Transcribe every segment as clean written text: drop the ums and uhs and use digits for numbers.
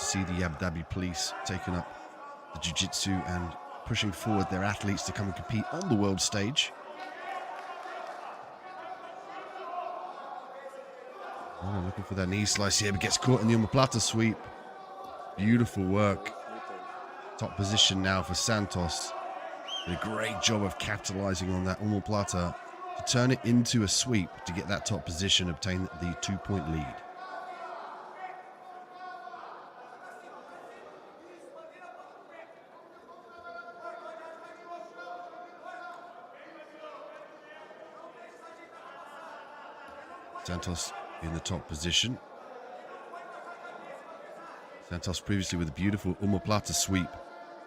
to see the Abu Dhabi police taking up the jiu-jitsu and pushing forward their athletes to come and compete on the world stage. Oh, looking for that knee slice here, but gets caught in the omoplata sweep. Beautiful work. Top position now for Santos. Did a great job of capitalizing on that omoplata to turn it into a sweep to get that top position, obtain the 2-point lead. Santos in the top position. Santos previously with a beautiful omoplata sweep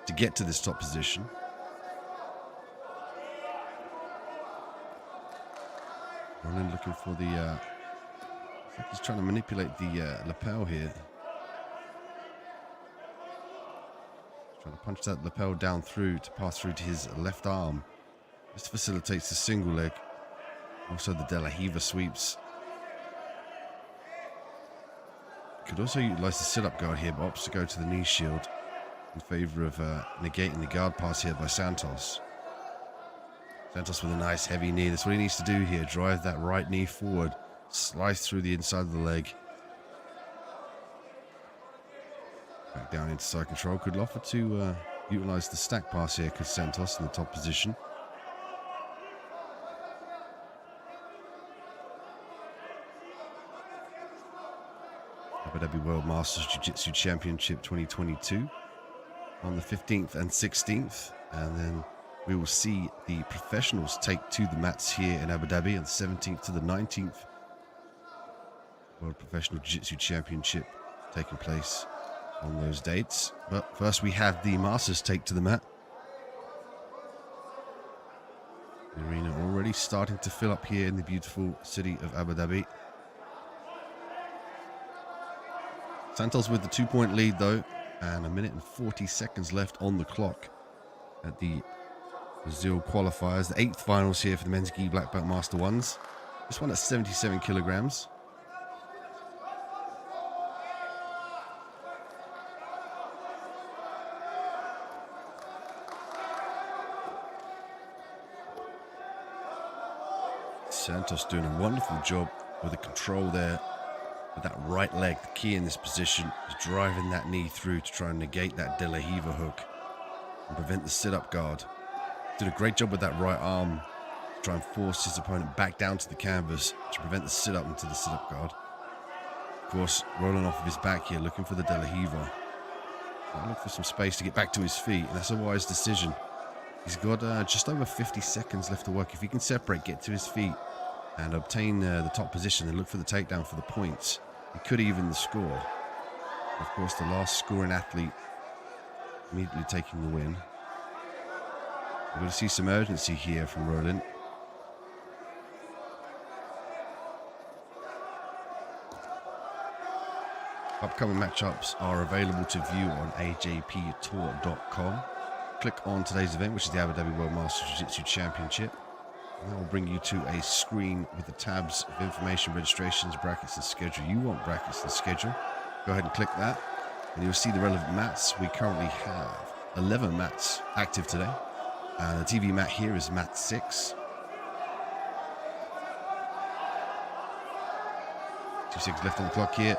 to get to this top position. Roland looking for the, I think he's trying to manipulate the lapel here. Trying to punch that lapel down through to pass through to his left arm. This facilitates the single leg. Also the De La Riva sweeps. Could also utilize the sit-up guard here, but opts to go to the knee shield in favor of negating the guard pass here by Santos. Santos with a nice heavy knee. That's what he needs to do here. Drive that right knee forward. Slice through the inside of the leg. Back down into side control. Could offer to utilize the stack pass here because Santos in the top position. Abu Dhabi World Masters Jiu-Jitsu Championship 2022 on the 15th and 16th. And then we will see the professionals take to the mats here in Abu Dhabi on the 17th to the 19th. World Professional Jiu-Jitsu Championship taking place on those dates. But first we have the Masters take to the mat. The arena already starting to fill up here in the beautiful city of Abu Dhabi. Santos with the 2-point lead though, and 1 minute and 40 seconds left on the clock at the Brazil qualifiers. The 8th finals here for the men's gi black belt master ones. This one at 77 kilograms. Santos doing a wonderful job with the control there. With that right leg, the key in this position is driving that knee through to try and negate that De La Riva hook and prevent the sit-up guard. Did a great job with that right arm to try and force his opponent back down to the canvas to prevent the sit-up into the sit-up guard. Of course, rolling off of his back here, looking for the De La Riva. Look for some space to get back to his feet, and that's a wise decision. He's got just over 50 seconds left to work. If he can separate, get to his feet, and obtain the top position and look for the takedown for the points, he could even the score. Of course, the last scoring athlete immediately taking the win. We're going to see some urgency here from Roland. Upcoming matchups are available to view on ajptour.com. Click on today's event, which is the Abu Dhabi World Masters Jiu-Jitsu Championship. And that will bring you to a screen with the tabs of information, registrations, brackets, and schedule. You want brackets and schedule. Go ahead and click that, and you'll see the relevant mats. We currently have 11 mats active today. The TV mat here is mat 6. 2 seconds left on the clock here.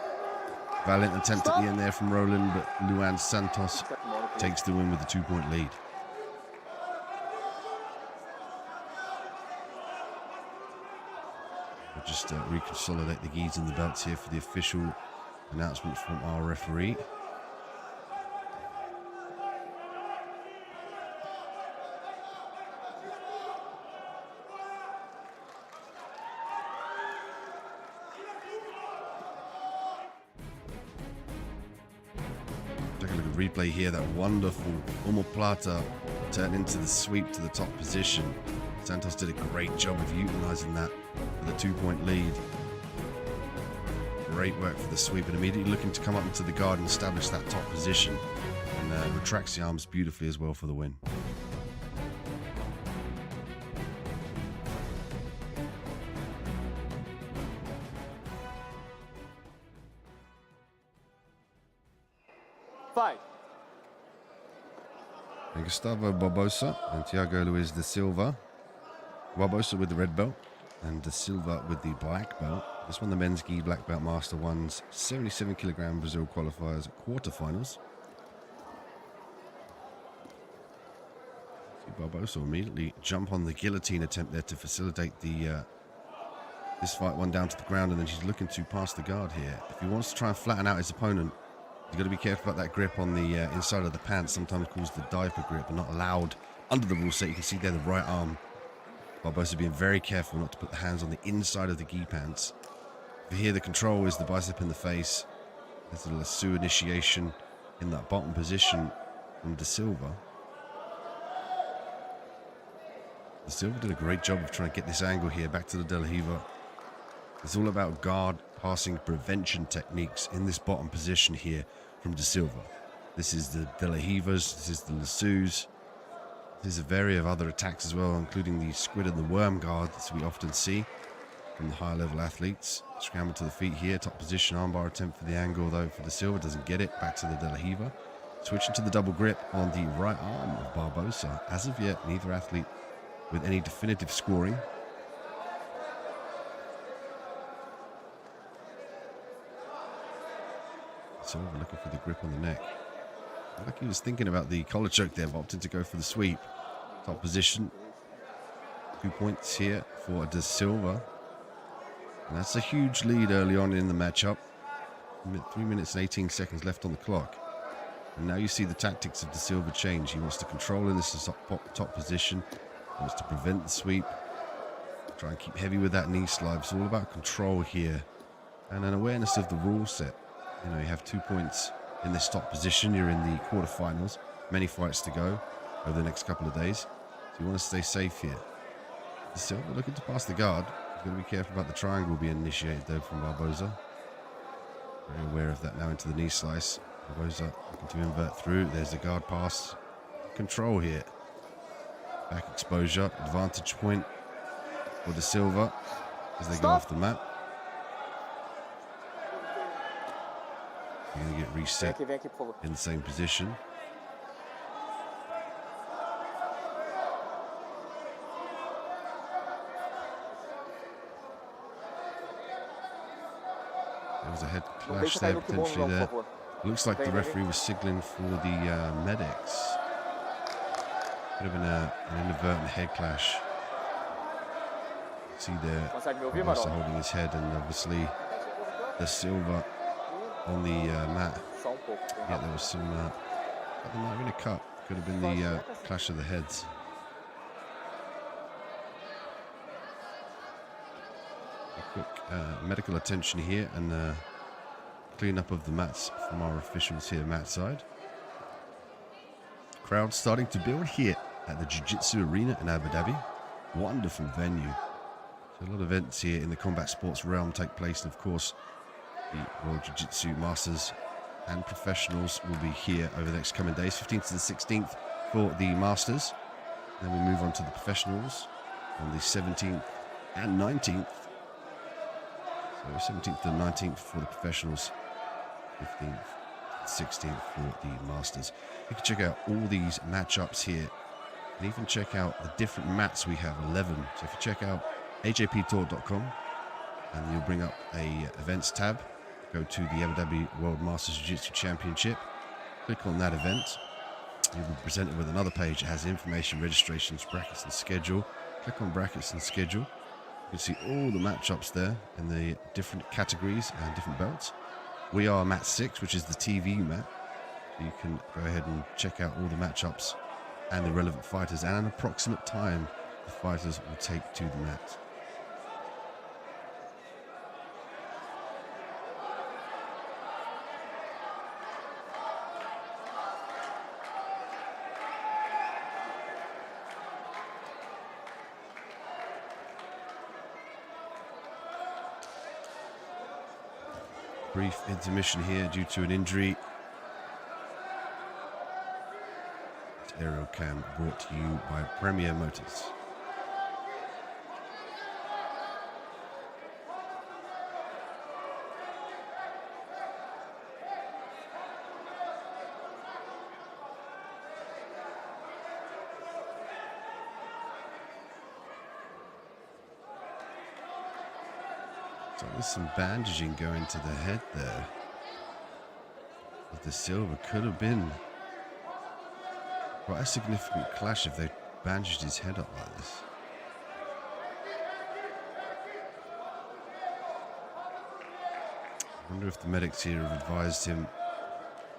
Valiant attempt at the end there from Roland, but Luan Santos takes the win with the 2-point lead. We'll just reconsolidate the gis and the belts here for the official announcement from our referee. Take a look at the replay here. That wonderful omoplata turned into the sweep to the top position. Santos did a great job of utilizing that for the 2-point lead. Great work for the sweep, and immediately looking to come up into the guard and establish that top position. And retracts the arms beautifully as well for the win. Fight. And Gustavo Barbosa and Thiago Luiz da Silva. Barbosa with the red belt and da Silva with the black belt. This one, the men's gi black belt master, one's 77 kilogram Brazil qualifiers quarterfinals. See Barbosa immediately jump on the guillotine attempt there to facilitate the this fight one down to the ground, and then she's looking to pass the guard here. If he wants to try and flatten out his opponent, he's got to be careful about that grip on the inside of the pants, sometimes called the diaper grip, but not allowed under the rule set. You can see there the right arm. Barbosa being very careful not to put the hands on the inside of the gi pants. If you hear the control is the bicep in the face. There's a lasso initiation in that bottom position from da Silva. Da Silva did a great job of trying to get this angle here back to the De La Riva. It's all about guard passing prevention techniques in this bottom position here from da Silva. This is the De La Rivas, this is the lassos. There's a variety of other attacks as well, including the squid and the worm guard that we often see from the higher level athletes. Scramble to the feet here, top position, armbar attempt for the angle, though for da Silva doesn't get it. Back to the De La Riva. Switching to the double grip on the right arm of Barbosa. As of yet, neither athlete with any definitive scoring. Silva looking for the grip on the neck. Like he was thinking about the collar choke there, but opted to go for the sweep. Top position. 2 points here for da Silva. And that's a huge lead early on in the matchup. 3 minutes and 18 seconds left on the clock. And now you see the tactics of da Silva change. He wants to control in this top position. He wants to prevent the sweep. Try and keep heavy with that knee slide. It's all about control here. And an awareness of the rule set. You know, you have 2 points in this top position. You're in the quarterfinals. Many fights to go over the next couple of days. So you want to stay safe here. Da Silva looking to pass the guard. He's going to be careful about the triangle being initiated though from Barbosa. Very aware of that now into the knee slice. Barbosa looking to invert through. There's the guard pass. Control here. Back exposure. Advantage point for da Silva as they go off the mat. They're going to get reset in the same position. There was a head clash there potentially there. Looks like the referee was signaling for the medics. Could have been an inadvertent head clash. See there, Barbosa holding his head, and obviously da Silva on the mat. Yeah, there was some. There might have been a cut. Could have been the clash of the heads. A quick medical attention here and clean up of the mats from our officials here, mat side. Crowd starting to build here at the Jiu-Jitsu Arena in Abu Dhabi. Wonderful venue. So a lot of events here in the combat sports realm take place, and of course the World Jiu-Jitsu Masters and Professionals will be here over the next coming days, 15th to the 16th for the Masters. Then we move on to the Professionals on the 17th and 19th. So 17th to the 19th for the Professionals, 15th, 16th for the Masters. You can check out all these matchups here, and even check out the different mats we have, 11. So if you check out ajptour.com, and you'll bring up a events tab, go to the Abu Dhabi World Masters Jiu-Jitsu Championship, click on that event. You'll be presented with another page that has information, registrations, brackets and schedule. Click on brackets and schedule. You can see all the matchups there in the different categories and different belts. We are mat 6, which is the TV mat. So you can go ahead and check out all the matchups and the relevant fighters and an approximate time the fighters will take to the mat. Brief intermission here due to an injury. This aerial cam brought to you by Premier Motors. So there's some bandaging going to the head there. But the Silva could have been quite a significant clash if they bandaged his head up like this. I wonder if the medics here have advised him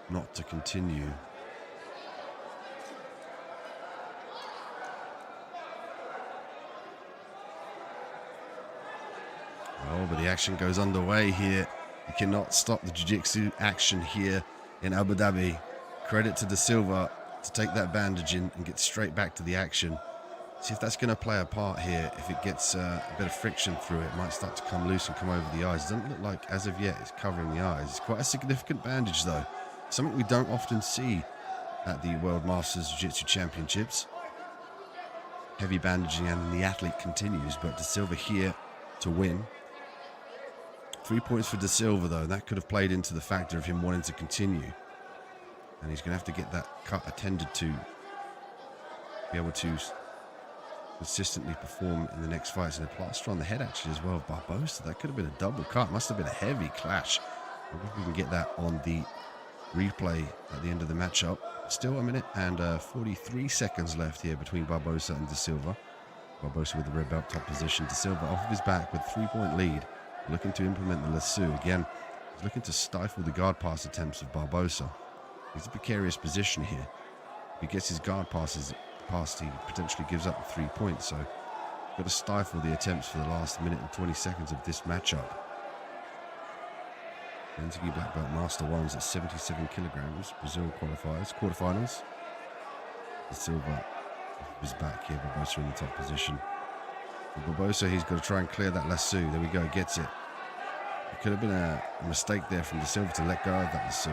not to continue. Oh, but the action goes underway here. You cannot stop the jiu-jitsu action here in Abu Dhabi. Credit to De Silva to take that bandage in and get straight back to the action. See if that's going to play a part here. If it gets a bit of friction through it, it might start to come loose and come over the eyes. It doesn't look like, as of yet, it's covering the eyes. It's quite a significant bandage, though. Something we don't often see at the World Masters Jiu-Jitsu Championships. Heavy bandaging, and the athlete continues, but De Silva here to win. 3 points for De Silva, though. That could have played into the factor of him wanting to continue. And he's going to have to get that cut attended to. Be able to consistently perform in the next fights. And a plaster on the head, actually, as well, of Barbosa. That could have been a double cut. Must have been a heavy clash. I wonder if we can get that on the replay at the end of the matchup. Still a minute and 43 seconds left here between Barbosa and De Silva. Barbosa with the red belt top position. De Silva off of his back with 3-point lead. Looking to implement the lasso. Again, he's looking to stifle the guard pass attempts of Barbosa. He's in a precarious position here. If he gets his guard passes past, he potentially gives up 3 points. So, got to stifle the attempts for the last minute and 20 seconds of this matchup. Enrique black belt master ones at 77 kilograms. Brazil qualifiers, quarterfinals. De Silva is back here. Barbosa in the top position. Barbosa, he's got to try and clear that lasso. There we go, gets it. It could have been a mistake there from De Silva to let go of that lasso.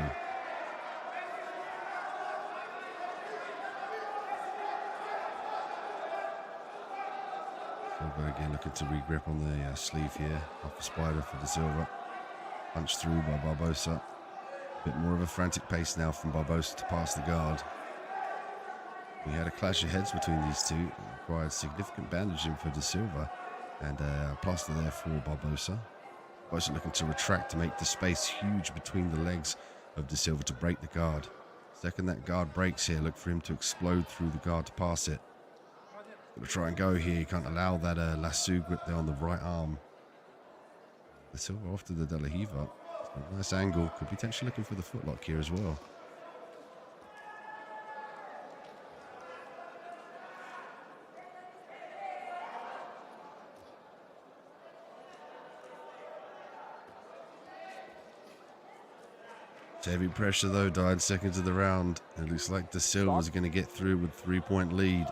Silva again looking to regrip on the sleeve here. Off the spider for De Silva. Punched through by Barbosa. A bit more of a frantic pace now from Barbosa to pass the guard. We had a clash of heads between these two. It required significant bandaging for De Silva and a plaster there for Barbosa. Barbosa looking to retract to make the space huge between the legs of De Silva to break the guard. Second that guard breaks here, look for him to explode through the guard to pass it. Got to try and go here. You can't allow that lasso grip there on the right arm. De Silva off to the De La Riva. A nice angle. Could be potentially looking for the footlock here as well. Heavy pressure though, died seconds of the round. It looks like De Silva's going to get through with 3-point lead.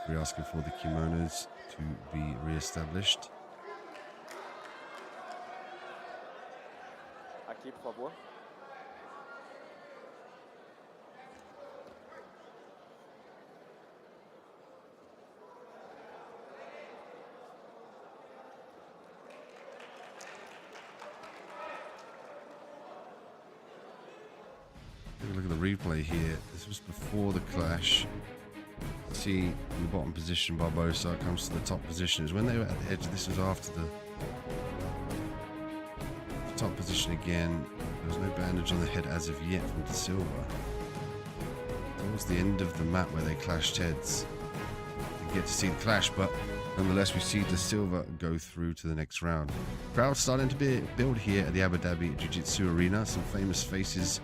We're asking for the kimonos to be re-established. Aqui, por favor. Look at the replay here. This was before the clash. See in the bottom position, Barbosa comes to the top position. Is when they were at the edge. This was after the top position again. There was no bandage on the head as of yet from De Silva. Towards the end of the map where they clashed heads, you get to see the clash, but nonetheless we see De Silva go through to the next round. Crowd starting to build here at the Abu Dhabi Jiu-Jitsu Arena. Some famous faces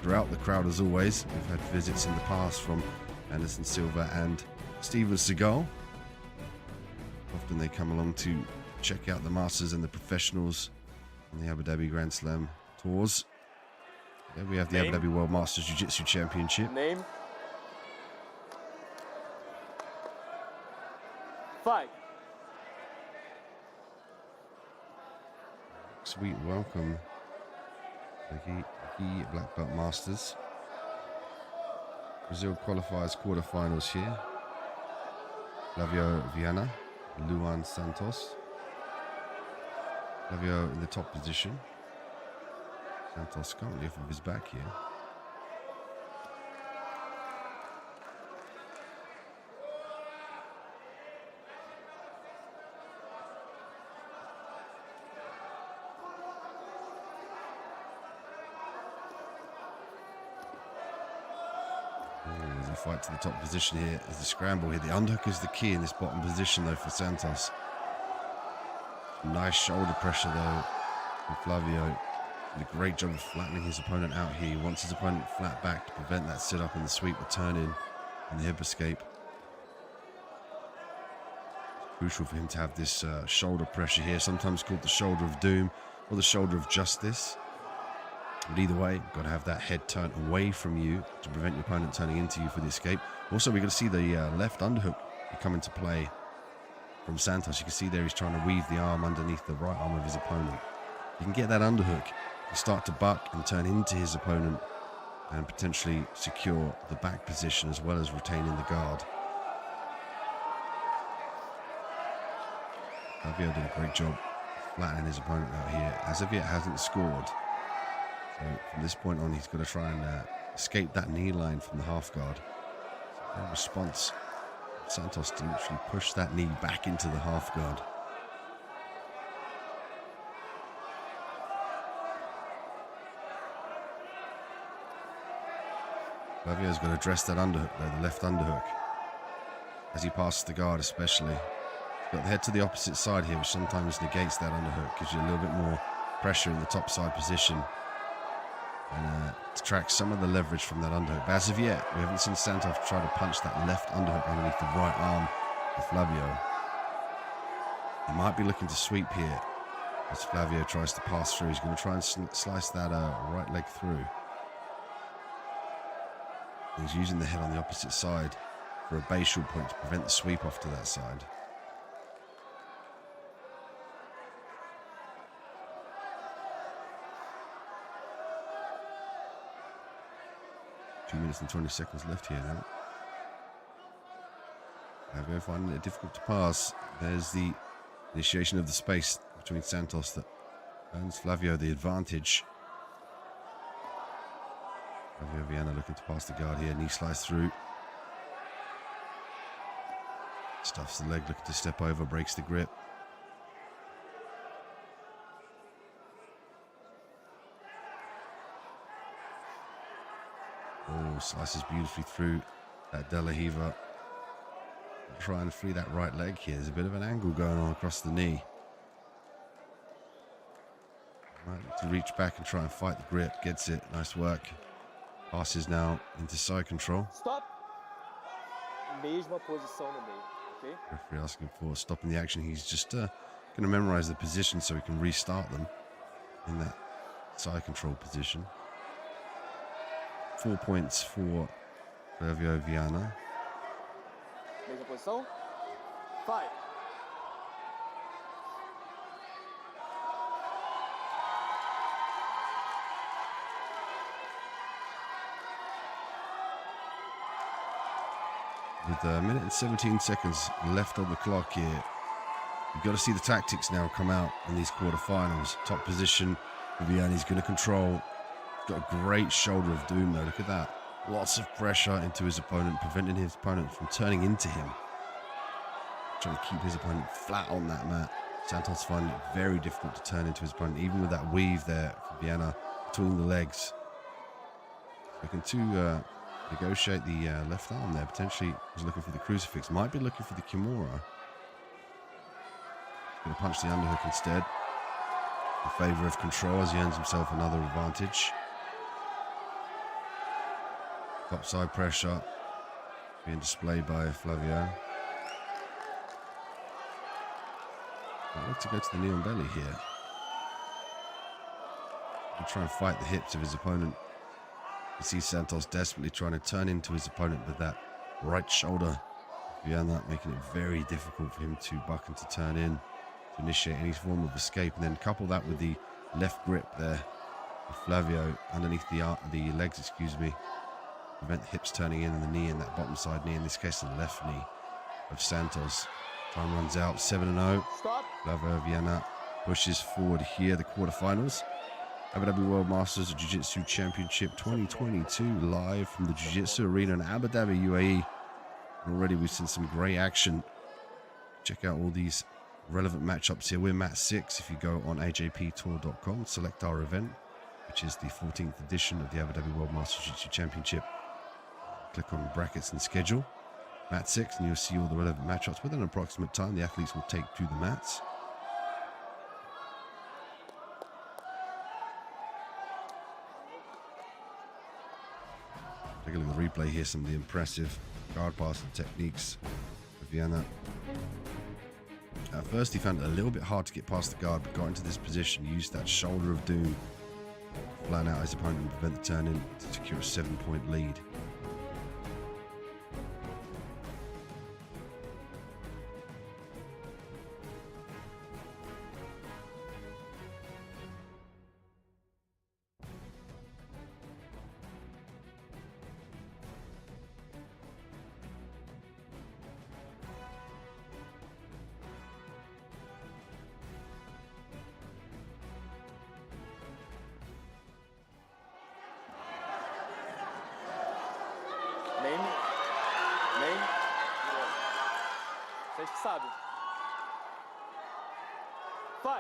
throughout the crowd as always. We've had visits in the past from Anderson Silva and Steven Seagal. Often they come along to check out the masters and the professionals on the Abu Dhabi Grand Slam tours. There we have the Abu Dhabi World Masters Jiu-Jitsu Championship. Name. Fight. Sweet welcome. The Black Belt Masters. Brazil qualifies quarterfinals here. Flavio Viana, Luan Santos. Flavio in the top position. Santos currently off of his back here. to fight to the top position here as the scramble here. The underhook is the key in this bottom position though for Santos. Nice shoulder pressure though from Flavio. Did a great job of flattening his opponent out here. He wants his opponent flat back to prevent that sit up and the sweep, the turn in and the hip escape. It's crucial for him to have this shoulder pressure here, sometimes called the shoulder of doom or the shoulder of justice. But either way, you've got to have that head turn away from you to prevent your opponent turning into you for the escape. Also, we're going to see the left underhook come into play from Santos. You can see there he's trying to weave the arm underneath the right arm of his opponent. You can get that underhook, you start to buck and turn into his opponent and potentially secure the back position as well as retaining the guard. Flavio did a great job flattening his opponent out here. As of yet, hasn't scored. So from this point on, he's got to try and escape that knee line from the half guard. So no response. Santos to literally push that knee back into the half guard. Flavio's got to address that underhook though, the left underhook. As he passes the guard especially. Got the head to the opposite side here, which sometimes negates that underhook, gives you a little bit more pressure in the top side position. And detracts some of the leverage from that underhook. But as of yet, we haven't seen Santos try to punch that left underhook underneath the right arm of Flavio. He might be looking to sweep here as Flavio tries to pass through. He's going to try and slice that right leg through. He's using the head on the opposite side for a basal point to prevent the sweep off to that side. Minutes and 20 seconds left here now. Flavio finding it difficult to pass. There's the initiation of the space between Santos that earns Flavio the advantage. Flavio Viana looking to pass the guard here. Knee slice through. Stuffs the leg, looking to step over, breaks the grip. Oh, slices beautifully through that De La Riva. Try and free that right leg here. There's a bit of an angle going on across the knee. Right, to reach back and try and fight the grip. Gets it. Nice work. Passes now into side control. Stop. Mesma posição no meio, okay? Referee asking for stopping the action. He's just going to memorize the position so he can restart them in that side control position. 4 points for Flavio Viana. Mesma posição. Fight. With a minute and 17 seconds left on the clock here, you've got to see the tactics now come out in these quarterfinals. Top position, Vianney's going to control. He's got a great shoulder of doom though. Look at that. Lots of pressure into his opponent, preventing his opponent from turning into him. Trying to keep his opponent flat on that mat. Santos finding it very difficult to turn into his opponent, even with that weave there for Viana between the legs. Looking to negotiate the left arm there. Potentially was looking for the crucifix. Might be looking for the Kimura. Going to punch the underhook instead. In favour of control as he earns himself another advantage. Top side pressure being displayed by Flavio. I'd like to go to the knee on belly here. He'll try and fight the hips of his opponent. You see Santos desperately trying to turn into his opponent with that right shoulder. Viana making it very difficult for him to buck and to turn in to initiate any form of escape, and then couple that with the left grip there of Flavio underneath the legs, excuse me. Prevent the hips turning in and the knee, and that bottom side knee, in this case the left knee of Santos. Time runs out, 7-0. Flavio Viana pushes forward here, the quarterfinals. ABU World Masters Jiu-Jitsu Championship 2022 live from the Jiu-Jitsu Arena in Abu Dhabi, UAE. Already we've seen some great action. Check out all these relevant matchups here. We're mat 6. If you go on ajptour.com, select our event, which is the 14th edition of the Abu Dhabi World Masters Jiu-Jitsu Championship click on brackets and schedule. Mat 6, and you'll see all the relevant matchups with an approximate time the athletes will take to the mats. Take a look at the replay here, some of the impressive guard passing techniques of Vienna. At first he found it a little bit hard to get past the guard, but got into this position, used that shoulder of doom, flatten out his opponent and prevent the turn in to secure a 7-point lead.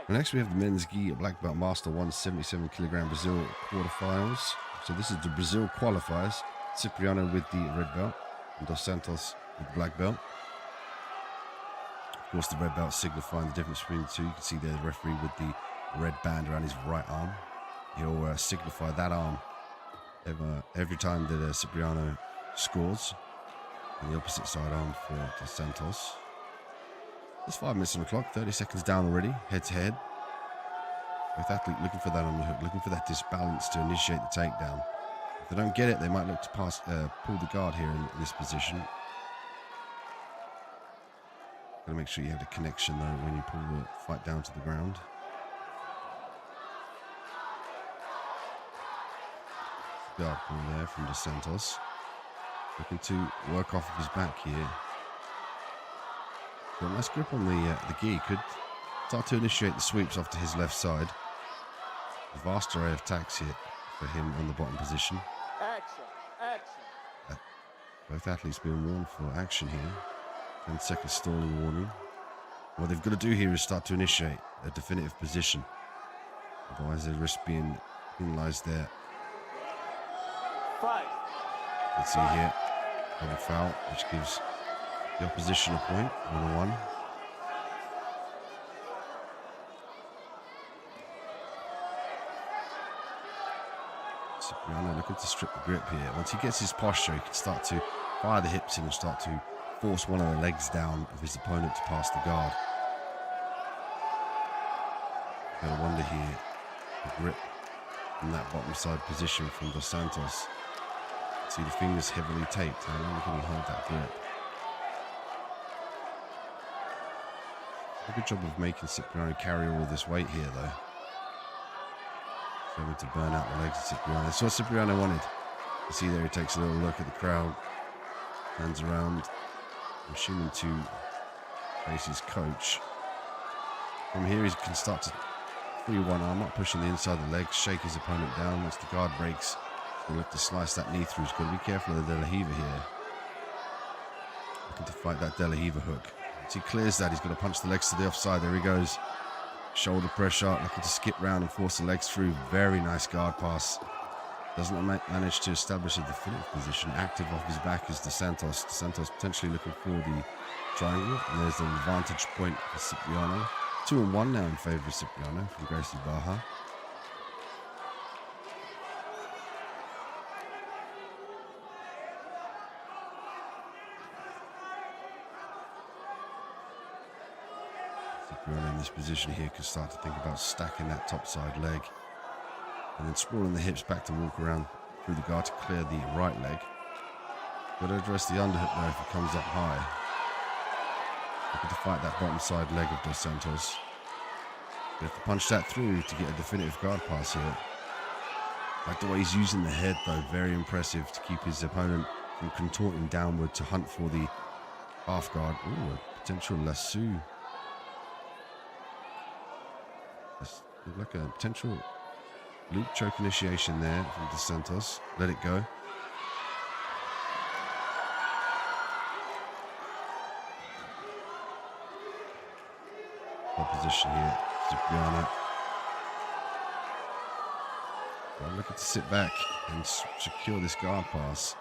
And next we have the men's gi at black belt master 177 kilogram Brazil quarterfinals. So this is the Brazil qualifiers. Cipriano with the red belt and Dos Santos with the black belt. Of course, the red belt signifying the difference between the two. You can see there the referee with the red band around his right arm. He'll signify that arm every time that Cipriano scores. And the opposite side arm for Dos Santos. There's 5 minutes on the clock, 30 seconds down already, head to head. Both athletes looking for that on the hook, looking for that disbalance to initiate the takedown. If they don't get it, they might look to pull the guard here in this position. Gotta make sure you have the connection though when you pull the fight down to the ground. Guard pull there from Dos Santos. Looking to work off of his back here. Got a nice grip on the gi. Could start to initiate the sweeps off to his left side. A vast array of attacks here for him on the bottom position. Action. Both athletes being warned for action here. 10 second stalling warning. What they've got to do here is start to initiate a definitive position. Otherwise they risk being penalized there. Let's see here. Double foul, which gives the opposition a point, 1-1. Cipriano looking to strip the grip here. Once he gets his posture, he can start to fire the hips in and start to force one of the legs down of his opponent to pass the guard. Gotta wonder here, the grip from that bottom side position from Dos Santos. See the fingers heavily taped. How long can he hold that grip? A good job of making Cipriano carry all this weight here, though. Going to burn out the legs of Cipriano. That's what Cipriano wanted. You see there, he takes a little look at the crowd, hands around, assuming to face his coach. From here, he can start to free one arm up, pushing the inside of the legs, shake his opponent down. Once the guard breaks, he'll look to slice that knee through. He's got to be careful of the De La Riva here. Looking to fight that De La Riva hook. Once he clears that, he's going to punch the legs to the offside. There he goes. Shoulder pressure, looking to skip round and force the legs through. Very nice guard pass. Doesn't manage to establish a definitive position. Active off his back is Dos Santos. Dos Santos potentially looking for the triangle. And there's an advantage point for Cipriano. 2-1 now in favour of Cipriano from Gracie Barra. Cipriano in this position here can start to think about stacking that top side leg and then sprawling the hips back to walk around through the guard to clear the right leg. Got to address the underhook though if it comes up high. Looking to fight that bottom side leg of Dos Santos. You have to punch that through to get a definitive guard pass here. Like the way he's using the head though, very impressive to keep his opponent from contorting downward to hunt for the half guard. Ooh, a potential lasso. Look like a potential loop choke initiation there from Dos Santos. Let it go. Opposition here, Cipriano. Well, looking to sit back and secure this guard pass.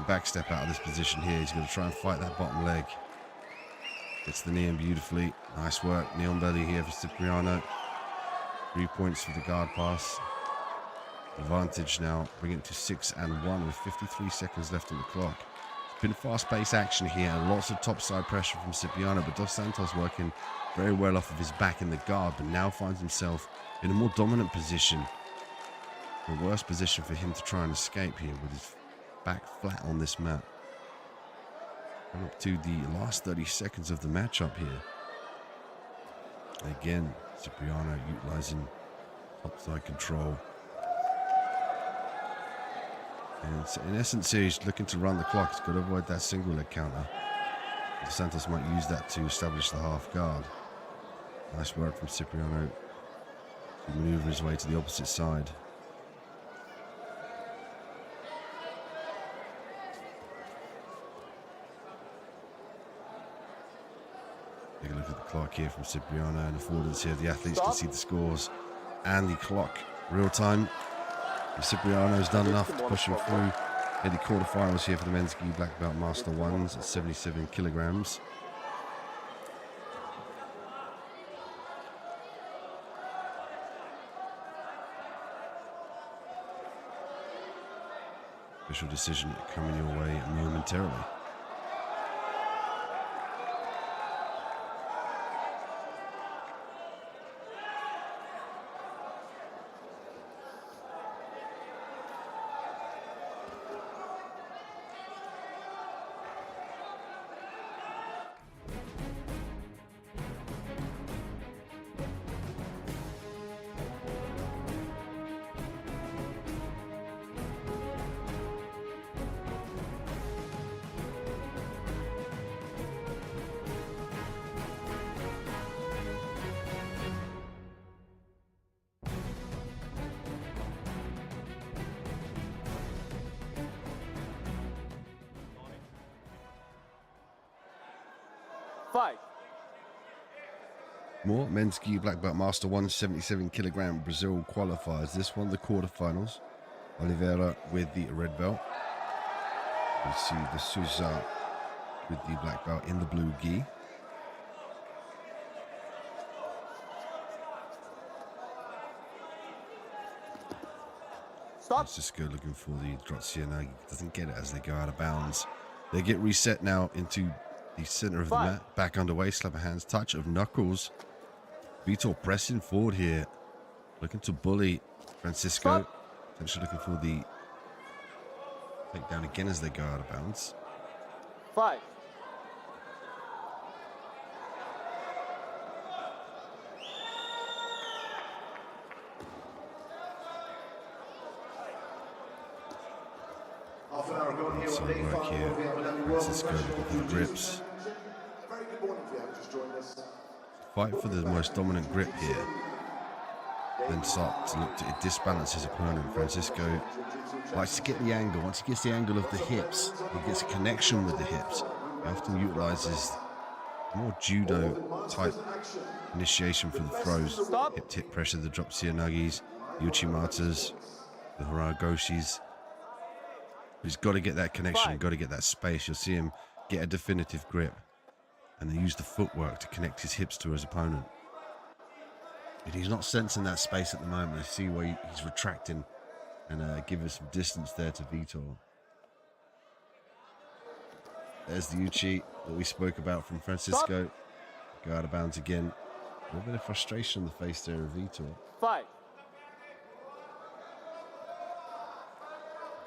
Back step out of this position here. He's going to try and fight that bottom leg. Gets the knee in beautifully. Nice work. Knee on belly here for Cipriano. 3 points for the guard pass. Advantage now. Bring it to 6-1 with 53 seconds left on the clock. It's been fast-paced action here. Lots of topside pressure from Cipriano, but Dos Santos working very well off of his back in the guard, but now finds himself in a more dominant position. The worst position for him to try and escape here with his back flat on this mat. And up to the last 30 seconds of the matchup here. Again, Cipriano utilizing topside control. And so in essence here, he's looking to run the clock. He's got to avoid that single leg counter. Dos Santos might use that to establish the half guard. Nice work from Cipriano to maneuver his way to the opposite side. Take a look at the clock here from Cipriano and affordance here. The athletes can see the scores and the clock real time. Cipriano's done enough to push him through in the quarterfinals here for the men's gi black belt master ones at 77 kilograms. Official decision coming your way momentarily. More men's gi black belt master 177 kilogram Brazil qualifiers. This one, the quarterfinals. Oliveira with the red belt. We see the Souza with the black belt in the blue gi. Francisco looking for the Drotsianagi. Doesn't get it as they go out of bounds. They get reset now into the center of the mat. Back underway. Slap of hands. Touch of knuckles. Vito pressing forward here. Looking to bully Francisco. Potentially looking for the takedown again as they go out of bounds. 5. So work here. Francisco looking for the grips. Fight for the most dominant grip here. Then start to look to disbalance his opponent. Francisco likes to get the angle. Once he gets the angle of the hips, he gets a connection with the hips. He often utilizes more judo type initiation for the throws. Hip tip pressure, the drop Sianagis, the Uchimatas, the Haragoshis. He's got to get that connection, got to get that space. You'll see him get a definitive grip and then use the footwork to connect his hips to his opponent. And he's not sensing that space at the moment. I see where he's retracting and giving some distance there to Vito. There's the Uchi that we spoke about from Francisco. Go out of bounds again. A little bit of frustration on the face there of Vito. 5.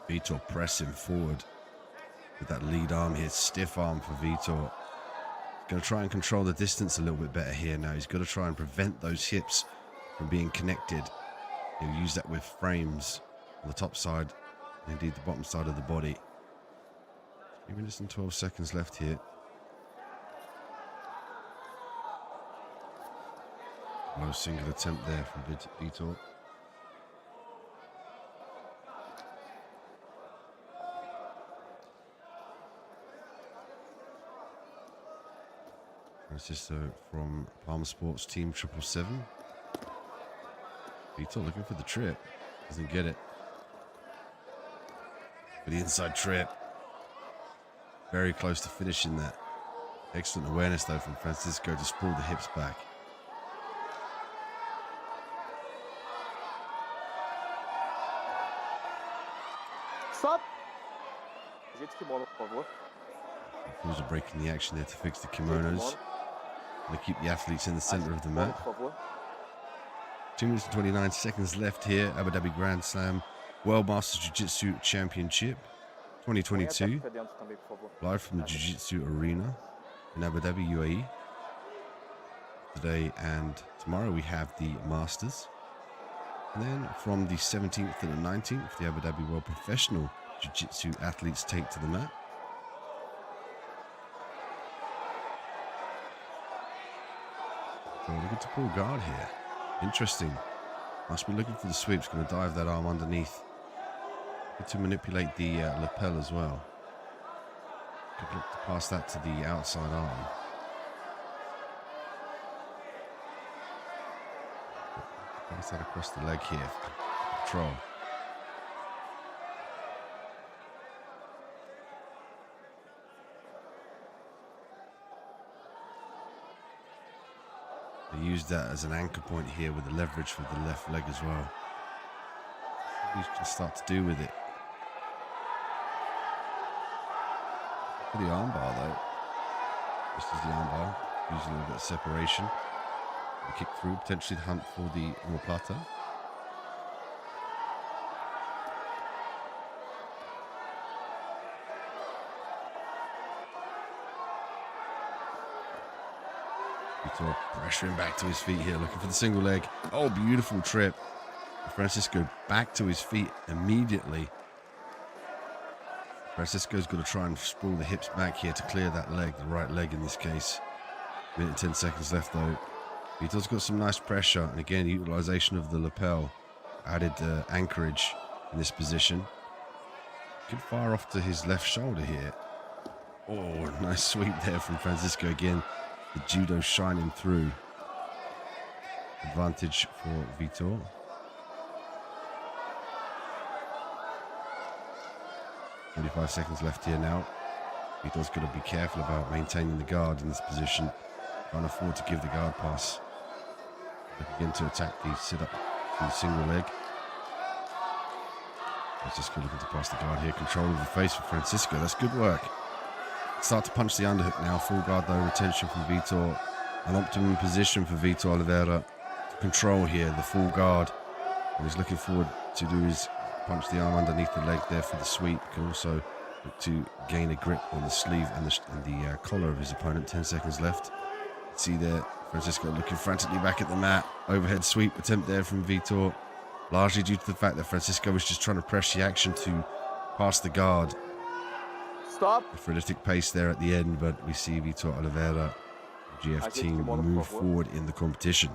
Vito pressing forward with that lead arm here. Stiff arm for Vito. Going to try and control the distance a little bit better here now. He's got to try and prevent those hips from being connected. He'll use that with frames on the top side and indeed the bottom side of the body. 3 minutes and 12 seconds left here. No single attempt there from Vito. Francisco from Palmer Sports Team 777. Vito looking for the trip. Doesn't get it. For the inside trip. Very close to finishing that. Excellent awareness though from Francisco to sprawl the hips back. Stop! Ajeita o kimono, por favor. Souza breaking the action there to fix the kimonos. They keep the athletes in the center of the mat. 2 minutes and 29 seconds left here. Abu Dhabi Grand Slam World Masters Jiu-Jitsu Championship 2022. Live from the Jiu-Jitsu Arena in Abu Dhabi, UAE. Today and tomorrow we have the Masters. And then from the 17th to the 19th, the Abu Dhabi World Professional Jiu-Jitsu athletes take to the mat. So looking to pull guard here. Interesting. Must be looking for the sweeps. Going to dive that arm underneath. Good to manipulate the lapel as well. Could look to pass that to the outside arm. Pass that across the leg here. Control. They use that as an anchor point here with the leverage for the left leg as well. What you can start to do with it. For the armbar though. This is the armbar. Using a little bit of separation. The kick through, potentially the hunt for the omoplata. Vito pressuring back to his feet here, looking for the single leg. Oh, beautiful trip. Francisco back to his feet immediately. Francisco's got to try and sprawl the hips back here to clear that leg, the right leg in this case. Minute and 10 seconds left though. Vito's got some nice pressure, and again, utilization of the lapel, added anchorage in this position. Could fire off to his left shoulder here. Oh, nice sweep there from Francisco again. The judo shining through. Advantage for Vito. "25 seconds left here now. Vito's got to be careful about maintaining the guard in this position. Can't afford to give the guard pass. Begin to attack the sit-up from the single leg. Francisco looking to pass the guard here. Control of the face for Francisco. That's good work. Start to punch the underhook now. Full guard though. Retention from Vito. An optimum position for Vito Oliveira to control here. The full guard. And he's looking forward to do his punch the arm underneath the leg there for the sweep. Can also look to gain a grip on the sleeve and the collar of his opponent. 10 seconds left. See there, Francisco looking frantically back at the mat. Overhead sweep attempt there from Vito. Largely due to the fact that Francisco was just trying to press the action to pass the guard. Stop. A frenetic pace there at the end, but we see Vito Oliveira, the GF team, move forward in the competition.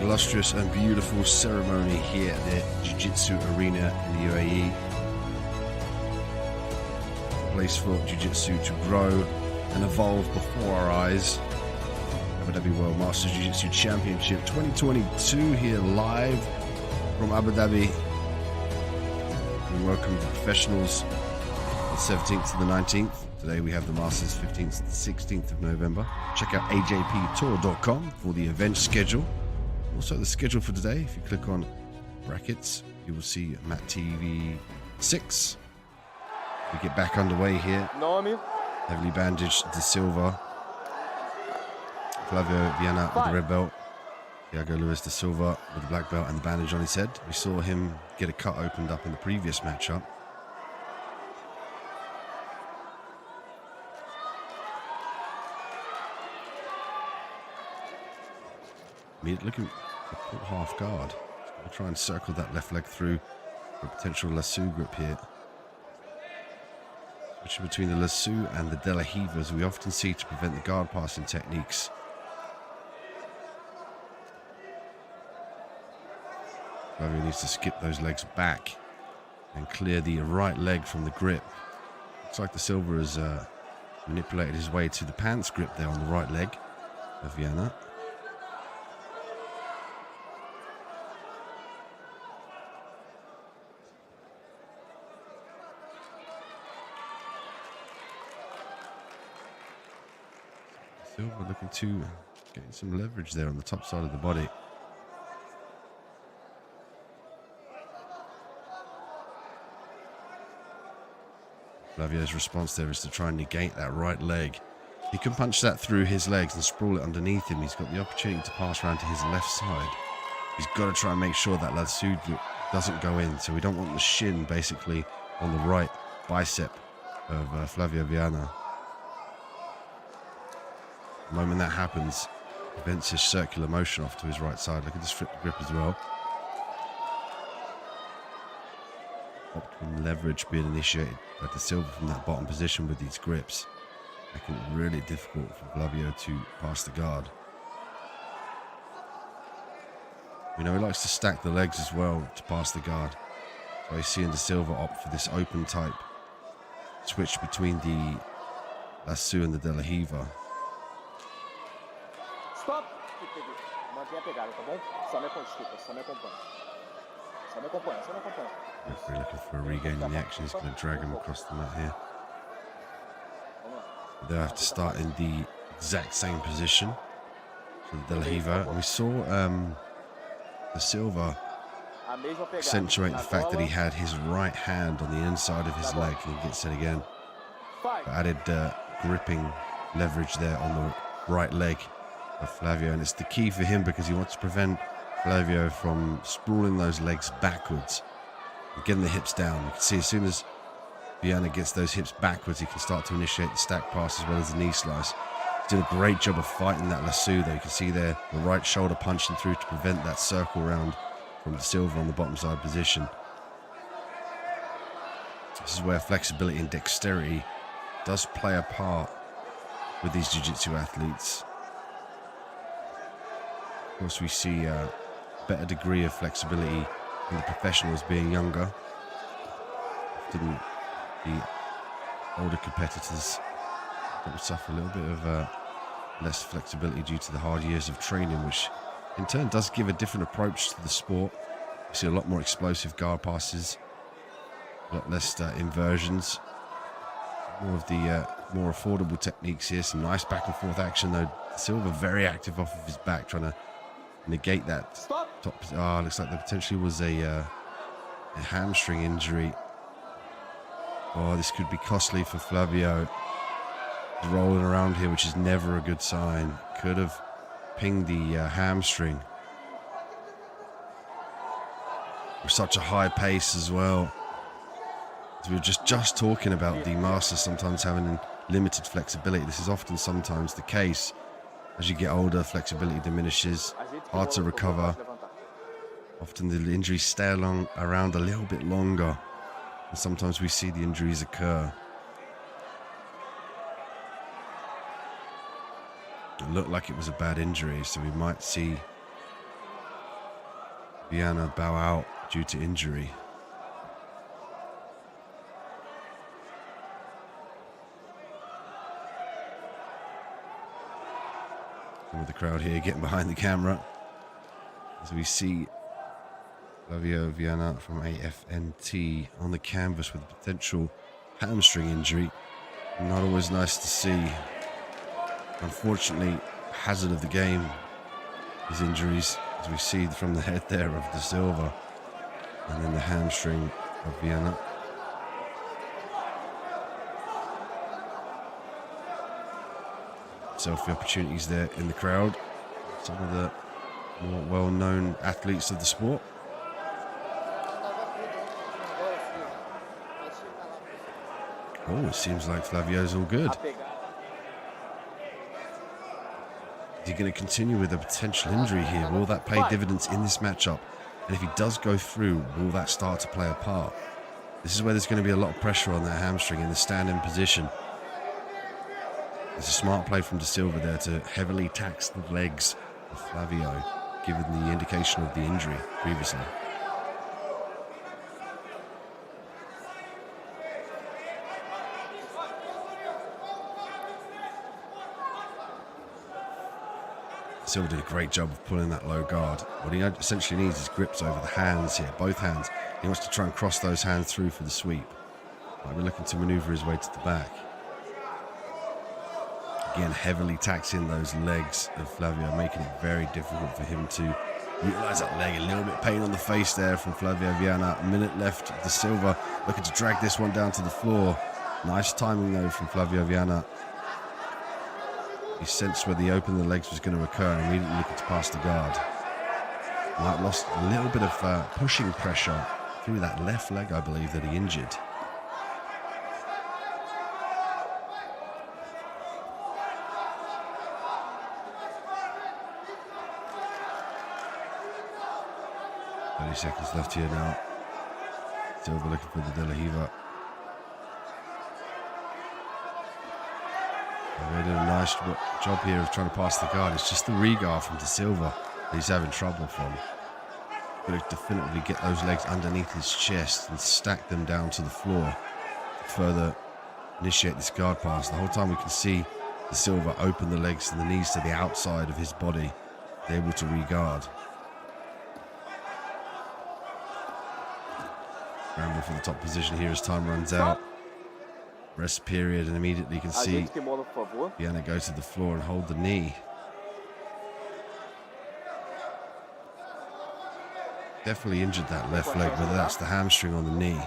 Illustrious and beautiful ceremony here at the Jiu-Jitsu Arena in the UAE. A place for Jiu-Jitsu to grow and evolve before our eyes. Abu Dhabi World Masters Jiu-Jitsu Championship 2022 here live from Abu Dhabi. and welcome to Professionals, the 17th to the 19th. Today we have the Masters 15th to the 16th of November. Check out ajptour.com for the event schedule. Also the schedule for today, if you click on brackets, you will see Mat TV 6. We get back underway here. Heavily bandaged De Silva. Flavio Viana with the red belt. Iago Luis De Silva with the black belt and the bandage on his head. We saw him get a cut opened up in the previous matchup. Looking to put half guard. We'll try and circle that left leg through for a potential lasso grip here. Switching between the lasso and the De La Riva, as we often see to prevent the guard passing techniques. Flavio needs to skip those legs back and clear the right leg from the grip. Looks like the Silva has manipulated his way to the pants grip there on the right leg of Viana. Silva looking to gain some leverage there on the top side of the body. Flavio's response there is to try and negate that right leg. He can punch that through his legs and sprawl it underneath him. He's got the opportunity to pass around to his left side. He's got to try and make sure that lasso doesn't go in. So we don't want the shin basically on the right bicep of Flavio Viana. The moment that happens, prevents his circular motion off to his right side. Look at this flip grip as well. Optimum leverage being initiated by De Silva from that bottom position with these grips, making it really difficult for Flavio to pass the guard. We know he likes to stack the legs as well to pass the guard. So he's seeing De Silva opt for this open type switch between the lasso and the De La Riva. Stop! Mantenha a pegada, tá bom? Só me desculpa, só me acompanha. Só me acompanha, só me acompanha. Referee looking for a regain in the action. He's going to drag him across the mat here. They'll have to start in the exact same position. So the De La Riva. And we saw De Silva accentuate the fact that he had his right hand on the inside of his leg. And he gets it again. Added gripping leverage there on the right leg of Flavio. And it's the key for him because he wants to prevent Flavio from sprawling those legs backwards and getting the hips down. You can see as soon as Viana gets those hips backwards, he can start to initiate the stack pass as well as the knee slice. He's doing a great job of fighting that lasso though. You can see there the right shoulder punching through to prevent that circle round from De Silva on the bottom side position. This is where flexibility and dexterity does play a part with these jiu-jitsu athletes. Of course, we see a better degree of flexibility in the professionals being younger. Often the older competitors will suffer a little bit of less flexibility due to the hard years of training, which in turn does give a different approach to the sport. We see a lot more explosive guard passes, a lot less inversions, more of the more affordable techniques here. Some nice back and forth action though. Silva very active off of his back, trying to negate that top. Looks like there potentially was a hamstring injury. Oh, this could be costly for Flavio. He's rolling around here, which is never a good sign. Could have pinged the hamstring. With such a high pace as well. As we were just talking about the Masters sometimes having limited flexibility. This is often sometimes the case. As you get older, flexibility diminishes, hard to recover. Often the injuries stay around a little bit longer, and sometimes we see the injuries occur. It looked like it was a bad injury, so we might see Viana bow out due to injury. With the crowd here getting behind the camera as we see Flavio Viana from AFNT on the canvas with a potential hamstring injury. Not always nice to see. Unfortunately, hazard of the game is injuries, as we see from the head there of De Silva, and then the hamstring of Viana. Selfie opportunities there in the crowd. Some of the more well-known athletes of the sport. Oh, it seems like Flavio's all good. Is he going to continue with a potential injury here? Will that pay dividends in this matchup? And if he does go through, will that start to play a part? This is where there's going to be a lot of pressure on that hamstring in the stand-in position. It's a smart play from De Silva there to heavily tax the legs of Flavio, given the indication of the injury previously. Silva did a great job of pulling that low guard. What he essentially needs is grips over the hands here, both hands. He wants to try and cross those hands through for the sweep. Might be looking to maneuver his way to the back. Again, heavily taxing those legs of Flavio, making it very difficult for him to utilize that leg. A little bit pain on the face there from Flavio Viana. A minute left. De Silva looking to drag this one down to the floor. Nice timing though from Flavio Viana. He sensed where the open of the legs was going to occur and immediately looking to pass the guard. Might have lost a little bit of pushing pressure through that left leg, I believe, that he injured. Seconds left here now. Silva looking for the De La Hiva. They did a nice job here of trying to pass the guard. It's just the regard from De Silva that he's having trouble from. Got to definitively get those legs underneath his chest and stack them down to the floor to further initiate this guard pass. The whole time we can see De Silva open the legs and the knees to the outside of his body, able to regard. Scramble for the top position here as time runs out. Rest period, and immediately you can see Viana go to the floor and hold the knee. Definitely injured that left leg, whether that's the hamstring or the knee.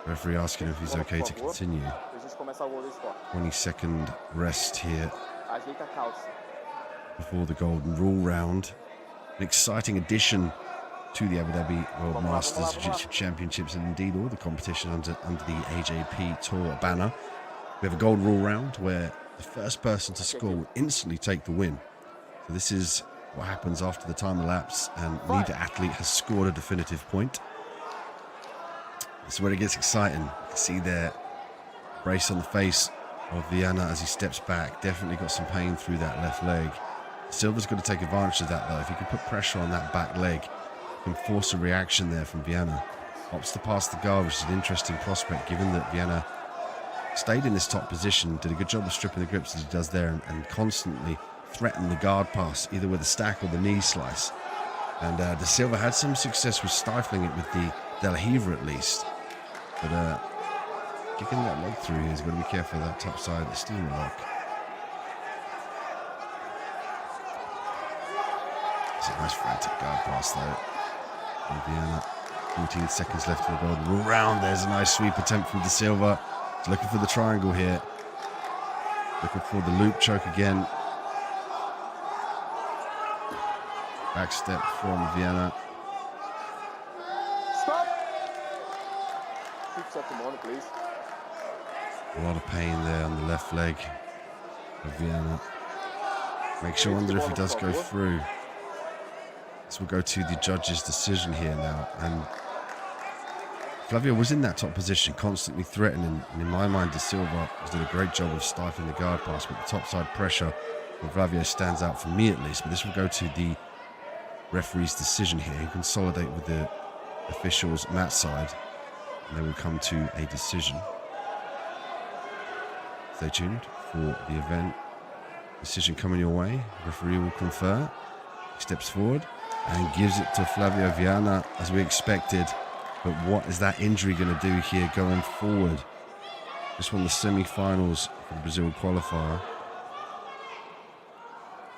Referee asking if he's okay to continue. 20-second rest here before the Golden Rule round. An exciting addition to the Abu Dhabi World Masters Jiu-Jitsu Championships, and indeed all the competition under the AJP Tour banner. We have a Golden Rule round where the first person to score will instantly take the win. So this is what happens after the time elapse and neither athlete has scored a definitive point. This is where it gets exciting. You can see there, brace on the face of Viana as he steps back. Definitely got some pain through that left leg. Silva's got to take advantage of that though. If he can put pressure on that back leg, can force a reaction there from Viana. Opts to pass the guard, which is an interesting prospect given that Viana stayed in this top position, did a good job of stripping the grips as he does there, and constantly threatened the guard pass, either with a stack or the knee slice. And De Silva had some success with stifling it with the De La Hiva at least. But kicking that leg through here, he's got to be careful of that top side of the steamer lock. It's a nice frantic guard pass though. Viana, 14 seconds left for the Golden Rule round. There's a nice sweep attempt from De Silva. He's looking for the triangle here. Looking for the loop choke again. Back step from Viana. Stop. 6 seconds on, please. A lot of pain there on the left leg of Viana. Makes you wonder if he does go through. So we'll go to the judge's decision here now. And Flavio was in that top position, constantly threatening. And in my mind, De Silva has done a great job of stifling the guard pass. But the topside pressure from Flavio stands out for me at least. But this will go to the referee's decision here. He'll consolidate with the officials mat side. And they will come to a decision. Stay tuned for the event. Decision coming your way. Referee will confer. He steps forward. and gives it to Flavio Viana as we expected. But what is that injury going to do here going forward? Just won the semi-finals for the Brazil qualifier.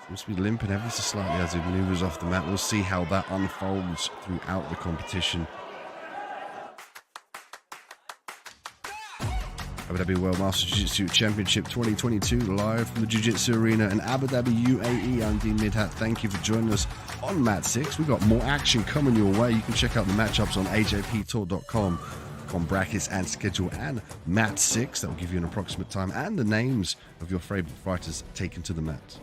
Seems to be limping ever so slightly as he maneuvers off the mat. We'll see how that unfolds throughout the competition. Abu Dhabi World Master Jiu-Jitsu Championship 2022 live from the Jiu-Jitsu Arena in Abu Dhabi, UAE. I'm Dean Midhat. Thank you for joining us on Mat 6. We've got more action coming your way. You can check out the matchups on ajptour.com on brackets and schedule and Mat 6. That will give you an approximate time and the names of your favorite fighters taken to the mat.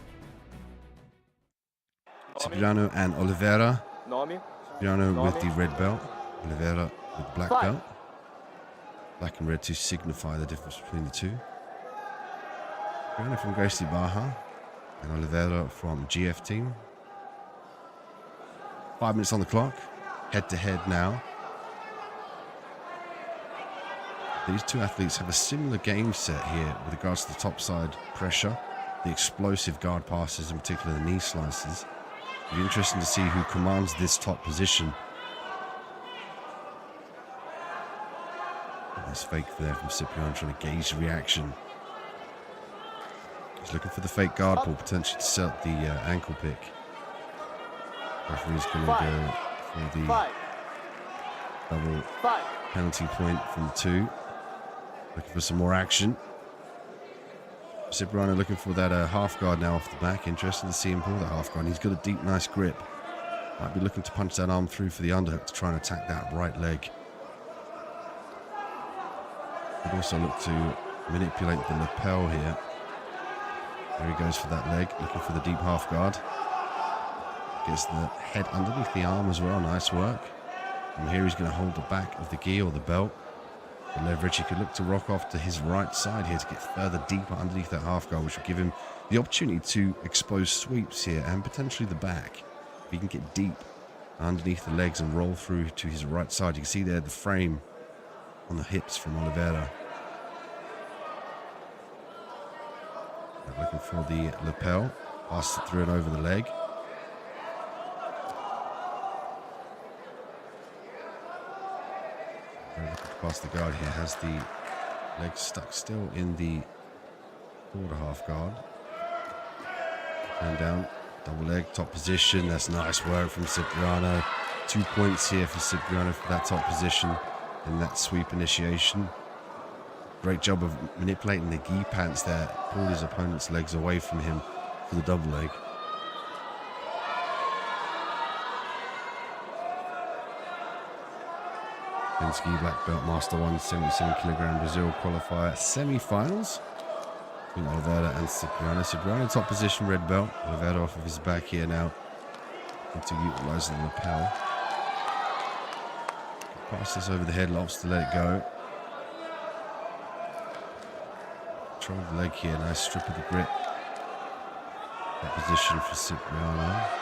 Cipriano and Oliveira. Cipriano with the red belt, Oliveira with the black belt. Black and red to signify the difference between the two. Cipriano from Gracie Baja and Oliveira from GF team. 5 minutes on the clock, head to head now. These two athletes have a similar game set here with regards to the top side pressure, the explosive guard passes, in particular the knee slices. It'll be interesting to see who commands this top position. Nice fake there from Cipriano, trying to gauge the reaction. He's looking for the fake guard pull, potentially to set the ankle pick. Referee's going to go for the double penalty point from 2. Looking for some more action. Cipriano looking for that half guard now off the back. Interesting to see him pull that half guard. He's got a deep, nice grip. Might be looking to punch that arm through for the underhook to try and attack that right leg. Could also look to manipulate the lapel here. There he goes for that leg, looking for the deep half guard. Gets the head underneath the arm as well. Nice work. From here he's going to hold the back of the gi or the belt. The leverage, he could look to rock off to his right side here to get further deeper underneath that half guard, which will give him the opportunity to expose sweeps here and potentially the back. If he can get deep underneath the legs and roll through to his right side. You can see there the frame on the hips from Oliveira. Looking for the lapel, passes it through and over the leg. Looking to pass the guard here, has the leg stuck still in the quarter half guard. And down, double leg, top position. That's nice work from Cipriano. 2 points here for Cipriano for that top position in that sweep initiation. Great job of manipulating the gi pants there. Pulled his opponent's legs away from him for the double leg. Ski black belt, master 177 kilogram Brazil qualifier semi-finals between Oliveira and Cipriano. Cipriano top position, red belt. Oliveira off of his back here now, to utilize the lapel. Pass this over the head, loves to let it go. Control the leg here, nice strip of the grip. That position for Cipriano.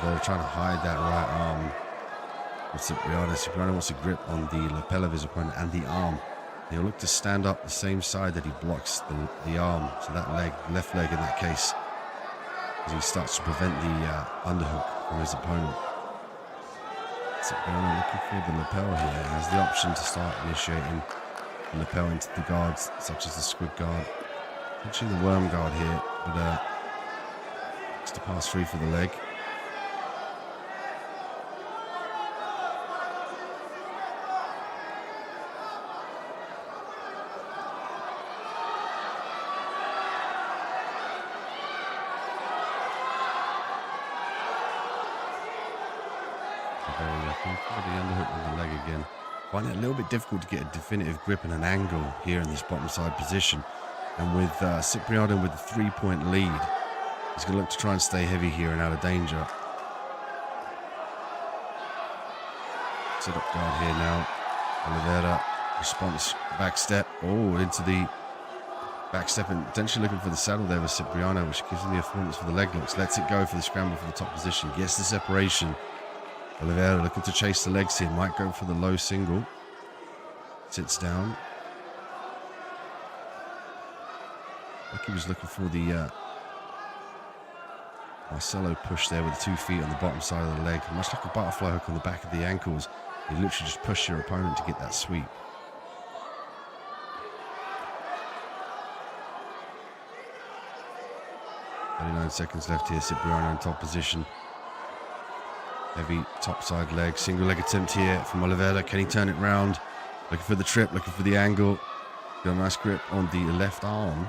They're trying to hide that right arm with Cipriano. Cipriano wants to grip on the lapel of his opponent and the arm. He'll look to stand up the same side that he blocks the arm. So that leg, left leg in that case, as he starts to prevent the underhook from his opponent. Cipriano looking for the lapel here. He has the option to start initiating the lapel into the guards, such as the squid guard. Potentially the worm guard here, but just to pass through for the leg. The underhook with the leg again. Find it a little bit difficult to get a definitive grip and an angle here in this bottom side position. And with Cipriano with the 3-point lead, he's going to look to try and stay heavy here and out of danger. Set up guard here now. Oliveira, response, back step. Oh, into the back step and potentially looking for the saddle there with Cipriano, which gives him the affordance for the leg locks. Lets it go for the scramble for the top position. Gets the separation. Oliveira looking to chase the legs here. Might go for the low single. Sits down. like he was looking for the Marcelo push there with the 2 feet on the bottom side of the leg. Much like a butterfly hook on the back of the ankles. You literally just push your opponent to get that sweep. 39 seconds left here. Cipriano in top position. Heavy top side leg. Single leg attempt here from Oliveira. Can he turn it round? Looking for the trip, looking for the angle. Got a nice grip on the left arm.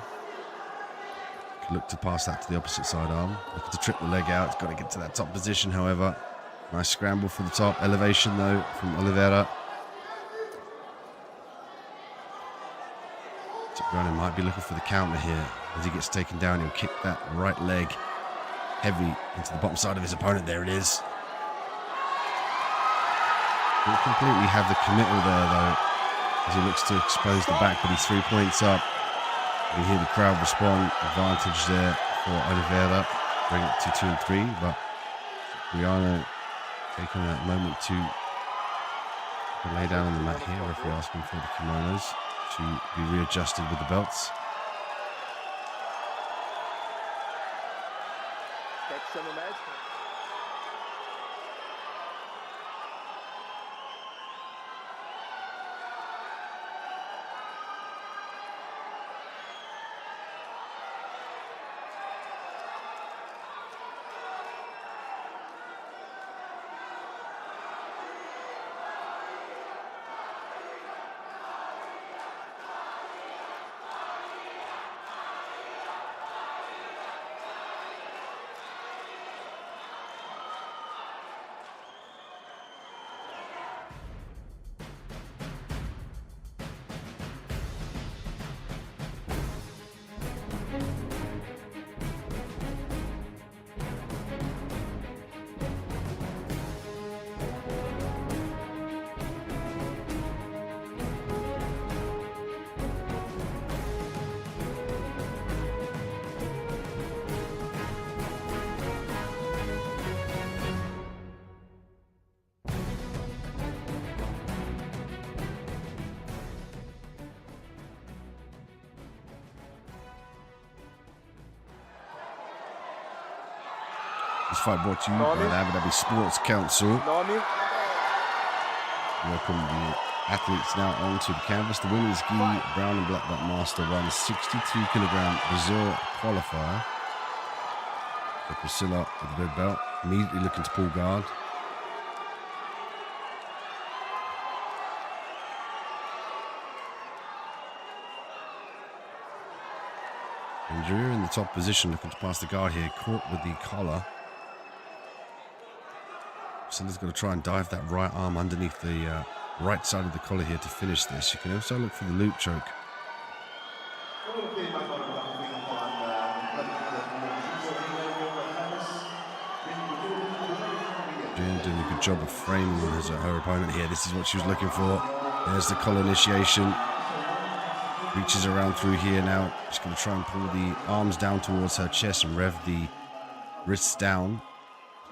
Look to pass that to the opposite side arm. Looking to trip the leg out. It's got to get to that top position, however. Nice scramble for the top. Elevation, though, from Oliveira. Cipriano might be looking for the counter here. As he gets taken down, he'll kick that right leg heavy into the bottom side of his opponent. There it is. He'll completely have the committal there, though, as he looks to expose the back, but he's 3 points up. You hear the crowd respond. Advantage there for Oliveira. Bring it to 2 and 3, but Cipriano taking that moment to lay down on the mat here. Referee asking for the kimonos to be readjusted with the belts. This fight brought to you by the Abu Dhabi Sports Council. Welcome the athletes now onto the canvas. The women's gi brown and black belt master won 62 kilogram Brazil qualifier. So Priscilla with the red belt, immediately looking to pull guard. And Drew in the top position, looking to pass the guard here, caught with the collar. Priscilla's got to try and dive that right arm underneath the right side of the collar here to finish this. You can also look for the loop choke. Jen doing a good job of framing her opponent here. This is what she was looking for. There's the collar initiation. Reaches around through here now. She's going to try and pull the arms down towards her chest and rev the wrists down.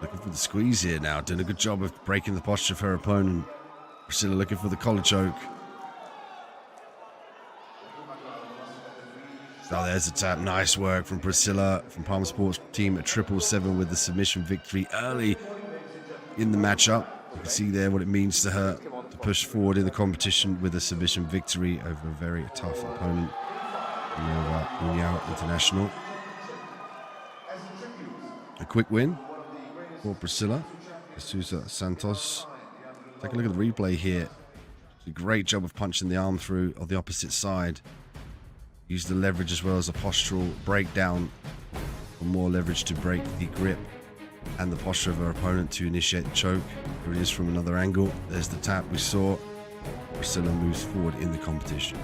Looking for the squeeze here now. Doing a good job of breaking the posture of her opponent. Priscilla looking for the collar choke. So there's the tap. Nice work from Priscilla from Palm Sports team at 777 with the submission victory early in the matchup. You can see there what it means to her to push forward in the competition with a submission victory over a very tough opponent. Iago International. A quick win for Priscilla. Souza Santos. Take a look at the replay here. It's a great job of punching the arm through on the opposite side. Use the leverage as well as a postural breakdown for more leverage to break the grip and the posture of her opponent to initiate the choke. Here it is from another angle. There's the tap we saw. Priscilla moves forward in the competition.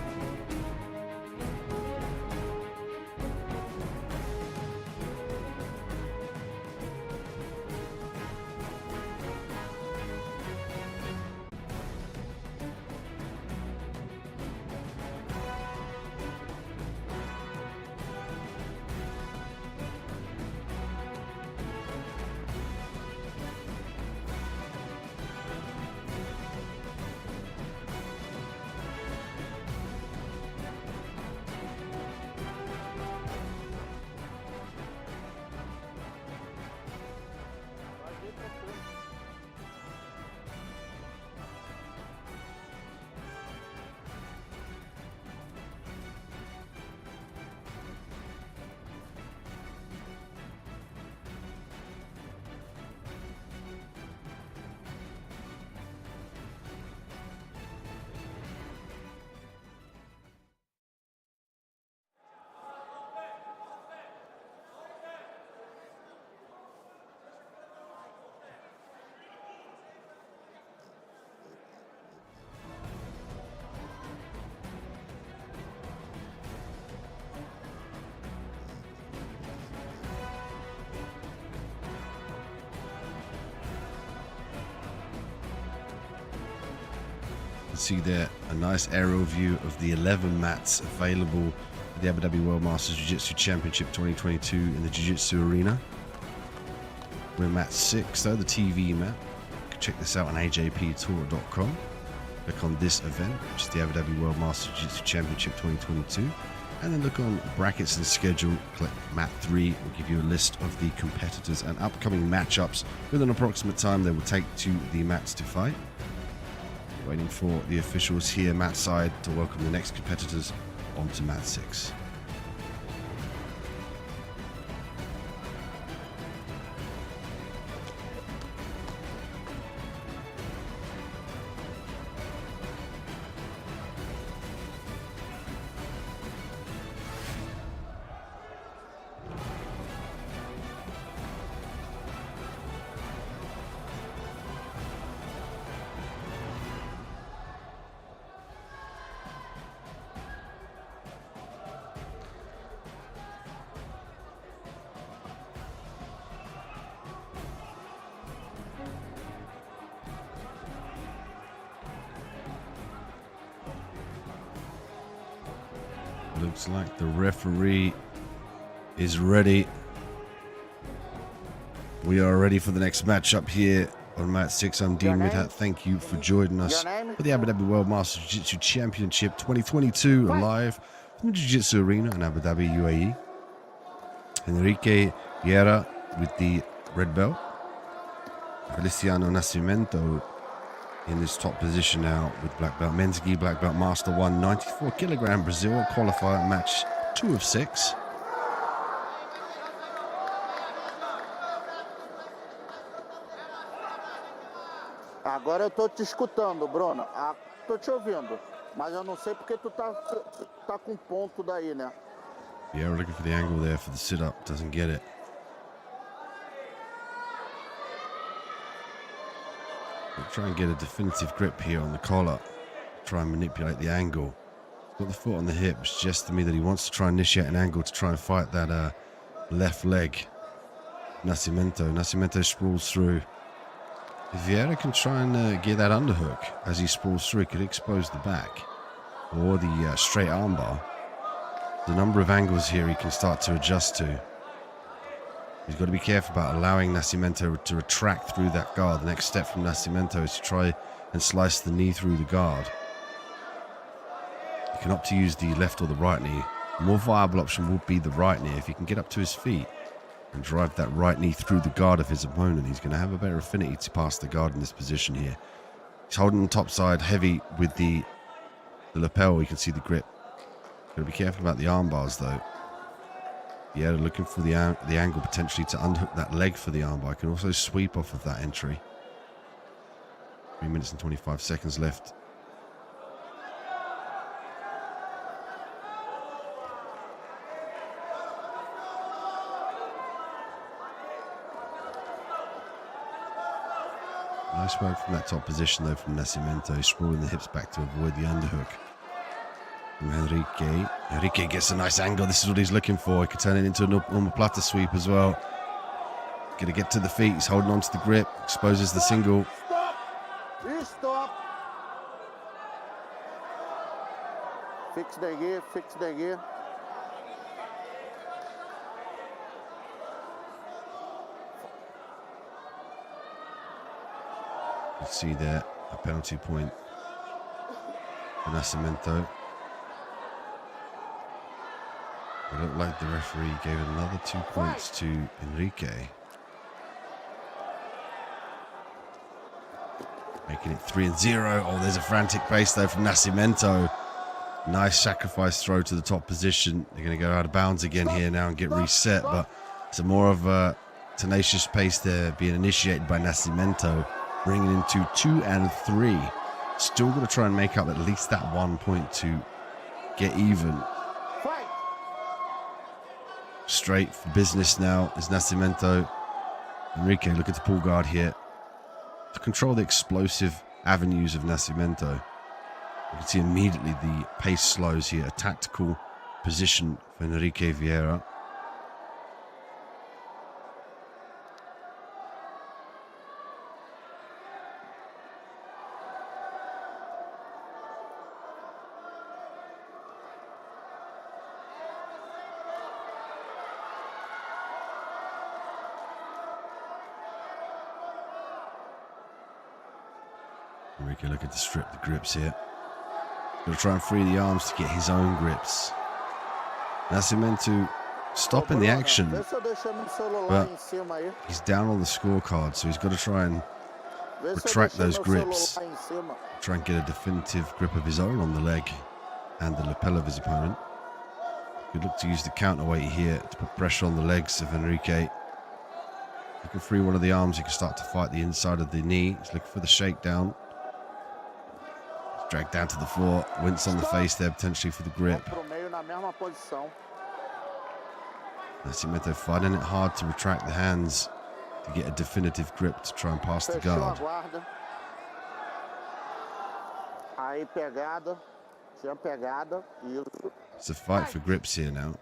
see there a nice aerial view of the 11 mats available at the Abu Dhabi World Masters Jiu-Jitsu Championship 2022 in the Jiu-Jitsu arena. We're mat 6 though, the TV mat. You can check this out on ajptour.com. Click on this event, which is the Abu Dhabi World Masters Jiu-Jitsu Championship 2022. And then look on brackets and schedule, click mat 3, will give you a list of the competitors and upcoming matchups with an approximate time they will take to the mats to fight. Waiting for the officials here mat side to welcome the next competitors onto mat 6. Looks like the referee is ready. We are ready for the next matchup here on mat 6. I'm Dean Midhat. Thank you for joining us for the Abu Dhabi World Masters Jiu-Jitsu Championship 2022 live from the Jiu-Jitsu arena in Abu Dhabi, UAE. Enrique Vieira with the red belt. Feliciano Nasimento in this top position now with black belt. Men's gi black belt master 1, 94 kilogram Brazil qualifier match 2 of 6. Agora eu tô te escutando, Bruno. Tô te ouvindo, mas eu não sei porque tu tá com ponto daí, né? Yeah, we're looking for the angle there for the sit-up. Doesn't get it. We'll try and get a definitive grip here on the collar. Try and manipulate the angle. Got the foot on the hip, which suggests to me that he wants to try and initiate an angle to try and fight that left leg. Nasimento sprawls through. If Vieira can try and get that underhook as he sprawls through, he could expose the back or the straight armbar. The number of angles here he can start to adjust to. He's got to be careful about allowing Nasimento to retract through that guard. The next step from Nasimento is to try and slice the knee through the guard. He can opt to use the left or the right knee. The more viable option would be the right knee. If he can get up to his feet and drive that right knee through the guard of his opponent, he's going to have a better affinity to pass the guard in this position here. He's holding the top side heavy with the lapel. You can see the grip. Got to be careful about the arm bars though. Yeah, looking for the angle potentially to unhook that leg for the armbar. Can also sweep off of that entry. 3 minutes and 25 seconds left. Nice work from that top position though from Nasimento, sprawling the hips back to avoid the underhook. From Enrique. Enrique gets a nice angle. This is what he's looking for. He could turn it into an omoplata sweep as well. Gonna get to the feet. He's holding on to the grip. Exposes the single. Stop. Fix the gear, fix the gear. You can see there a penalty point for Nasimento. It looked like the referee gave another 2 points to Enrique. Making it 3-0. Oh, there's a frantic pace though from Nasimento. Nice sacrifice throw to the top position. They're going to go out of bounds again here now and get reset, but it's a more of a tenacious pace there being initiated by Nasimento, bringing into 2 and 3. Still going to try and make up at least that 1 point to get even. Straight for business now is Nasimento. Enrique looking to pull guard here to control the explosive avenues of Nasimento. You can see immediately the pace slows here. A tactical position for Enrique Vieira. Enrique looking to strip the grips here. Gonna try and free the arms to get his own grips. Nasimento stopping the action, but he's down on the scorecard, so he's got to try and retract those grips. Try and get a definitive grip of his own on the leg and the lapel of his opponent. Could look to use the counterweight here to put pressure on the legs of Enrique. You can free one of the arms, you can start to fight the inside of the knee. He's looking for the shakedown. Dragged down to the floor, wince on the face there potentially for the grip. Nasimento fighting it hard to retract the hands to get a definitive grip to try and pass the guard. It's a fight for grips here now.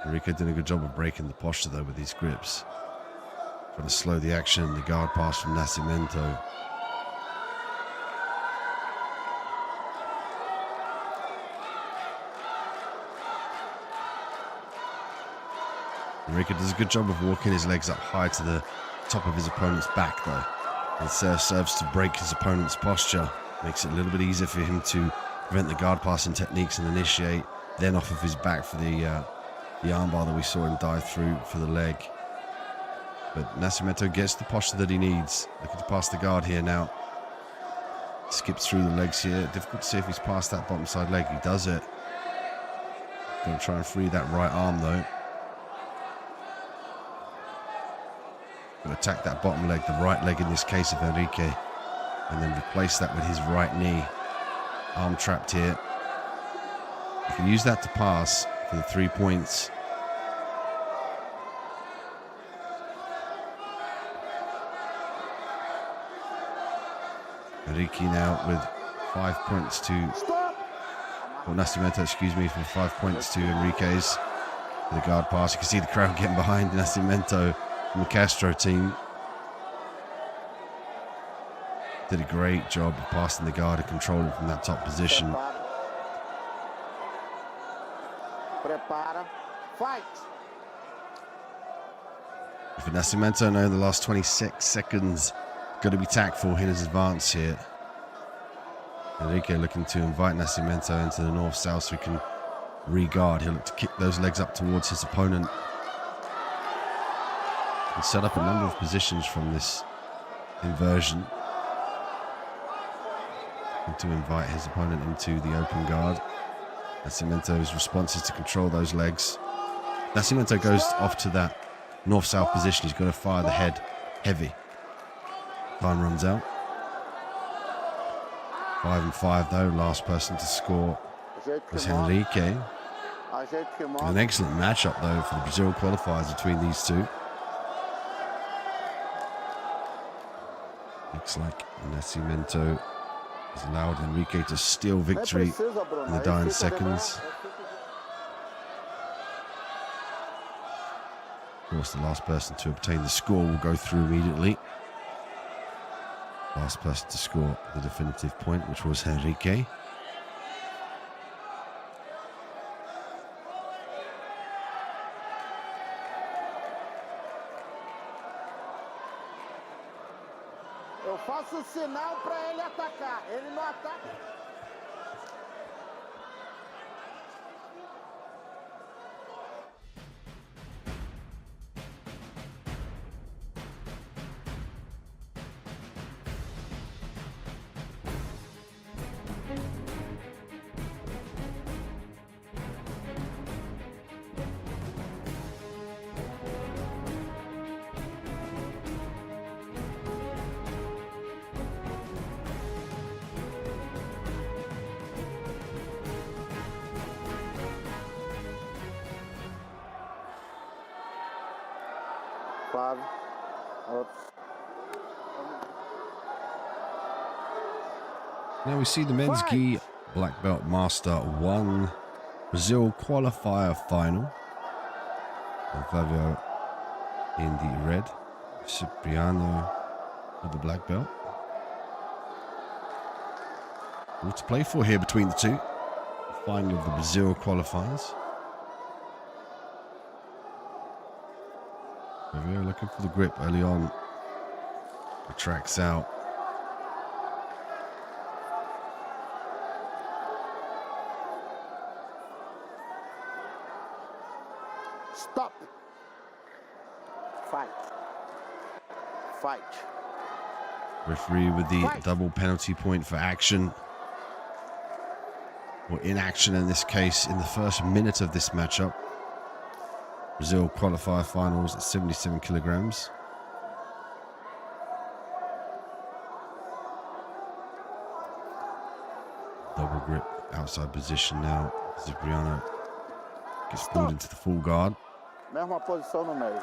Enrique did a good job of breaking the posture though with these grips. Trying to slow the action, the guard pass from Nasimento. Enrique does a good job of walking his legs up high to the top of his opponent's back though. And serves to break his opponent's posture. Makes it a little bit easier for him to prevent the guard passing techniques and initiate. Then off of his back for the armbar that we saw him dive through for the leg. But Nasimento gets the posture that he needs. Looking to pass the guard here now. Skips through the legs here. Difficult to see if he's past that bottom side leg. He does it. Going to try and free that right arm though. Going to attack that bottom leg, the right leg in this case of Enrique. And then replace that with his right knee. Arm trapped here. You can use that to pass for the 3 points. Enrique now with 5 points to, or Nasimento, excuse me, for 5 points to Enrique's for the guard pass. You can see the crowd getting behind Nasimento from the Castro team. Did a great job of passing the guard and controlling from that top position. For Nasimento, now the last 26 seconds got to be tactful in his advance here. Enrique looking to invite Nasimento into the north-south so he can re-guard. He'll look to kick those legs up towards his opponent and set up a number of positions from this inversion and to invite his opponent into the open guard. Nasimento's response is to control those legs. Nasimento goes off to that north-south position. He's got to fire the head heavy. Time runs out. 5-5 though. Last person to score was Enrique. An excellent matchup though for the Brazil qualifiers between these two. Looks like Nasimento has allowed Enrique to steal victory in the dying seconds. Of course, the last person to obtain the score will go through immediately. Last person to score the definitive point, which was Enrique. Eu faço sinal para ele atacar. Ele não ataca. Now we see the men's gi black belt master 1 Brazil qualifier final. And Flavio in the red, Cipriano with the black belt. All to play for here between the two. The final of the Brazil qualifiers. Flavio looking for the grip early on. Retracts out. Stop. Fight. Fight. Referee with the double penalty point for action. Or inaction in this case in the first minute of this matchup. Brazil qualifier finals at 77 kilograms. Double grip outside position now. Cipriano gets pulled into the full guard. Mesma posição no meio.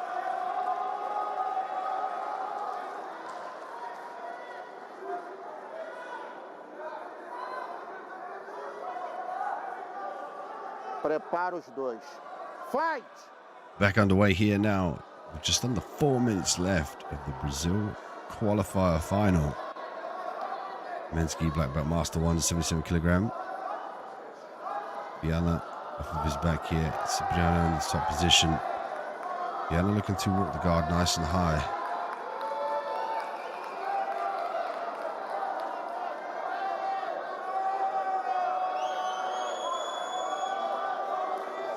Prepara os dois. Fight! Back underway here now, with just under 4 minutes left of the Brazil qualifier final. Men's gi black belt master 1 at 77 kilogram. Viana off of his back here. Cipriano in the top position. Viana looking to walk the guard nice and high.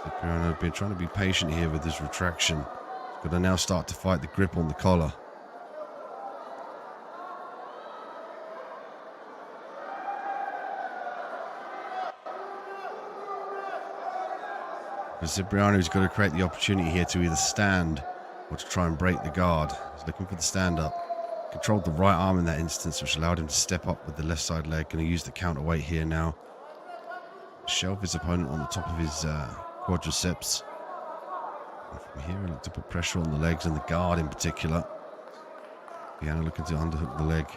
Cipriano been trying to be patient here with his retraction. He's got to now start to fight the grip on the collar. But Cipriano's got to create the opportunity here to either stand or to try and break the guard. He's looking for the stand-up. Controlled the right arm in that instance, which allowed him to step up with the left side leg. Going to use the counterweight here now. Shelf his opponent on the top of his quadriceps. And from here, I look to put pressure on the legs and the guard in particular. Viana looking to underhook the leg.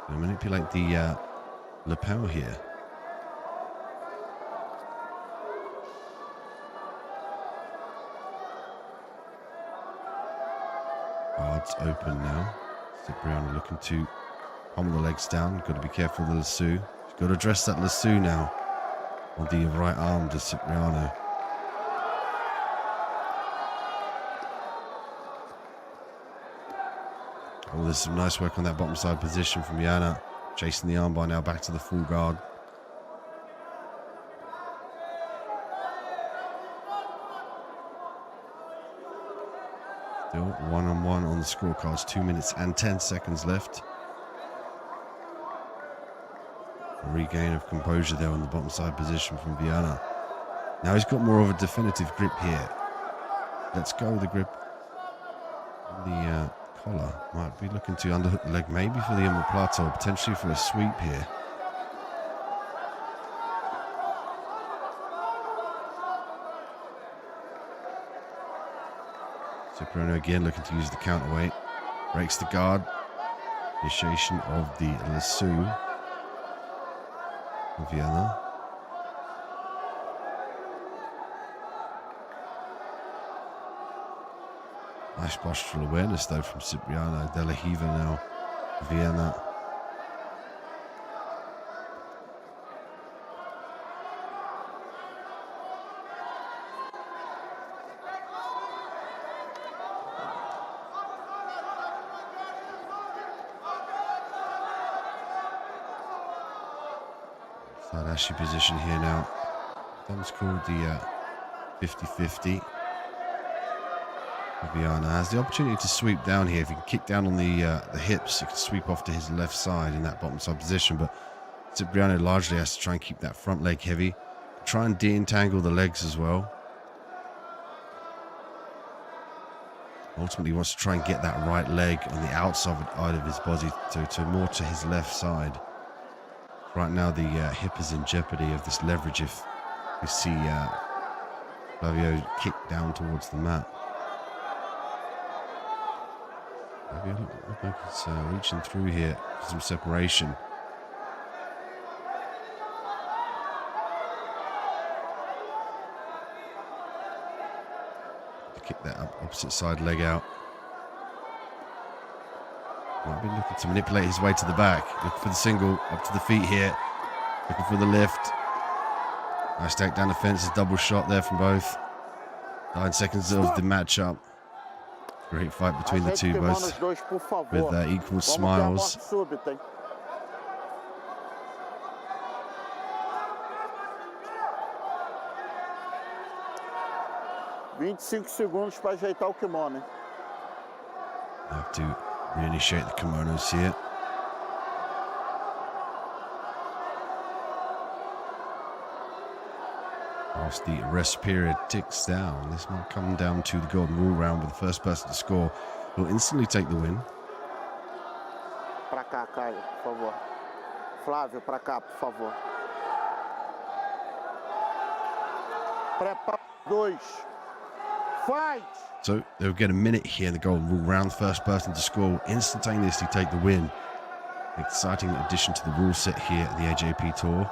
Going to manipulate the lapel here. Guards open now. Cipriano looking to pummel the legs down. Got to be careful of the lasso. He's got to address that lasso now on the right arm to Cipriano. Oh, there's some nice work on that bottom side position from Viana. Chasing the armbar now back to the full guard. Still 1-on-1 on the scorecards. 2 minutes and 10 seconds left. A regain of composure there on the bottom side position from Viana. Now he's got more of a definitive grip here. Let's go with the grip. The collar might be looking to underhook the leg, maybe for the omoplata, or potentially for a sweep here. Cipriano again looking to use the counterweight. Breaks the guard. Initiation of the lasso. Viana. Nice postural awareness though from Cipriano. De La Hiva now. Viana. Side position here now. That was called the 50-50. Viana has the opportunity to sweep down here. If he can kick down on the hips, he can sweep off to his left side in that bottom side position. But Cipriano largely has to try and keep that front leg heavy. Try and de-entangle the legs as well. Ultimately, he wants to try and get that right leg on the outside of his body to more to his left side. Right now, the hip is in jeopardy of this leverage if we see Flavio kick down towards the mat. Flavio look like he's reaching through here for some separation. To kick that opposite side leg out. Might be looking to manipulate his way to the back. Looking for the single, up to the feet here. Looking for the lift. Nice take down the fence, a double shot there from both. 9 seconds of the matchup. Great fight between the two, both os dois, por favor. with equal smiles. Súbita, hein? segundos para ajeitar o kimono, hein? Have to reinitiate the kimonos here. Whilst the rest period ticks down, this might come down to the golden rule round, with the first person to score will instantly take the win. Pra cá, Caio, por favor. Flavio, pra cá, por favor. Prepara 2. Fight! So they'll get a minute here in the golden rule round. First person to score will instantaneously take the win. Exciting addition to the rule set here at the AJP Tour.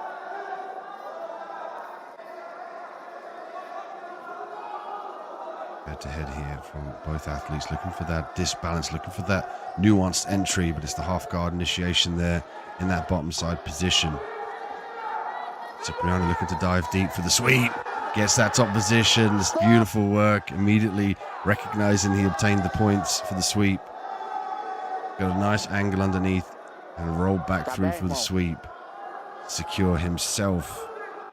Head to head here from both athletes, looking for that disbalance, looking for that nuanced entry, but it's the half guard initiation there in that bottom side position. Cipriano looking to dive deep for the sweep. Gets that top position. It's beautiful work. Immediately recognizing he obtained the points for the sweep. Got a nice angle underneath and rolled back through for the sweep. Secure himself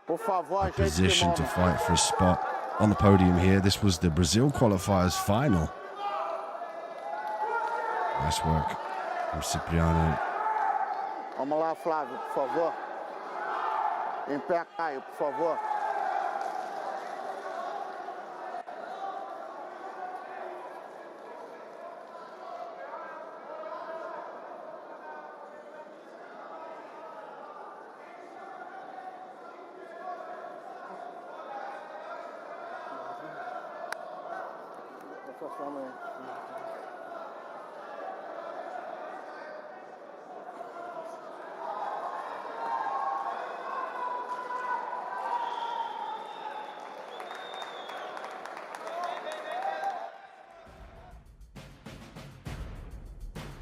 a position to fight for a spot on the podium here. This was the Brazil qualifiers final. Nice work from Cipriano. Vamos lá, Flávio, por favor. Em pé, Caio, por favor.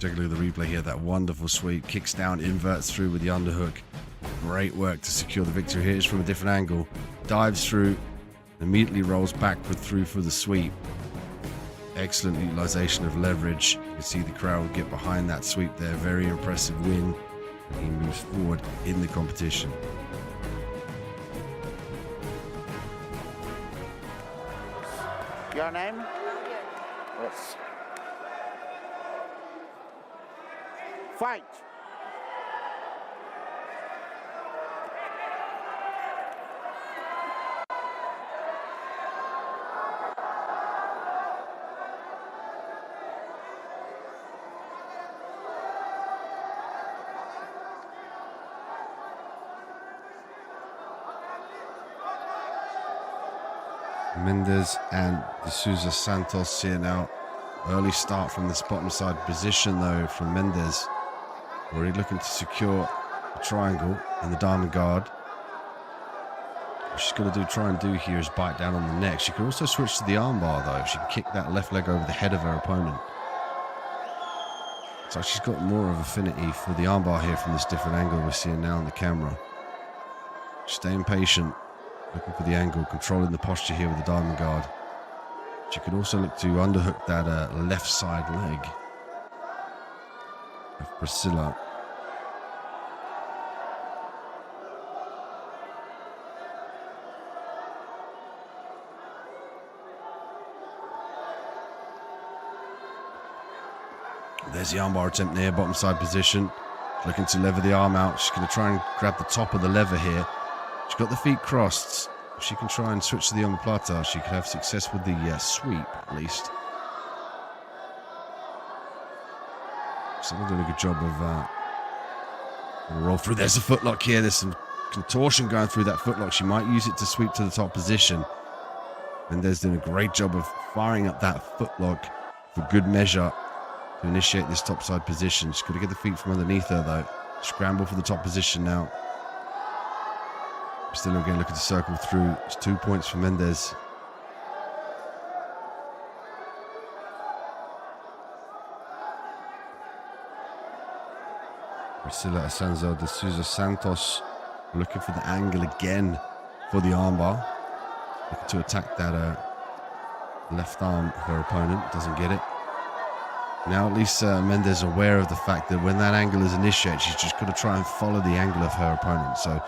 Take a look at the replay here. That wonderful sweep. Kicks down, inverts through with the underhook. Great work to secure the victory here. It's from a different angle. Dives through, immediately rolls backward through for the sweep. Excellent utilization of leverage. You can see the crowd get behind that sweep there. Very impressive win. And he moves forward in the competition. Your name? Yes. Fight! Mendez and the Souza Santos here now. Early start from this bottom side position though from Mendez. Already looking to secure a triangle in the diamond guard. What she's going to try and do here is bite down on the neck. She can also switch to the armbar though. She can kick that left leg over the head of her opponent. So she's got more of affinity for the armbar here from this different angle we're seeing now on the camera. Staying patient, looking for the angle, controlling the posture here with the diamond guard. She could also look to underhook that left side leg of Priscilla. There's the armbar attempt there, bottom side position. Looking to lever the arm out. She's going to try and grab the top of the lever here. She's got the feet crossed. If she can try and switch to the omoplata, she could have success with the sweep, at least. Someone doing a good job of roll through. There's a footlock here. There's some contortion going through that footlock. She might use it to sweep to the top position. And there's doing a great job of firing up that footlock for good measure to initiate this topside position. She's got to get the feet from underneath her though. Scramble for the top position now. Still again looking to circle through. It's 2 points for Mendez. Priscilla Asenzo de Souza Santos looking for the angle again for the armbar. Looking to attack that left arm of her opponent. Doesn't get it. Now at least Mendez is aware of the fact that when that angle is initiated, she's just got to try and follow the angle of her opponent. So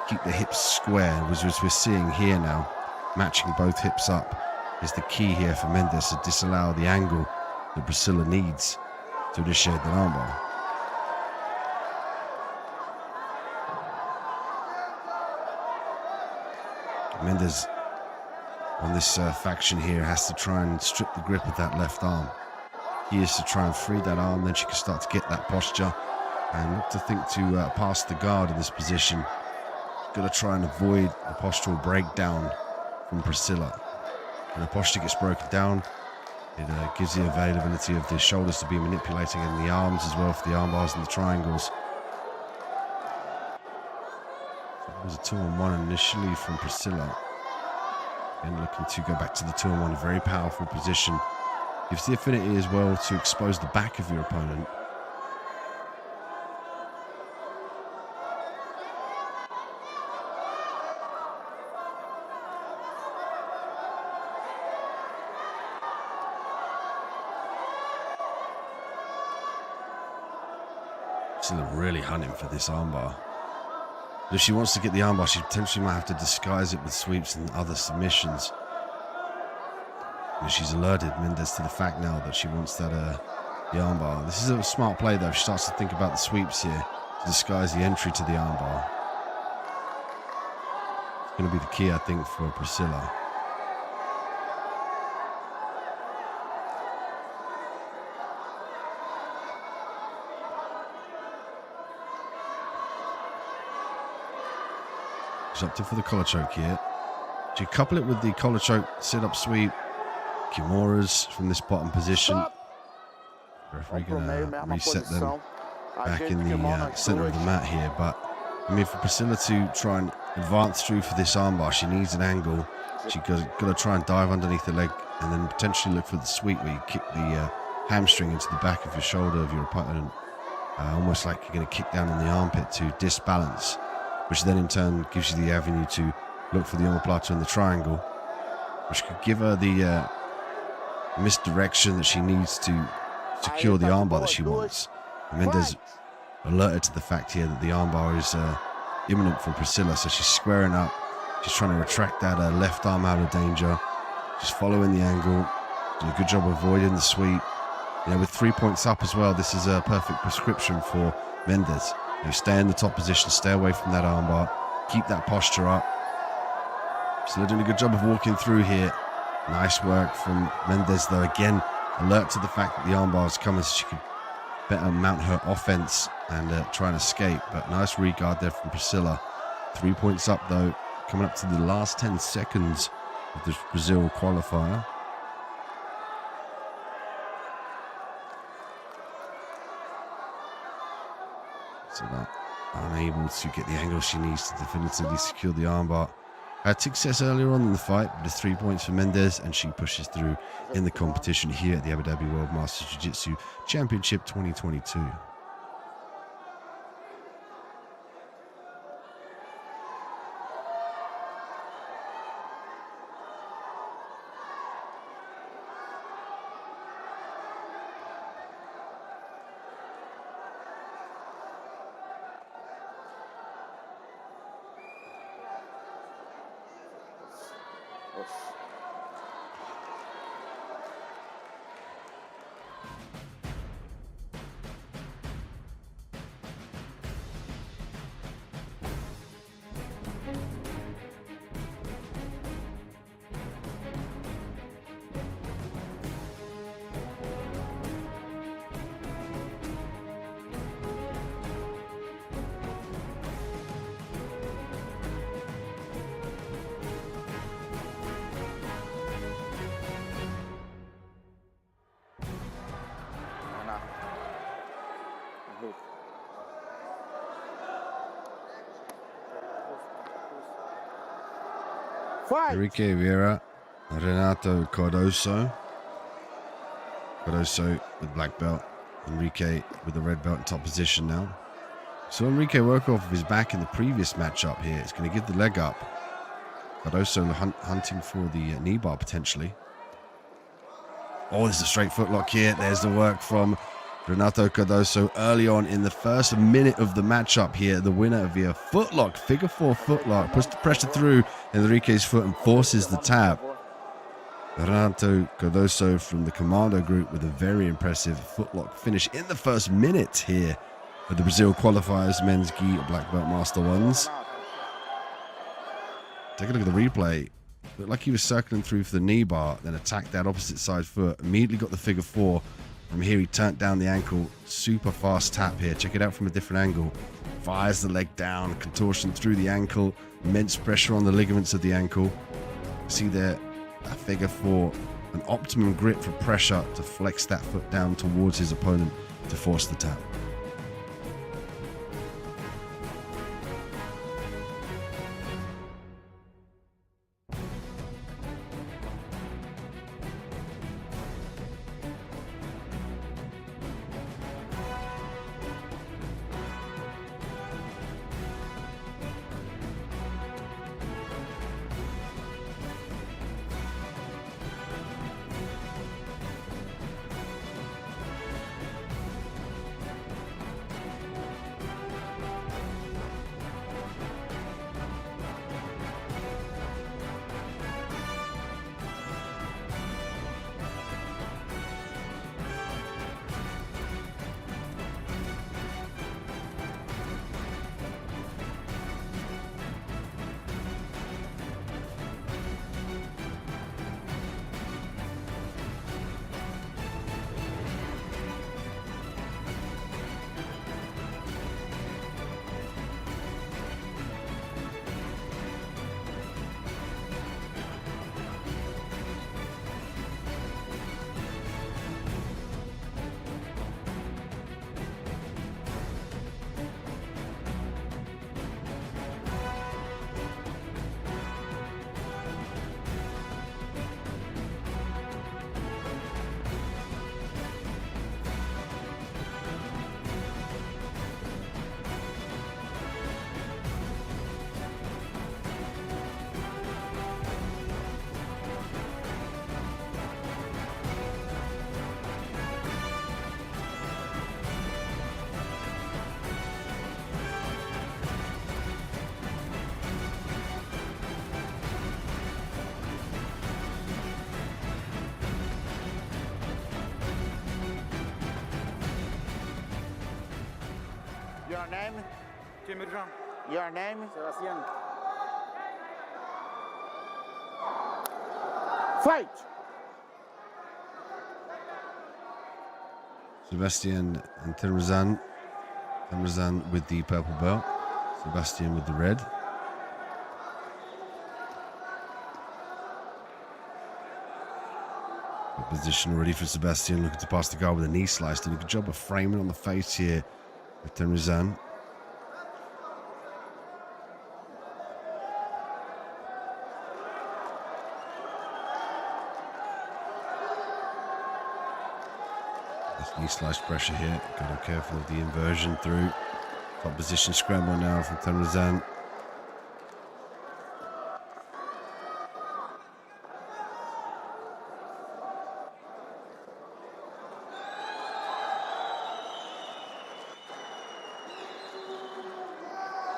keep the hips square, which we're seeing here now. Matching both hips up is the key here for Mendez to disallow the angle that Priscilla needs to initiate the armbar. Mendez on this faction here has to try and strip the grip of that left arm. He is to try and free that arm, then she can start to get that posture and look to think to pass the guard in this position. Got to try and avoid the postural breakdown from Priscilla. When the posture gets broken down, it gives the availability of the shoulders to be manipulating and the arms as well for the arm bars and the triangles. So it was a 2-on-1 initially from Priscilla. And looking to go back to the 2-on-1, a very powerful position. Gives the affinity as well to expose the back of your opponent. Still really hunting for this armbar. But if she wants to get the armbar, she potentially might have to disguise it with sweeps and other submissions. She's alerted Mendez to the fact now that she wants that the armbar. This is a smart play though. She starts to think about the sweeps here to disguise the entry to the armbar. It's going to be the key, I think, for Priscilla. She's opted for the collar choke here. She couple it with the collar choke, sit-up sweep. Kimuras from this bottom position. Referee going to reset them back in the center of the mat here. But I mean, for Priscilla to try and advance through for this armbar, she needs an angle. She's got to try and dive underneath the leg and then potentially look for the sweep where you kick the hamstring into the back of your shoulder of your opponent. Almost like you're going to kick down on the armpit to disbalance, which then in turn gives you the avenue to look for the omoplata in the triangle, which could give her the misdirection that she needs to secure the armbar that she wants. Mendez alerted to the fact here that the armbar is imminent for Priscilla, so she's squaring up. She's trying to retract that left arm out of danger. She's following the angle. Doing a good job avoiding the sweep. You know, with 3 points up as well, this is a perfect prescription for Mendez. You know, stay in the top position, stay away from that armbar, keep that posture up. Priscilla doing a good job of walking through here. Nice work from Mendez, though. Again, alert to the fact that the armbar is coming, so she could better mount her offense and try and escape. But nice regard there from Priscilla. 3 points up, though, coming up to the last 10 seconds of the Brazil qualifier. So that unable to get the angle she needs to definitively secure the armbar. Had success earlier on in the fight, but it's 3 points for Mendez, and she pushes through in the competition here at the Abu Dhabi World Masters Jiu-Jitsu Championship 2022. Enrique Vieira, Renato Cardoso. Cardoso with black belt. Enrique with the red belt in top position now. So Enrique work off of his back in the previous matchup here. It's going to give the leg up. Cardoso hunting for the knee bar potentially. Oh, there's a straight footlock here. There's the work from Renato Cardoso early on in the first minute of the matchup here. The winner via footlock, figure 4 footlock, puts the pressure through Enrique's foot and forces the tap. Renato Cardoso from the Commando group with a very impressive footlock finish in the first minute here of the Brazil qualifiers men's gi black belt master ones. Take a look at the replay. Looked like he was circling through for the knee bar, then attacked that opposite side foot. Immediately got the figure 4. From here, he turned down the ankle. Super fast tap here. Check it out from a different angle. Fires the leg down, contortion through the ankle. Immense pressure on the ligaments of the ankle. See there, that figure 4. An optimum grip for pressure to flex that foot down towards his opponent to force the tap. Your name? Cipriano. Your name? Sebastian. Fight! Sebastian and Teruzan. Teruzan with the purple belt. Sebastian with the red. Good position already for Sebastian, looking to pass the guard with a knee slice. Doing a good job of framing on the face here with Teruzan. Knee slice pressure here. Got to be careful of the inversion through. Top position scramble now from Teruzan.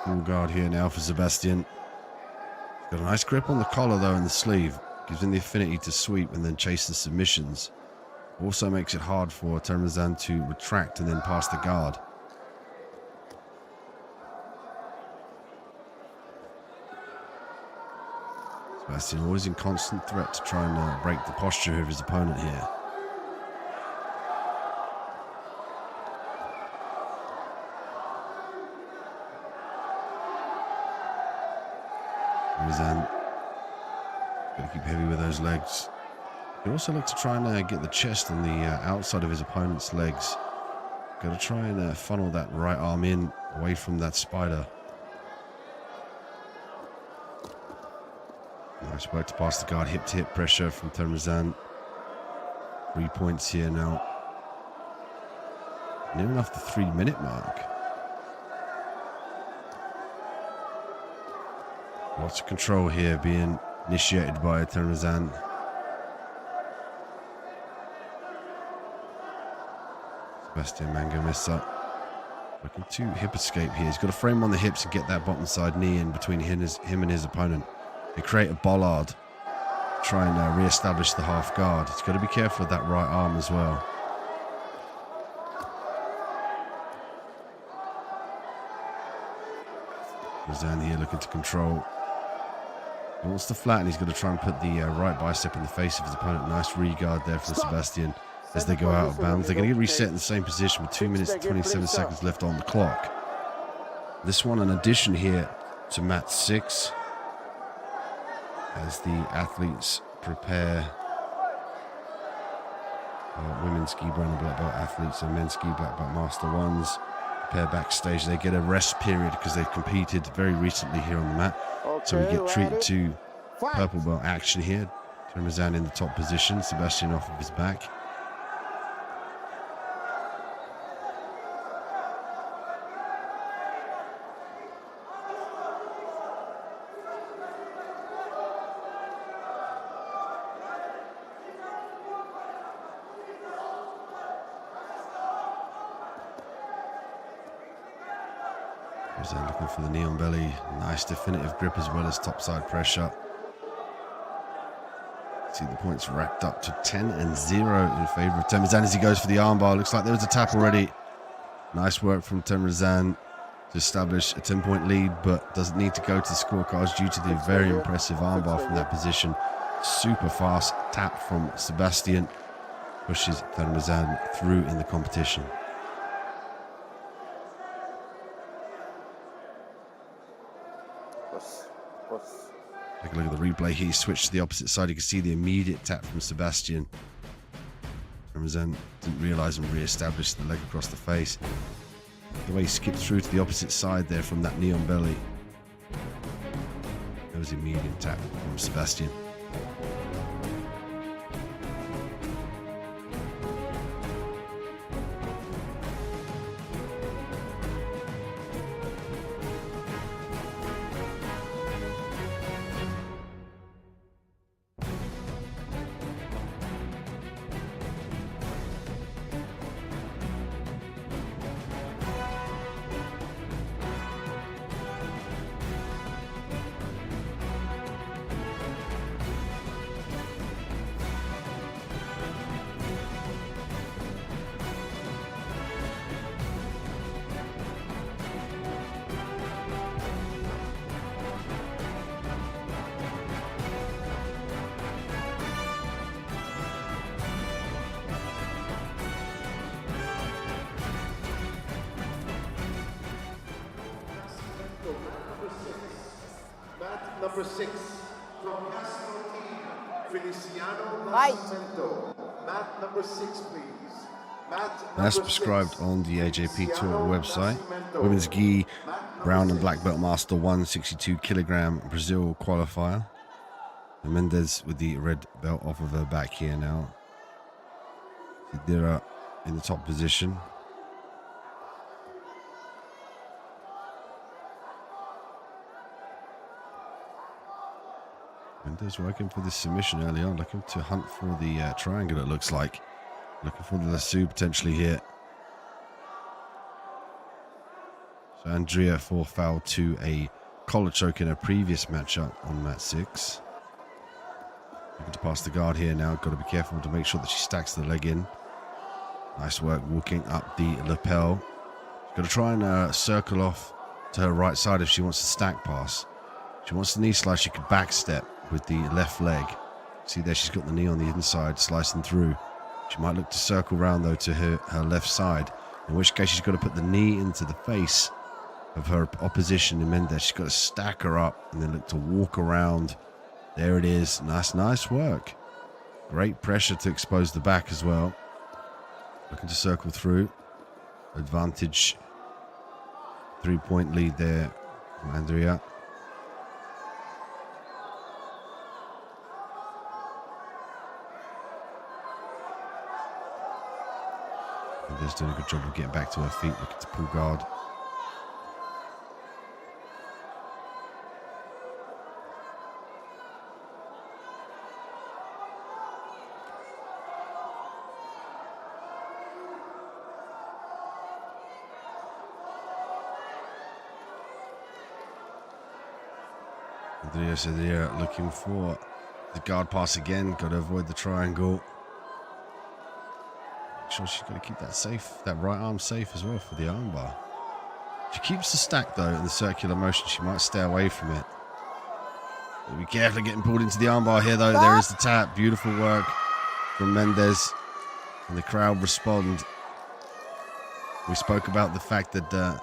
Full guard here now for Sebastian. Got a nice grip on the collar though in the sleeve. Gives him the affinity to sweep and then chase the submissions. Also makes it hard for Teruzan to retract and then pass the guard. Sebastian always in constant threat to try and break the posture of his opponent here. Teruzan got to keep heavy with those legs. He'd also like to try and get the chest on the outside of his opponent's legs. Got to try and funnel that right arm in away from that spider. Nice work to pass the guard, hip to hip pressure from Teruzan. 3 points here now. Near enough the 3-minute mark. Lots of control here being initiated by Teruzan. Sebastian Mango Missa. Looking to hip escape here. He's got to frame on the hips and get that bottom side knee in between him and his opponent. They create a bollard. Try and re-establish the half guard. He's got to be careful with that right arm as well. He's down here looking to control. He wants to flatten. He's got to try and put the right bicep in the face of his opponent. Nice re-guard there from Sebastian as they go out of bounds. They're going to get reset in the same position with 2 minutes and 27 seconds left on the clock. This one an addition here to match 6 as the athletes prepare. Women's ski brown and black belt athletes and men's ski black belt master 1s prepare backstage. They get a rest period because they've competed very recently here on the mat. So we get treated to purple belt action here. Teruzan in the top position, Sebastian off of his back. Looking for the knee on belly. Nice definitive grip as well as topside pressure. See the points racked up to 10-0 in favor of Teruzan as he goes for the armbar. Looks like there was a tap already. Nice work from Teruzan to establish a 10-point lead, but doesn't need to go to the scorecards due to the very impressive armbar from that position. Super fast tap from Sebastian pushes Teruzan through in the competition. Take a look at the replay here. He switched to the opposite side. You can see the immediate tap from Sebastian. Teruzan didn't realize and re-established the leg across the face. The way he skipped through to the opposite side there from that knee on belly. There was immediate tap from Sebastian. Number 6, from Nasimento, mat number 6, please. As prescribed on the AJP Tour website. Women's gi, brown and black belt master 162 kilogram Brazil qualifier. And Mendez with the red belt off of her back here now. Oliveira in the top position. Mendez working for this submission early on, looking to hunt for the triangle, it looks like. Looking for the lasso potentially here. So Andrea fall foul to a collar choke in a previous matchup on mat 6. Looking to pass the guard here now. Got to be careful to make sure that she stacks the leg in. Nice work walking up the lapel. Got to try and circle off to her right side if she wants to stack pass. If she wants the knee slice, she could back step with the left leg. See there, she's got the knee on the inside, slicing through. She might look to circle round though to her left side, in which case she's got to put the knee into the face of her opposition in Mendez. She's got to stack her up and then look to walk around. There it is. Nice work. Great pressure to expose the back as well. Looking to circle through. Advantage. 3-point lead there from Andrea. Mendez doing a good job of getting back to her feet, looking to pull guard. Andrea looking for the guard pass again. Got to avoid the triangle. Make sure she's going to keep that safe, that right arm safe as well for the armbar. If she keeps the stack though in the circular motion, she might stay away from it. Be careful getting pulled into the armbar here though. There is the tap. Beautiful work from Mendez. And the crowd respond. We spoke about the fact that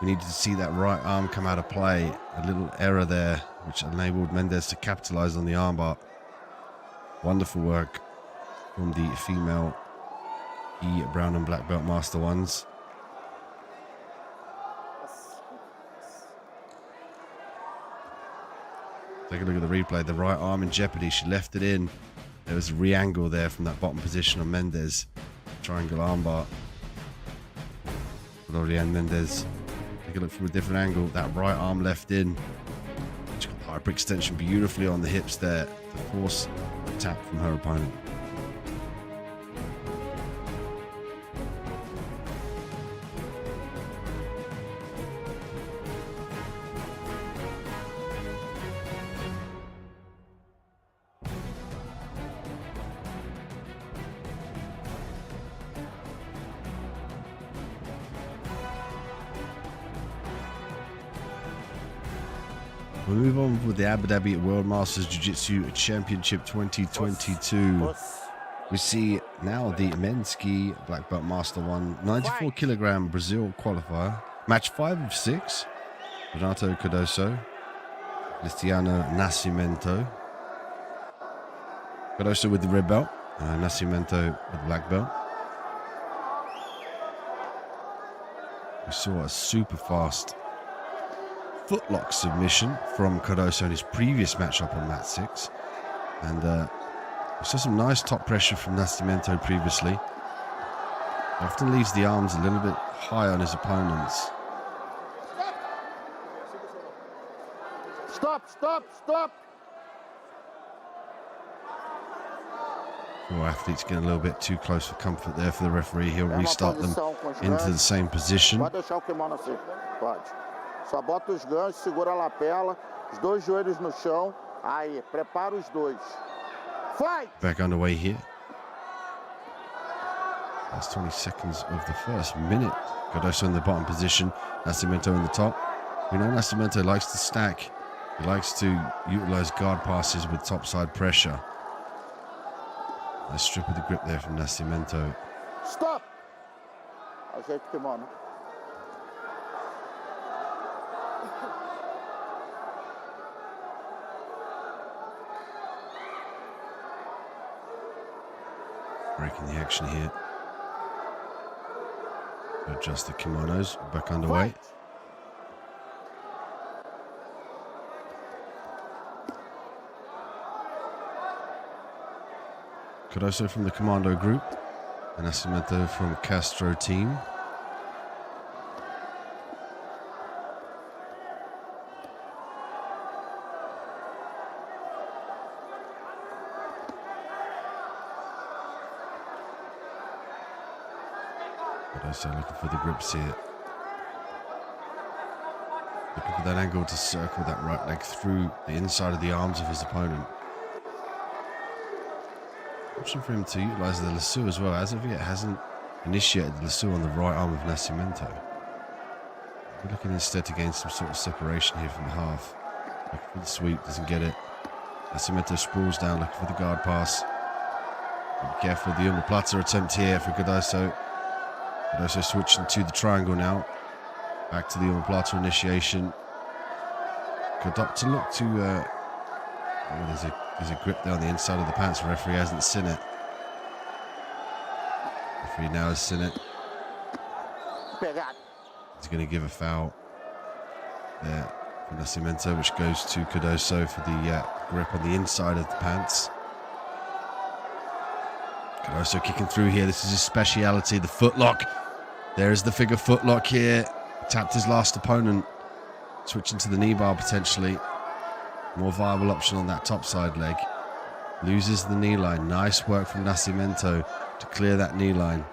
we needed to see that right arm come out of play. A little error there, which enabled Mendez to capitalize on the armbar. Wonderful work from the female brown and black belt master ones. Take a look at the replay. The right arm in jeopardy. She left it in. There was a re-angle there from that bottom position on Mendez. Triangle armbar. Roland Mendez. Take a look from a different angle. That right arm left in. She got the hyperextension beautifully on the hips there to force the tap from her opponent. We'll move on with the Abu Dhabi World Masters Jiu-Jitsu Championship 2022. We see now the men's ski black belt master 1, 94 kilogram Brazil qualifier. Match 5 of 6. Renato Cardoso, Cristiano Nasimento. Cardoso with the red belt, Nasimento with the black belt. We saw a super fast footlock submission from Cardoso in his previous matchup on mat 6. And we saw some nice top pressure from Nasimento previously. Often leaves the arms a little bit high on his opponents. Stop! Four athletes getting a little bit too close for comfort there for the referee. He'll restart them into the same position. Pode deixar o kimono assim, pode. Só bota os ganchos, segura a lapela, os dois joelhos no chão. Aí, prepara os dois. Fight! Back underway here. Last 20 seconds of the first minute. Cardoso in the bottom position, Nasimento in the top. We know Nasimento likes to stack. He likes to utilize guard passes with topside pressure. Nice strip of the grip there from Nasimento. Stop! Ajeita o kimono. Breaking the action here. Adjust the kimonos. Back underway. Cardoso from the Commando group, and Nasimento from Castro team. Cardoso looking for the grips here. Looking for that angle to circle that right leg through the inside of the arms of his opponent. Option for him to utilize the lasso as well. As of yet, hasn't initiated the lasso on the right arm of Nasimento. We're looking instead to gain some sort of separation here from the half. Looking for the sweep, doesn't get it. Nasimento sprawls down, looking for the guard pass. Be careful, the omoplata attempt here for Cardoso. Cardoso switching to the triangle now. Back to the omoplata initiation. Got to look to there's a grip there on the inside of the pants. The referee hasn't seen it. The referee now has seen it. He's going to give a foul there for Nasimento, which goes to Cardoso for the grip on the inside of the pants. Cardoso kicking through here. This is his speciality, the footlock. There is the figure footlock here. Tapped his last opponent. Switching to the knee bar potentially. More viable option on that top side leg. Loses the knee line. Nice work from Nasimento to clear that knee line.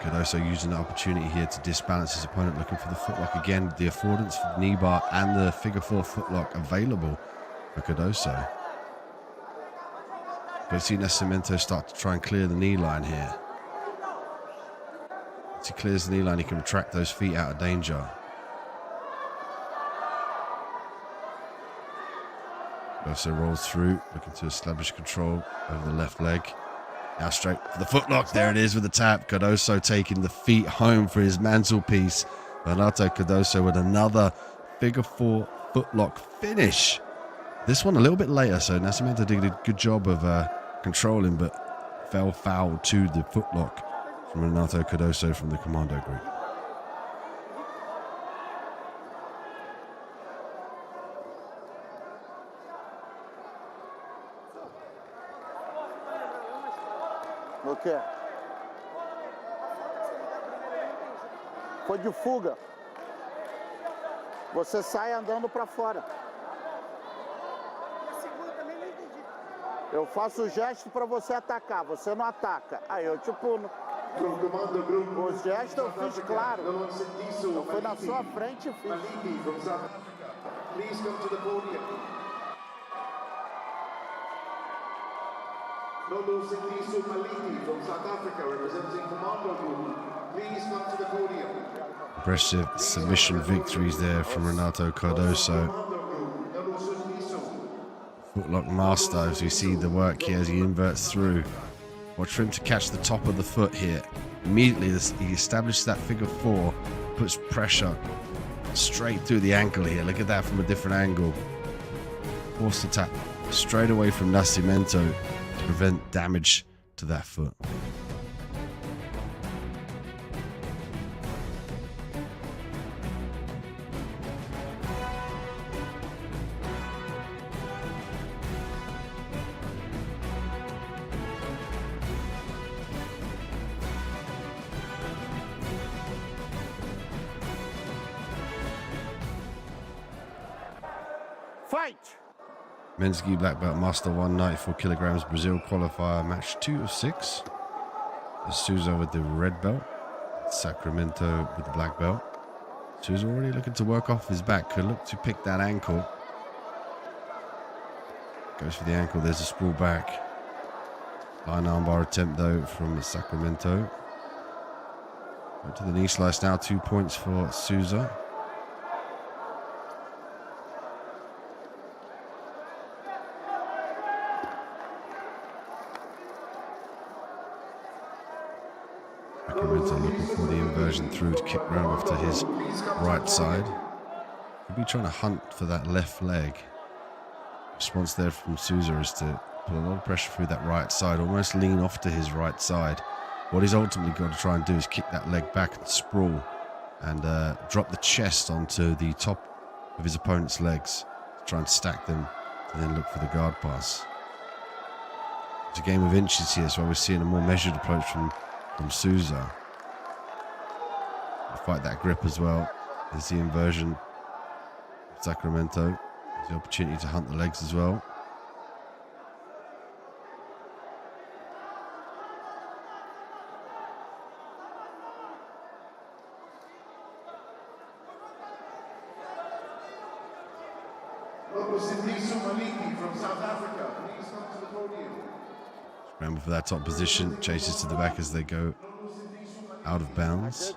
Cardoso using the opportunity here to disbalance his opponent, looking for the footlock again. The affordance for the knee bar and the figure 4 footlock available for Cardoso. Go see Nasimento start to try and clear the knee line here. Once he clears the knee line, he can retract those feet out of danger. Cardoso rolls through, looking to establish control over the left leg. Now straight for the footlock. There it is with the tap. Cardoso taking the feet home for his mantelpiece. Renato Cardoso with another figure 4 footlock finish. This one a little bit later, so Nasimento did a good job of controlling, but fell foul to the footlock from Renato Cardoso from the Commando group. O quê? Foi de fuga. Você sai andando para fora. Eu faço o gesto para você atacar, você não ataca. Aí eu tipo, o gesto eu fiz claro. Eu fui na sua frente e fiz. Impressive submission victories there from Renato Cardoso. Footlock master, as we see the work here as he inverts through. Watch for him to catch the top of the foot here. Immediately he establishes that figure 4, puts pressure straight through the ankle here. Look at that from a different angle. Forced attack straight away from Nasimento to prevent damage to that foot. Fight! Men's gi black belt master 194 kilograms Brazil qualifier match 2 of 6. Souza with the red belt, Sacramento with the black belt. Souza already looking to work off his back, could look to pick that ankle. Goes for the ankle, there's a sprawl back. Line armbar attempt though from Sacramento. Up to the knee slice now, 2 points for Souza. Sacramento looking for the inversion through to kick round off to his right side. He'll be trying to hunt for that left leg. Response there from Souza is to put a lot of pressure through that right side, almost lean off to his right side. What he's ultimately got to try and do is kick that leg back and sprawl and drop the chest onto the top of his opponent's legs to try and stack them and then look for the guard pass. It's a game of inches here, so we're seeing a more measured approach from Souza. He'll fight that grip as well. There's the inversion. Sacramento has the opportunity to hunt the legs as well. From South Africa, please come to the podium. Scramble for that top position, chases to the back as they go out of bounds.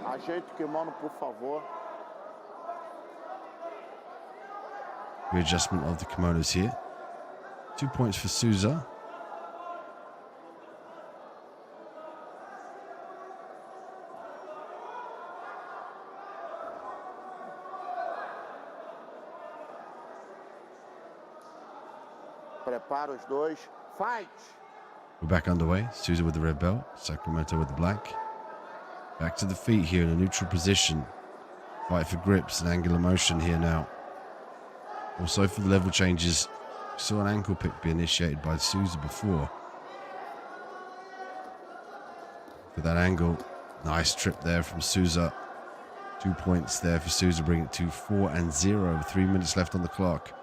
Ajeite o kimono, por favor. Readjustment of the kimonos here. 2 points for Souza. Prepara os dois. Fight! We're back underway. Souza with the red belt, Sacramento with the black. Back to the feet here in a neutral position. Fight for grips and angular motion here now. Also for the level changes. We saw an ankle pick be initiated by Souza before. For that angle, nice trip there from Souza. 2 points there for Souza, bringing it to 4-0. 3 minutes left on the clock.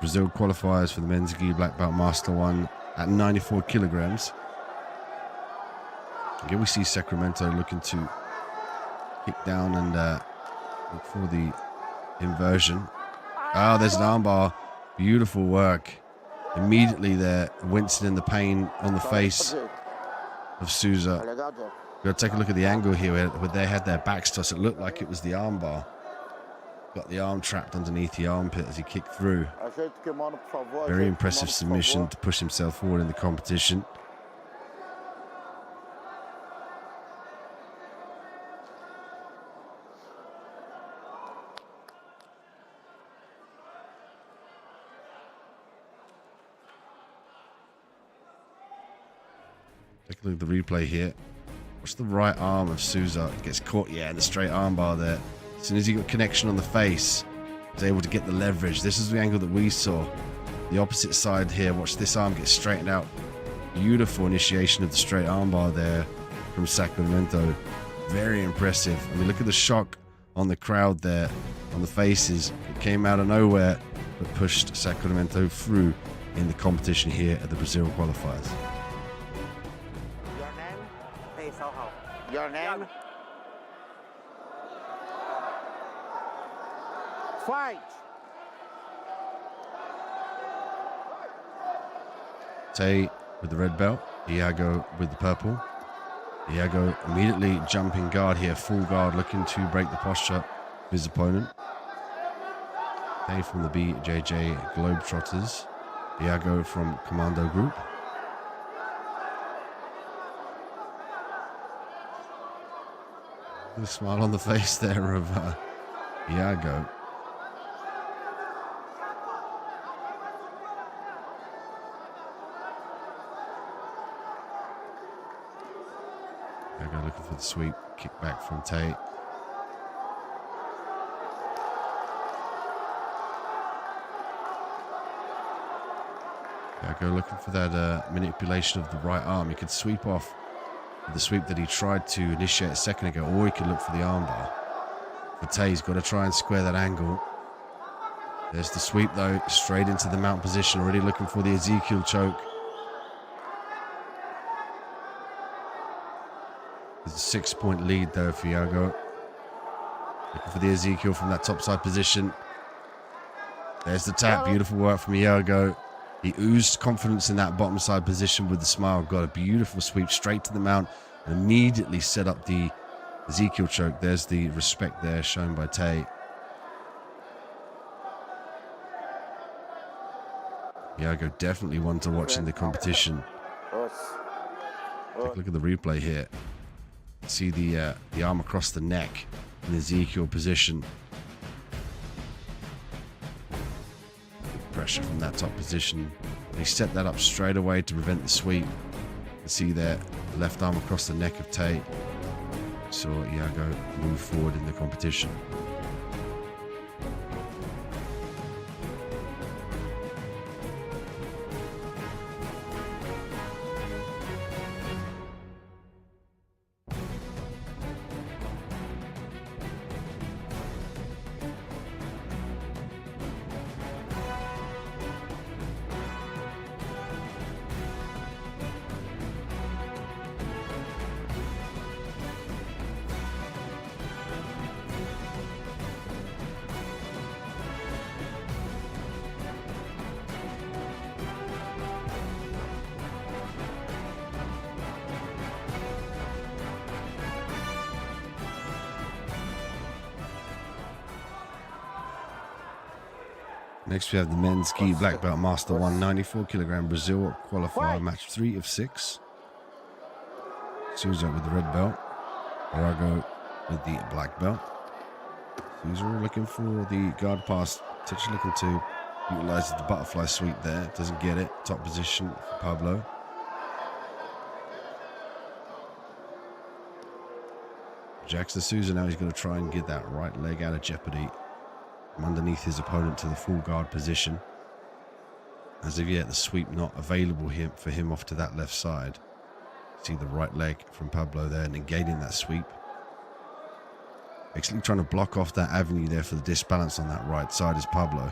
Brazil qualifiers for the men's gi black belt master 1 at 94 kilograms. Again, we see Sacramento looking to kick down and look for the inversion. Oh, there's an armbar. Beautiful work. Immediately there, wincing in the pain on the face of Souza. Got to take a look at the angle here where they had their backs tossed. It looked like it was the armbar. Got the arm trapped underneath the armpit as he kicked through. Very impressive submission to push himself forward in the competition. Take a look at the replay here. Watch the right arm of Souza. Gets caught, yeah, in the straight armbar there. As soon as he got connection on the face, he was able to get the leverage. This is the angle that we saw. The opposite side here. Watch this arm get straightened out. Beautiful initiation of the straight armbar there from Sacramento. Very impressive. I mean, look at the shock on the crowd there, on the faces. It came out of nowhere, but pushed Sacramento through in the competition here at the Brazil qualifiers. Your name? Fight! Tay with the red belt, Iago with the purple. Iago immediately jumping guard here, full guard, looking to break the posture of his opponent. Tay from the BJJ Globetrotters, Iago from Commando Group. The smile on the face there of Iago. Iago looking for the sweep, kick back from Tay. Iago looking for that manipulation of the right arm. He could sweep off the sweep that he tried to initiate a second ago, or he could look for the armbar. But Tay's got to try and square that angle. There's the sweep though, straight into the mount position, already looking for the Ezekiel choke. There's a 6-point lead though for Iago. Looking for the Ezekiel from that topside position. There's the tap, beautiful work from Iago. He oozed confidence in that bottom side position with the smile. Got a beautiful sweep straight to the mount and immediately set up the Ezekiel choke. There's the respect there shown by Tay. Iago definitely one to watch in the competition. Take a look at the replay here. See the arm across the neck in the Ezekiel position. Pressure from that top position. He set that up straight away to prevent the sweep. You can see there, the left arm across the neck of Tay. Saw Iago move forward in the competition. Next we have the men's ski black belt master 194 kilogram Brazil qualifier match 3 of 6. Souza with the red belt, Iago with the black belt. Souza looking for the guard pass, potentially looking to utilize the butterfly sweep there. Doesn't get it. Top position for Pablo. Jackson Souza now he's going to try and get that right leg out of jeopardy from underneath his opponent to the full guard position. As of yet, the sweep not available here for him off to that left side. See the right leg from Pablo there, negating that sweep. Basically trying to block off that avenue there for the disbalance on that right side is Pablo.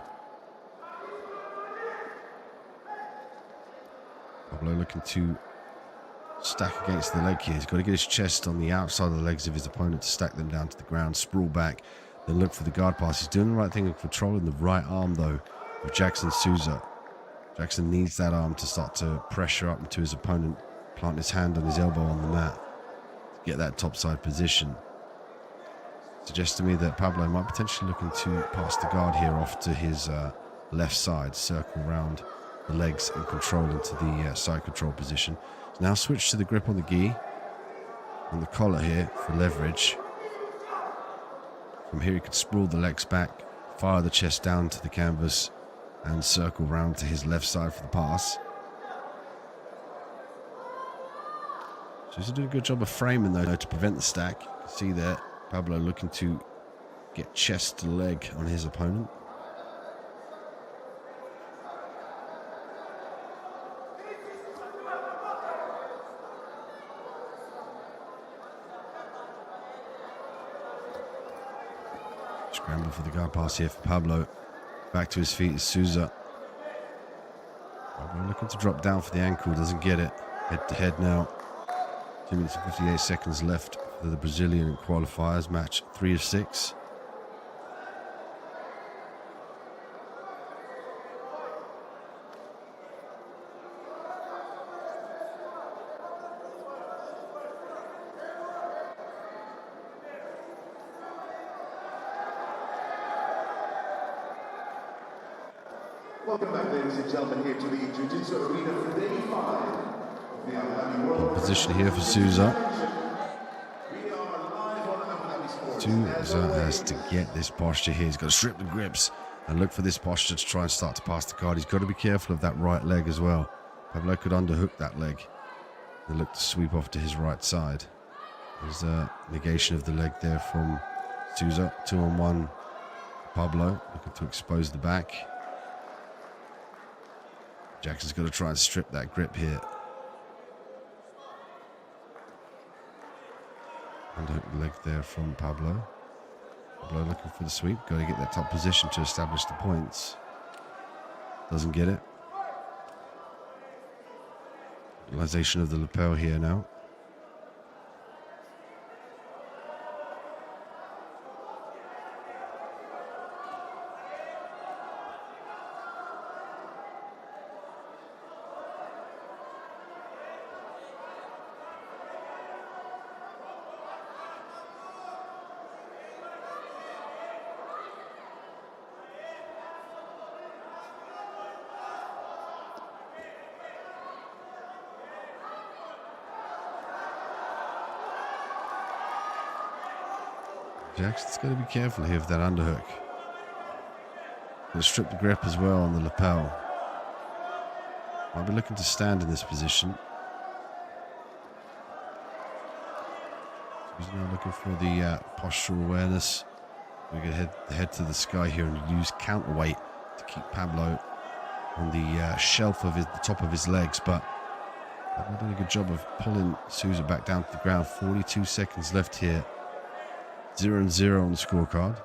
Pablo looking to stack against the leg here. He's got to get his chest on the outside of the legs of his opponent to stack them down to the ground, sprawl back, then look for the guard pass. He's doing the right thing of controlling the right arm, though, of Jackson Souza. Jackson needs that arm to start to pressure up into his opponent, plant his hand on his elbow on the mat to get that topside position. Suggests to me that Pablo might potentially looking to pass the guard here off to his left side, circle around the legs and control into the side control position. Now switch to the grip on the gi, on the collar here for leverage. From here he could sprawl the legs back, fire the chest down to the canvas and circle round to his left side for the pass. So he's doing a good job of framing though to prevent the stack. You can see there Pablo looking to get chest to leg on his opponent. Scramble for the guard pass here for Pablo. Back to his feet is Souza. Pablo looking to drop down for the ankle, doesn't get it. Head to head now. 2 minutes and 58 seconds left for the Brazilian qualifiers, match 3 of 6. Welcome back, ladies and gentlemen, here to the Jiu-Jitsu arena for day 5 of the DHABI World. Position here for Souza. We are live on DHABI Sports. Souza has to get this posture here. He's got to strip the grips and look for this posture to try and start to pass the guard. He's got to be careful of that right leg as well. Pablo could underhook that leg and look to sweep off to his right side. There's a negation of the leg there from Souza. 2-on-1. Pablo looking to expose the back. Jackson's got to try and strip that grip here. Underhook the leg there from Pablo. Pablo looking for the sweep. Got to get that top position to establish the points. Doesn't get it. Utilization of the lapel here now. Jackson's got to be careful here of that underhook. Going to strip the grip as well on the lapel. Might be looking to stand in this position. He's now looking for the postural awareness. We can head to the sky here and use counterweight to keep Pablo on the shelf of the top of his legs. But Pablo did a good job of pulling Souza back down to the ground. 42 seconds left here. 0-0 on the scorecard.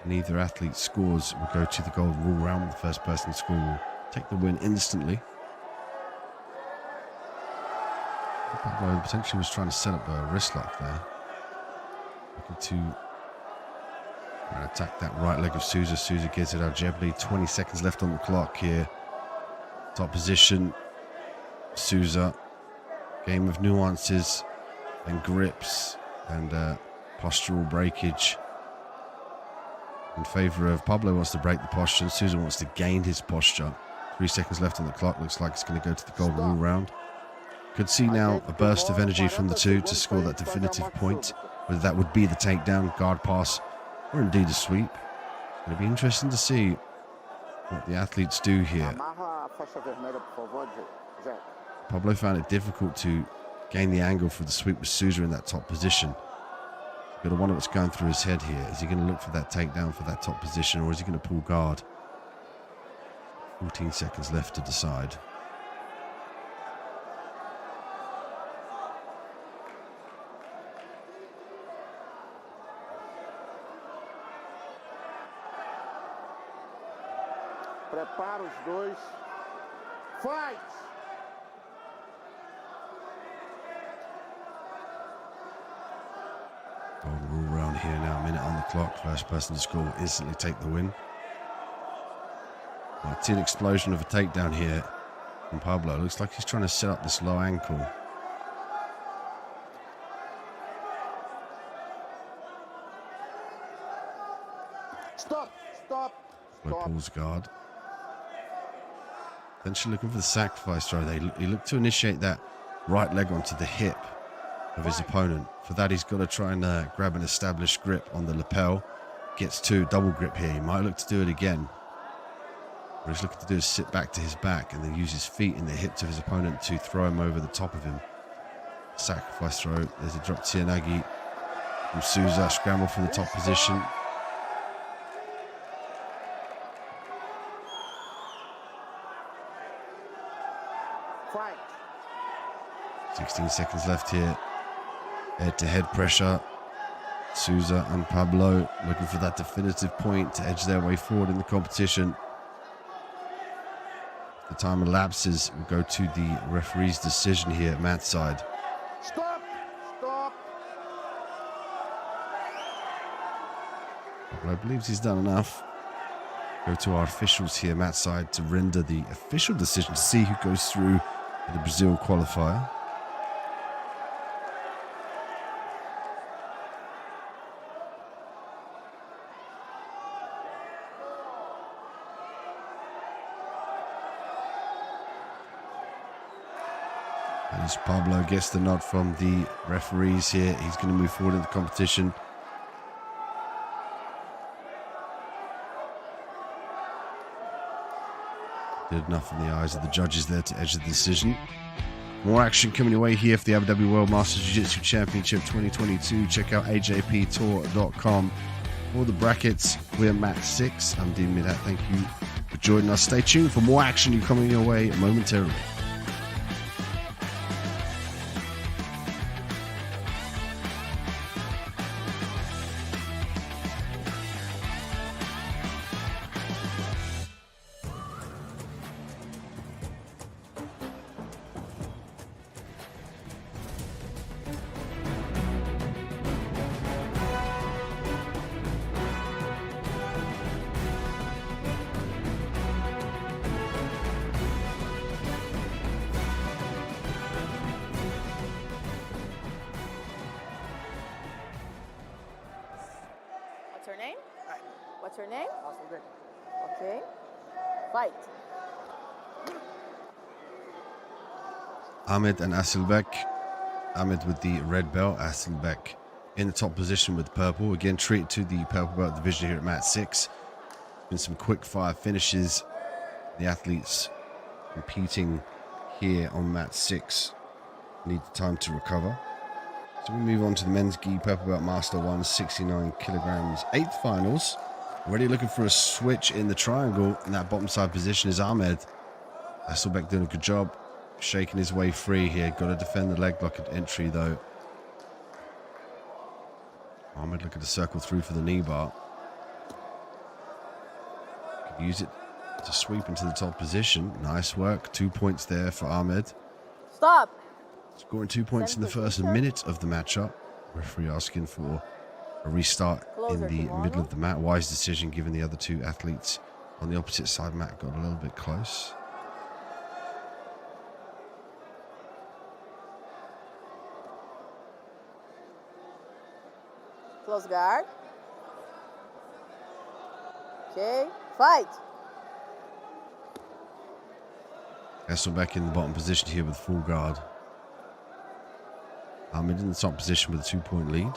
Neither athlete scores will go to the golden rule round. The first person to score will take the win instantly. Pablo potentially was trying to set up a wrist lock there. Looking to attack that right leg of Souza. Souza gets it out jeopardy. 20 seconds left on the clock here. Top position. Souza. Game of nuances and grips and postural breakage in favor of Pablo. Wants to break the posture and Souza wants to gain his posture. 3 seconds left on the clock. Looks like it's going to go to the golden rule round. Could see now a burst of energy from the two to score that definitive point, whether that would be the takedown, guard pass, or indeed a sweep. It's going to be interesting to see what the athletes do here. Pablo found it difficult to gain the angle for the sweep with Souza in that top position. Got to wonder what's going through his head here. Is he going to look for that takedown for that top position, or is he going to pull guard? 14 seconds left to decide. Prepara os dois. Fight! around here now. A minute on the clock. First person to score will instantly take the win. An explosion of a takedown here from Pablo. Looks like he's trying to set up this low ankle. Stop. Pulls guard. Potentially looking for the sacrifice throw. He looked to initiate that right leg onto the hip of his opponent. For that, he's got to try and grab an established grip on the lapel. Gets two, double grip here. He might look to do it again. What he's looking to do is sit back to his back and then use his feet in the hips of his opponent to throw him over the top of him. Sacrifice throw. There's a drop Tianagi from Souza. Scramble from the top position. Fight. 16 seconds left here. Head-to-head pressure. Souza and Pablo looking for that definitive point to edge their way forward in the competition. The time elapses. We'll go to the referee's decision here at Matt's side. Stop. Pablo believes he's done enough. Go to our officials here, Matt's side, to render the official decision to see who goes through the Brazil qualifier. And as Pablo gets the nod from the referees here, he's going to move forward in the competition. Did enough in the eyes of the judges there to edge the decision. More action coming your way here for the Abu Dhabi World Masters Jiu-Jitsu Championship 2022. Check out ajptour.com for the brackets. We're match 6. I'm Dean Midat. Thank you for joining us. Stay tuned for more action coming your way momentarily. What's her name? What's her name? Hasselbeck. Okay. Fight. Ahmed and Hasselbeck. Ahmed with the red belt. Hasselbeck in the top position with purple. Again, treated to the purple belt division here at Mat 6. Been some quick fire finishes. The athletes competing here on Mat 6 need the time to recover. So we move on to the men's gi purple belt master 1, 69 kilograms, 8th finals. Already looking for a switch in the triangle. In that bottom side position is Ahmed. Hasselbeck doing a good job, shaking his way free here. Got to defend the leg lock at entry though. Ahmed looking to circle through for the knee bar. Could use it to sweep into the top position. Nice work. 2 points there for Ahmed. Stop. Scoring 2 points in the first minute of the matchup. Referee asking for a restart in the middle of the mat. Wise decision given the other two athletes on the opposite side mat got a little bit close. Close guard. Okay. Fight. Hasselbeck in the bottom position here with full guard. Ahmed in the top position with a 2-point lead.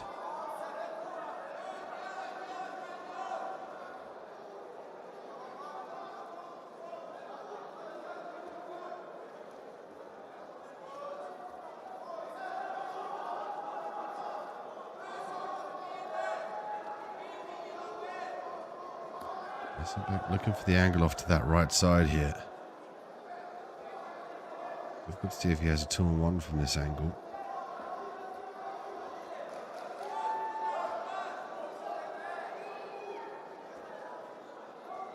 Hasselbeck looking for the angle off to that right side here. We've got to see if he has a 2-on-1 from this angle.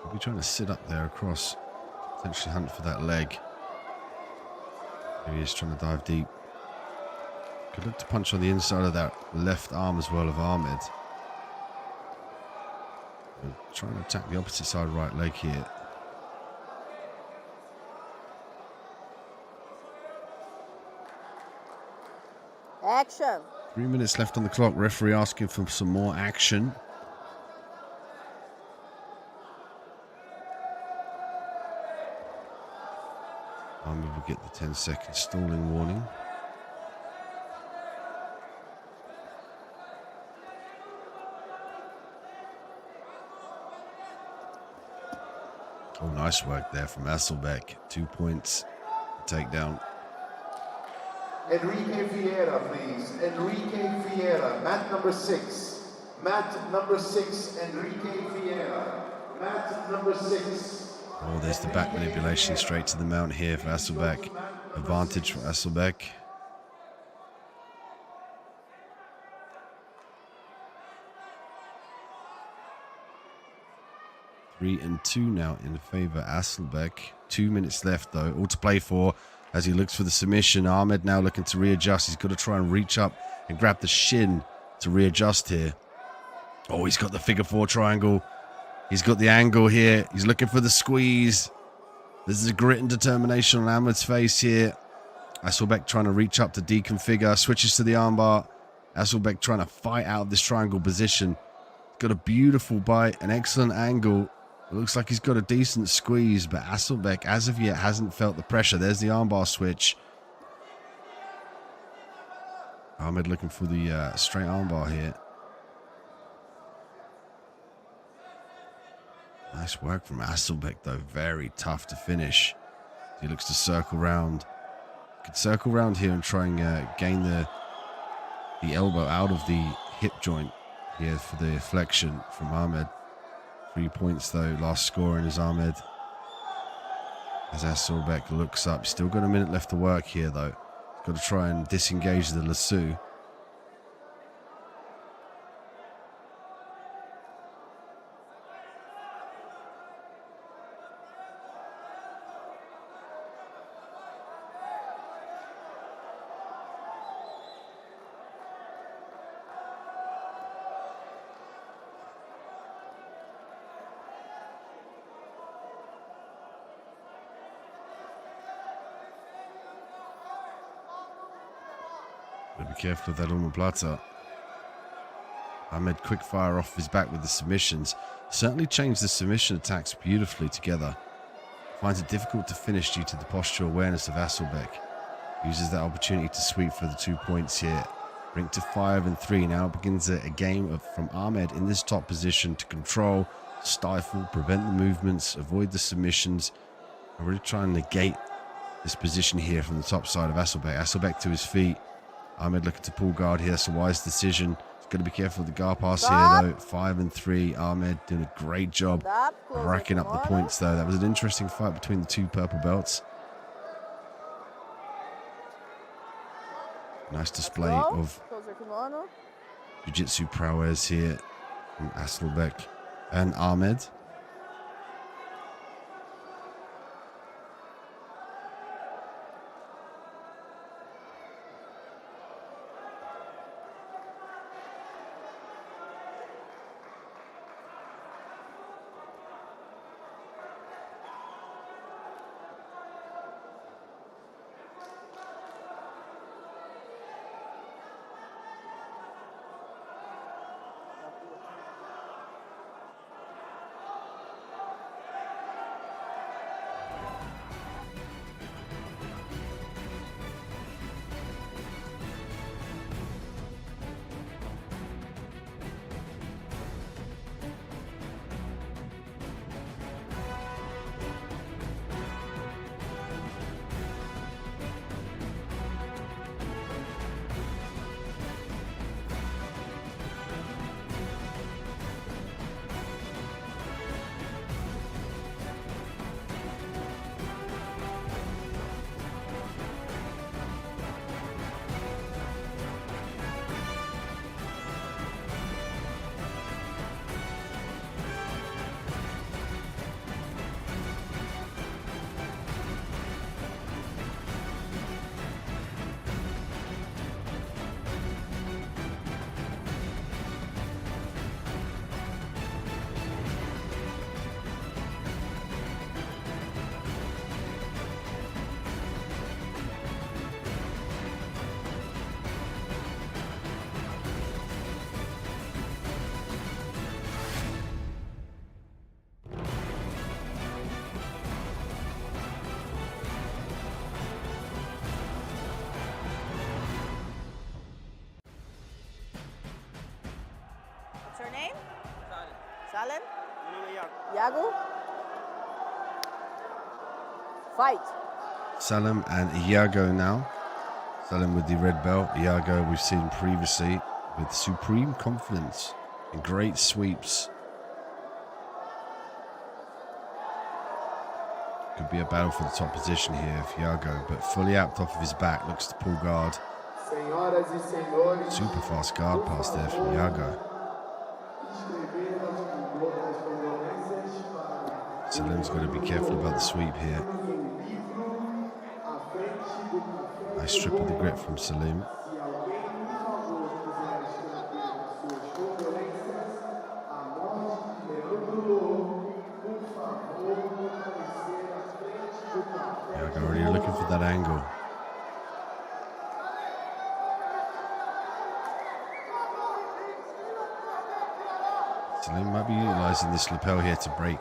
He'll be trying to sit up there across, potentially hunt for that leg. Maybe he's trying to dive deep. Could look to punch on the inside of that left arm as well of Ahmed. And trying to attack the opposite side right leg here. Action. 3 minutes left on the clock. Referee asking for some more action. Ahmed will get the 10-second stalling warning. Oh, nice work there from Hasselbeck. 2 points. Takedown. Enrique Vieira, please. Enrique Vieira, mat number 6. Mat number 6, Enrique Vieira. Mat number 6. Oh, there's the back manipulation straight to the mount here for Hasselbeck. Advantage for Hasselbeck. Three and 2 now in favor of Hasselbeck. 2 minutes left though, all to play for as he looks for the submission. Ahmed now looking to readjust. He's got to try and reach up and grab the shin to readjust here. Oh, he's got the figure 4 triangle. He's got the angle here. He's looking for the squeeze. This is a grit and determination on Ahmed's face here. Hasselbeck trying to reach up to deconfigure. Switches to the armbar. Hasselbeck trying to fight out of this triangle position. Got a beautiful bite, an excellent angle. It looks like he's got a decent squeeze, but Hasselbeck, as of yet, hasn't felt the pressure. There's the armbar switch. Ahmed looking for the straight armbar here. Nice work from Hasselbeck, though. Very tough to finish. He looks to circle round. Could circle round here and try and gain the elbow out of the hip joint here for the flexion from Ahmed. 3 points, though. Last scoring is Ahmed. As Hasselbeck looks up. Still got a minute left to work here, though. Got to try and disengage the lasso. Be careful of that omoplata. Ahmed quick fire off his back with the submissions. Certainly changed the submission attacks beautifully together. Finds it difficult to finish due to the posture awareness of Hasselbeck. Uses that opportunity to sweep for the 2 points here. Rink to 5 and 3. Now begins a game from Ahmed in this top position to control, stifle, prevent the movements, avoid the submissions, and really try and negate this position here from the top side of Hasselbeck. Hasselbeck to his feet. Ahmed looking to pull guard here. That's a wise decision. He's got to be careful of the guard pass here, though. 5 and 3. Ahmed doing a great job racking up the points, though. That was an interesting fight between the two purple belts. Nice display of jiu-jitsu prowess here from Hasselbeck and Ahmed. name? Salem. Iago. Fight. Salem and Iago now. Salem with the red belt. Iago we've seen previously with supreme confidence and great sweeps. Could be a battle for the top position here if Iago, but fully apt off of his back, looks to pull guard. Super fast guard pass there from Iago. Salem's got to be careful about the sweep here. Nice strip of the grip from Salem. Iago already looking for that angle. Salem might be utilising this lapel here to break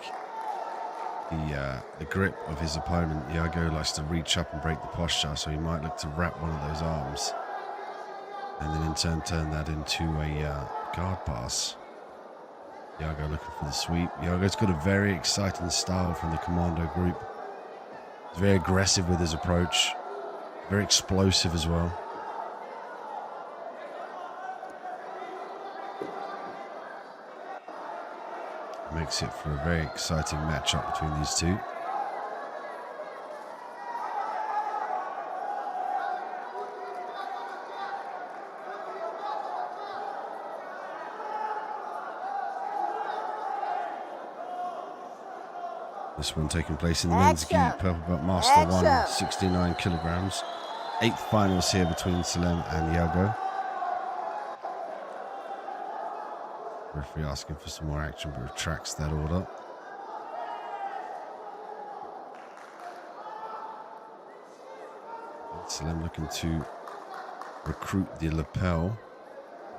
the grip of his opponent. Iago likes to reach up and break the posture, so he might look to wrap one of those arms and then in turn turn that into a guard pass. Iago looking for the sweep. Iago's got a very exciting style from the commando group. He's very aggressive with his approach, very explosive as well. Makes it for a very exciting matchup between these two. This one taking place in the men's gi, purple belt master 1, 69 kilograms. 8th finals here between Salem and Iago. Referee asking for some more action, but retracts that order. Salem looking to recruit the lapel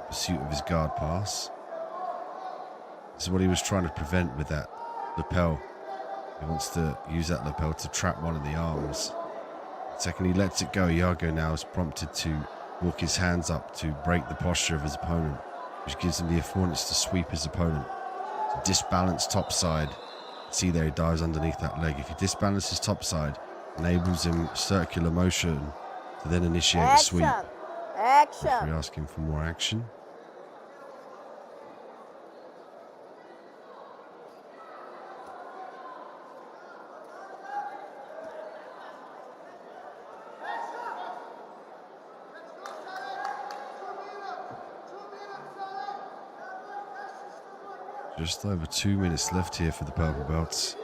in pursuit of his guard pass. This is what he was trying to prevent with that lapel. He wants to use that lapel to trap one of the arms. The second he lets it go, Iago now is prompted to walk his hands up to break the posture of his opponent, which gives him the affordance to sweep his opponent. So disbalance top side. See there, he dives underneath that leg. If he disbalances top side, enables him circular motion to then initiate a sweep. Action. We're asking for more action. Just over 2 minutes left here for the purple belts.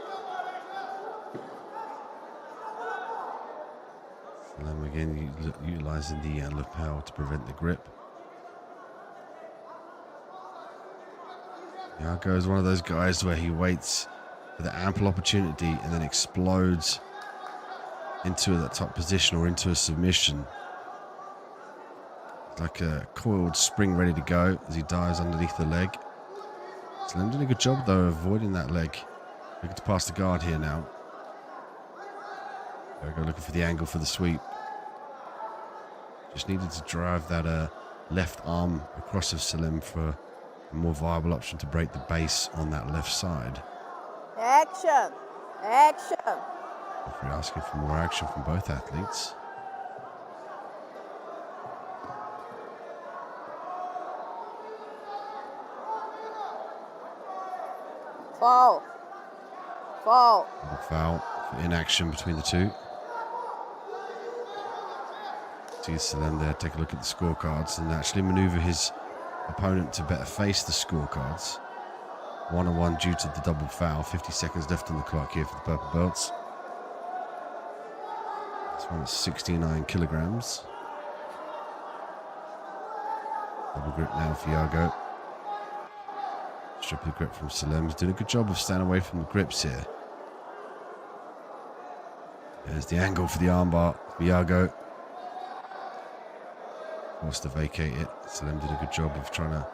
Salem again utilising the lapel to prevent the grip. Iago is one of those guys where he waits for the ample opportunity and then explodes into that top position or into a submission. It's like a coiled spring ready to go as he dives underneath the leg. Salem doing a good job though, avoiding that leg. Looking to pass the guard here now. Iago looking for the angle for the sweep. Just needed to drive that left arm across of Salem for a more viable option to break the base on that left side. Action. Action. We're asking for more action from both athletes. Foul. Foul. Foul for inaction between the two. See Salem there, take a look at the scorecards and actually maneuver his opponent to better face the scorecards. 1-1 due to the double foul. 50 seconds left on the clock here for the purple belts. This one is 69 kilograms. Double grip now for Iago. Strip of the grip from Salem. He's doing a good job of staying away from the grips here. There's the angle for the armbar for Iago. Forced to vacate it. Salem did a good job of trying to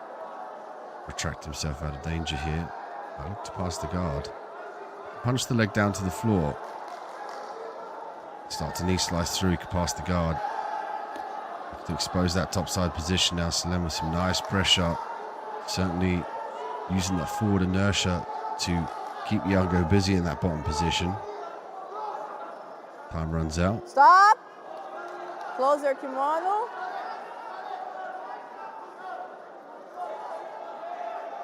retract himself out of danger here. I look to pass the guard. Punch the leg down to the floor. Start to knee slice through. He could pass the guard. To expose that topside position now. Salem with some nice pressure. Certainly using that forward inertia to keep Iago busy in that bottom position. Time runs out. Stop. Close your kimono.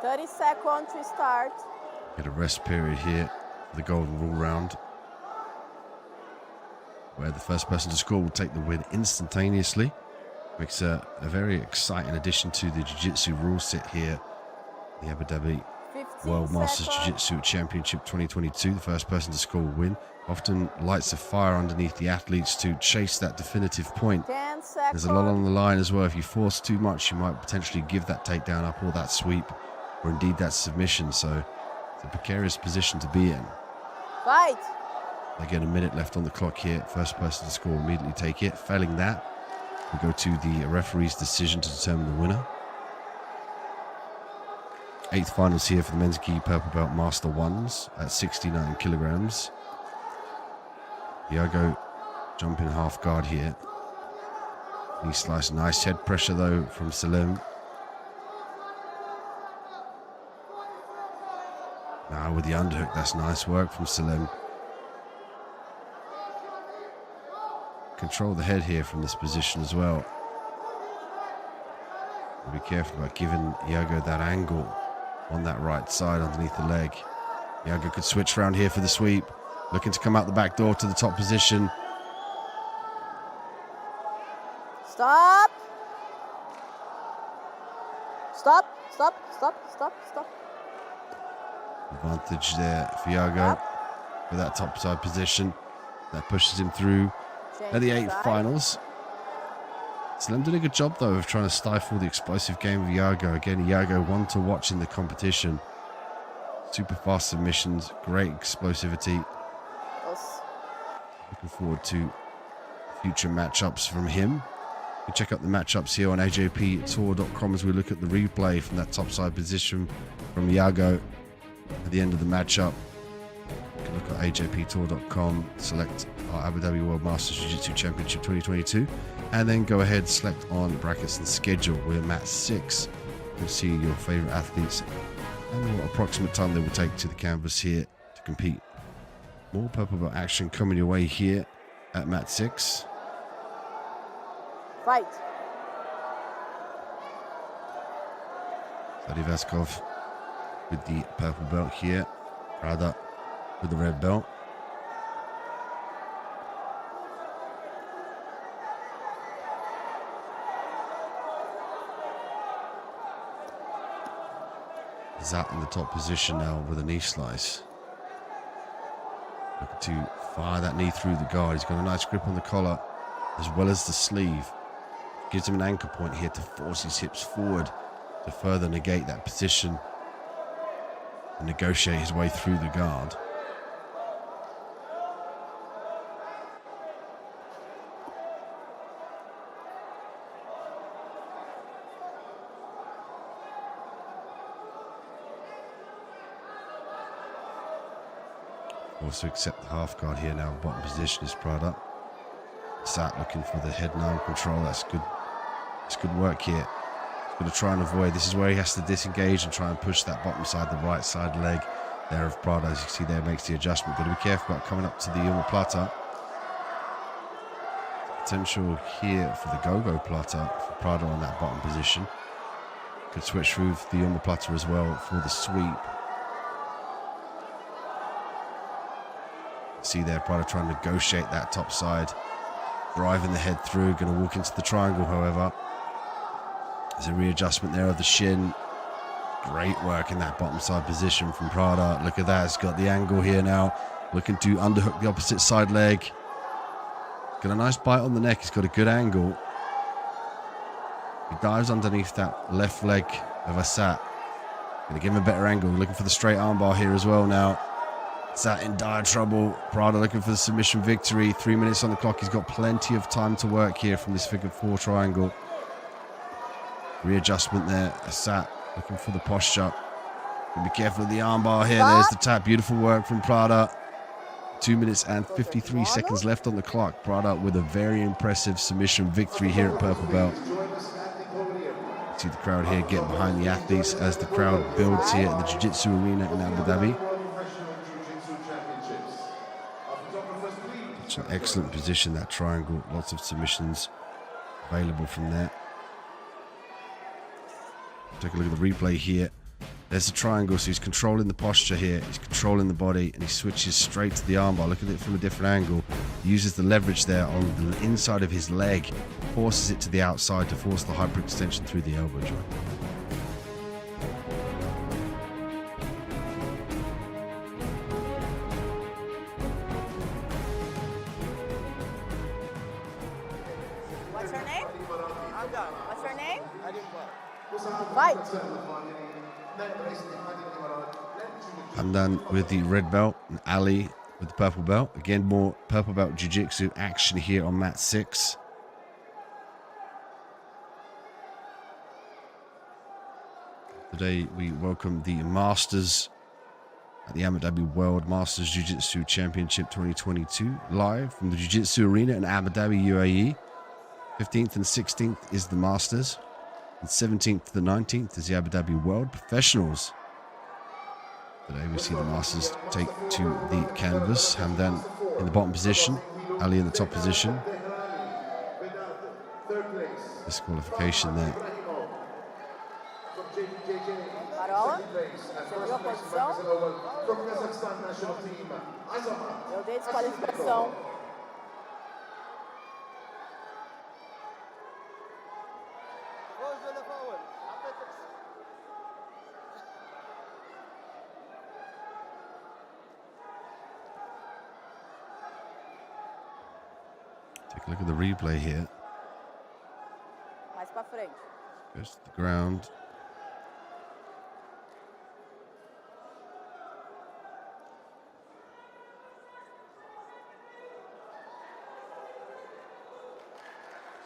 30 seconds to start. Get a rest period here for the golden rule round, where the first person to score will take the win instantaneously. Makes a very exciting addition to the Jiu-Jitsu rule set here. The Abu Dhabi World Masters Jiu-Jitsu Championship 2022. The first person to score will win. Often lights a fire underneath the athletes to chase that definitive point. 10 seconds. There's a lot on the line as well. If you force too much, you might potentially give that takedown up or that sweep, or indeed that submission. So it's a precarious position to be in. Fight. Again, a minute left on the clock here. First person to score will immediately take it. Failing that, we go to the referee's decision to determine the winner. 8th finals here for the men's gi purple belt master ones at 69 kilograms. Iago jumping half guard here. Knee slice, nice head pressure though from Salem. Now with the underhook, that's nice work from Salem. Control the head here from this position as well. Be careful about giving Iago that angle on that right side underneath the leg. Iago could switch around here for the sweep. Looking to come out the back door to the top position. Stop. Stop. Stop. Stop. Stop. Stop. Advantage there for Iago for that top side position. That pushes him through at the 8th finals. Salem did a good job though of trying to stifle the explosive game of Iago. Again, Iago one to watch in the competition. Super fast submissions, great explosivity. Yes. Looking forward to future matchups from him. You can check out the matchups here on ajptour.com as we look at the replay from that topside position from Iago at the end of the matchup. You can look at ajptour.com, select our Abu Dhabi World Masters Jiu-Jitsu Championship 2022, and then go ahead, select on brackets and schedule. We're match 6. You can see your favorite athletes and what approximate time they will take to the canvas here to compete. More purple belt action coming your way here at match 6. Fight. Vladimir Vaskov with the purple belt here. Prada with the red belt. Isat in the top position now with a knee slice. Looking to fire that knee through the guard. He's got a nice grip on the collar as well as the sleeve. Gives him an anchor point here to force his hips forward to further negate that position and negotiate his way through the guard. Also accept the half guard here now. Bottom position is Prada. Sat looking for the head arm control. That's good. It's good work here. He's going to try and avoid. This is where he has to disengage and try and push that bottom side, the right side leg there of Prada. As you can see there, makes the adjustment. Got to be careful about coming up to the omoplata. Potential here for the go-go plata for Prada on that bottom position. Could switch through the omoplata as well for the sweep. See there, Prada trying to negotiate that top side. Driving the head through, going to walk into the triangle, however. There's a readjustment there of the shin. Great work in that bottom side position from Prada. Look at that, it's got the angle here now. Looking to underhook the opposite side leg. Got a nice bite on the neck, he's got a good angle. He dives underneath that left leg of Isat. Going to give him a better angle, looking for the straight armbar here as well now. Isat in dire trouble. Prada looking for the submission victory. 3 minutes on the clock. He's got plenty of time to work here from this figure 4 triangle. Readjustment there. Isat looking for the posture. Be careful of the armbar here. There's the tap. Beautiful work from Prada. 2 minutes and 53 seconds left on the clock. Prada with a very impressive submission victory here at Purple Belt. See the crowd here get behind the athletes as the crowd builds here at the Jiu-Jitsu arena in Abu Dhabi. It's an excellent position, that triangle. Lots of submissions available from there. Take a look at the replay here. There's the triangle, so he's controlling the posture here. He's controlling the body, and he switches straight to the armbar. Look at it from a different angle. He uses the leverage there on the inside of his leg, forces it to the outside to force the hyperextension through the elbow joint. What's her name? What's her name? Fight. Hamdan with the red belt and Ali with the purple belt. Again, more purple belt jiu-jitsu action here on mat 6. Today we welcome the Masters at the Abu Dhabi World Masters Jiu-Jitsu Championship 2022 live from the Jiu-Jitsu arena in Abu Dhabi, UAE. 15th and 16th is the Masters, and 17th to the 19th is the Abu Dhabi World Professionals. Today we see the Masters take to the canvas. Hamdan in the bottom position, Ali in the top position. Disqualification there. Parola. Você viu a posição? Eu dei desqualificação. Take a look at the replay here. Mais pra frente. Goes to the ground.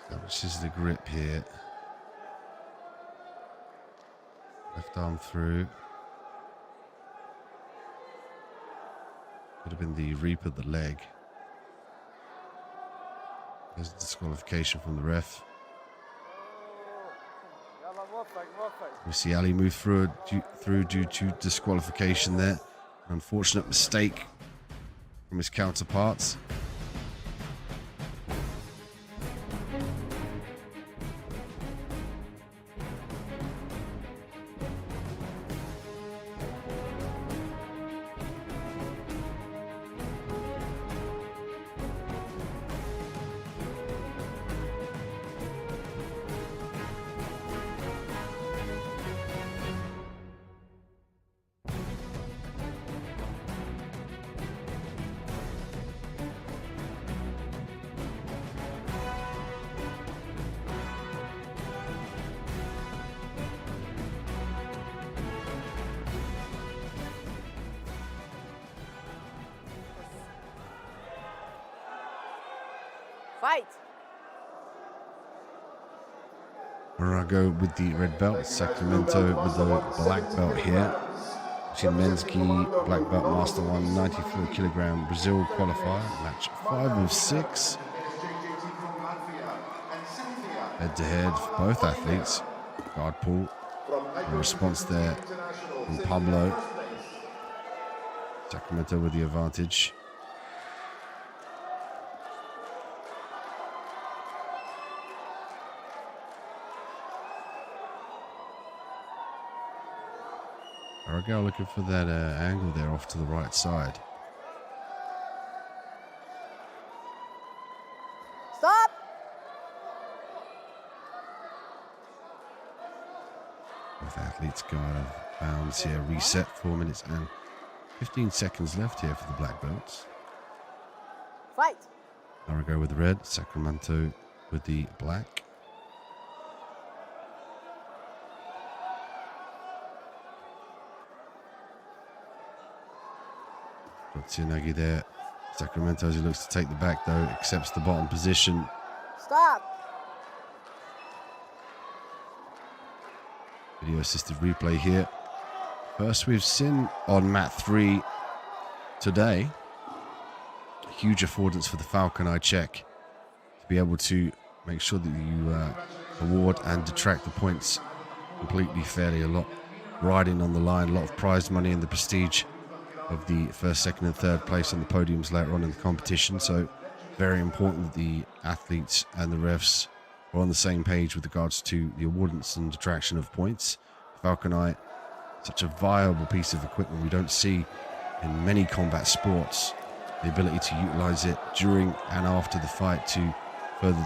Establishes the grip here. Left arm through. Could have been the reap of the leg. There's a disqualification from the ref. We see Ali move through due to disqualification there. An unfortunate mistake from his counterparts. Fight. Iago with the red belt, Sacramento with the black belt here. Men's gi, black belt, master 1, 94 kilogram Brazil qualifier, match 5 of 6. Head to head for both athletes. Guard pull. A response there from Pablo. Sacramento with the advantage. Iago looking for that angle there off to the right side. Stop. Both athletes go out of bounds here. Reset, 4 minutes and 15 seconds left here for the black belts. Fight. Iago with the red, Sacramento with the black. Tsunagi there. Sacramento, as he looks to take the back though, accepts the bottom position. Stop. Video assisted replay here. First we've seen on mat 3 today. Huge affordance for the Falcon Eye check to be able to make sure that you award and detract the points completely fairly. A lot riding on the line, a lot of prize money and the prestige of the first, second and third place on the podiums later on in the competition. So very important that the athletes and the refs are on the same page with regards to the awardance and attraction of points. Falconite, such a viable piece of equipment we don't see in many combat sports. The ability to utilize it during and after the fight to further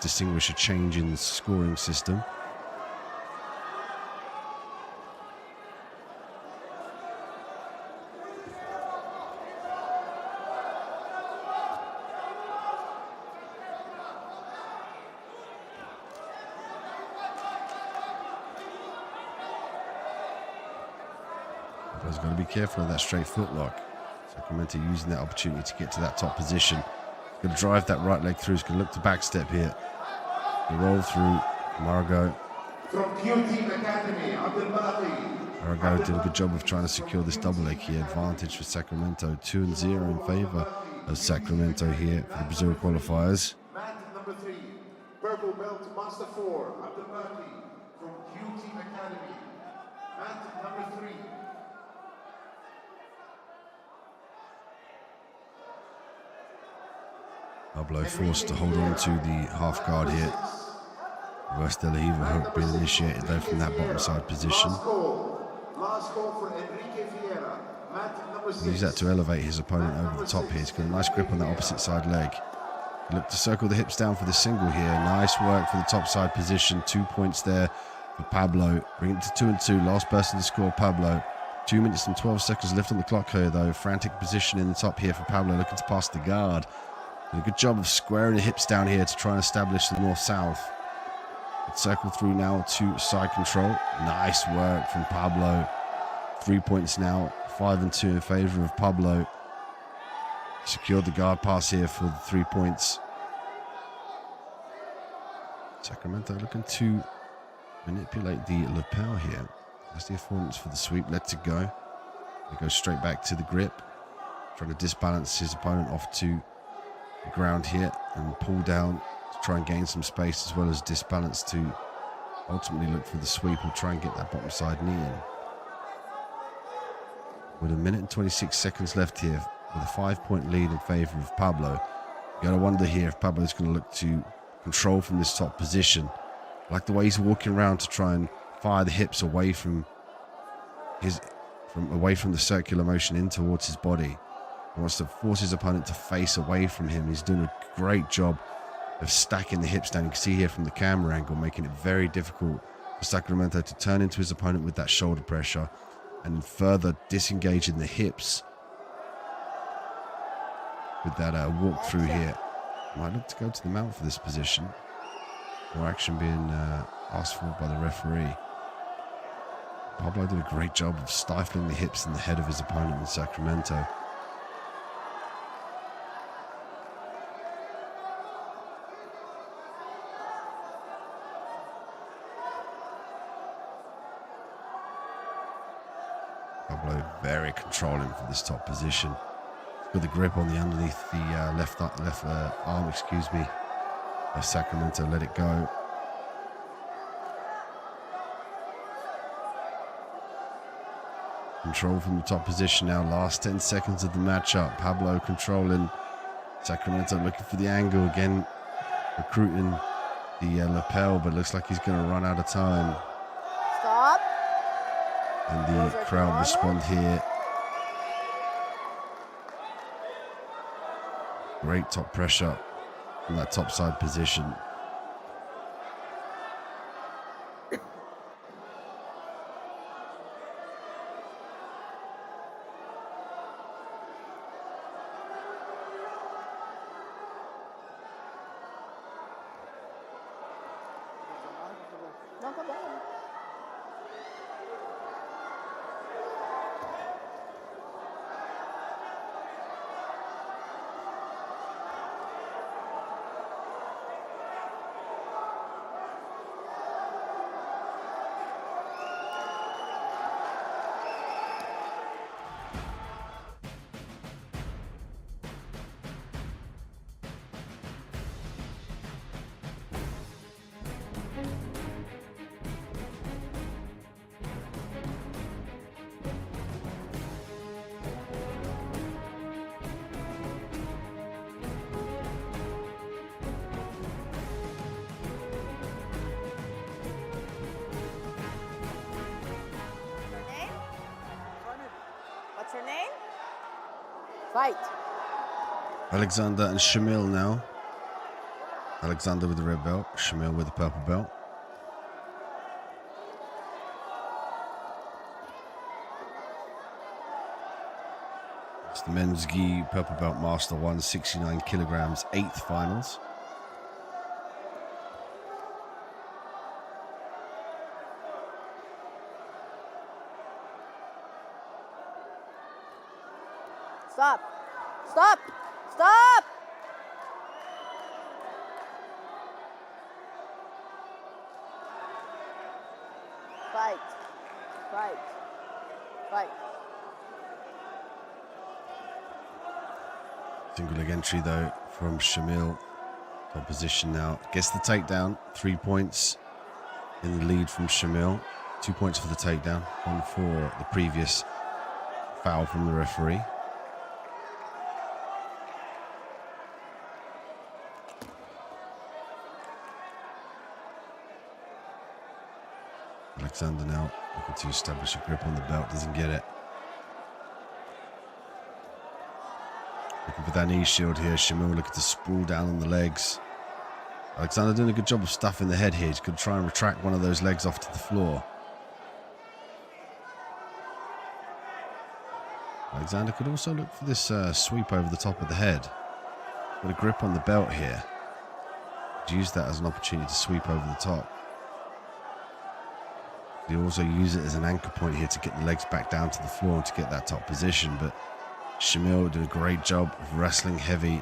distinguish a change in the scoring system. He's got to be careful of that straight footlock. Sacramento using that opportunity to get to that top position. He's going to drive that right leg through. He's going to look to backstep here. The roll through. Margot. Margot did a good job of trying to secure this double leg here. Advantage for Sacramento. 2-0 in favor of Sacramento here for the Brazil qualifiers. Mat number 3, purple belt master 4, Abdelbaki from Q Team Academy. Mat number 3. Pablo forced to hold on to the half guard here. Reverse De La Riva hook being initiated though from that bottom side position. Last call for Enrique Vieira. Mat number 6. Use that to elevate his opponent over the top here. He's got a nice grip on that opposite side leg. Look to circle the hips down for the single here. Nice work for the top side position. 2 points there for Pablo. Bring it to 2-2. Last person to score, Pablo. 2 minutes and 12 seconds left on the clock here though. Frantic position in the top here for Pablo, looking to pass the guard. Did a good job of squaring the hips down here to try and establish the north-south. Circle through now to side control. Nice work from Pablo. 3 points now. 5-2 in favor of Pablo. Secured the guard pass here for the 3 points. Sacramento looking to manipulate the lapel here. That's the affordance for the sweep. Let it go. He goes straight back to the grip. Trying to disbalance his opponent off to the ground here and pull down to try and gain some space, as well as disbalance to ultimately look for the sweep or try and get that bottom side knee in. With 1 minute and 26 seconds left here, with a 5-point lead in favor of Pablo, you gotta wonder here if Pablo's going to look to control from this top position. I like the way he's walking around to try and fire the hips away from the circular motion in towards his body. He wants to force his opponent to face away from him. He's doing a great job of stacking the hips down. You can see here from the camera angle, making it very difficult for Sacramento to turn into his opponent with that shoulder pressure and further disengaging the hips with that walk through here. Might look to go to the mount for this position. More action being asked for by the referee. Pablo did a great job of stifling the hips and the head of his opponent in Sacramento. Pablo very controlling for this top position. With the grip on the underneath the left arm, of Sacramento. Let it go. Control from the top position now. Last 10 seconds of the matchup. Pablo controlling. Sacramento looking for the angle again, recruiting the lapel, but looks like he's going to run out of time. Stop. And the crowd respond here. Great top pressure from that top side position. Não, tá bom. your name? Fight. Alexander and Shamil now. Alexander with the red belt, Shamil with the purple belt. It's the men's gi purple belt master 169 kilograms, 8th finals. Stop. Stop. Stop. Fight. Fight. Fight. Single leg entry though from Shamil. Top position now. Gets the takedown. 3 points in the lead from Shamil. 2 points for the takedown. 1 for the previous foul from the referee. Alexander now looking to establish a grip on the belt, doesn't get it. Looking for that knee shield here. Shamil looking to sprawl down on the legs. Alexander doing a good job of stuffing the head here. He's going to try and retract one of those legs off to the floor. Alexander could also look for this sweep over the top of the head. Got a grip on the belt here. Could use that as an opportunity to sweep over the top. He also use it as an anchor point here to get the legs back down to the floor and to get that top position. But Shamil did a great job of wrestling heavy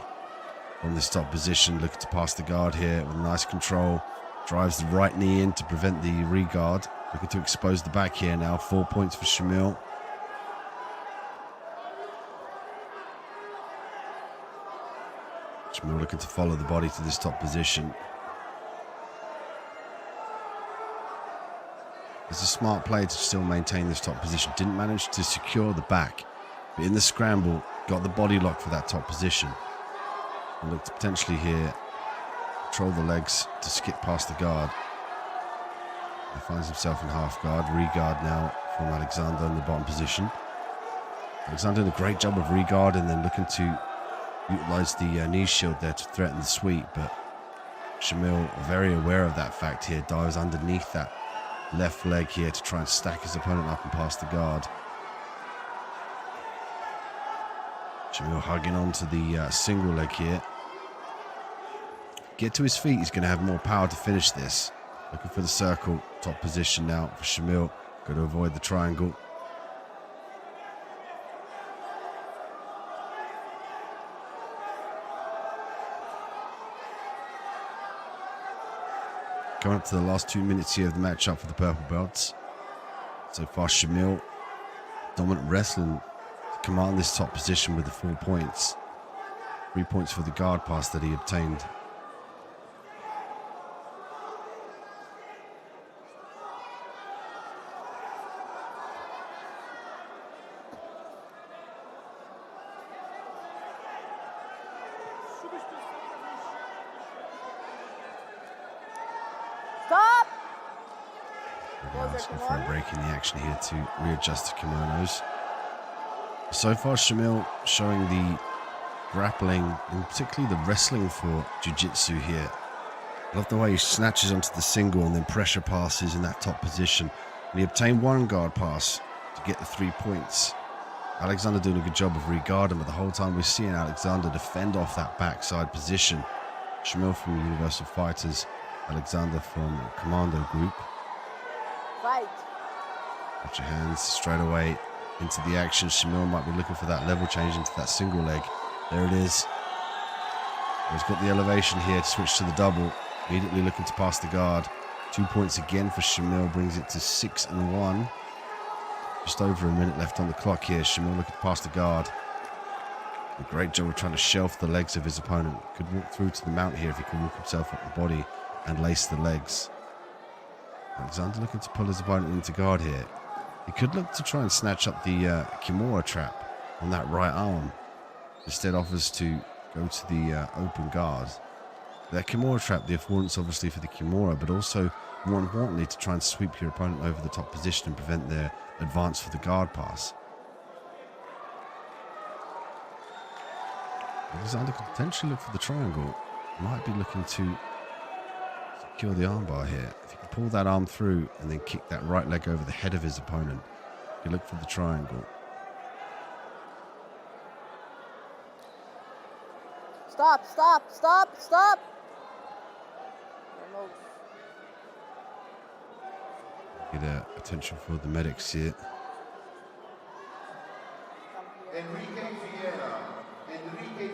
on this top position, looking to pass the guard here with nice control. Drives the right knee in to prevent the re-guard. Looking to expose the back here now. 4 points for Shamil. Shamil looking to follow the body to this top position. It's a smart play to still maintain this top position. Didn't manage to secure the back, but in the scramble, got the body lock for that top position. And looked to potentially here control the legs to skip past the guard. He finds himself in half guard. Re-guard now from Alexander in the bottom position. Alexander doing a great job of re-guard and then looking to utilize the knee shield there to threaten the sweep. But Shamil, very aware of that fact here, dives underneath that left leg here to try and stack his opponent up and past the guard. Shamil hugging on to the single leg here. Get to his feet, he's going to have more power to finish this. Looking for the circle, top position now for Shamil. Got to avoid the triangle. Coming up to the last 2 minutes here of the matchup for the purple belts. So far, Shamil dominant wrestling to command this top position with the 4 points. 3 points for the guard pass that he obtained. Stop! Asking for a break in the action here to readjust the kimonos. So far, Shamil showing the grappling and particularly the wrestling for jiu-jitsu here. I love the way he snatches onto the single and then pressure passes in that top position. And he obtained one guard pass to get the 3 points. Alexander doing a good job of re-guarding, but the whole time we're seeing Alexander defend off that backside position. Shamil from Universal Fighters, Alexander from Commando Group. Fight. Put your hands straight away into the action. Shamil might be looking for that level change into that single leg. There it is. He's got the elevation here to switch to the double. Immediately looking to pass the guard. 2 points again for Shamil, brings it to 6-1. Just over a minute left on the clock here. Shamil looking to pass the guard. A great job of trying to shelf the legs of his opponent. Could walk through to the mount here if he can walk himself up the body and lace the legs. Alexander looking to pull his opponent into guard here. He could look to try and snatch up the Kimura trap on that right arm. Instead offers to go to the open guard. That Kimura trap, the affordance obviously for the Kimura, but also more importantly to try and sweep your opponent over the top position and prevent their advance for the guard pass. Alexander could potentially look for the triangle. Might be looking to secure the armbar here. If he can pull that arm through and then kick that right leg over the head of his opponent, he can look for the triangle. Stop, stop, stop, stop. Get attention for the medics here. Enrique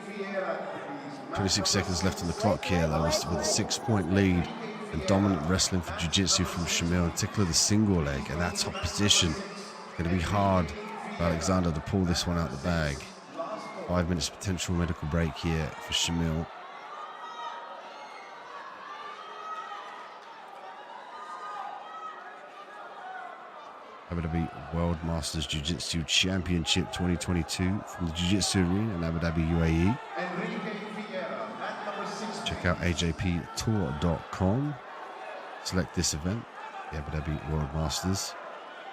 Vieira, please. 26 seconds left on the clock here, though, with a 6-point lead and dominant wrestling for jiu-jitsu from Shamil, in particular the single leg, and that top position. Going to be hard for Alexander to pull this one out the bag. 5 minutes potential medical break here for Shamil. WWE World Masters Jiu-Jitsu Championship 2022 from the Jiu-Jitsu Arena in Abu Dhabi, UAE. Check out ajptour.com. Select this event, the Abu Dhabi World Masters.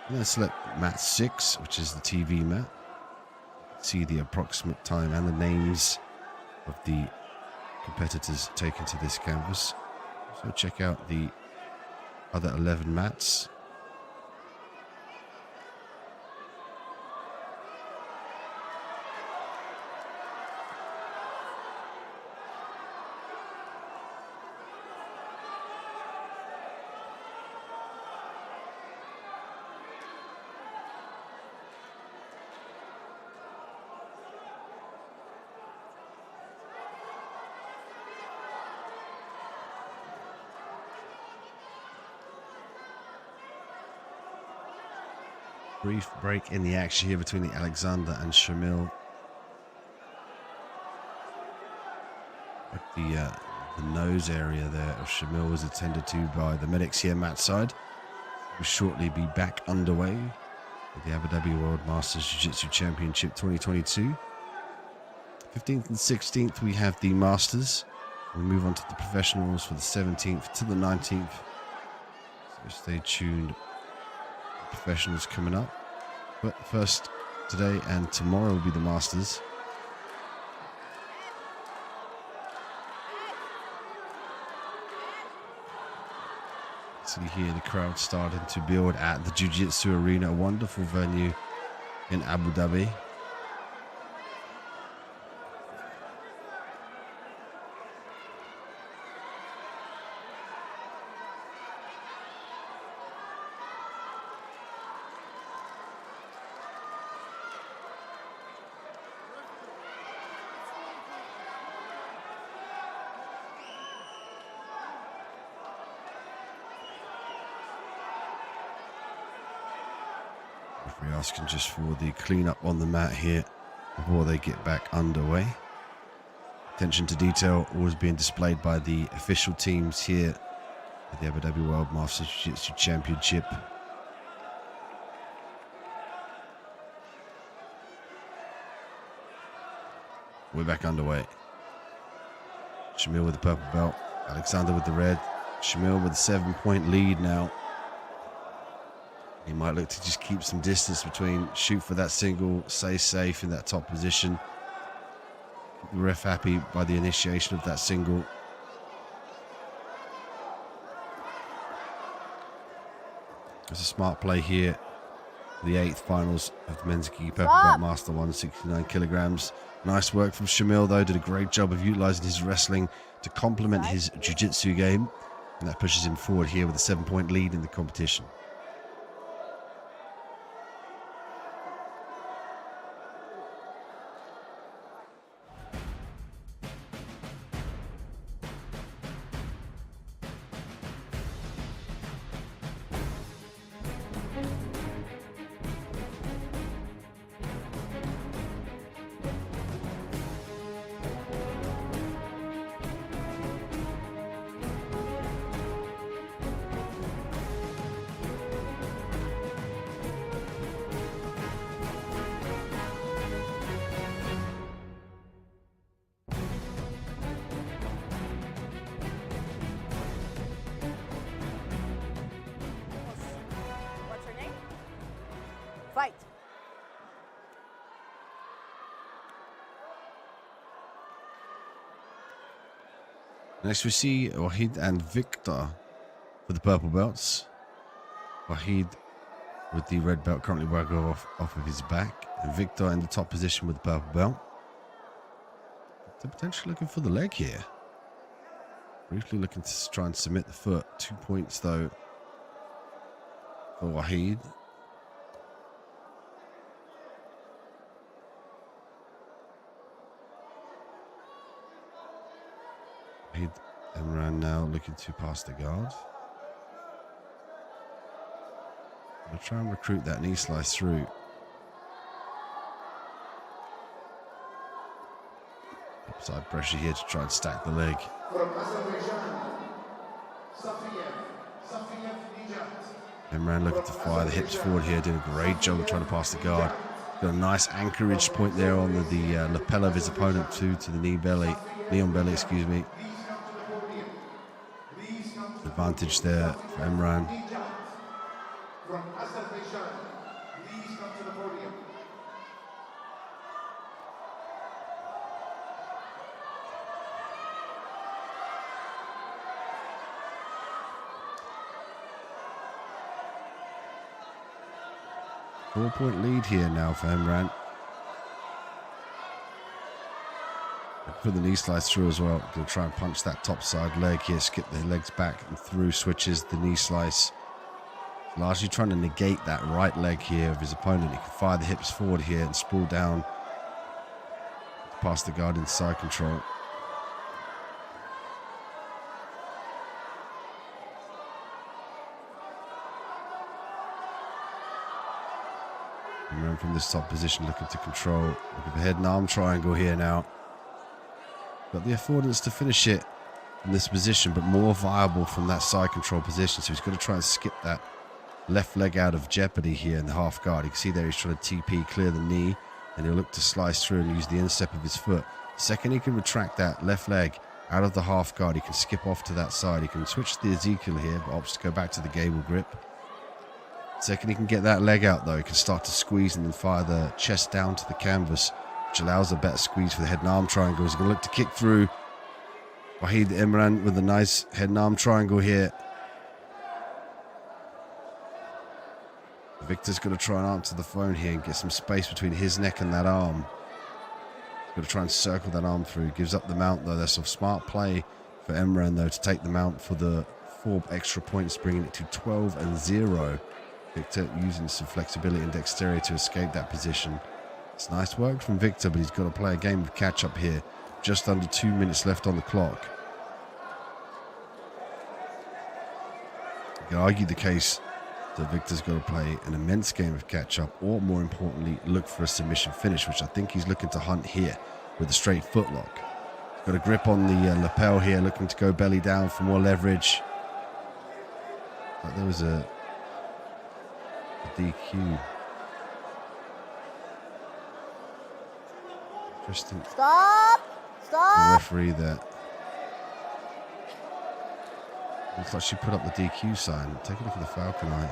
And then select mat 6, which is the TV mat. See the approximate time and the names of the competitors taken to this canvas. So check out the other 11 mats. Brief break in the action here between the Alexander and Shamil. The nose area there of Shamil was attended to by the medics here, mat side. Will shortly be back underway with the Abu Dhabi World Masters Jiu-Jitsu Championship 2022. 15th and 16th we have the Masters. We'll move on to the professionals for the 17th to the 19th. So stay tuned. Professionals coming up, but first today and tomorrow will be the Masters. See here the crowd starting to build at the Jiu-Jitsu Arena, a wonderful venue in Abu Dhabi. We're asking just for the cleanup on the mat here before they get back underway. Attention to detail always being displayed by the official teams here at the Abu Dhabi World Masters Jiu-Jitsu Championship. We're back underway. Shamil with the purple belt, Alexander with the red. Shamil with a 7-point lead now. He might look to just keep some distance between, shoot for that single, stay safe in that top position. Keep the ref happy by the initiation of that single. It's a smart play here. The 8th finals of the men's gi purple belt master 169 kilograms. Nice work from Shamil though, did a great job of utilizing his wrestling to complement his jiu-jitsu game. And that pushes him forward here with a 7-point lead in the competition. Next we see Wahid and Victor for the purple belts. Wahid with the red belt currently working off of his back. And Victor in the top position with the purple belt. They're potentially looking for the leg here. Briefly looking to try and submit the foot. 2 points though for Wahid. Wahid Imran now looking to pass the guard. We'll try and recruit that knee slice through. Upside pressure here to try and stack the leg. From Azerbaijan, Safiev Nijat. Imran looking to fire the hips forward here, doing a great job of trying to pass the guard. Got a nice anchorage point there on the lapel of his opponent to the knee on belly, excuse me. Advantage there for Imran. From Azerbaijan, please come to the podium. Four-point lead here now for Imran. Put the knee slice through as well. He'll try and punch that top side leg here, skip the legs back and through, switches the knee slice. Largely trying to negate that right leg here of his opponent. He can fire the hips forward here and sprawl down past the guard in side control. Imran from this top position looking to control. Looking for head and arm triangle here now. Got the affordance to finish it in this position, but more viable from that side control position. So he's got to try and skip that left leg out of jeopardy here in the half guard. You can see there he's trying to TP, clear the knee, and he'll look to slice through and use the instep of his foot. The second he can retract that left leg out of the half guard, he can skip off to that side. He can switch the Ezekiel here, but opts to go back to the gable grip. The second he can get that leg out though, he can start to squeeze and then fire the chest down to the canvas, which allows a better squeeze for the head and arm triangle. He's going to look to kick through. Wahid Imran with a nice head and arm triangle here. Victor's going to try and answer the phone here and get some space between his neck and that arm. He's going to try and circle that arm through. Gives up the mount though. There's some smart play for Imran though to take the mount for the 4 extra points, bringing it to 12-0. Victor using some flexibility and dexterity to escape that position. It's nice work from Victor, but he's got to play a game of catch up here. Just under 2 minutes left on the clock. You can argue the case that Victor's got to play an immense game of catch up, or more importantly, look for a submission finish, which I think he's looking to hunt here with a straight footlock. He's got a grip on the lapel here, looking to go belly down for more leverage. But there was a DQ. Interesting. Stop! The Stop! referee there. Looks like she put up the DQ sign. Take a look at the Falcon Eye.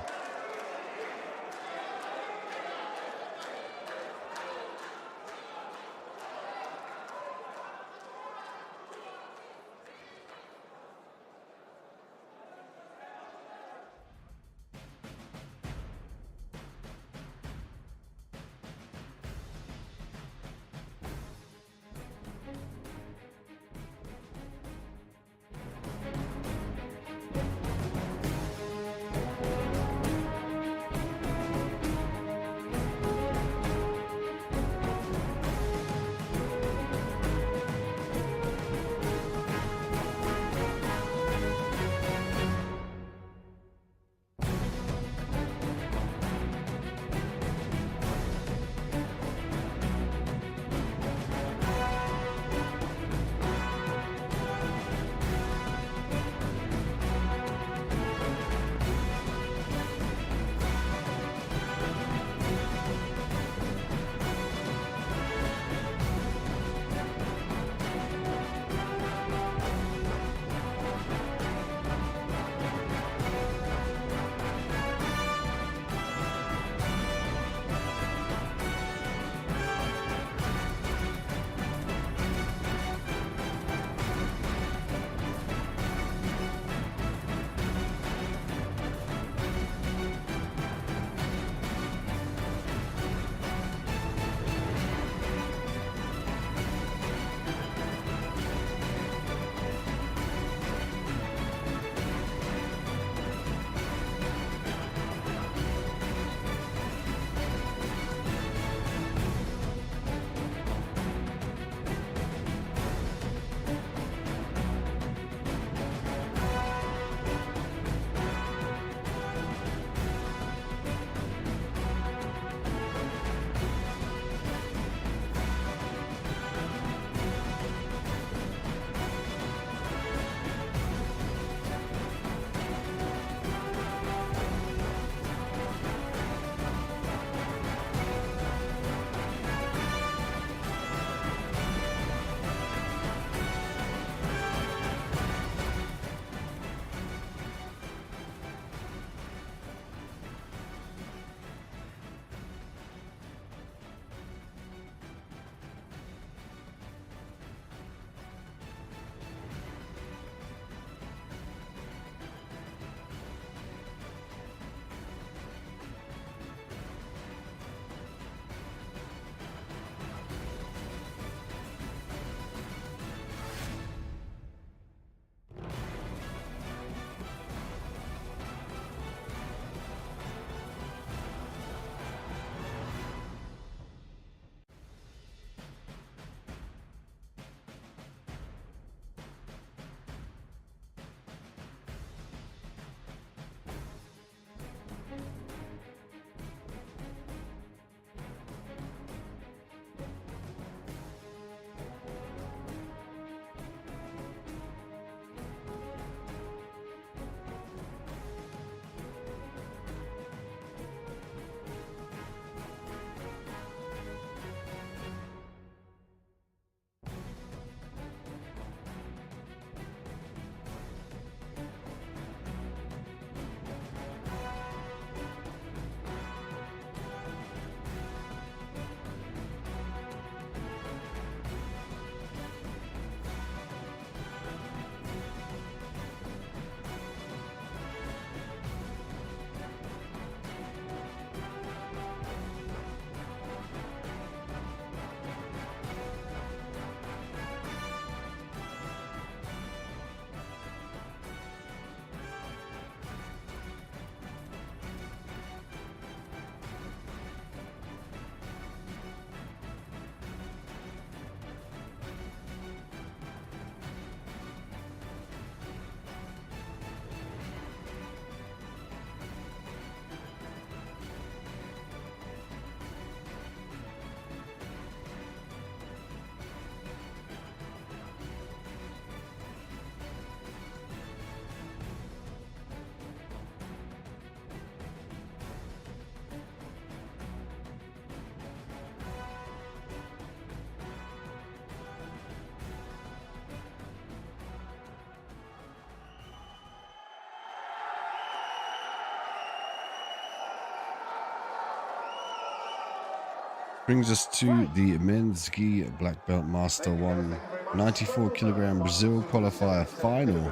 Brings us to the men's gi black belt master 194 kilogram Brazil qualifier final.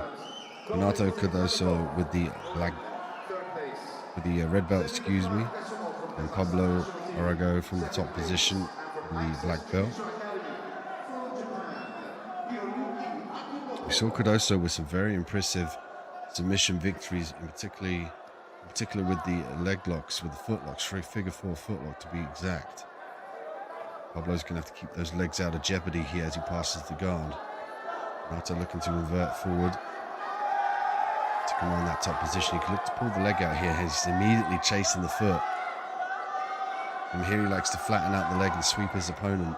Renato Cardoso with the red belt, excuse me, and Pablo Arago from the top position in the black belt. We saw Cardoso with some very impressive submission victories, in particular with the leg locks, with the foot locks, figure 4 foot lock to be exact. Pablo's going to have to keep those legs out of jeopardy here as he passes the guard. Renato looking to invert forward to command that top position. He can look to pull the leg out here. He's immediately chasing the foot. From here he likes to flatten out the leg and sweep his opponent.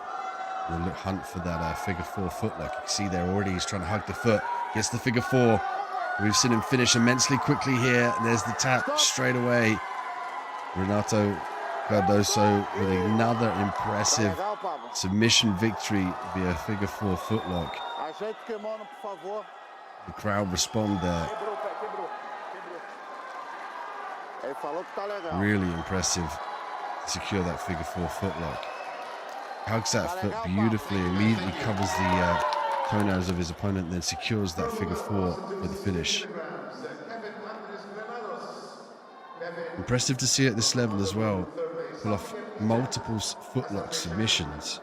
And then hunt for that figure 4 foot lock. You can see there already he's trying to hug the foot. Gets the figure 4. We've seen him finish immensely quickly here. And there's the tap straight away. Renato Cardoso with another impressive submission victory via figure 4 footlock. The crowd respond there. Really impressive to secure that figure 4 footlock. Hugs that foot beautifully, immediately covers the toenails of his opponent, and then secures that figure 4 for the finish. Impressive to see at this level as well. Pull off multiple footlock submissions.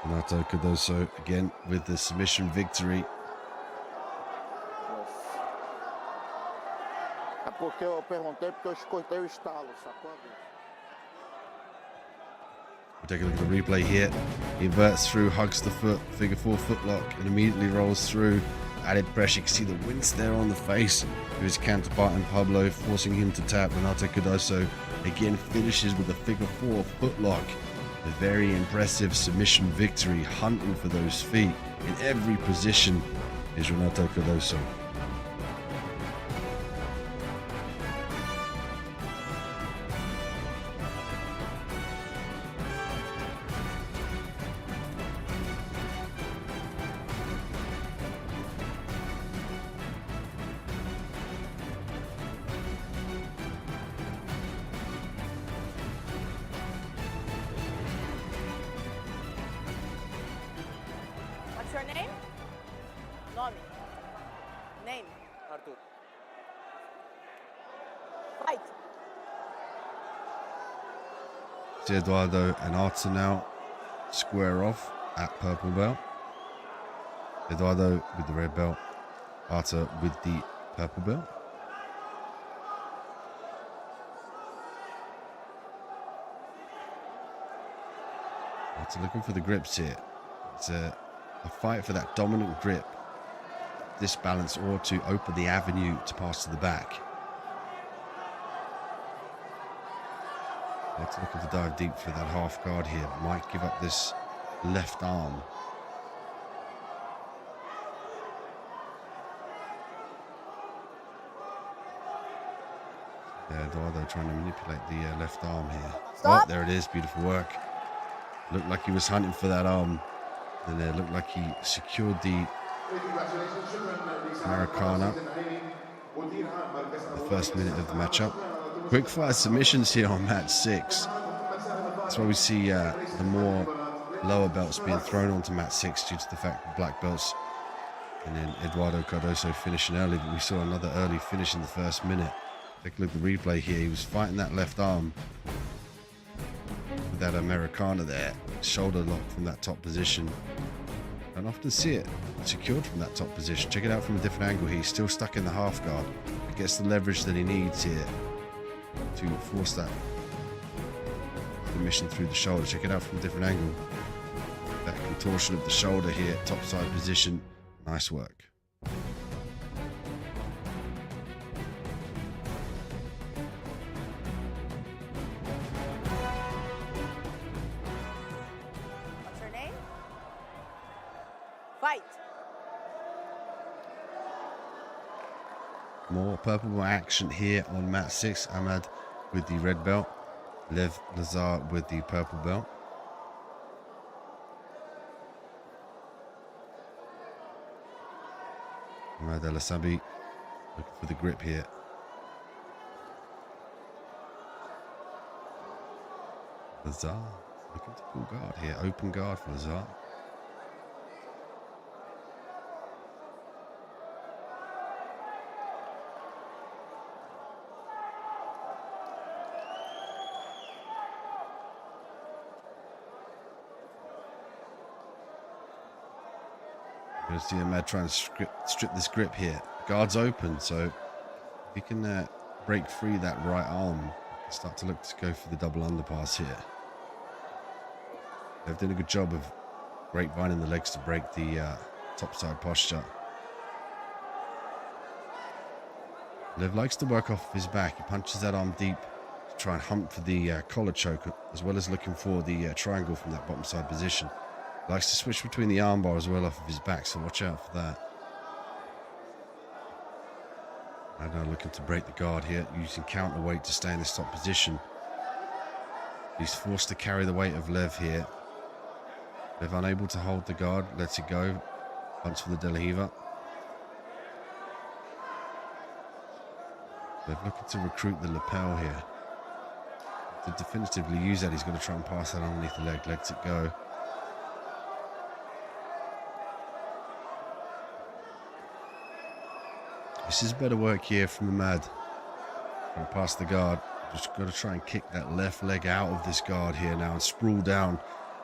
Renato Cardoso again with the submission victory. We'll take a look at the replay here. He inverts through, hugs the foot, figure 4 footlock, and immediately rolls through. Added pressure. You can see the wince there on the face of his counterpart in Pablo, forcing him to tap. Renato Cardoso again finishes with a figure 4 footlock. A very impressive submission victory, hunting for those feet in every position is Renato Cardoso. What's your name? Nome. Name. Arthur. Fight. Eduardo and Arthur now square off at purple belt. Eduardo with the red belt, Arthur with the purple belt. Arthur looking for the grips here. It's a fight for that dominant grip, this balance, or to open the avenue to pass to the back. Arthur looking to dive deep for that half guard here. Might give up this left arm. Eduardo trying to manipulate the left arm here. Stop. Oh, there it is. Beautiful work. Looked like he was hunting for that arm. Then it looked like he secured the Americana the first minute of the matchup. Quick fire submissions here on match 6. That's why we see the more lower belts being thrown onto match 6 due to the fact that black belts. And then Eduardo Cardoso finishing early, but we saw another early finish in the first minute. Take a look at the replay here. He was fighting that left arm with that Americana there. Shoulder lock from that top position. Don't often see it secured from that top position. Check it out from a different angle. He's still stuck in the half guard. He gets the leverage that he needs here to force that submission through the shoulder. Check it out from a different angle. That contortion of the shoulder here, top side position. Nice work. What's your name? Fight. More purple action here on mat 6. Ahmed with the red belt. Lazar with the purple belt. Ahmed El-Asabi looking for the grip here. Lazar looking to pull guard here. Open guard for Lazar. Going to see Ahmed trying to strip this grip here. Guard's open, so if he can break free that right arm, start to look to go for the double underpass here. They've done a good job of grapevining the legs to break the topside posture. Lev likes to work off his back. He punches that arm deep to try and hunt for the collar choke, as well as looking for the triangle from that bottom side position. Likes to switch between the armbar as well off of his back, so watch out for that. And now looking to break the guard here, using counterweight to stay in this top position. He's forced to carry the weight of Lev here. Lev unable to hold the guard, lets it go. Punch for the De La Riva. Lev looking to recruit the lapel here. To definitively use that, he's going to try and pass that underneath the leg, lets it go. This is better work here from Ahmed. Trying to pass the guard. Just got to try and kick that left leg out of this guard here now and sprawl down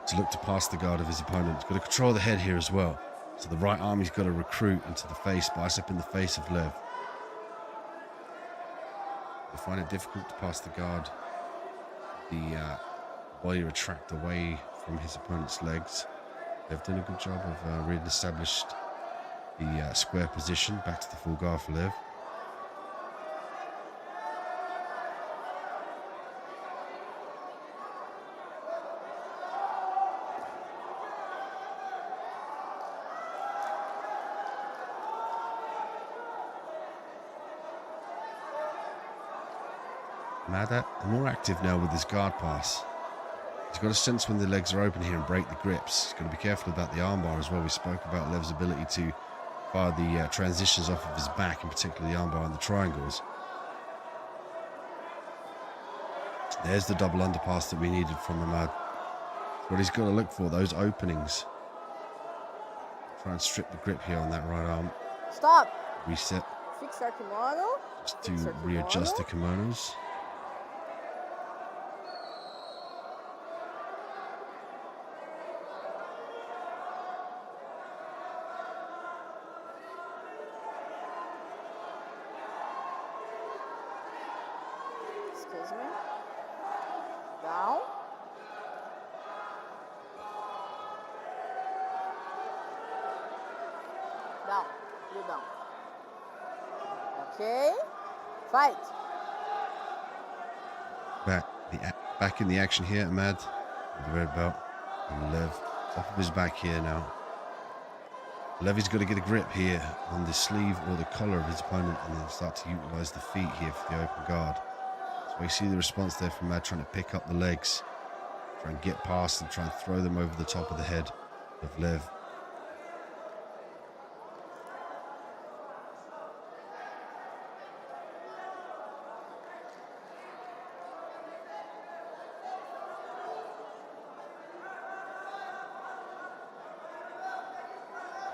to look to pass the guard of his opponent. He's got to control the head here as well. So the right arm he's got to recruit into the face, bicep in the face of Lev. They find it difficult to pass the guard. The body retract away from his opponent's legs. They've done a good job of re-established the square position, back to the full guard for Lev. Mada more active now with his guard pass. He's got a sense when the legs are open here and break the grips. He's got to be careful about the armbar as well. We spoke about Lev's ability to fire the transitions off of his back, in particular the armbar and the triangles. There's the double underpass that we needed from Ahmed. What he's got to look for, those openings. Try and strip the grip here on that right arm. Stop. Reset. Fix our kimono. Just to readjust the kimonos. Excuse me. Down. Down. You down. Okay. Fight. Back in the action here, Ahmed with the red belt. And Lev off of his back here now. Levy's got to get a grip here on the sleeve or the collar of his opponent and then start to utilize the feet here for the open guard. So we see the response there from Ahmed trying to pick up the legs, try and get past and try and throw them over the top of the head of Lev.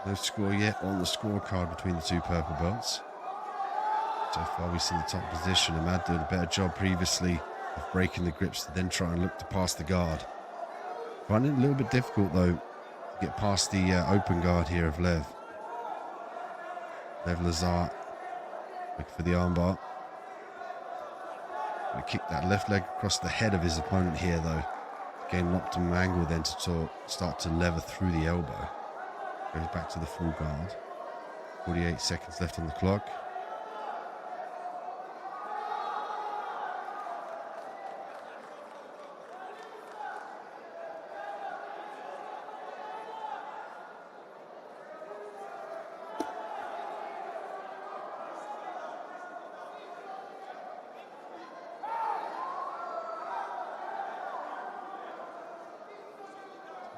No score yet on the scorecard between the two purple belts. So far we've seen the top position. Ahmed doing a better job previously of breaking the grips to then try and look to pass the guard. Finding it a little bit difficult though to get past the open guard here of Lev. Lev Lazar looking for the armbar. Gonna kick that left leg across the head of his opponent here though. Gain an optimum angle then to start to lever through the elbow. Goes back to the full guard. 48 seconds left on the clock.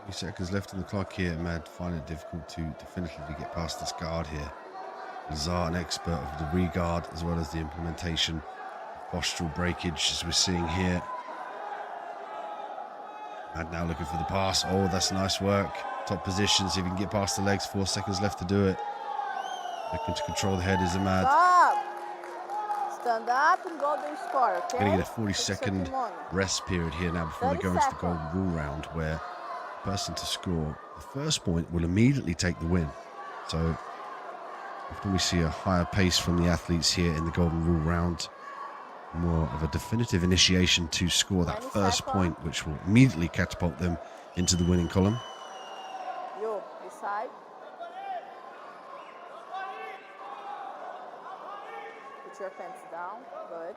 3 seconds left on the clock here. Ahmed finding it difficult to definitively get past this guard here. Lazar, an expert of the re-guard as well as the implementation of postural breakage, as we're seeing here. Ahmed now looking for the pass. Oh, that's nice work. Top position, see if he can get past the legs. 4 seconds left to do it. Looking to control the head is Ahmed. Stop. Stand up and go to score, okay? Going to get a 40-second rest period here now before we go into the golden rule round, where the person to score the first point will immediately take the win. So often we see a higher pace from the athletes here in the golden rule round. More of a definitive initiation to score that first point, which will immediately catapult them into the winning column. You, decide. Put your pants down. Good.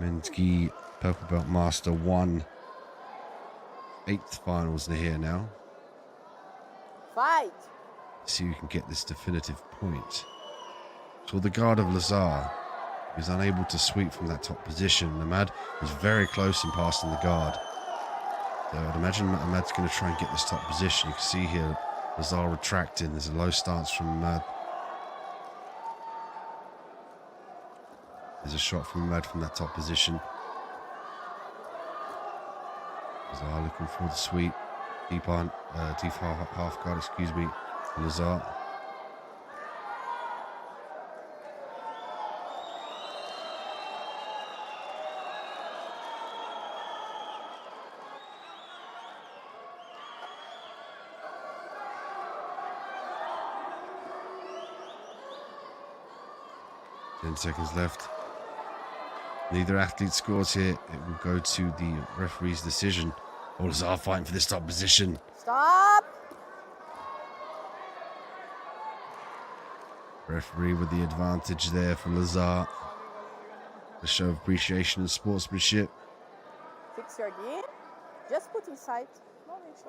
Mendez, purple belt master, 1. 8th finals here now. Fight. See who can get this definitive point. So the guard of Lazar is unable to sweep from that top position. Ahmed was very close in passing the guard. So I'd imagine Ahmed's going to try and get this top position. You can see here Lazar retracting. There's a low stance from Ahmed. There's a shot from Ahmed from that top position. Lazar looking for the sweep. Deep half guard, excuse me. Lazar. Ten seconds left. Neither athlete scores here. It will go to the referee's decision. Oh, Lazar fighting for this top position. Stop. Referee with the advantage there for Lazar. A show of appreciation and sportsmanship. Fix your gear. Just put inside. No need to.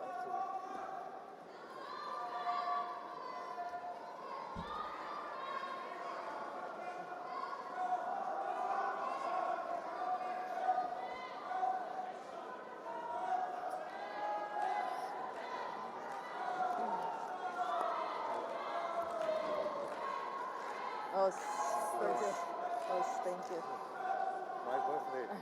Oh, thank you. Oh, thank you. My birthday.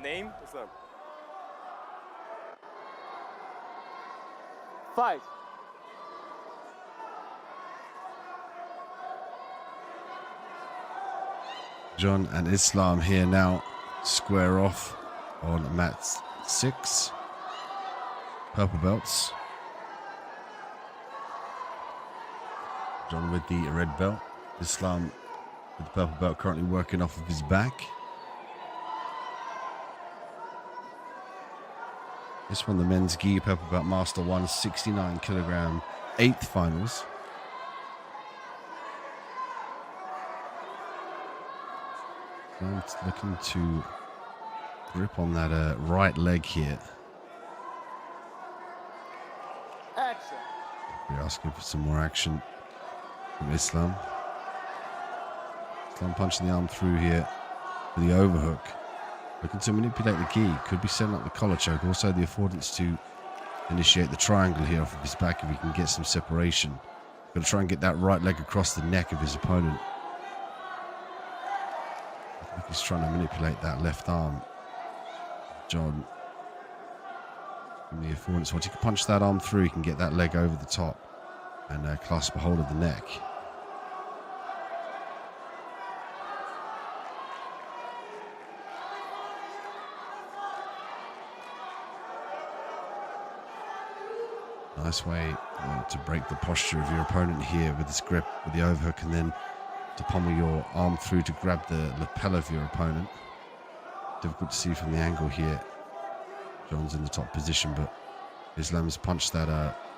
Name, Islam. Fight. John and Islam here now square off on mat 6. Purple belts. John with the red belt. Islam with the purple belt currently working off of his back. This one, the men's gi purple belt master 1, 69 kilogram, 8th finals. It's looking to grip on that right leg here. Action. We're asking for some more action from Islam. Islam punching the arm through here for the overhook. Looking to manipulate the gi. Could be setting up the collar choke. Also the affordance to initiate the triangle here off of his back if he can get some separation. Got to try and get that right leg across the neck of his opponent. I think he's trying to manipulate that left arm. John. The affordance. Once he can punch that arm through, he can get that leg over the top and clasp a hold of the neck. Nice way to break the posture of your opponent here with this grip, with the overhook, and then to pummel your arm through to grab the lapel of your opponent. Difficult to see from the angle here. John's in the top position, but Islam's punched that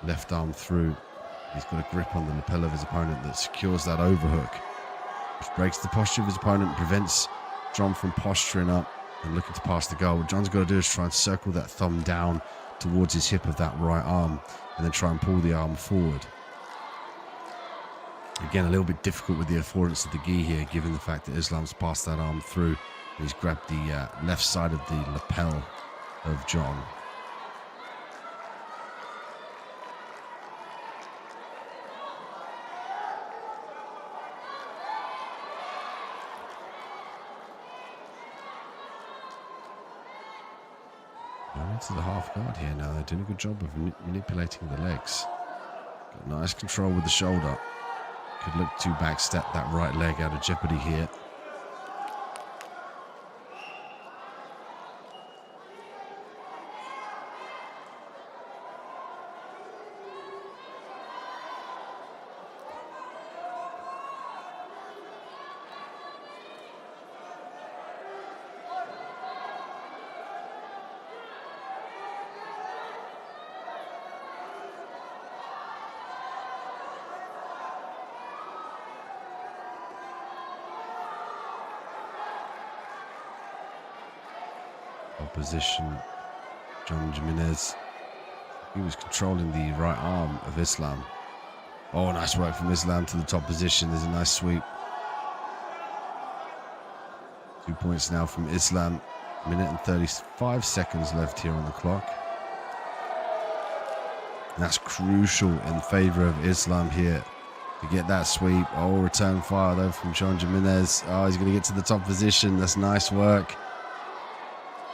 left arm through. He's got a grip on the lapel of his opponent that secures that overhook, which breaks the posture of his opponent, prevents John from posturing up and looking to pass the guard. What John's got to do is try and circle that thumb down towards his hip of that right arm and then try and pull the arm forward. Again, a little bit difficult with the affordance of the gi here, given the fact that Islam's passed that arm through and he's grabbed the left side of the lapel of John. Going into the half guard here now. They're doing a good job of manipulating the legs. Got nice control with the shoulder. Could look to backstep that right leg out of jeopardy here. Opposition, John Jimenez. He was controlling the right arm of Islam. Oh, nice work from Islam to the top position. There's a nice sweep. 2 points now from Islam. Minute and 35 seconds left here on the clock. And that's crucial in favor of Islam here to get that sweep. Oh, return fire though from John Jimenez. Oh, he's going to get to the top position. That's nice work.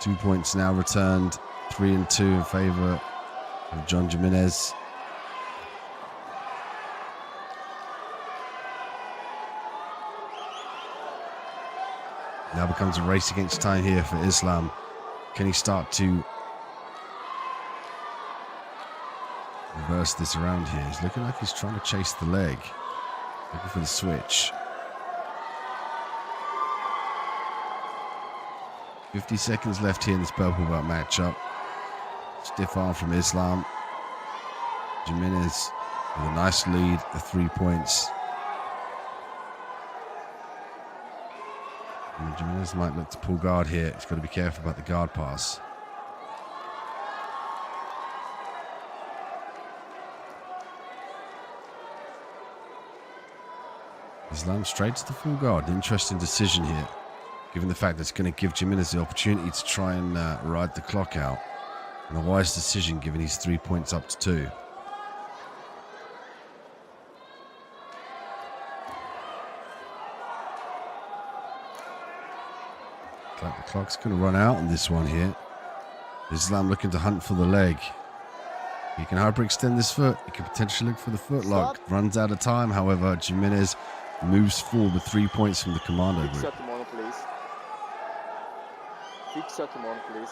2 points now returned, 3 and 2 in favor of John Jimenez. Now becomes a race against time here for Islam. Can he start to reverse this around here? He's looking like he's trying to chase the leg, looking for the switch. 50 seconds left here in this purple belt matchup. Stiff arm from Islam. Jimenez with a nice lead of 3 points. And Jimenez might look to pull guard here. He's got to be careful about the guard pass. Islam straight to the full guard. An interesting decision here, given the fact that it's going to give Jimenez the opportunity to try and ride the clock out. And a wise decision, given he's 3 points up to 2. Like the clock's going to run out on this one here. Islam looking to hunt for the leg. He can hyperextend this foot. He can potentially look for the footlock. Runs out of time, however. Jimenez moves forward with 3 points from the commando Fix Fix your your kimono, please. Fix your kimono, please.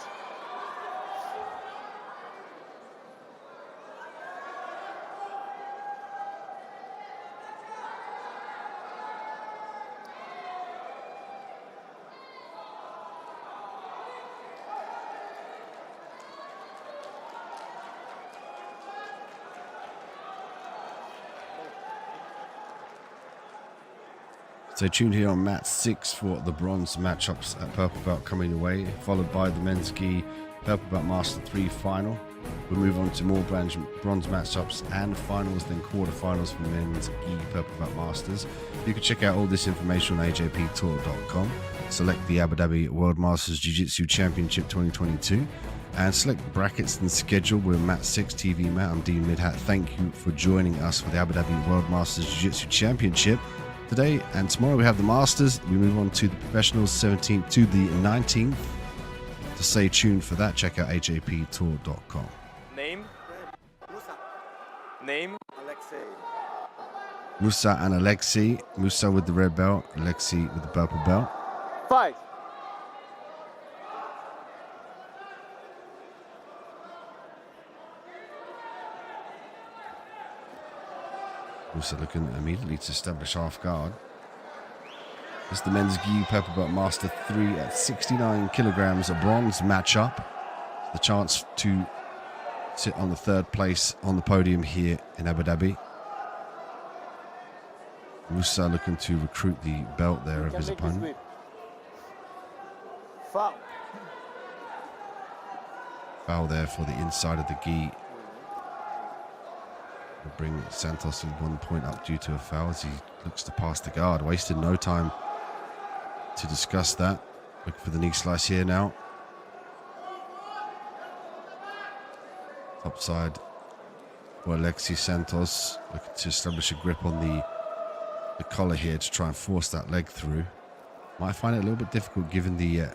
Stay tuned here on mat 6 for the bronze matchups at Purple Belt coming away, followed by the men's gi Purple Belt Master 3 final. We'll move on to more bronze matchups and finals, then quarterfinals for men's gi Purple Belt Masters. You can check out all this information on ajptour.com. Select the Abu Dhabi World Masters Jiu-Jitsu Championship 2022 and select the brackets and schedule. We're mat 6 TV mat. I'm Dean Midhat. Thank you for joining us for the Abu Dhabi World Masters Jiu-Jitsu Championship. Today and tomorrow we have the Masters. We move on to the Professionals 17th to the 19th. To stay tuned for that, check out ajptour.com. Name? Musa. Name? Alexei. Musa and Alexei. Musa with the red belt, Alexei with the purple belt. Fight. Musa looking immediately to establish half guard. It's the men's gi Purple Belt Master 3 at 69 kilograms, a bronze matchup. The chance to sit on the third place on the podium here in Abu Dhabi. Musa looking to recruit the belt there of his opponent. Foul. Foul there for the inside of the gi. Will bring Santos with 1 point up due to a foul as he looks to pass the guard. Wasted no time to discuss that. Looking for the knee slice here now. Top side for Alexis Santos. Looking to establish a grip on the collar here to try and force that leg through. Might find it a little bit difficult given the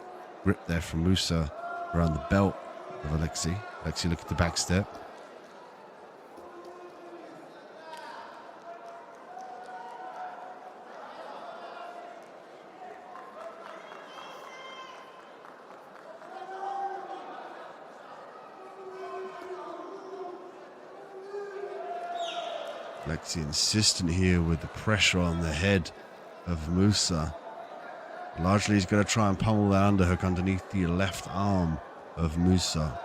grip there from Musa around the belt of Alexis. Alexis look at the back step. Alexis insistent here with the pressure on the head of Musa. Largely he's going to try and pummel that underhook underneath the left arm of Musa.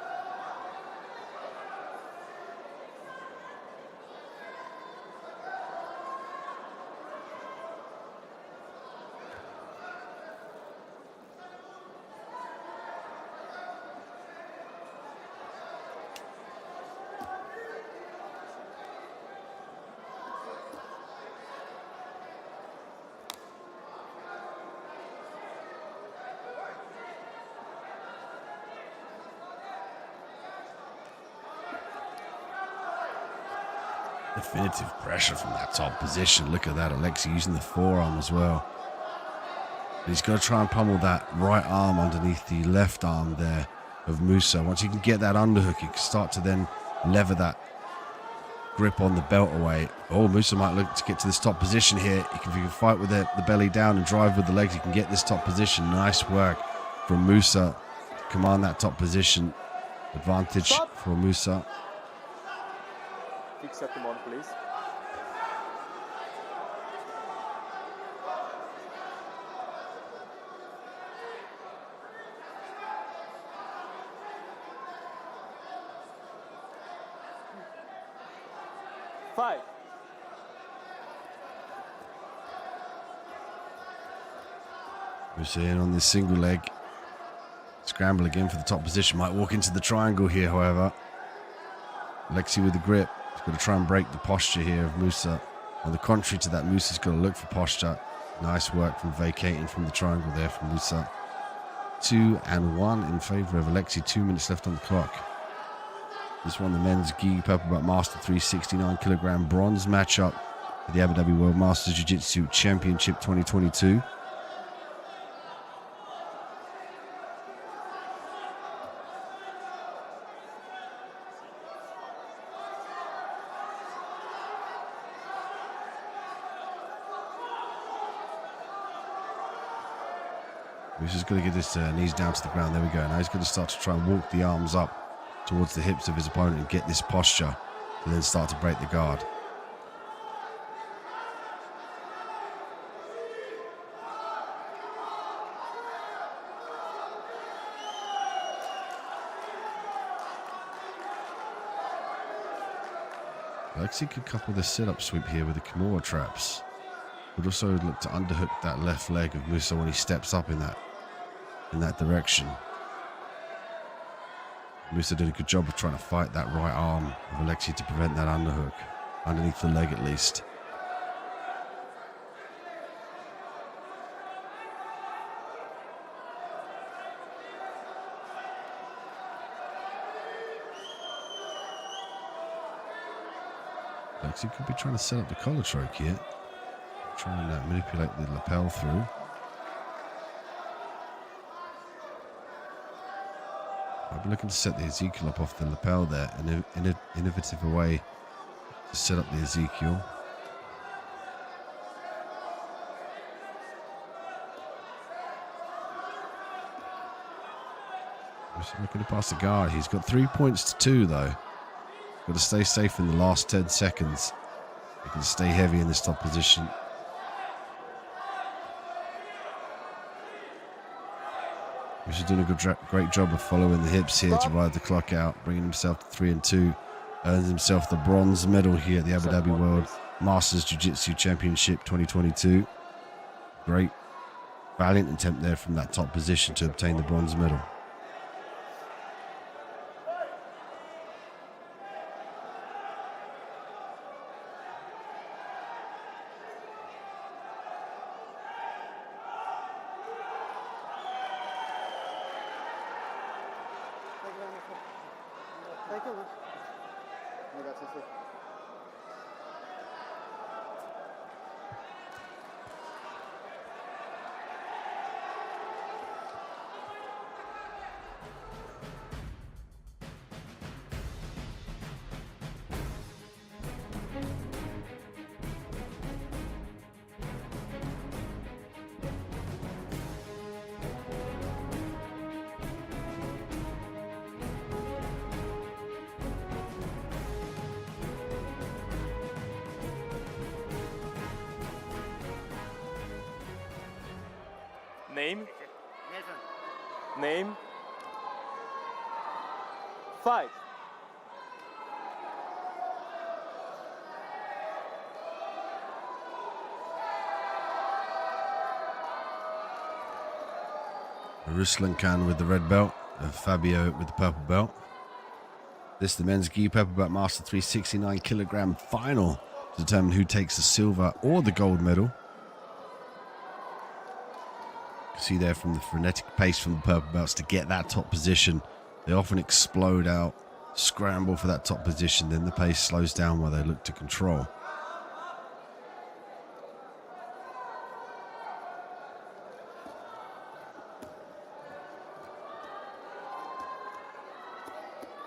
Definitive pressure from that top position. Look at that, Alexis using the forearm as well. And he's going to try and pummel that right arm underneath the left arm there of Musa. Once he can get that underhook, he can start to then lever that grip on the belt away. Oh, Musa might look to get to this top position here. If he can fight with the belly down and drive with the legs, he can get this top position. Nice work from Musa to command that top position. Advantage for Musa. Fix your kimono, please. Five. Musa in on this single leg. Scramble again for the top position. Might walk into the triangle here, however. Alexis with the grip. He's got to try and break the posture here of Musa. On the contrary to that, Musa's got to look for posture. Nice work from vacating from the triangle there from Musa. 2-1 in favour of Alexis. 2 minutes left on the clock. This one, the men's gi Purple Belt Master 369 kilogram bronze matchup for the Abu Dhabi World Masters Jiu-Jitsu Championship 2022. He's just going to get his knees down to the ground. There we go. Now he's going to start to try and walk the arms up towards the hips of his opponent and get this posture to then start to break the guard. Alexis could couple the sit-up sweep here with the Kimura traps. Would also look to underhook that left leg of Musa when he steps up in that direction. Musa did a good job of trying to fight that right arm of Alexi to prevent that underhook, underneath the leg at least. Alexi could be trying to set up the collar choke here. Trying to manipulate the lapel through. I'll be looking to set the Ezekiel up off the lapel there. An innovative way to set up the Ezekiel. Just looking to pass the guard. He's got 3 points to 2 though. Got to stay safe in the last 10 seconds. He can stay heavy in this top position. He's doing a great job of following the hips here to ride the clock out, bringing himself to 3 and 2. Earns himself the bronze medal here at the Abu Dhabi World Masters Jiu-Jitsu Championship 2022. Great, valiant attempt there from that top position to obtain the bronze medal. Name? Name? Fight. Ruslan Khan with the red belt, and Flavio with the purple belt. This is the men's gi purple belt master 369 kilogram final to determine who takes the silver or the gold medal. See there from the frenetic pace from the purple belts to get that top position. They often explode out, scramble for that top position, then the pace slows down while they look to control.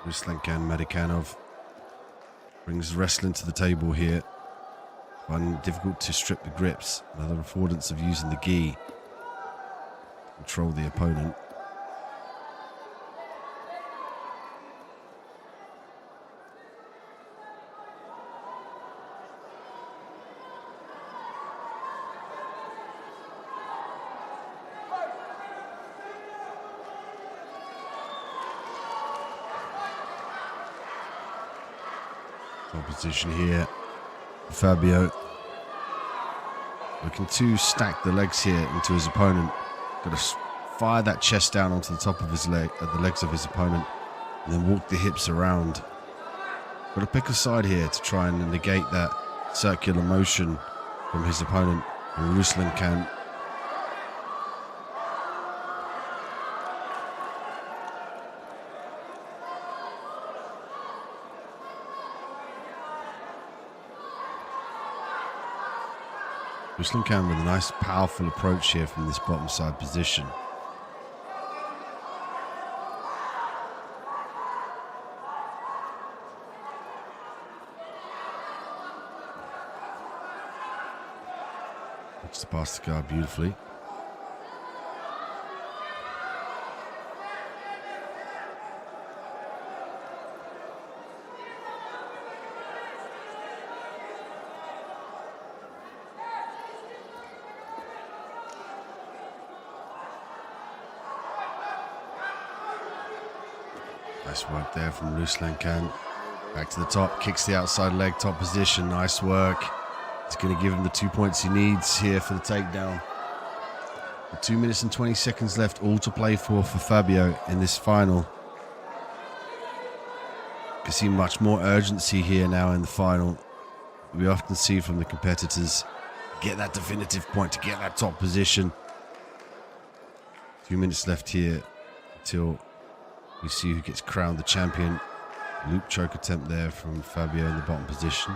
Ruslankan Medikanov brings wrestling to the table here. Finding it difficult to strip the grips. Another affordance of using the gi. Control the opponent. Top position here. Fabio looking to stack the legs here into his opponent. Got to fire that chest down onto the top of his leg, the legs of his opponent, and then walk the hips around. Got to pick a side here to try and negate that circular motion from his opponent. And Ruslan can. Ruslan Khan with a nice powerful approach here from this bottom side position. Looks to pass the guard beautifully. Nice work there from Ruslan Khan. Back to the top, kicks the outside leg, top position, nice work. It's going to give him the 2 points he needs here for the takedown. 2 minutes and 20 seconds left, all to play for Fabio in this final. You can see much more urgency here now in the final. We often see from the competitors, get that definitive point to get that top position. 2 minutes left here until we see who gets crowned the champion. Loop choke attempt there from Fabio in the bottom position.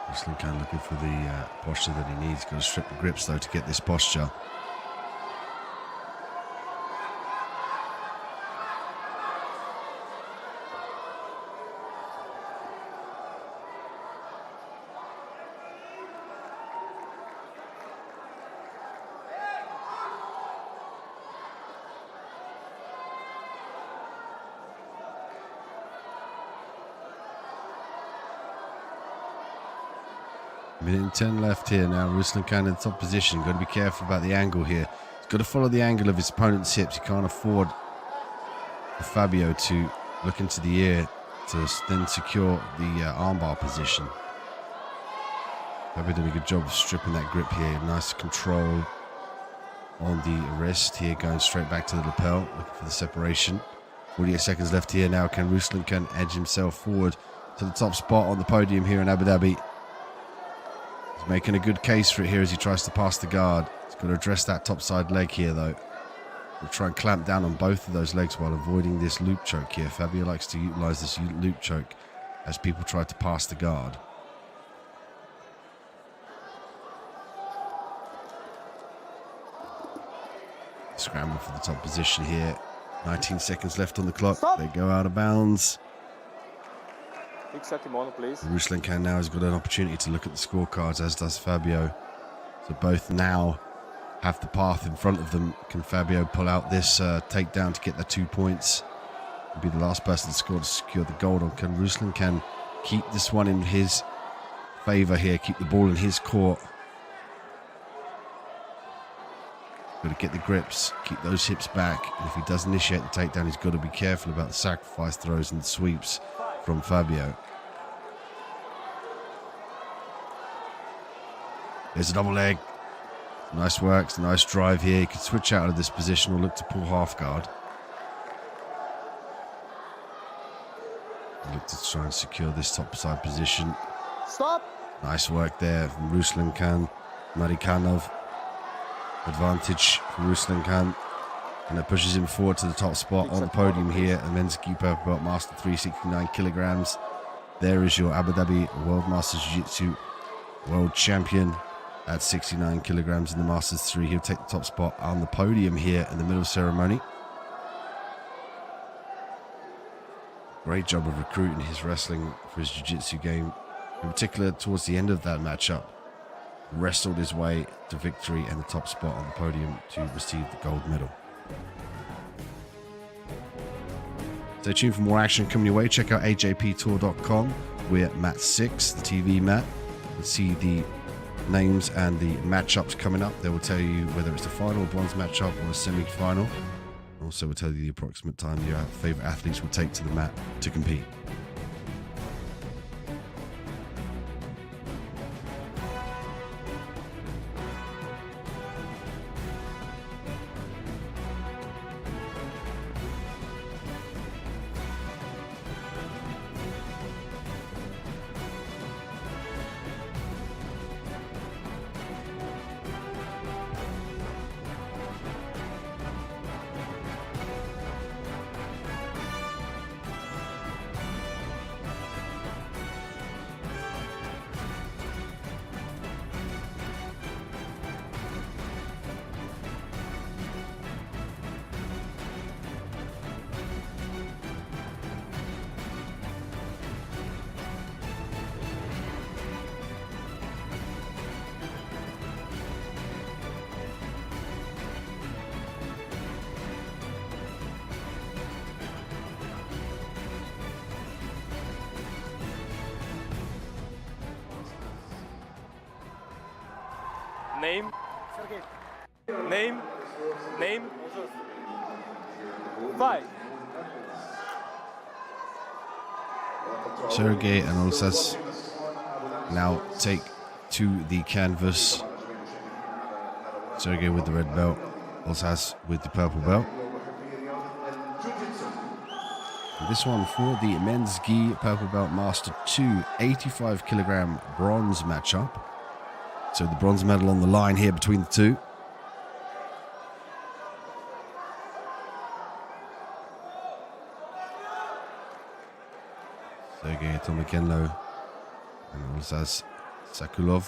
Ruslan kind of looking for the posture that he needs. Got to strip the grips though to get this posture. Minute and 10 left here now. Ruslan in the top position. Got to be careful about the angle here. He's got to follow the angle of his opponent's hips. He can't afford for Fabio to look into the ear to then secure the armbar position. Fabio did a good job of stripping that grip here. Nice control on the wrist here, going straight back to the lapel, looking for the separation. 48 seconds left here now. Can Ruslan edge himself forward to the top spot on the podium here in Abu Dhabi? Making a good case for it here as he tries to pass the guard. He's got to address that top side leg here though. We'll try and clamp down on both of those legs while avoiding this loop choke here. Fabio likes to utilize this loop choke as people try to pass the guard. Scramble for the top position here. 19 seconds left on the clock. Stop. They go out of bounds. Fix your kimono, please. Ruslan now has got an opportunity to look at the scorecards, as does Fabio. So both now have the path in front of them. Can Fabio pull out this takedown to get the 2 points? He'll be the last person to score to secure the gold. Or can Ruslan keep this one in his favour here, keep the ball in his court? Got to get the grips, keep those hips back. And if he does initiate the takedown, he's got to be careful about the sacrifice throws and the sweeps from Fabio. There's a double leg. Nice work, nice drive here. He could switch out of this position or look to pull half guard. Look to try and secure this top side position. Stop. Nice work there from Ruslan Americana. Advantage for Ruslan, and that pushes him forward to the top spot on the podium here. And men's keeper belt master, 369 kilograms. There is your Abu Dhabi World Masters Jiu-Jitsu World Champion at 69 kilograms in the Masters 3. He'll take the top spot on the podium here in the middle of the ceremony. Great job of recruiting his wrestling for his jiu-jitsu game, in particular towards the end of that matchup. Wrestled his way to victory and the top spot on the podium to receive the gold medal. Stay tuned for more action coming your way. Check out ajptour.com. We're at mat 6, the TV mat. You can see the names and the matchups coming up. They will tell you whether it's a final bronze matchup or a semi-final. Also, we'll tell you the approximate time your favorite athletes will take to the mat to compete. Name. Name. Name. Fight. Sergey and Olsas now take to the canvas. Sergey with the red belt, Olsas with the purple belt. And this one for the men's gi purple belt master 2 85 kilogram bronze matchup. So the bronze medal on the line here between the two. Sergey Tomakenlo and Olsas Sakulov.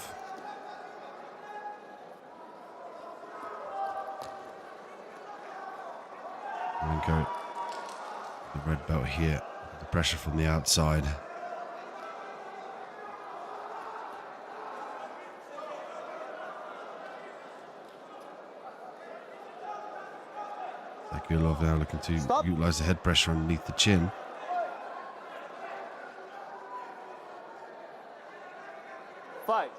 Malenko, the red belt here, the pressure from the outside. Sakulov now looking to utilize the head pressure underneath the chin. Fight.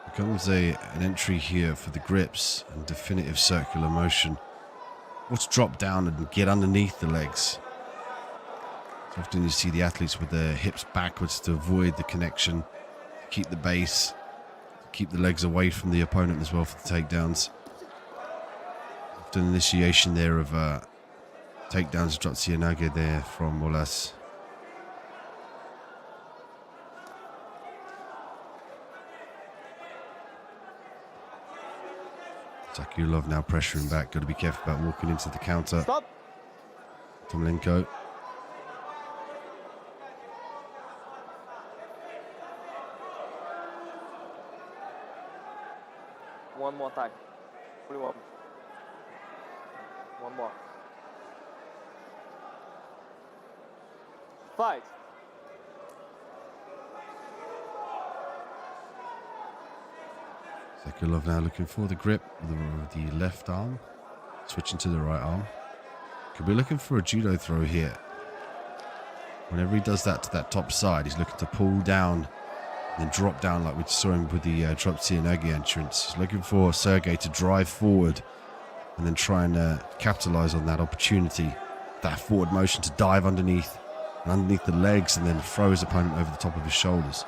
Becomes an entry here for the grips and definitive circular motion. What's drop down and get underneath the legs. So often you see the athletes with their hips backwards to avoid the connection, to keep the base, to keep the legs away from the opponent as well for the takedowns. Often initiation there of takedowns, Jotsi there from Molas. Sakulov now pressuring back. Got to be careful about walking into the counter. Stop. Tomalenko. One more time. Only one. One more. Fight. Sakulov now looking for the grip with the left arm, switching to the right arm. Could be looking for a judo throw here. Whenever he does that to that top side, he's looking to pull down and then drop down like we saw him with the drop Tsianagi entrance. He's looking for Sergey to drive forward and then try and capitalize on that opportunity, that forward motion to dive underneath and underneath the legs and then throw his opponent over the top of his shoulders.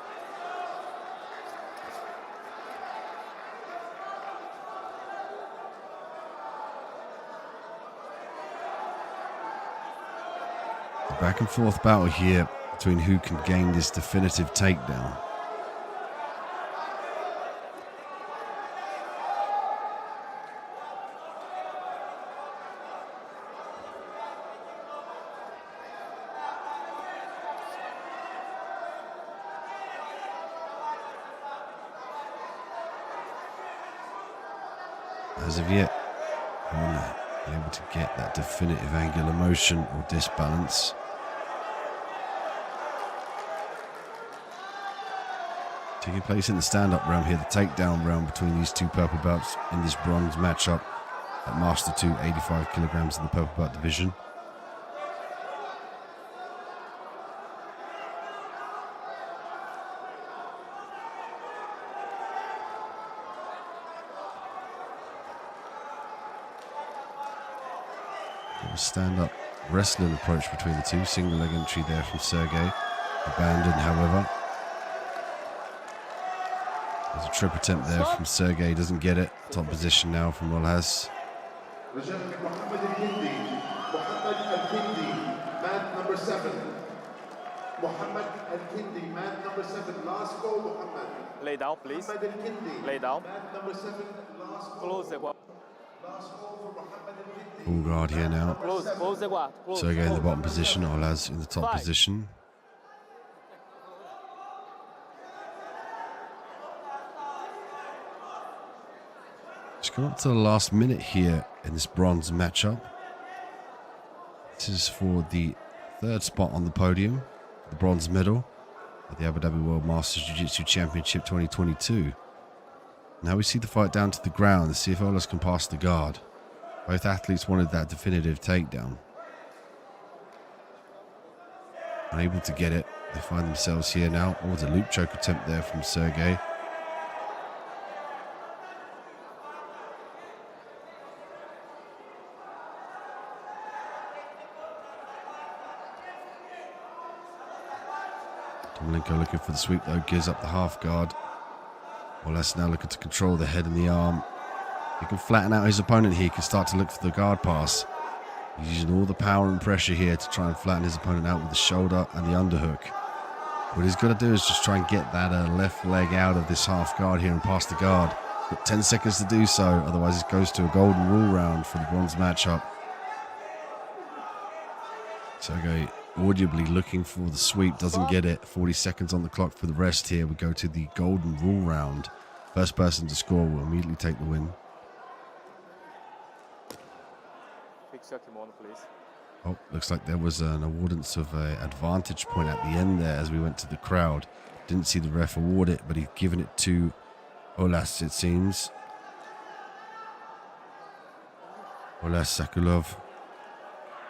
Back and forth battle here between who can gain this definitive takedown. As of yet, I'm not able to get that definitive angular motion or disbalance. Taking place in the stand-up round here, the takedown round between these two purple belts in this bronze matchup at Master 2, 85 kilograms in the purple belt division. A stand-up wrestling approach between the two. Single leg entry there from Sergey. Abandoned, however. There's a trip attempt there from Sergey, doesn't get it. Top position now from Olhaz. man number 7. Mohammed Al-Kindi, man number 7. Last call, Mohammed. Lay down, please. Mohammed Al-Kindi. Lay down. Man number 7. Last call. Close the guard. Last call for Mohammed Al-Kindi. Full guard here now. Close the guard. Close. Sergey in the bottom position, Olhaz in the top position. Just come up to the last minute here in this bronze matchup. This is for the third spot on the podium, the bronze medal at the Abu Dhabi World Masters Jiu-Jitsu Championship 2022. Now we see the fight down to the ground. Let's see if Olas can pass the guard. Both athletes wanted that definitive takedown. Unable to get it. They find themselves here now. Oh, it's a loop choke attempt there from Sergey. Tomalenko looking for the sweep though, gives up the half guard. Olas now looking to control the head and the arm. He can flatten out his opponent here. He can start to look for the guard pass. He's using all the power and pressure here to try and flatten his opponent out with the shoulder and the underhook. What he's got to do is just try and get that left leg out of this half guard here and pass the guard. Got 10 seconds to do so, otherwise it goes to a golden rule round for the bronze matchup. Sergey audibly looking for the sweep, doesn't get it. 40 seconds on the clock for the rest here. We go to the golden rule round. First person to score will immediately take the win. Fix your kimono, please. Oh, looks like there was an awardance of an advantage point at the end there as we went to the crowd. Didn't see the ref award it, but he'd given it to Olas, it seems. Olas Sakulov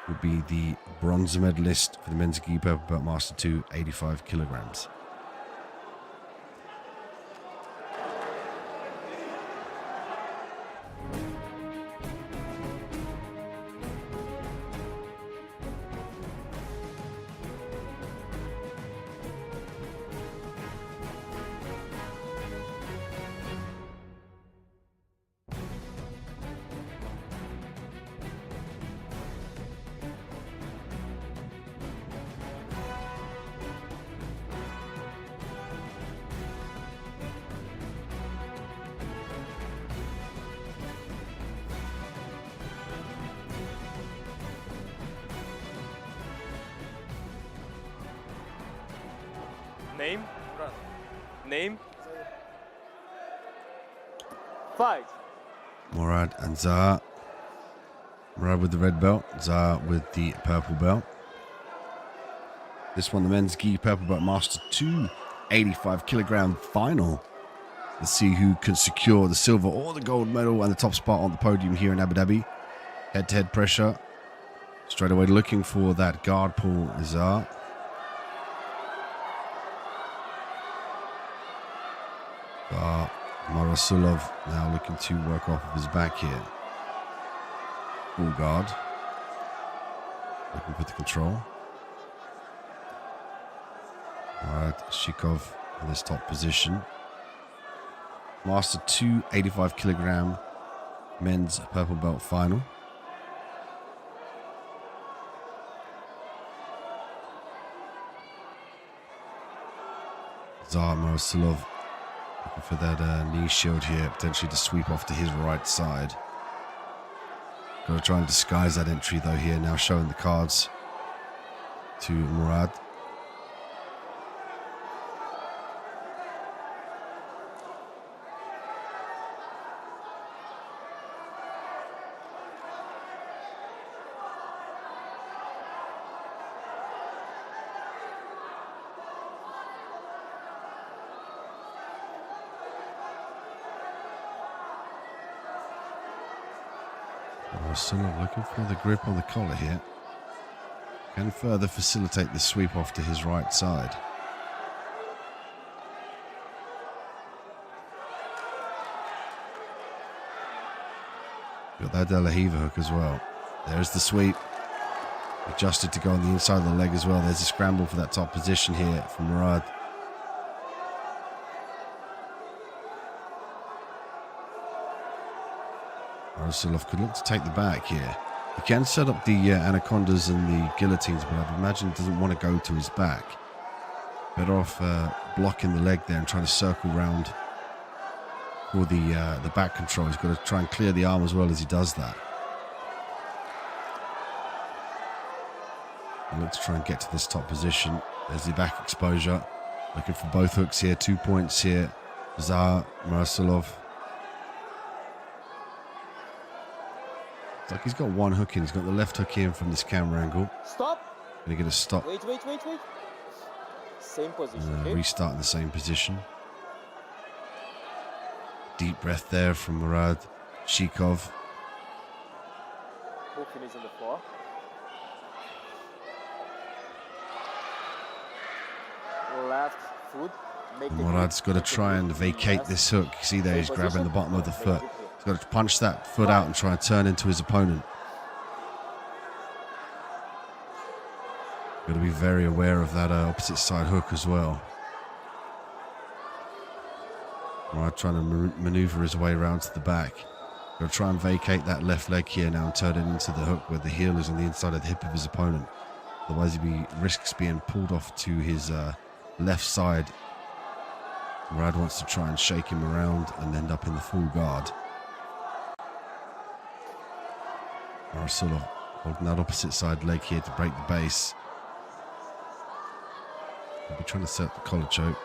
will be the bronze medalist for the men's gi purple belt master 2, 85 kilograms. Name? Name? Fight. Murad and Zaha. Murad with the red belt, Zaha with the purple belt. This one, the men's gi purple belt master 2, 85 kilogram final. Let's see who can secure the silver or the gold medal and the top spot on the podium here in Abu Dhabi. Head-to-head pressure. Straight away looking for that guard pull, Zaha. Marasulov now looking to work off of his back here. Full guard. Looking for the control. Alright, Shikov in this top position. Master 2, 85 kilogram men's purple belt final. Zaha Marasulov looking for that knee shield here, potentially to sweep off to his right side. Got to try and disguise that entry though here, now showing the cards to Murad. Silva looking for the grip on the collar here. Can further facilitate the sweep off to his right side. Got that De La Riva hook as well. There's the sweep. Adjusted to go on the inside of the leg as well. There's a scramble for that top position here from Murad. Marasulov could look to take the back here. He can set up the anacondas and the guillotines, but I'd imagine he doesn't want to go to his back. Better off blocking the leg there and trying to circle round for the back control. He's got to try and clear the arm as well as he does that. And look to try and get to this top position. There's the back exposure. Looking for both hooks here. 2 points here. Zaha Marasulov. Like he's got one hook in. He's got the left hook in from this camera angle. Stop. Gonna get a stop. Wait. Same position, okay? Restart in the same position. deep breath there from Murad Shikov. Both finish on the floor. Left foot. Make the Murad's grip, got to make the try grip. and vacate Yes. this hook. You see there, he's Same grabbing the position. bottom of the Make foot. grip here. He's got to punch that foot out and try and turn into his opponent. Got to be very aware of that opposite side hook as well. Murad trying to maneuver his way around to the back. Got to try and vacate that left leg here now and turn it into the hook where the heel is on the inside of the hip of his opponent. Otherwise, he risks being pulled off to his left side. Murad wants to try and shake him around and end up in the full guard. Marcelo holding that opposite side leg here to break the base. He'll be trying to set the collar choke.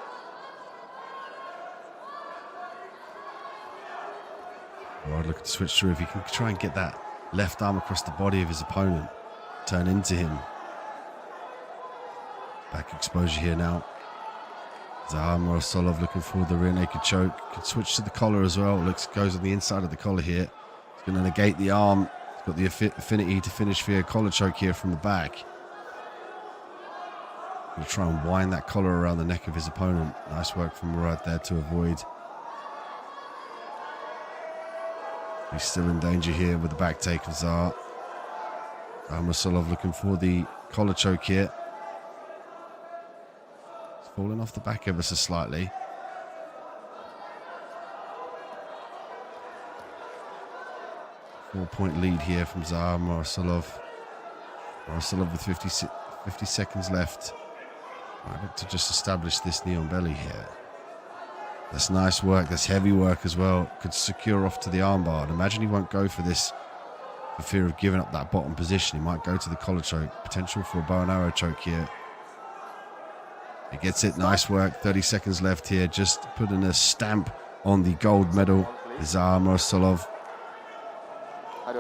Murad looking to switch through. If he can try and get that left arm across the body of his opponent, turn into him. Back exposure here now. Zahar Morosolov looking for the rear naked choke. Can switch to the collar as well. Goes on the inside of the collar here. He's going to negate the arm. He's got the affinity to finish via collar choke here from the back. Going to try and wind that collar around the neck of his opponent. Nice work from Murad there to avoid. He's still in danger here with the back take of Zahar. Morosolov looking for the collar choke here. Falling off the back ever so slightly. Four-point lead here from Zahar Morosolov. Morosolov with 50 seconds left. I'd like to just establish this knee on belly here. That's nice work. That's heavy work as well. Could secure off to the armbar. And imagine he won't go for this for fear of giving up that bottom position. He might go to the collar choke. Potential for a bow and arrow choke here. He gets it. Nice work. 30 seconds left here. Just putting a stamp on the gold medal. Zahar Morosolov.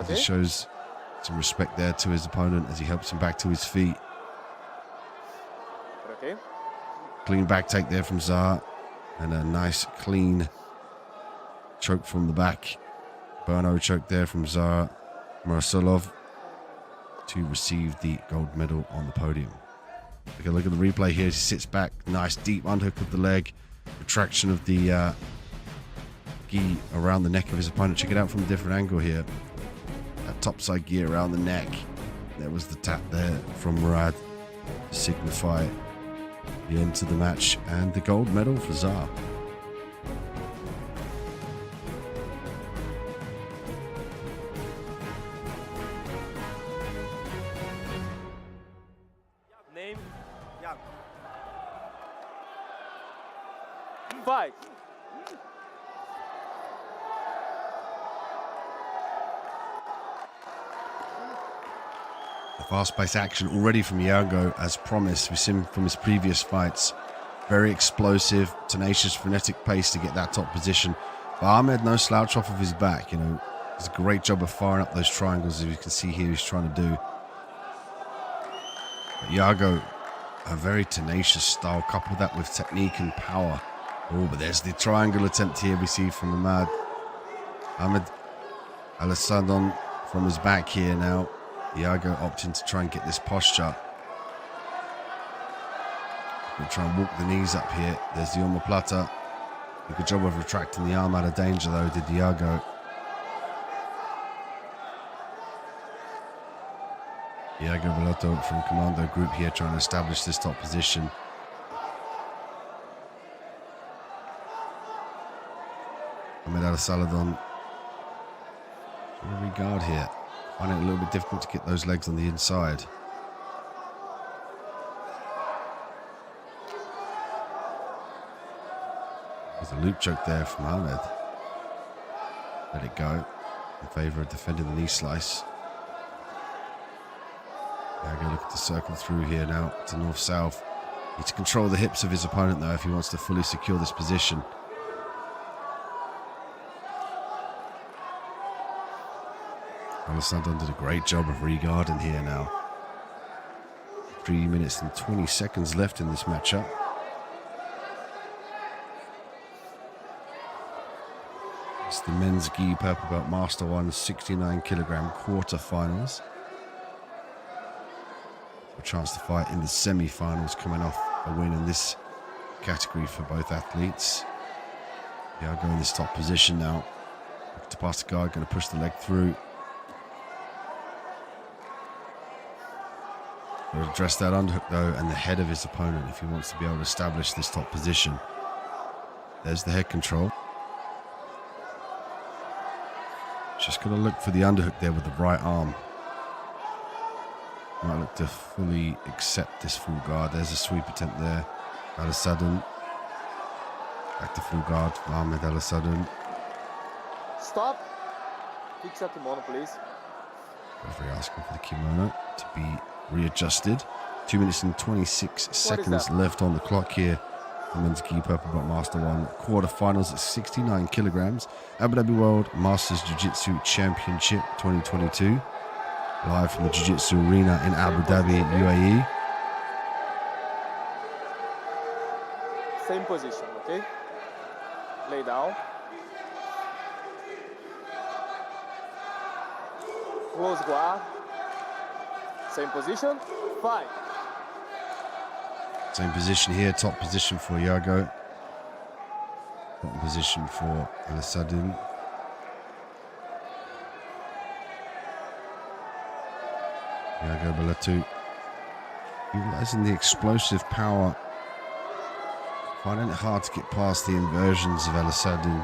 He shows some respect there to his opponent as he helps him back to his feet. Okay. Clean back take there from Zahar. And a nice clean choke from the back. Burno choke there from Zahar Morosolov to receive the gold medal on the podium. Take a look at the replay here as he sits back. Nice deep underhook of the leg. Retraction of the gi around the neck of his opponent. Check it out from a different angle here. That topside gi around the neck. There was the tap there from Murad to signify the end to the match and the gold medal for Zahar. Name? Iago. Fight. Fast-paced action already from Iago, as promised. We've seen from his previous fights. Very explosive, tenacious, frenetic pace to get that top position. But Ahmed, no slouch off of his back. You know, does a great job of firing up those triangles, as you can see here he's trying to do. But Iago, a very tenacious style, coupled that with technique and power. Oh, but there's the triangle attempt here we see from Ahmed Alessandron from his back here now. Iago opting to try and get this posture. He'll try and walk the knees up here. There's the omoplata. A good job of retracting the arm out of danger though, did Iago. Iago Belotto from Commando Group here trying to establish this top position. Ahmed Alessandron in a regard here. Finding it a little bit difficult to get those legs on the inside. There's a loop choke there from Ahmed. Let it go in favour of defending the knee slice. Iago looking to circle through here now to north-south. Needs to control the hips of his opponent though if he wants to fully secure this position. Alessandro did a great job of regarding here now. 3 minutes and 20 seconds left in this matchup. It's the men's gi purple belt master 1 69 kilogram quarterfinals. A chance to fight in the semi-finals, coming off a win in this category for both athletes. Iago in this top position now. Looking to pass the guard, going to push the leg through. Going to address that underhook though, and the head of his opponent if he wants to be able to establish this top position. There's the head control. Just going to look for the underhook there with the right arm. Might look to fully accept this full guard. There's a sweep attempt there. All of a sudden, back to full guard. Ahmed all of a sudden. Stop. Fix your kimono, please. Referee asking for the kimono to be readjusted. 2 minutes and 26 seconds left on the clock here. The men's gi purple belt master 1 quarterfinals at 69 kilograms. Abu Dhabi World Masters Jiu-Jitsu Championship 2022. Live from the Jiu-Jitsu Arena in Abu Dhabi, UAE. Same position, okay? Lay down. Close guard. Same position. Fight. Same position here, top position for Iago. Bottom position for Al-Sadin. Iago Balatu, utilizing the explosive power, finding it hard to get past the inversions of Al-Sadin.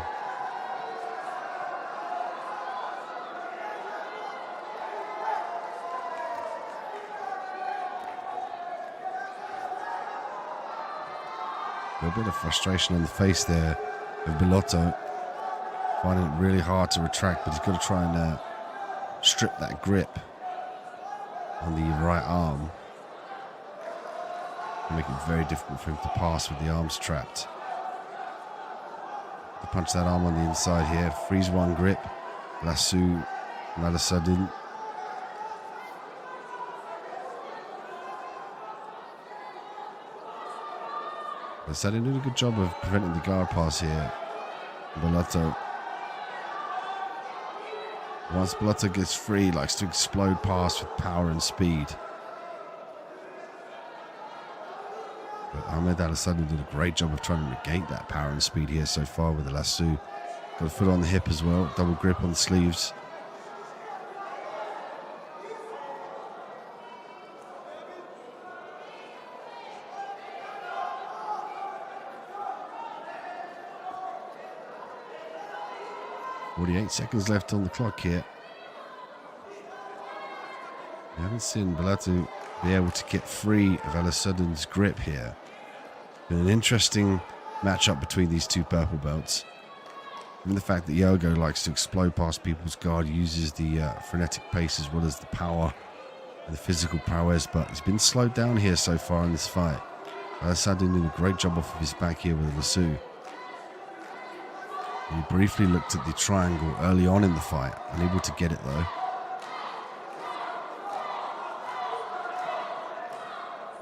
A bit of frustration on the face there of Bellotto, finding it really hard to retract, but he's got to try and strip that grip on the right arm and make it very difficult for him to pass with the arms trapped. To punch that arm on the inside here, freeze one grip, lasso, Al-Sadin. Al-Sadin doing a good job of preventing the guard pass here. Bellotto. Once Bellotto gets free, likes to explode past with power and speed. But Ahmed Al-Sadin did a great job of trying to negate that power and speed here so far with the lasso. Got a foot on the hip as well, double grip on the sleeves. .48 seconds left on the clock here. We haven't seen Bellotto be able to get free of Al-Sadin's grip here. Been an interesting matchup between these two purple belts. Given the fact that Iago likes to explode past people's guard, uses the frenetic pace as well as the power and the physical prowess, but he's been slowed down here so far in this fight. Al-Sadin did a great job off of his back here with a lasso. He briefly looked at the triangle early on in the fight, unable to get it though.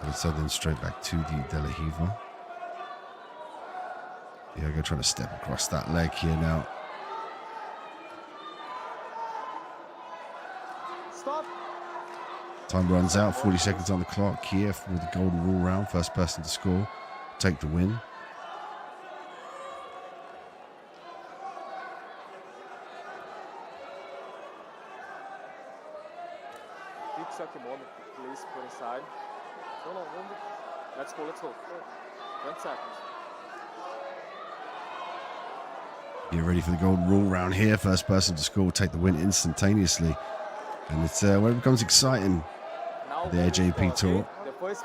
Al-Sadin straight back to the De La Hiva. Iago trying to step across that leg here now. Stop. Time runs out, 40 seconds on the clock here for the golden rule round. First person to score, take the win. Fix your kimono, please, put inside. No, let's go, let's go. 20 seconds. Get ready for the golden rule round here. First person to score will take the win instantaneously. And it's where it becomes exciting. Now The AJP Tour.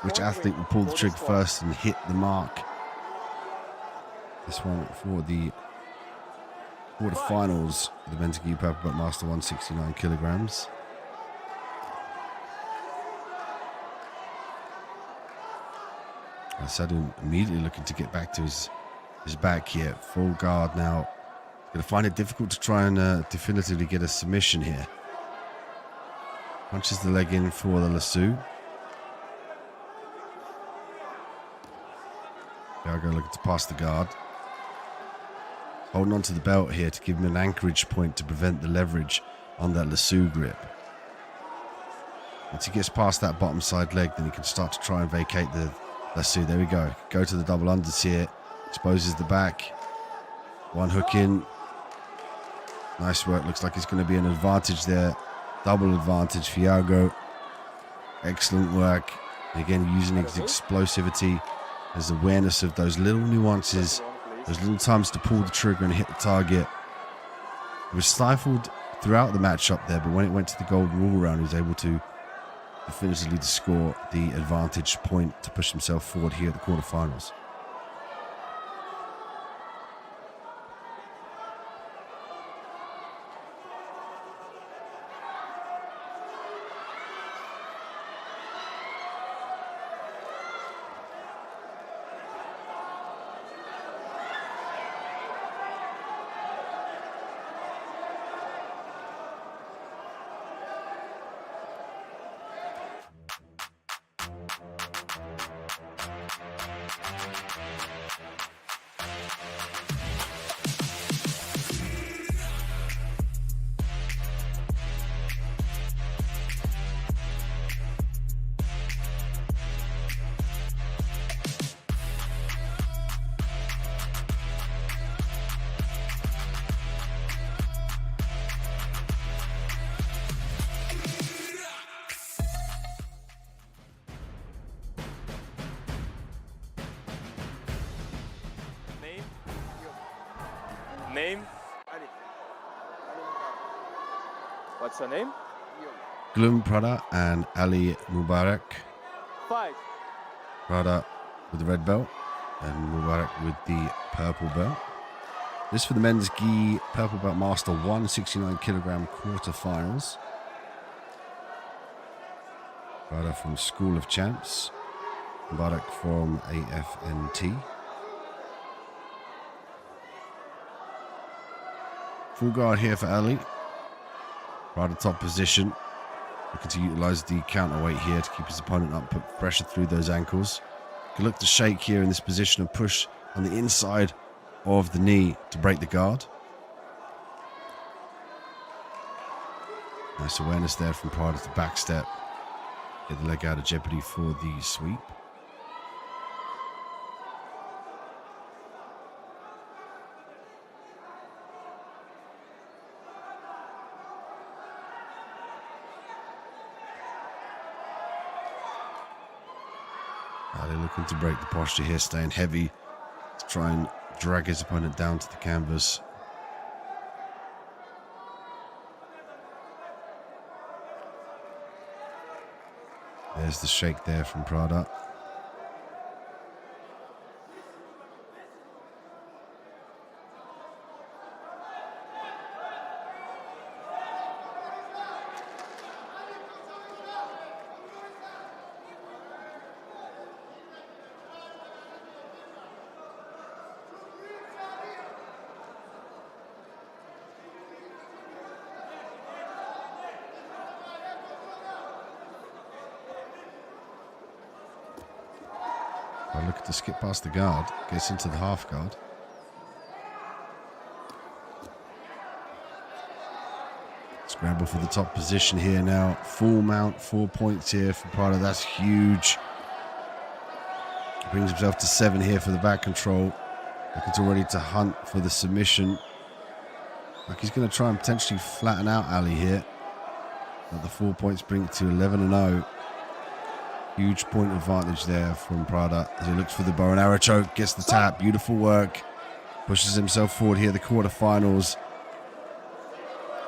Which athlete will pull the trigger first and hit the mark? This one for the quarterfinals of the men's gi purple belt master 169 kilograms. Al-Sadin immediately looking to get back to his back here. Full guard now. Going to find it difficult to try and definitively get a submission here. Punches the leg in for the lasso. Iago looking to pass the guard. holding on to the belt here to give him an anchorage point to prevent the leverage on that lasso grip. Once he gets past that bottom side leg, then he can start to try and vacate the lasso. There we go. Go to the double unders here. Exposes the back. One hook in. Nice work. Looks like it's going to be an advantage there. Double advantage for Iago. Excellent work. And again, using his explosivity, his awareness of those little nuances, those little times to pull the trigger and hit the target. He was stifled throughout the match up there, but when it went to the golden rule round, he was able to definitively score the advantage point to push himself forward here at the quarterfinals. Name? What's your name? Glum Prada and Ali Mubarak. Fight. Prada with the red belt and Mubarak with the purple belt. This for the men's gi purple belt master 169 kilogram quarterfinals. Prada from School of Champs. Mubarak from AFNT. Full guard here for Ali. Prada top position. Looking to utilize the counterweight here to keep his opponent up, put pressure through those ankles. Can look to shake here in this position and push on the inside of the knee to break the guard. Nice awareness there from Prada to back step. Get the leg out of jeopardy for the sweep. Ali looking to break the posture here, staying heavy to try and drag his opponent down to the canvas. There's the shake there from Prada. Looking to skip past the guard, gets into the half guard. Scramble for the top position here now. Full mount, 4 points here for Prada. That's huge. Brings himself to 7 here for the back control. Looking to ready to hunt for the submission. Like he's going to try and potentially flatten out Ali here. But the 4 points bring it to 11-0. Huge point advantage there from Prada as he looks for the bow and arrow choke, gets the tap, beautiful work, pushes himself forward here, the quarterfinals.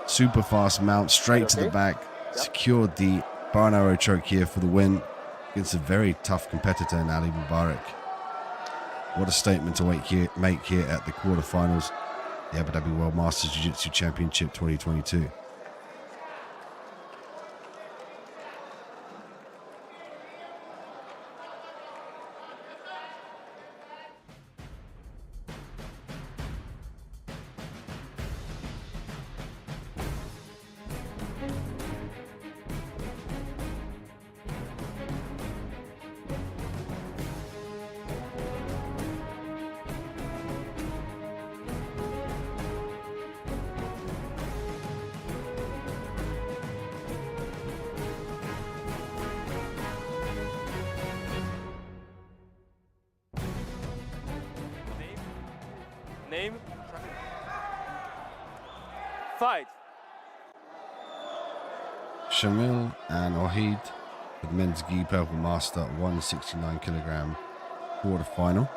Super fast mount, straight to the back, secured the bow and arrow choke here for the win against a very tough competitor in Ali Mubarak. What a statement to make here at the quarterfinals, the Abu Dhabi World Masters Jiu-Jitsu Championship 2022. Name? Fight. Shamil and Wahid with men's gi purple master 169 kilogram quarterfinal.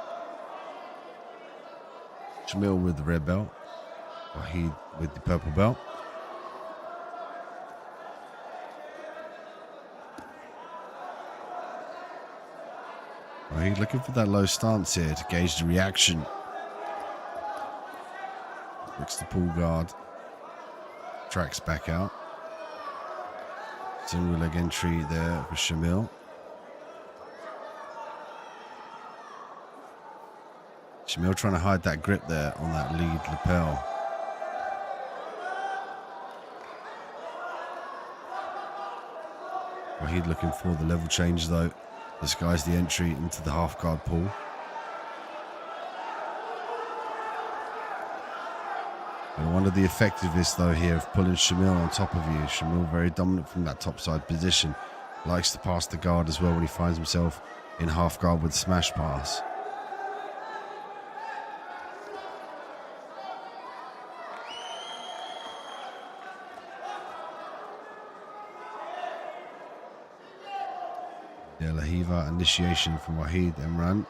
Shamil with the red belt, Wahid with the purple belt. Wahid looking for that low stance here to gauge the reaction. Looks the pull guard, tracks back out. Single leg entry there for Shamil. Shamil trying to hide that grip there on that lead lapel. Wahid looking for the level change though. Disguise the entry into the half guard pull. I wonder the effectiveness though here of pulling Shamil on top of you. Shamil very dominant from that topside position. Likes to pass the guard as well when he finds himself in half guard with smash pass. De La Hiva initiation from Wahid Emran.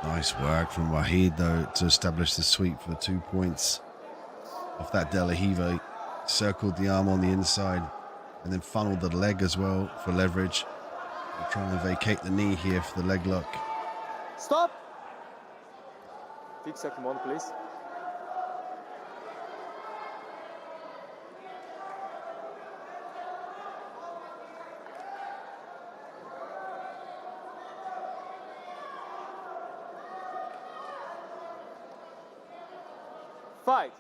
Nice work from Wahid though to establish the sweep for 2 points off that De La Hiva. Circled the arm on the inside and then funneled the leg as well for leverage. We're trying to vacate the knee here for the leg lock. Stop. Fix your kimono, please. Fight.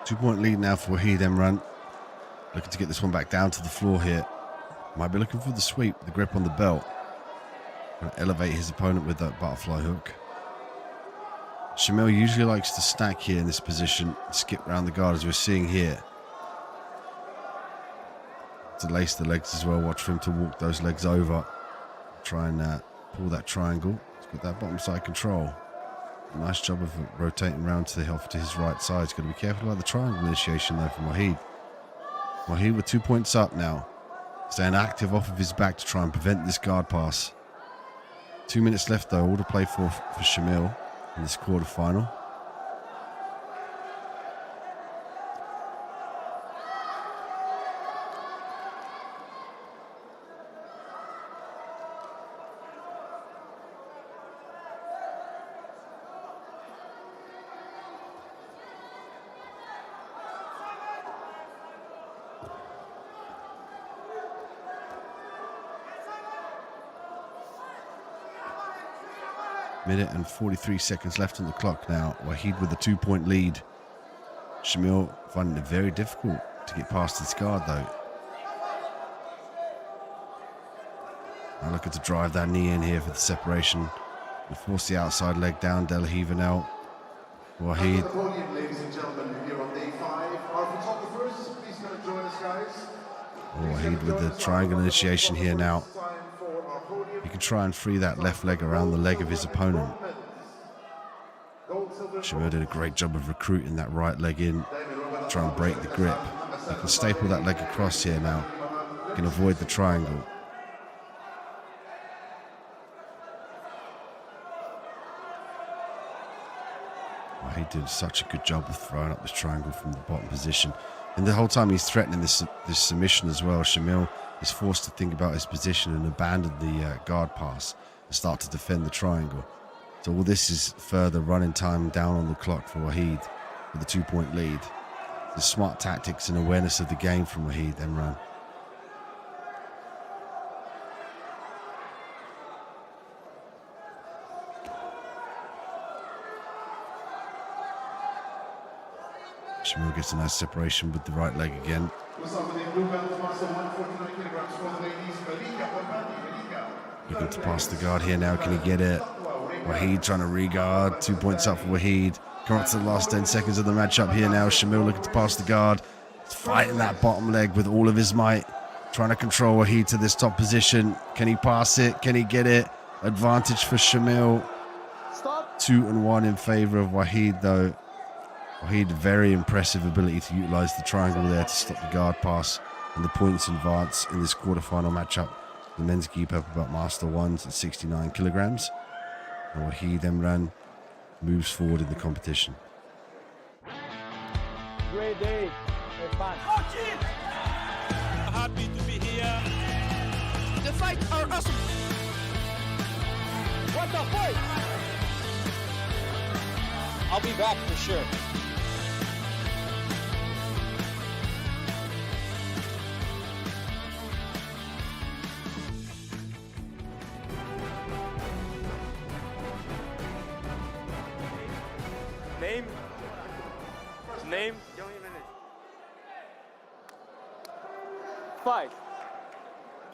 Two-point lead now for Wahid Emran. Looking to get this one back down to the floor here. Might be looking for the sweep, the grip on the belt. Trying to elevate his opponent with that butterfly hook. Shamil usually likes to stack here in this position, skip around the guard as we're seeing here. To lace the legs as well, watch for him to walk those legs over. Try and pull that triangle. He's got that bottom side control. Nice job of rotating around to his right side. He's got to be careful about the triangle initiation though from Wahid. Wahid with 2 points up now. Staying active off of his back to try and prevent this guard pass. 2 minutes left though, all to play for Shamil in this quarterfinal. Minute and 43 seconds left on the clock now. Wahid with a 2 point lead. Shamil finding it very difficult to get past his guard though. Now looking to drive that knee in here for the separation and force the outside leg down. De La Hiva now. Wahid. Podium, ladies and gentlemen, here on day 5. Our photographers, please come and join us, guys. Wahid with the triangle initiation here now. He can try and free that left leg around the leg of his opponent. Shamil did a great job of recruiting that right leg in, try and break the grip. He can staple that leg across here now. He can avoid the triangle. Oh, he did such a good job of throwing up this triangle from the bottom position. And the whole time he's threatening this submission as well. Shamil is forced to think about his position and abandon the guard pass and start to defend the triangle. So all this is further running time down on the clock for Wahid with a 2 point lead. The smart tactics and awareness of the game from Wahid Emran. Shamil gets a nice separation with the right leg again. Looking to pass the guard here now. Can he get it? Wahid trying to re-guard. 2 points up for Wahid. Come up to the last 10 seconds of the matchup here now. Shamil looking to pass the guard. He's fighting that bottom leg with all of his might. Trying to control Wahid to this top position. Can he pass it? Can he get it? Advantage for Shamil. 2-1 in favor of Wahid though. Wahid, very impressive ability to utilize the triangle there to stop the guard pass and the points advance in this quarterfinal matchup. The men's gi purple belt master ones at 69 kilograms. And Wahid Emran moves forward in the competition. Great day. Happy to be here. The fights are awesome. What the fight? I'll be back for sure. Name. Fight.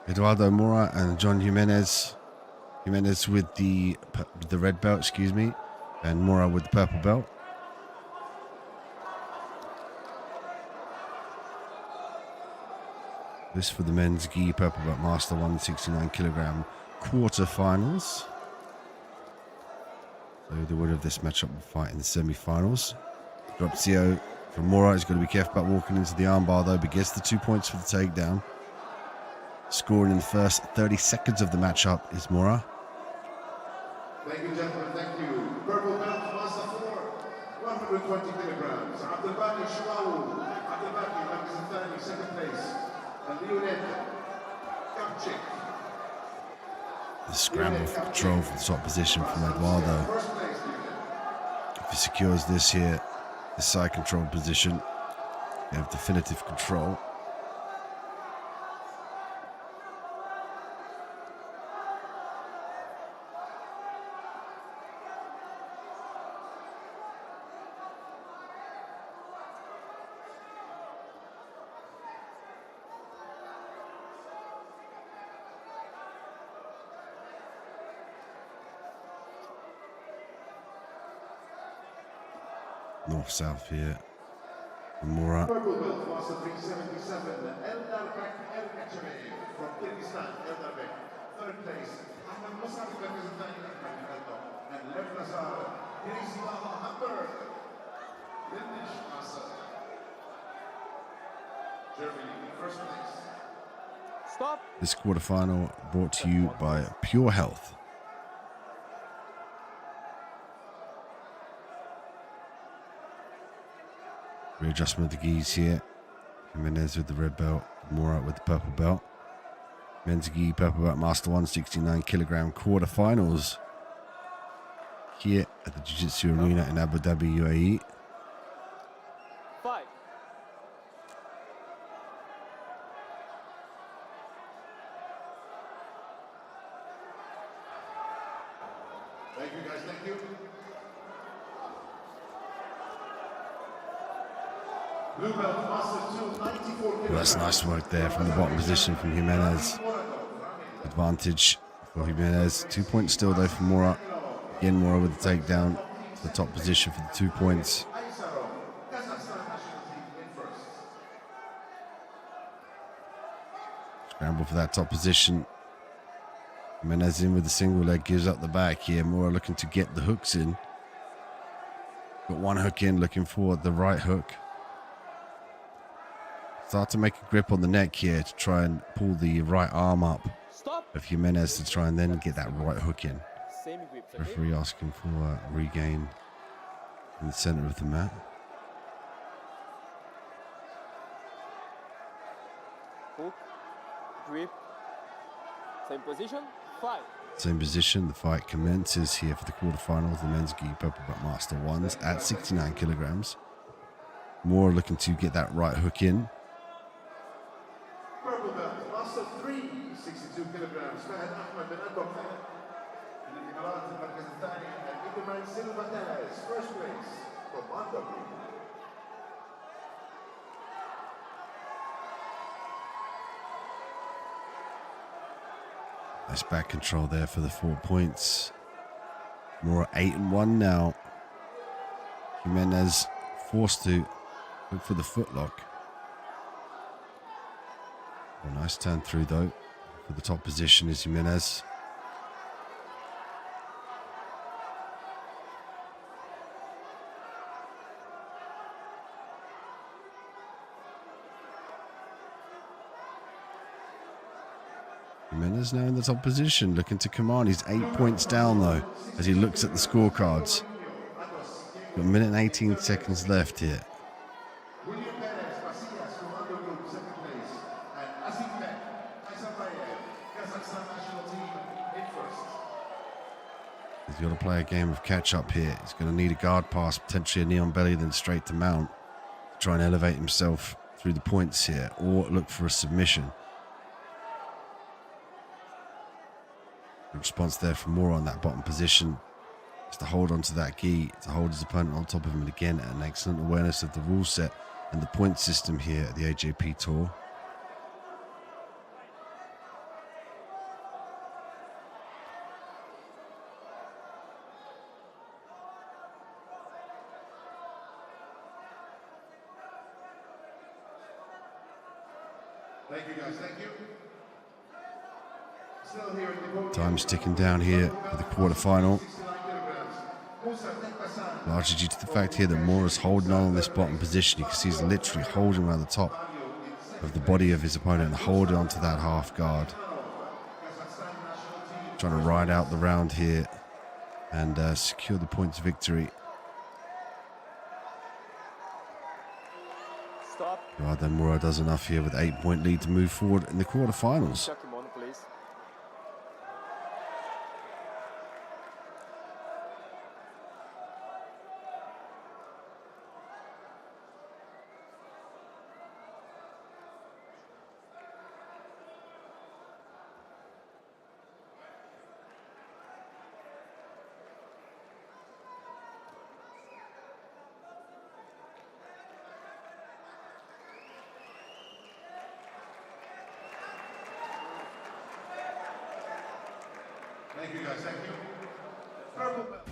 Eduardo Mora and John Jimenez. Jimenez with the red belt, excuse me, and Mora with the purple belt. This for the men's gi purple belt master 169 kilogram quarterfinals. So the winner of this matchup will fight in the semi-finals. Drop CO from Mora. He's got to be careful about walking into the armbar though, but gets the 2 points for the takedown. Scoring in the first 30 seconds of the matchup is Mora. Thank you, gentlemen. Thank you. Purple belt, Master 4, 120 kilograms. Abdelbaki Shuawu, Abdelbaki, Pakistani, second place. And Leonid Kapchik. The scramble for control for the top position from Eduardo. First place, Leonid. If he secures this here, the side control position, you have definitive control. North-south here. Mora. Purple belt, Master 377, Eldarbek Erkachev from Kyrgyzstan, Eldarbek. Third place, Ahmed Musafi representing and left Lazar, Priscilla Hamburg. Lindish Master. Germany, first place. Stop. This quarterfinal brought to you by Pure Health. Readjustment of the gis here. Mendez with the red belt, Mora with the purple belt. Men's gi purple belt master 169 kilogram quarterfinals here at the Jiu-Jitsu Arena in Abu Dhabi, UAE. Fight. Thank you, guys. Thank you. Blue belt, Master 2, 94 Well, that's nice work there from the bottom position from Jimenez. Advantage for Jimenez. 2 points still though for Mora. Again, Mora with the takedown. The top position for the 2 points. Scramble for that top position. Jimenez in with the single leg, gives up the back here. Mora looking to get the hooks in. Got one hook in, looking for the right hook. Start to make a grip on the neck here to try and pull the right arm up of Jimenez to try and then get that right hook in. Same grips, okay? Referee asking for a regain in the center of the mat. Hook, grip, same position, fight. Same position, the fight commences here for the quarterfinals. The men's gi purple belt master ones at 69 kilograms. Mora looking to get that right hook in. Purple belt, Master 3, 62 kilograms. Fahad Ahmed bin Abdul Khalid. In the Emirates, Pakistani, and Silva, first place from Monterrey. Nice back control there for the 4 points. More 8-1 now. Jimenez forced to look for the footlock. Oh, nice turn through though. For the top position is Jimenez. Jimenez now in the top position, looking to command. He's 8 points down though, as he looks at the scorecards. Got a minute and 18 seconds left here. He's got to play a game of catch up here. He's going to need a guard pass, potentially a knee on belly, then straight to mount. To try and elevate himself through the points here, or look for a submission. The response there from more on that bottom position is to hold on to that gi, to hold his opponent on top of him, and again an excellent awareness of the rule set and the point system here at the AJP Tour. Thank you guys, thank you. Time's ticking down here for the quarterfinal. Largely due to the fact here that Mora's holding on this bottom position. You can see he's literally holding around the top of the body of his opponent and holding onto that half guard. Trying to ride out the round here and secure the points victory. Stop. Rather than Mora does enough here with 8 point lead to move forward in the quarterfinals. Check him on, please. Thank you guys, thank you. Purple belt.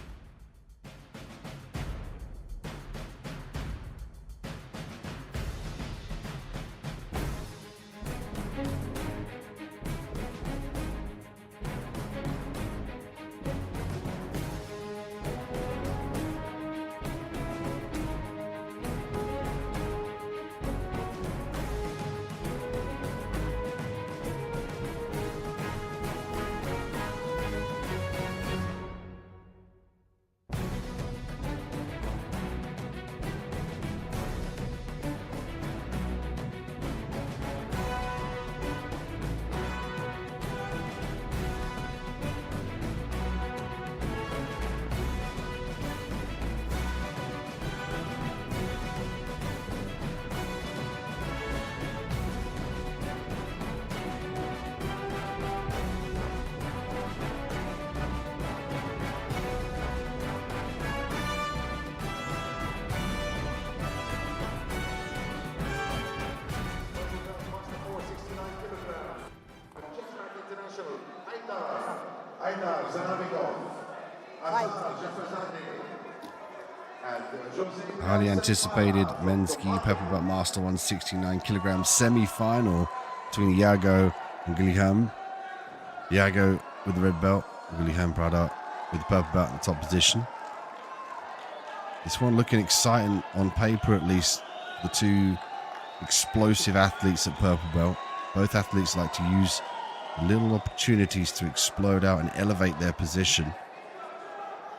Highly anticipated men's ski pepper belt master 169 kilograms semi-final between Iago and Guilherme. Iago with the red belt, Guilherme Prada with the purple belt in the top position. This one looking exciting on paper, at least. The two explosive athletes at purple belt. Both athletes like to use little opportunities to explode out and elevate their position.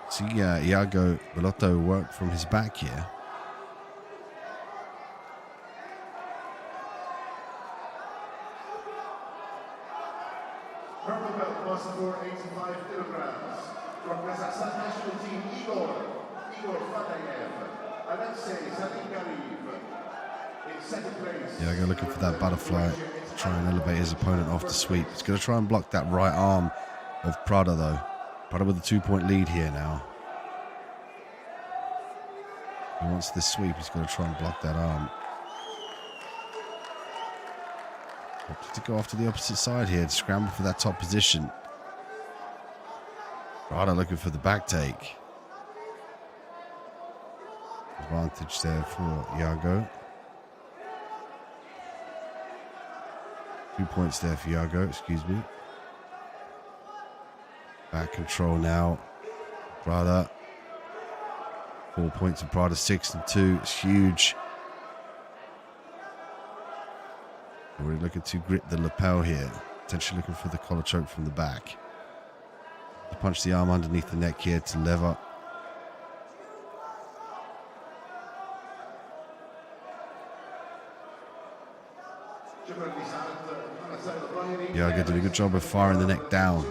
See Iago Belotto work from his back here. Purple belt plus 485 kilograms. From Kazakhstan national team, Igor Fadayev, Alexei Zanikariv. In second place. Iago looking for that butterfly to try and elevate his opponent off the sweep. He's going to try and block that right arm of Prada though. Prada with a 2-point lead here now. He wants this sweep, he's got to try and block that arm. Opted to go off to the opposite side here, to scramble for that top position. Prada looking for the back take. Advantage there for Iago. 2 points there for Iago, excuse me. Back control now. Prada. 4 points in Prada, 6 and 2. It's huge. Already looking to grip the lapel here. Potentially looking for the collar choke from the back. Punch the arm underneath the neck here to lever. Iago did a good job of firing the neck down.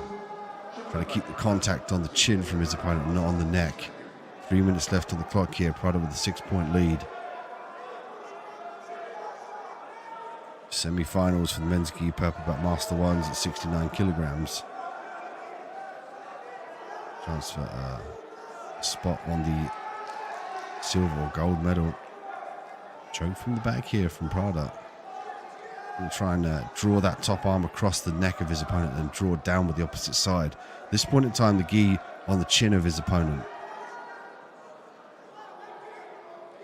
Trying to keep the contact on the chin from his opponent, not on the neck. 3 minutes left on the clock here. Prada with a 6-point lead. Semi-finals for the men's gi purple belt master ones at 69 kilograms. Chance for a spot on the silver or gold medal. Choke from the back here from Prada. He'll try and draw that top arm across the neck of his opponent and draw down with the opposite side. This point in time, the gi on the chin of his opponent.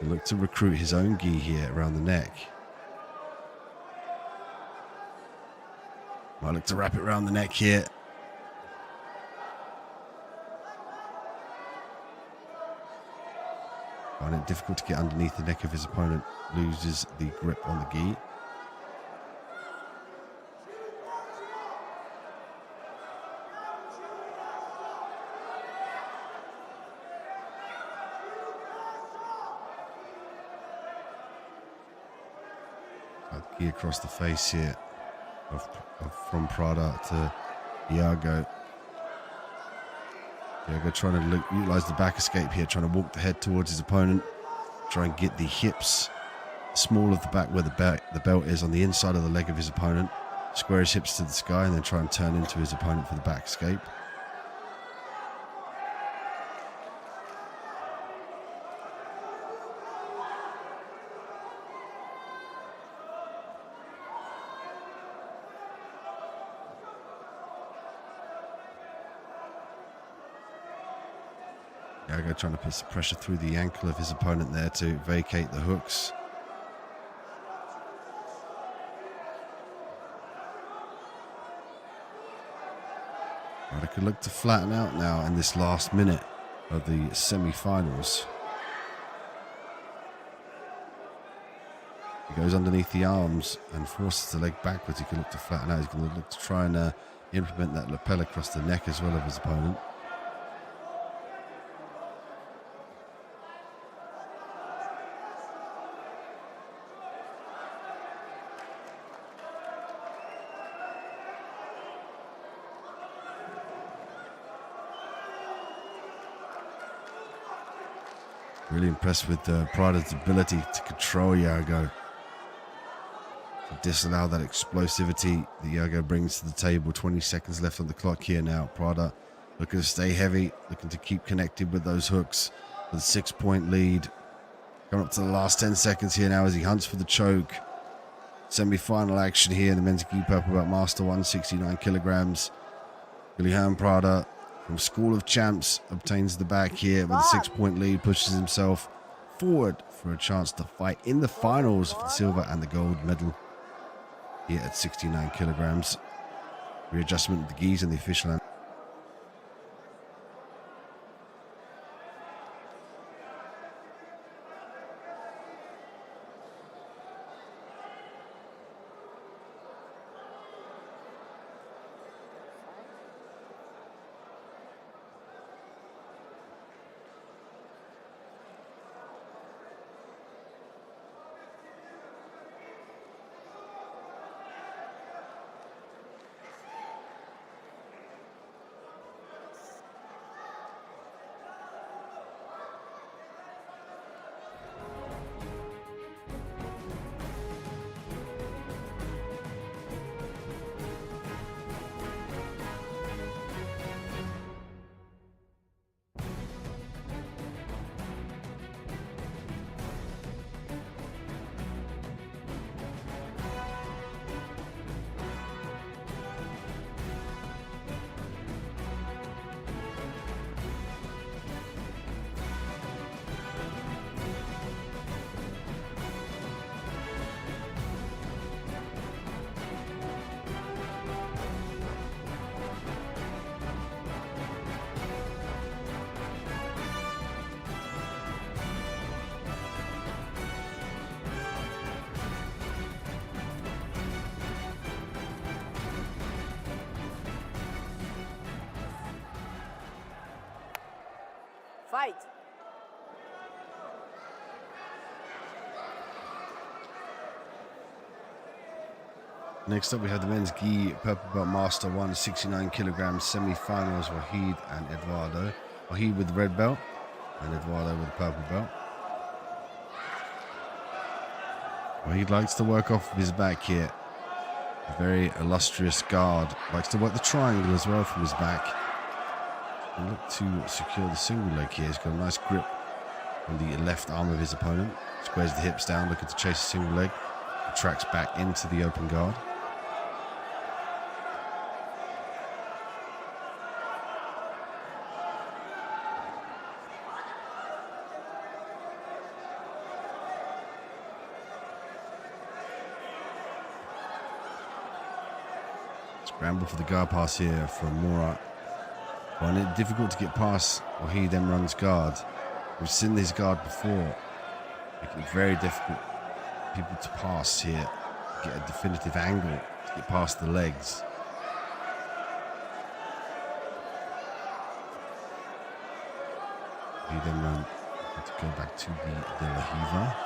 He'll look to recruit his own gi here around the neck. Might look to wrap it around the neck here. Find it difficult to get underneath the neck of his opponent. Loses the grip on the gi. Gi across the face here from Prada to Iago. Iago trying to utilize the back escape here, trying to walk the head towards his opponent, try and get the hips small of the back where the belt is on the inside of the leg of his opponent, square his hips to the sky and then try and turn into his opponent for the back escape. Iago trying to put some pressure through the ankle of his opponent there to vacate the hooks. Prada could look to flatten out now in this last minute of the semi-finals. He goes underneath the arms and forces the leg backwards. He can look to flatten out. He's going to look to try and implement that lapel across the neck as well of his opponent. Really impressed with Prada's ability to control Iago, to disallow that explosivity that Iago brings to the table. 20 seconds left on the clock here now. Prada looking to stay heavy, looking to keep connected with those hooks with a 6-point lead. Coming up to the last 10 seconds here now as he hunts for the choke. Semi-final action here in the men's gi purple belt master 169 kilograms. Guilherme Prada from School of Champs obtains the back here with a 6-point lead, pushes himself forward for a chance to fight in the finals for the silver and the gold medal here at 69 kilograms. Readjustment of the gis and the official. Fight. Next up, we have the men's gi purple belt master 169 kilograms semi-finals. Wahid and Eduardo. Wahid with the red belt and Eduardo with the purple belt. Wahid likes to work off of his back here. A very illustrious guard. Likes to work the triangle as well from his back. And look to secure the single leg here. He's got a nice grip on the left arm of his opponent. Squares the hips down, looking to chase a single leg. Tracks back into the open guard. Scramble for the guard pass here from Murat. Finding it difficult to get past Wahid Emran's guard. We've seen this guard before. Making it very difficult for people to pass here. Get a definitive angle to get past the legs. Wahid Emran had to go back to the De La Hiva.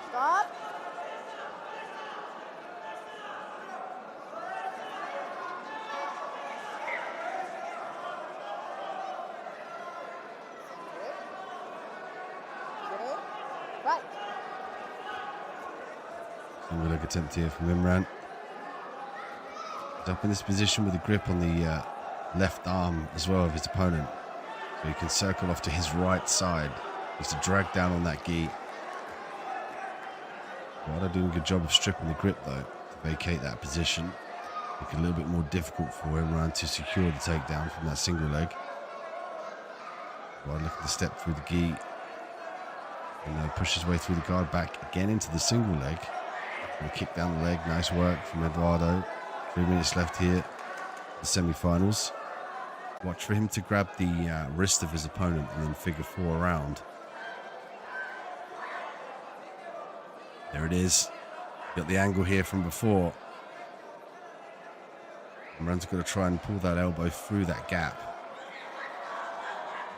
Stop. Right. Single leg attempt here from Imran. He's up in this position with a grip on the left arm as well of his opponent. So he can circle off to his right side. He needs to drag down on that gi. Prada doing a good job of stripping the grip though to vacate that position. Make it a little bit more difficult for Imran to secure the takedown from that single leg. Prada looking to step through the gi. And push his way through the guard back again into the single leg. And kick down the leg. Nice work from Eduardo. 3 minutes left here. The semi-finals. Watch for him to grab the wrist of his opponent and then figure 4 around. There it is. Got the angle here from before. Imran's got to try and pull that elbow through that gap.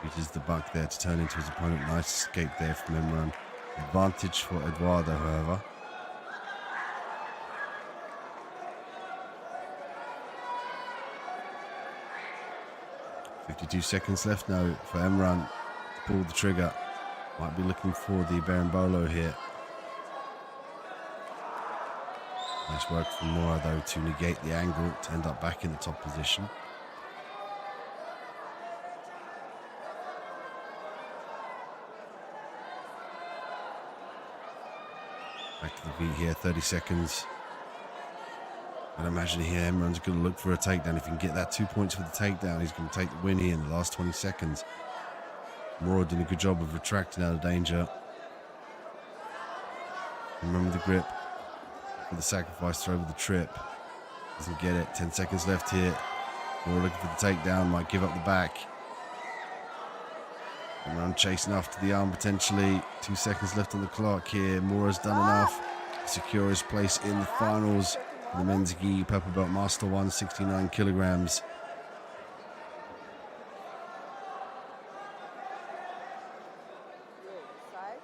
Uses the buck there to turn into his opponent. Nice escape there from Imran. Advantage for Eduardo, however. .52 seconds left now for Imran to pull the trigger. Might be looking for the Berimbolo here. Nice work from Mora though to negate the angle to end up back in the top position. Back to the beat here, 30 seconds. I'd imagine here Emran's going to look for a takedown. If he can get that 2 points for the takedown, he's going to take the win here in the last 20 seconds. Mora doing a good job of retracting out of danger. Remember the grip for the sacrifice throw with the trip. Doesn't get it. 10 seconds left here. Mora looking for the takedown, might give up the back. Emran chasing after the arm potentially. 2 seconds left on the clock here. Mora's done enough to secure his place in the finals. The men's gi purple belt master 169 kilograms. Side.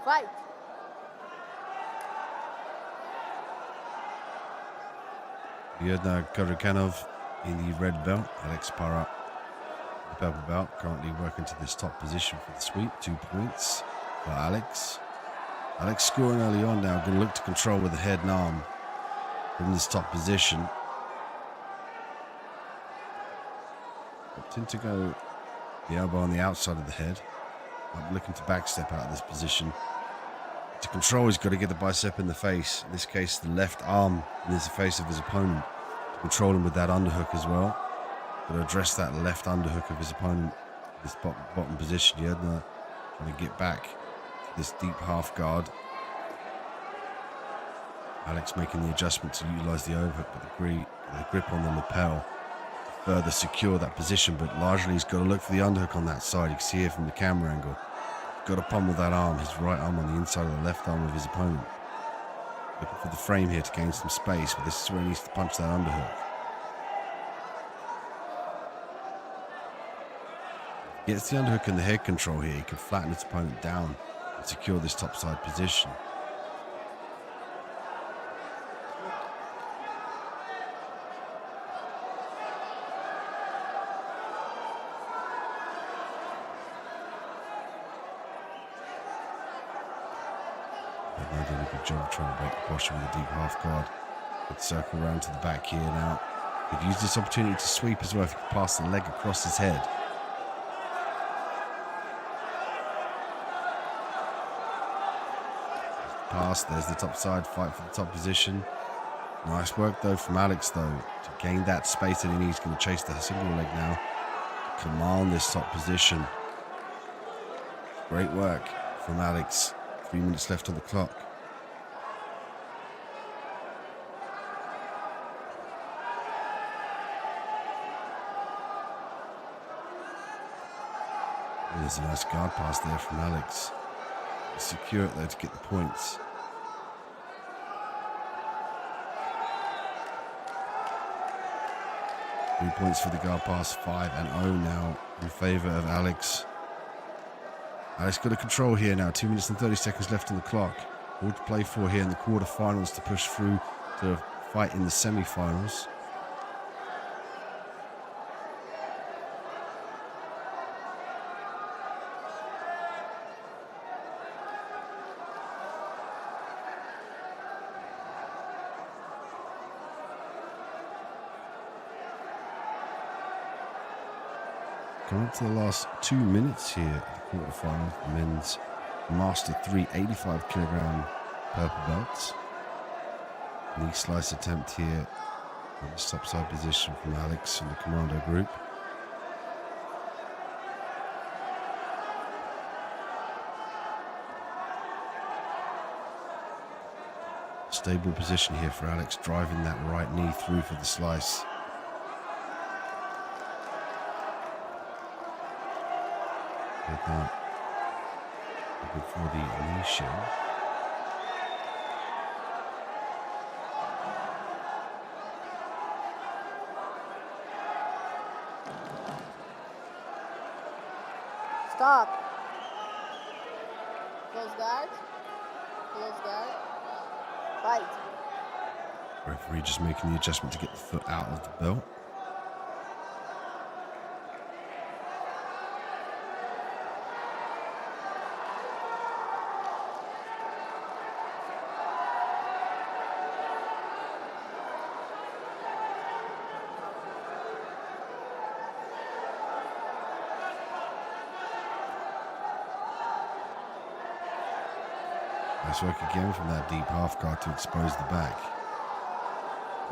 Fight. Americana in the red belt. Alex Para, the purple belt, currently working to this top position for the sweep. 2 points for Alex. Alex scoring early on now. Going to look to control with the head and arm from this top position. Opting to go the elbow on the outside of the head. I'm looking to backstep out of this position. To control, he's got to get the bicep in the face. In this case, the left arm in the face of his opponent. To control him with that underhook as well. Got to address that left underhook of his opponent. This bottom position here. Now trying to get back to this deep half guard. Alex making the adjustment to utilize the overhook, but the grip on the lapel to further secure that position. But largely, he's got to look for the underhook on that side. You can see it from the camera angle. Got to pummel that arm, his right arm on the inside of the left arm of his opponent. Looking for the frame here to gain some space, but this is where he needs to punch that underhook. Gets the underhook and the head control here, he can flatten his opponent down and secure this topside position. Doing a good job trying to break the posture with a deep half guard. Good circle around to the back here now. Could use this opportunity to sweep as well if he could pass the leg across his head. Pass, there's the top side, fight for the top position. Nice work though from Alex though, to gain that space that he needs. Going to chase the single leg now. To command this top position. Great work from Alex. 3 minutes left on the clock. There's a nice guard pass there from Alex. Secure it though to get the points. Three points for the guard pass, 5-0 now in favor of Alex. Alex got a control here now, 2 minutes and 30 seconds left on the clock. All to play for here in the quarterfinals to push through to fight in the semi-finals. Coming up to the last 2 minutes here at the quarterfinal. The men's Master 3 85 kilogram purple belts. Knee slice attempt here on the topside position from Alex and the commando group. Stable position here for Alex, driving that right knee through for the slice. Looking for the knee shield. Stop. Close guard. Close guard. Fight. Referee just making the adjustment to get the foot out of the belt. Nice work again from that deep half guard to expose the back.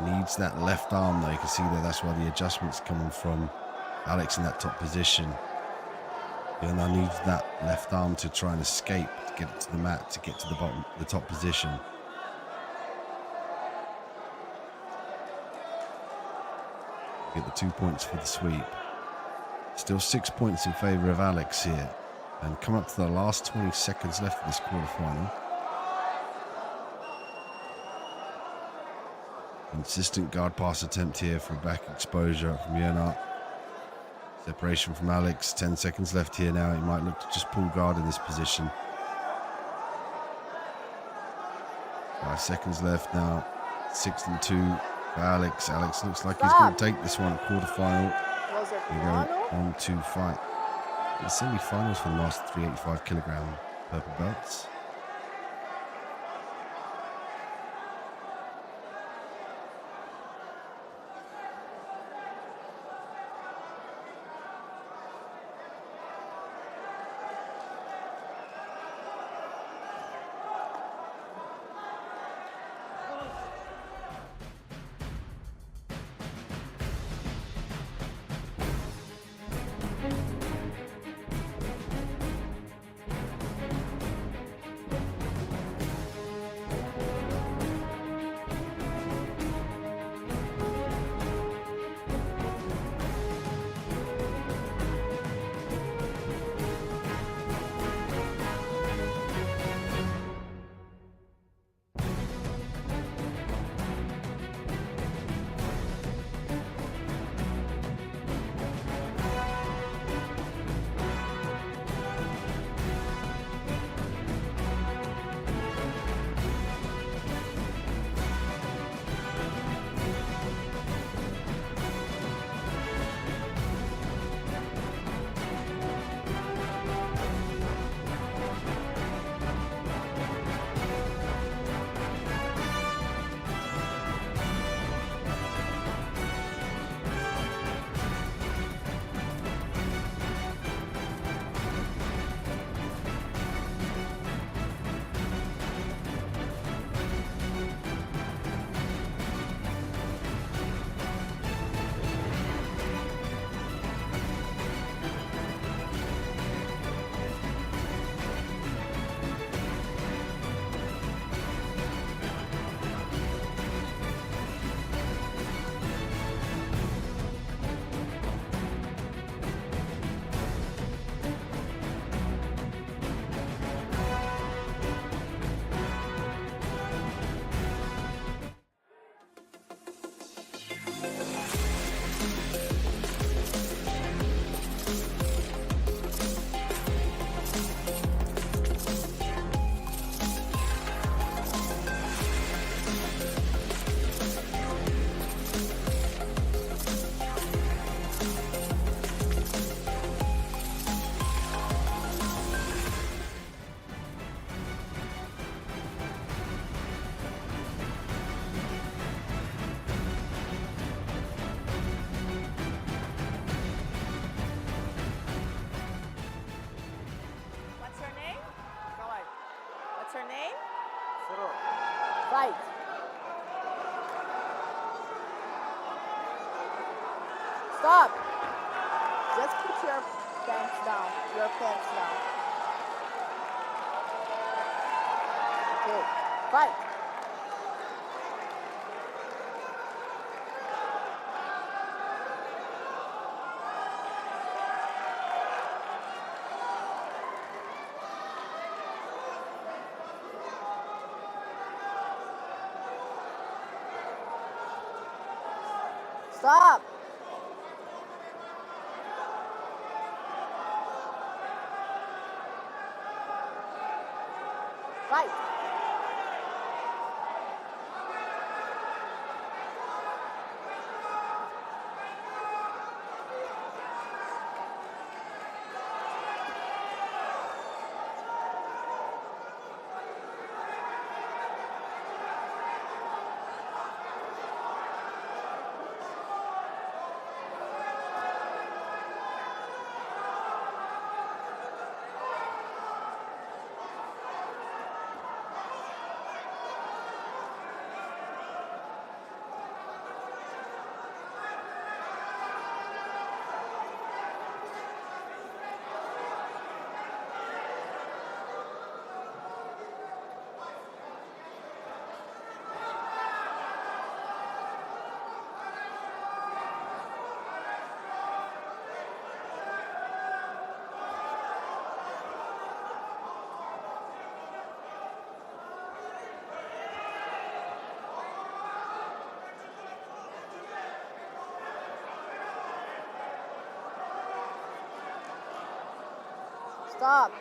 Needs that left arm though, you can see there, that's why the adjustment's coming from Alex in that top position. He now needs that left arm to try and escape, to get it to the mat, to get to the bottom, the top position. Get the 2 points for the sweep. Still 6 points in favor of Alex here. And come up to the last 20 seconds left of this quarterfinal. Consistent guard pass attempt here for back exposure from Renato. Separation from Alex, 10 seconds left here now. He might look to just pull guard in this position. 5 seconds left now. 6-2 for Alex. Alex looks like he's going to take this one. Quarterfinal. Closer We to go Mano. on to fight the semi-finals for the last 385 kilogram purple belts. What's her name? Fight. Stop. Just put your pants down. Okay. Fight. Stop. Fight. Stop.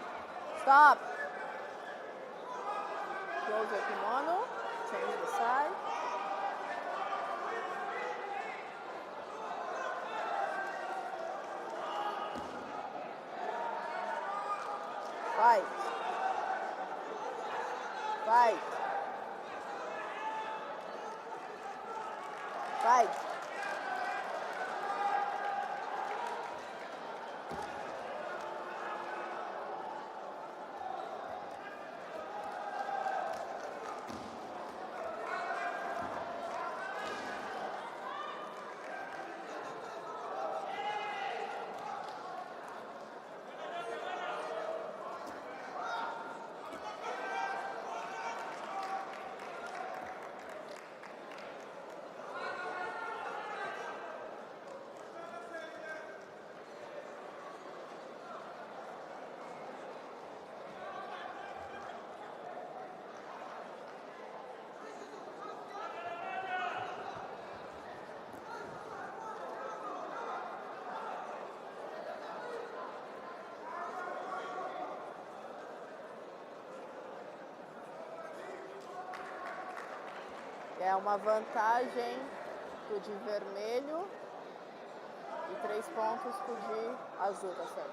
Stop. Close your kimono. Fight. Fight. Fight. É uma vantagem pro de vermelho e 3 pontos pro de azul, tá certo?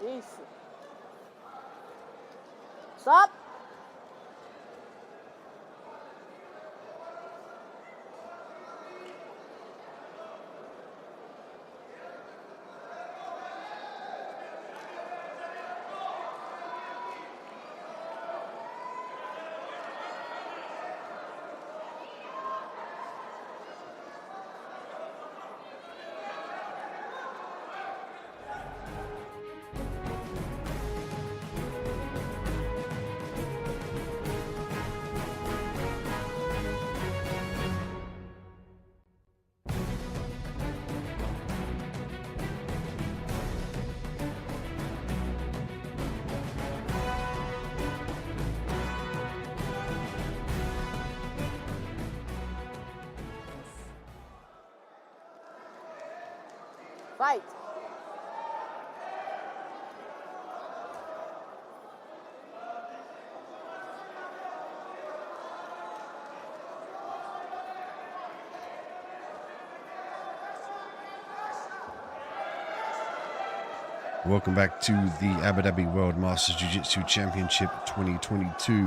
Isso. Stop! Fight. Welcome back to the Abu Dhabi World Masters Jiu-Jitsu Championship 2022.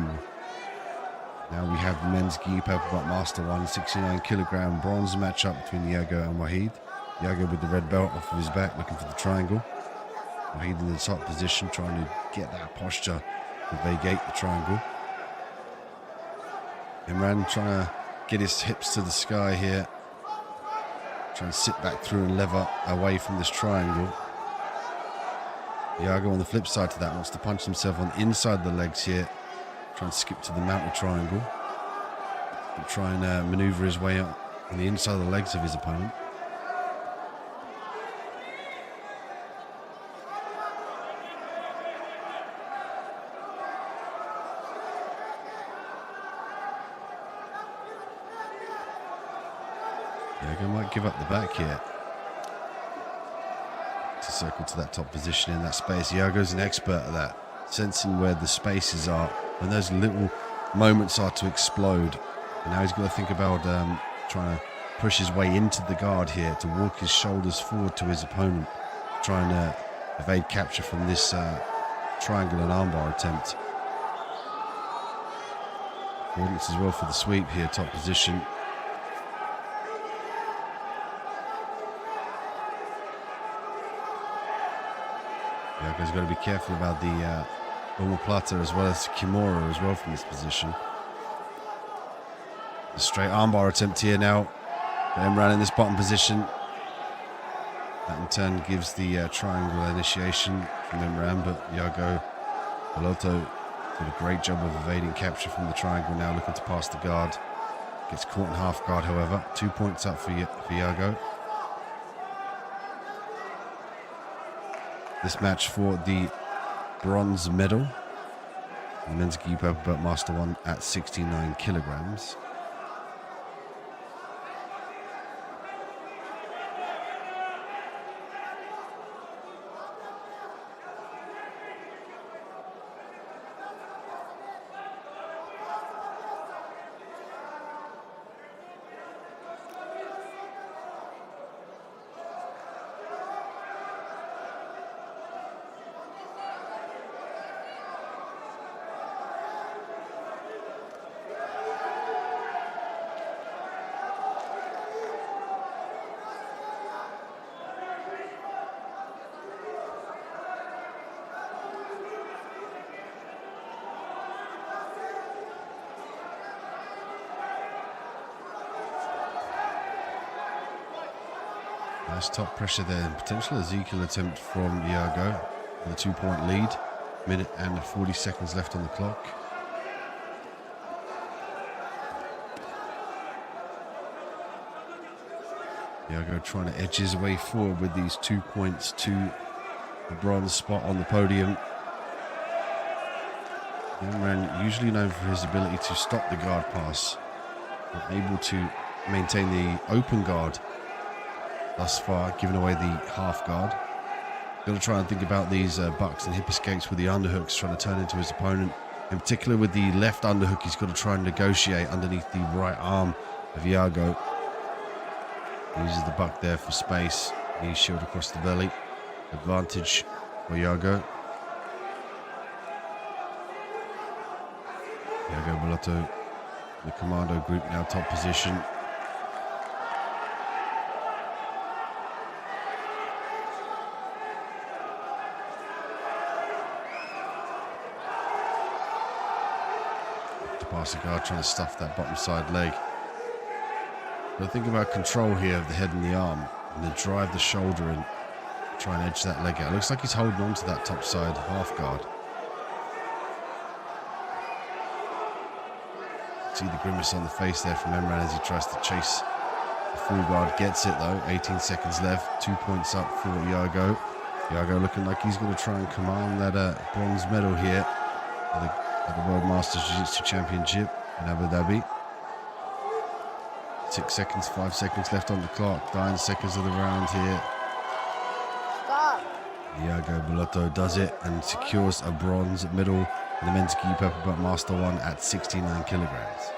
Now we have the men's gi purple belt master 169 kilogram bronze matchup between Iago and Wahid. Iago with the red belt off of his back, looking for the triangle. Wahid in the top position, trying to get that posture to vacate the triangle. Imran trying to get his hips to the sky here. Trying to sit back through and lever away from this triangle. Iago on the flip side to that wants to punch himself on the inside of the legs here. Trying to skip to the mounted triangle. And try and maneuver his way up on the inside of the legs of his opponent. Iago might give up the back here to circle to that top position in that space. Iago's an expert at that, sensing where the spaces are, when those little moments are to explode. And now he's got to think about trying to push his way into the guard here, to walk his shoulders forward to his opponent, trying to evade capture from this triangle and armbar attempt. Audience as well for the sweep here, top position. Iago's got to be careful about the omoplata as well as kimura as well from this position. The straight armbar attempt here now. Imran in this bottom position. That in turn gives the triangle initiation from Imran, but Iago Bellotto did a great job of evading capture from the triangle, now looking to pass the guard. Gets caught in half guard, however. 2 points up for Iago. This match for the bronze medal. The men's gi purple belt master 1 at 69 kilograms. Nice top pressure there. Potential Ezekiel attempt from Iago with a 2-point lead. Minute and 40 seconds left on the clock. Iago trying to edge his way forward with these 2 points to the bronze spot on the podium. Imran, usually known for his ability to stop the guard pass, but able to maintain the open guard thus far, giving away the half guard. Got to try and think about these bucks and hip escapes with the underhooks, trying to turn into his opponent. In particular with the left underhook, he's got to try and negotiate underneath the right arm of Iago. He uses the buck there for space. Knee shield across the belly. Advantage for Iago. Iago Bellotto, the commando group now top position. To pass the guard, trying to stuff that bottom side leg. But think about control here of the head and the arm, and then drive the shoulder and try and edge that leg out. It looks like he's holding on to that top side half guard. See the grimace on the face there from Emran as he tries to chase the full guard. Gets it though. 18 seconds left. 2 points up for Iago. Iago looking like he's going to try and command that bronze medal here at the World Masters Jiu-Jitsu Championship in Abu Dhabi. 6 seconds, 5 seconds left on the clock. 9 seconds of the round here. Stop. Iago Bellotto does it and secures a bronze medal in the men's gi pepper butt Master 1 at 69 kilograms.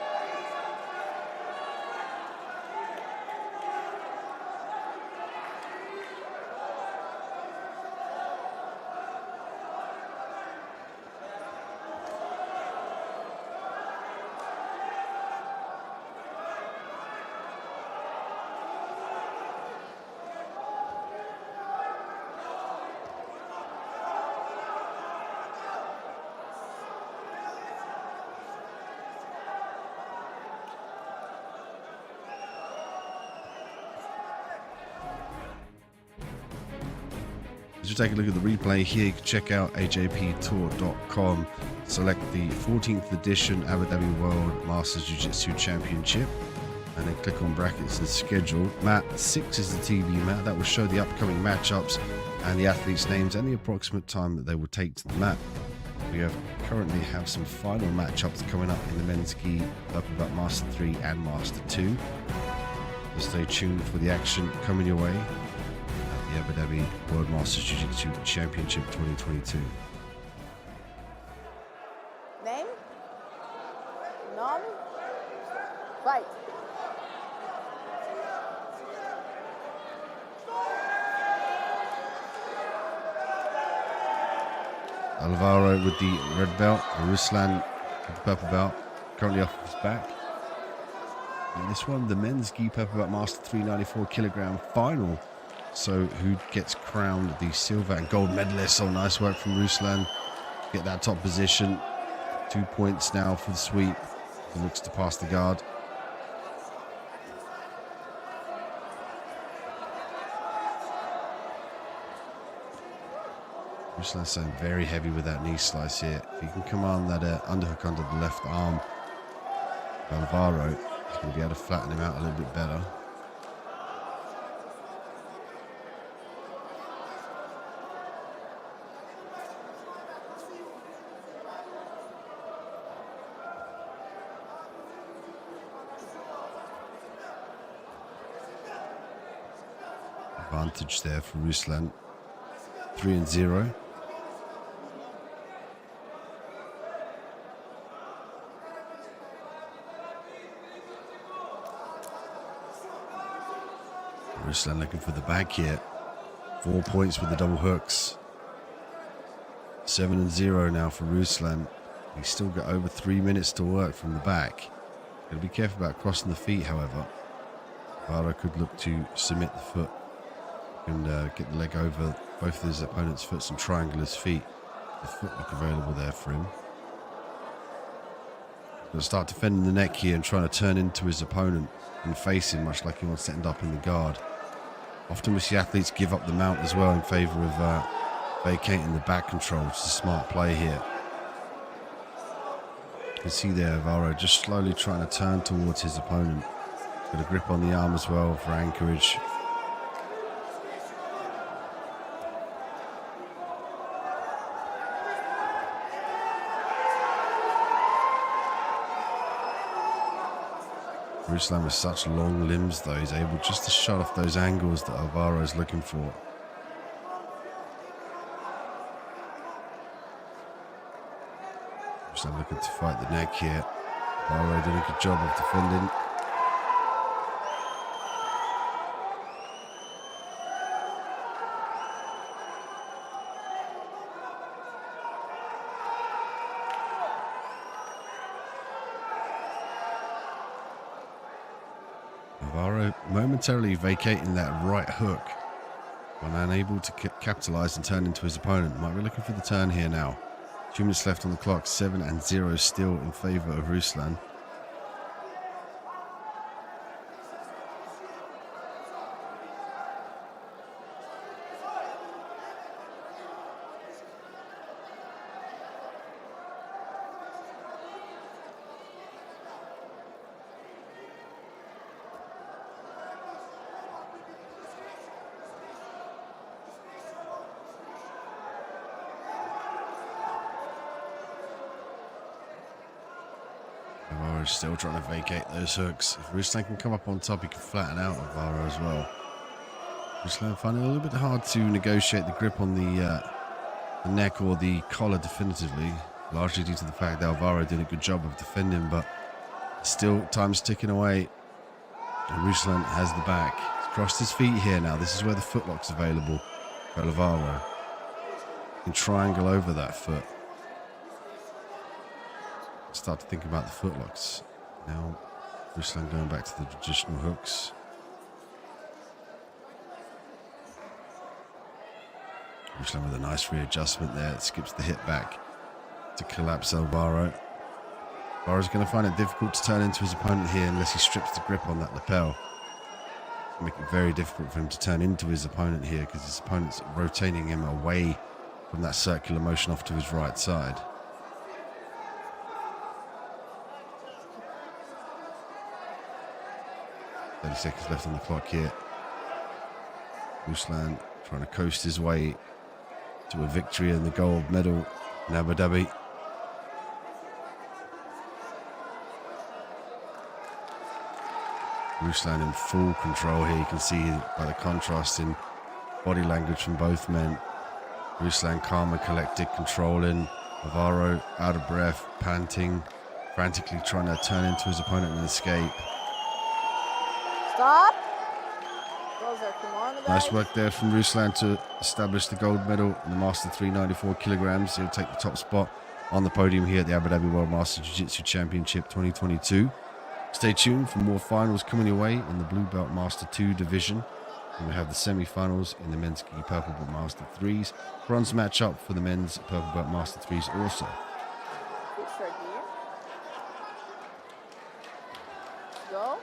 As you take a look at the replay here, you can check out ajptour.com, select the 14th edition Abu Dhabi World Masters Jiu-Jitsu Championship, and then click on brackets and schedule. Mat 6 is the TV mat that will show the upcoming matchups and the athletes' names and the approximate time that they will take to the mat. We currently have some final matchups coming up in the men's gi purple belt Master 3 and Master 2. So stay tuned for the action coming your way. The Abu Dhabi World Masters Jiu-Jitsu Championship 2022. Name? Nome? Fight. Alvaro with the red belt, Ruslan with the purple belt, currently off his back. And this one, the men's gi purple belt Master 394 kilogram final. So who gets crowned the silver and gold medalist? So nice work from Ruslan. Get that top position. 2 points now for the sweep. He looks to pass the guard. Ruslan saying very heavy with that knee slice here. If he can command that underhook under the left arm, Alvaro, he's going to be able to flatten him out a little bit better. Advantage there for Ruslan. 3-0. Ruslan looking for the back here. 4 points with the double hooks. 7-0 now for Ruslan. He's still got over 3 minutes to work from the back. Got to be careful about crossing the feet, however. Vara could look to submit the foot and get the leg over both of his opponent's foot and triangle his feet. The footwork available there for him. He'll start defending the neck here and trying to turn into his opponent and face him, much like he wants to end up in the guard. Often we see athletes give up the mount as well in favour of vacating the back control, which is a smart play here. You can see there Alvaro just slowly trying to turn towards his opponent. Got a grip on the arm as well for anchorage. Ruslan with such long limbs though, he's able just to shut off those angles that Alvaro is looking for. Ruslan looking to fight the neck here. Alvaro doing a good job of defending. Alvaro momentarily vacating that right hook when unable to capitalize and turn into his opponent. Might be looking for the turn here now. 2 minutes left on the clock, 7-0 still in favor of Ruslan. Alvaro's still trying to vacate those hooks. If Ruslan can come up on top, he can flatten out Alvaro as well. Ruslan finding it a little bit hard to negotiate the grip on the neck or the collar definitively, largely due to the fact that Alvaro did a good job of defending, but still time's ticking away. And Ruslan has the back. He's crossed his feet here now. This is where the footlock's available for Alvaro. He can triangle over that foot. Start to think about the footlocks. Now, Ruslan going back to the traditional hooks. Ruslan with a nice readjustment there. It skips the hip back to collapse Alvaro. Alvaro's going to find it difficult to turn into his opponent here unless he strips the grip on that lapel. It'll make it very difficult for him to turn into his opponent here because his opponent's rotating him away from that circular motion off to his right side. 30 seconds left on the clock here. Ruslan trying to coast his way to a victory and the gold medal in Abu Dhabi. Ruslan in full control here. You can see by the contrast in body language from both men. Ruslan calm and collected, controlling. Alvaro out of breath, panting, frantically trying to turn into his opponent and escape. Stop. Those are kimono guys. Nice work there from Ruslan to establish the gold medal in the Master 394 kilograms. He'll take the top spot on the podium here at the Abu Dhabi World Master Jiu-Jitsu Championship 2022. Stay tuned for more finals coming your way in the Blue Belt Master 2 division. And we have the semi-finals in the men's gi purple belt Master 3s. Bronze matchup for the men's purple belt Master 3s also. Good start here. Go.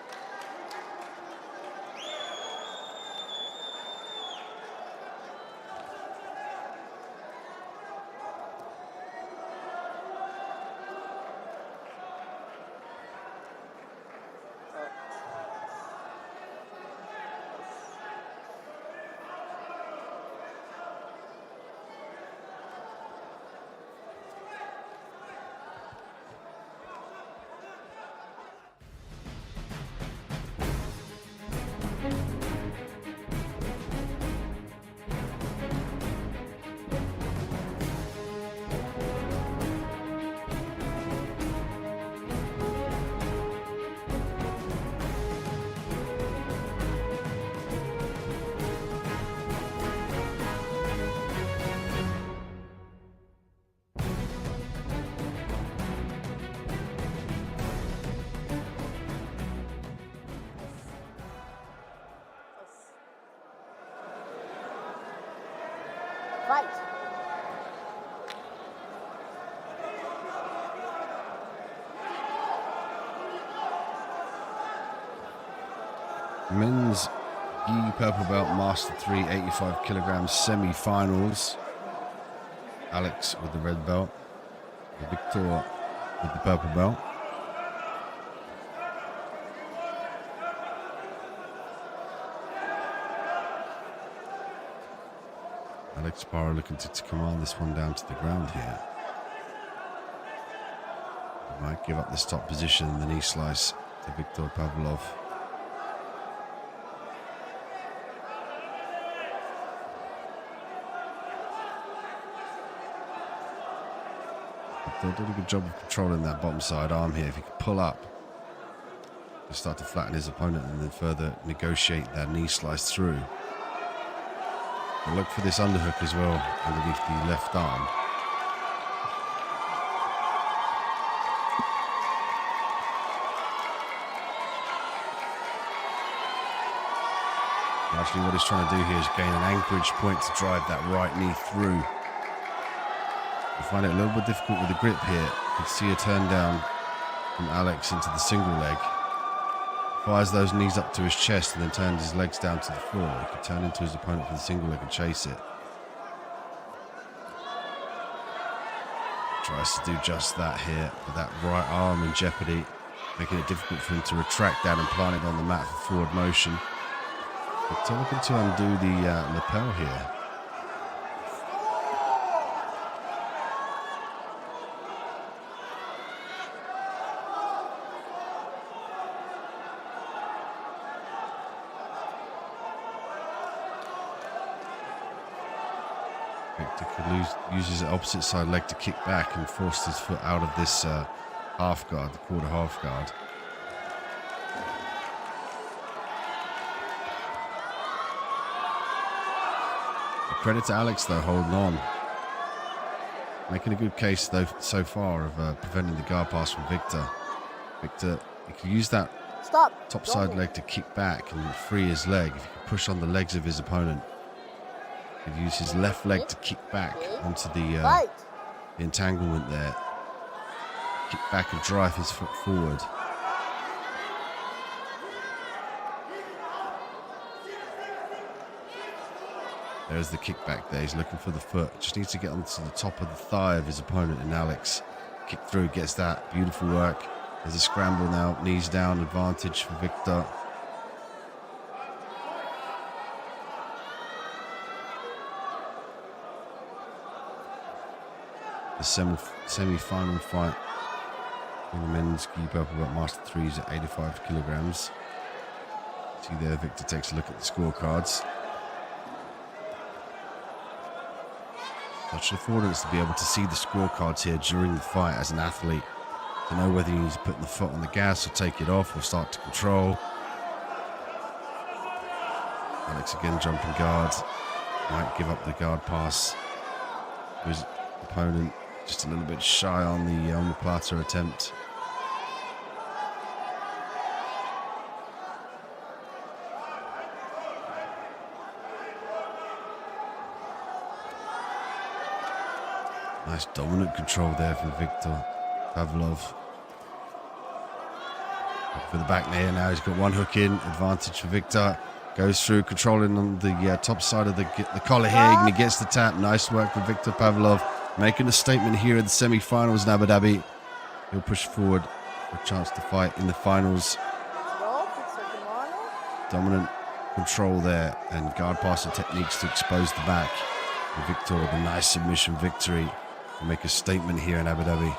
Fight. Men's Gi purple belt, master 3, 85 kilograms, semi-finals. Alex with the red belt. Victor with the purple belt. Alex Barra looking to command this one down to the ground here. He might give up this top position in the knee slice to Victor Pavlov. Victor did a good job of controlling that bottom side arm here. If he could pull up, he'll start to flatten his opponent and then further negotiate that knee slice through. But look for this underhook as well underneath the left arm. Actually, what he's trying to do here is gain an anchorage point to drive that right knee through. I find it a little bit difficult with the grip here. You can see a turn down from Alex into the single leg. Fires those knees up to his chest and then turns his legs down to the floor. He can turn into his opponent for the single leg and chase it. Tries to do just that here, with that right arm in jeopardy, making it difficult for him to retract that and plant it on the mat for forward motion. But looking to undo the lapel here. Victor could use his opposite side leg to kick back and force his foot out of this half guard, the quarter half guard. Credit to Alex though, holding on. Making a good case though so far of preventing the guard pass from Victor. Victor, he can use that top side leg to kick back and free his leg. If he can push on the legs of his opponent, he could use his left leg to kick back onto the entanglement there. Kick back and drive his foot forward. There's the kickback there. He's looking for the foot. Just needs to get onto the top of the thigh of his opponent. And Alex kick through, gets that. Beautiful work. There's a scramble now. Knees down. Advantage for Victor. The semi-final fight in the men's gi purple belt master 3s at 85 kilograms. See there, Victor takes a look at the scorecards. Such an affordance to be able to see the scorecards here during the fight as an athlete, to know whether you need to put the foot on the gas or take it off or start to control. Alex again jumping guard, might give up the guard pass to his opponent, just a little bit shy on the omoplata attempt. Nice dominant control there from Victor Pavlov. For the back there now, he's got one hook in, advantage for Victor. Goes through, controlling on the top side of the collar here, and he gets the tap. Nice work from Victor Pavlov, making a statement here in the semi-finals in Abu Dhabi. He'll push forward for a chance to fight in the finals. Dominant control there, and guard passing techniques to expose the back. And Victor with a nice submission victory. Make a statement here in Abu Dhabi.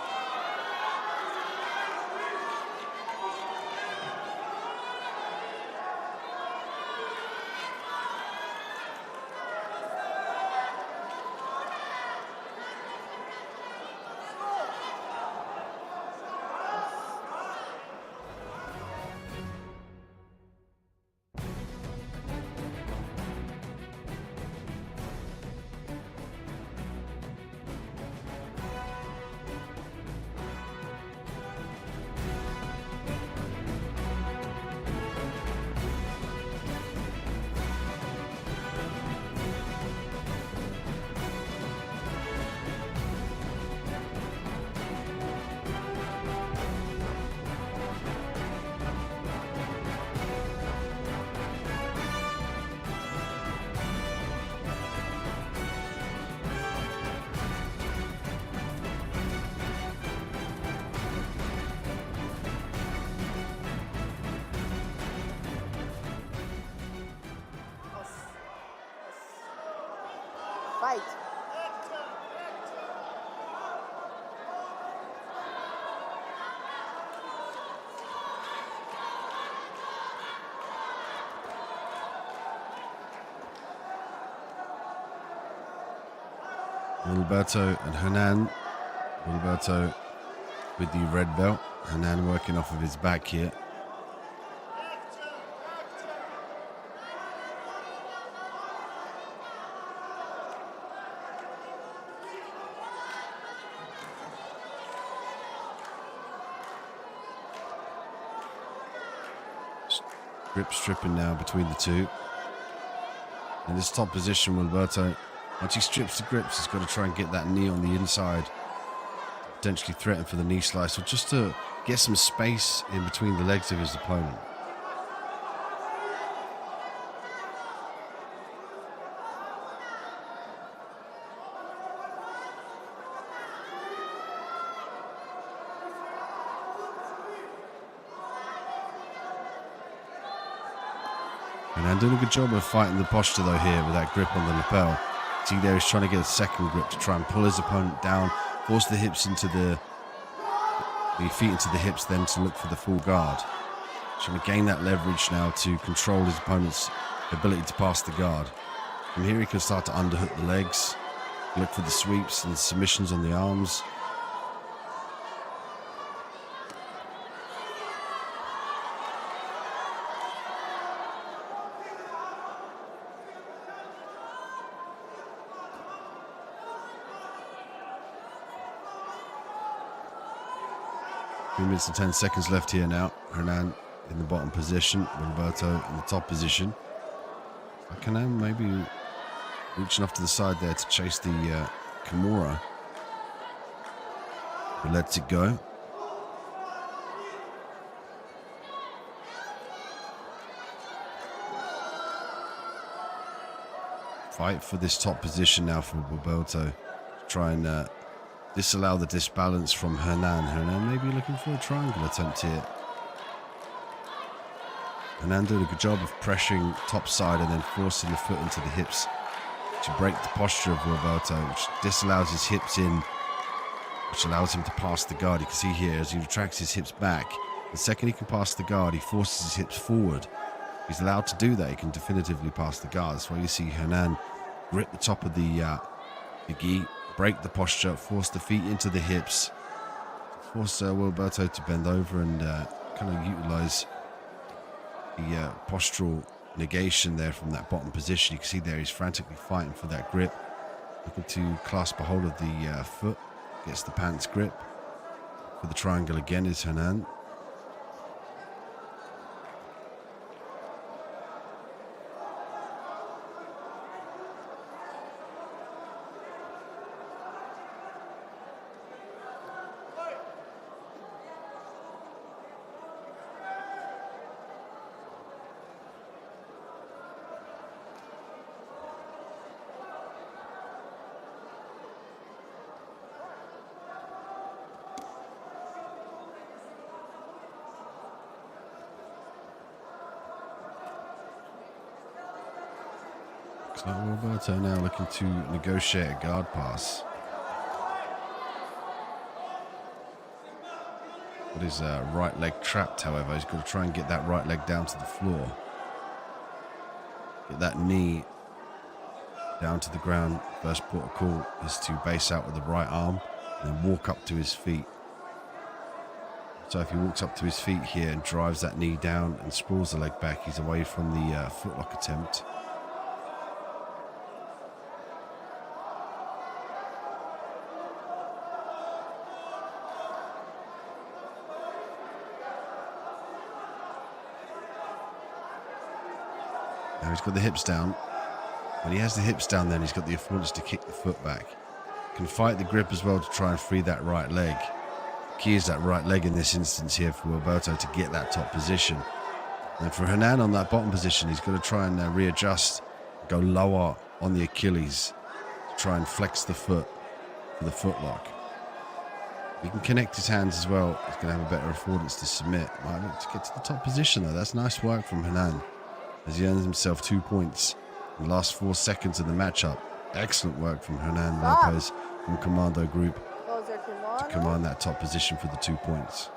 Fight. Alberto and Hernan. Alberto with the red belt. Hernan working off of his back here. Grip stripping now between the two. In this top position, Alberto, once he strips the grips, he's got to try and get that knee on the inside. Potentially threaten for the knee slice, or just to get some space in between the legs of his opponent. And I'm doing a good job of fighting the posture though here with that grip on the lapel. See there, he's trying to get a second grip to try and pull his opponent down, force the hips into the feet into the hips, then to look for the full guard. Trying to gain that leverage now to control his opponent's ability to pass the guard. From here he can start to underhook the legs, look for the sweeps and submissions on the arms. Minutes and 10 seconds left here now. Hernan in the bottom position, Roberto in the top position. Hernan maybe reaching off to the side there to chase the Kimura, who lets it go. Fight for this top position now for Roberto. Try and disallow the disbalance from Hernan. Hernan maybe looking for a triangle attempt here. Hernan doing a good job of pressuring top side and then forcing the foot into the hips to break the posture of Roberto, which disallows his hips in, which allows him to pass the guard. You can see here as he retracts his hips back, the second he can pass the guard, he forces his hips forward. He's allowed to do that. He can definitively pass the guard. That's why you see Hernan grip the top of the gi, break the posture, force the feet into the hips, force Roberto to bend over and kind of utilize the postural negation there from that bottom position. You can see there he's frantically fighting for that grip, looking to clasp a hold of the foot, gets the pants grip. For the triangle again is Hernan. So Roberto now looking to negotiate a guard pass. But his right leg trapped, however. He's got to try and get that right leg down to the floor. Get that knee down to the ground. First port of call is to base out with the right arm and then walk up to his feet. So if he walks up to his feet here and drives that knee down and sprawls the leg back, he's away from the footlock attempt. Now he's got the hips down. When he has the hips down, then he's got the affordance to kick the foot back. Can fight the grip as well to try and free that right leg. Key is that right leg in this instance here for Roberto to get that top position. And for Hernan on that bottom position, he's got to try and readjust, go lower on the Achilles to try and flex the foot for the footlock. He can connect his hands as well. He's going to have a better affordance to submit. Might look to get to the top position though. That's nice work from Hernan as he earns himself 2 points in the last 4 seconds of the matchup. Excellent work from Hernan Lopez from Commando Group Closer to kimono. command that top position for the 2 points.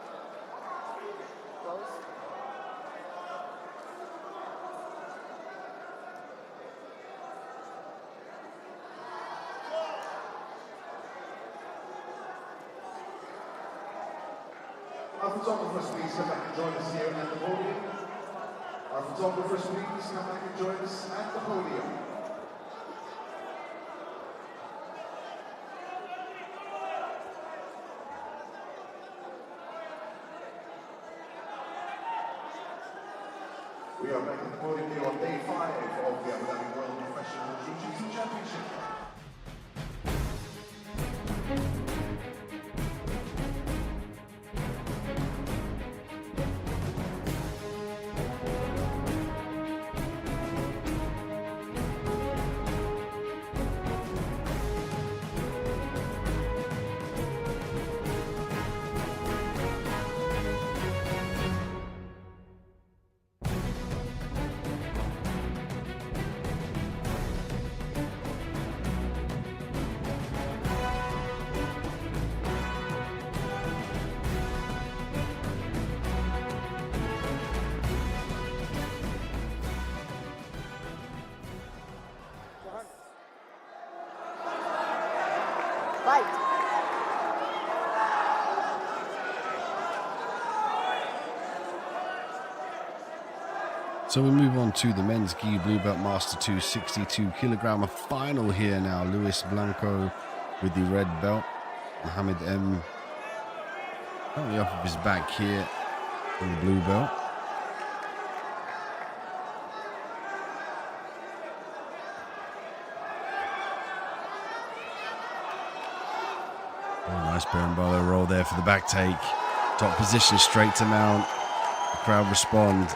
Close. Our photographers, please come back and join us here at the podium. Our photographers, please come back and join us at the podium. We are back at the podium here on day 5 of the Abu Dhabi World Professional Jiu-Jitsu Championship. Fight. So we move on to the men's gi blue belt master 2 62 kilogram final here now. Luis Blanco with the red belt. Mohammed M currently off of his back here in the blue belt. Oh, nice Berimbolo roll there for the back take. Top position straight to mount. The crowd respond.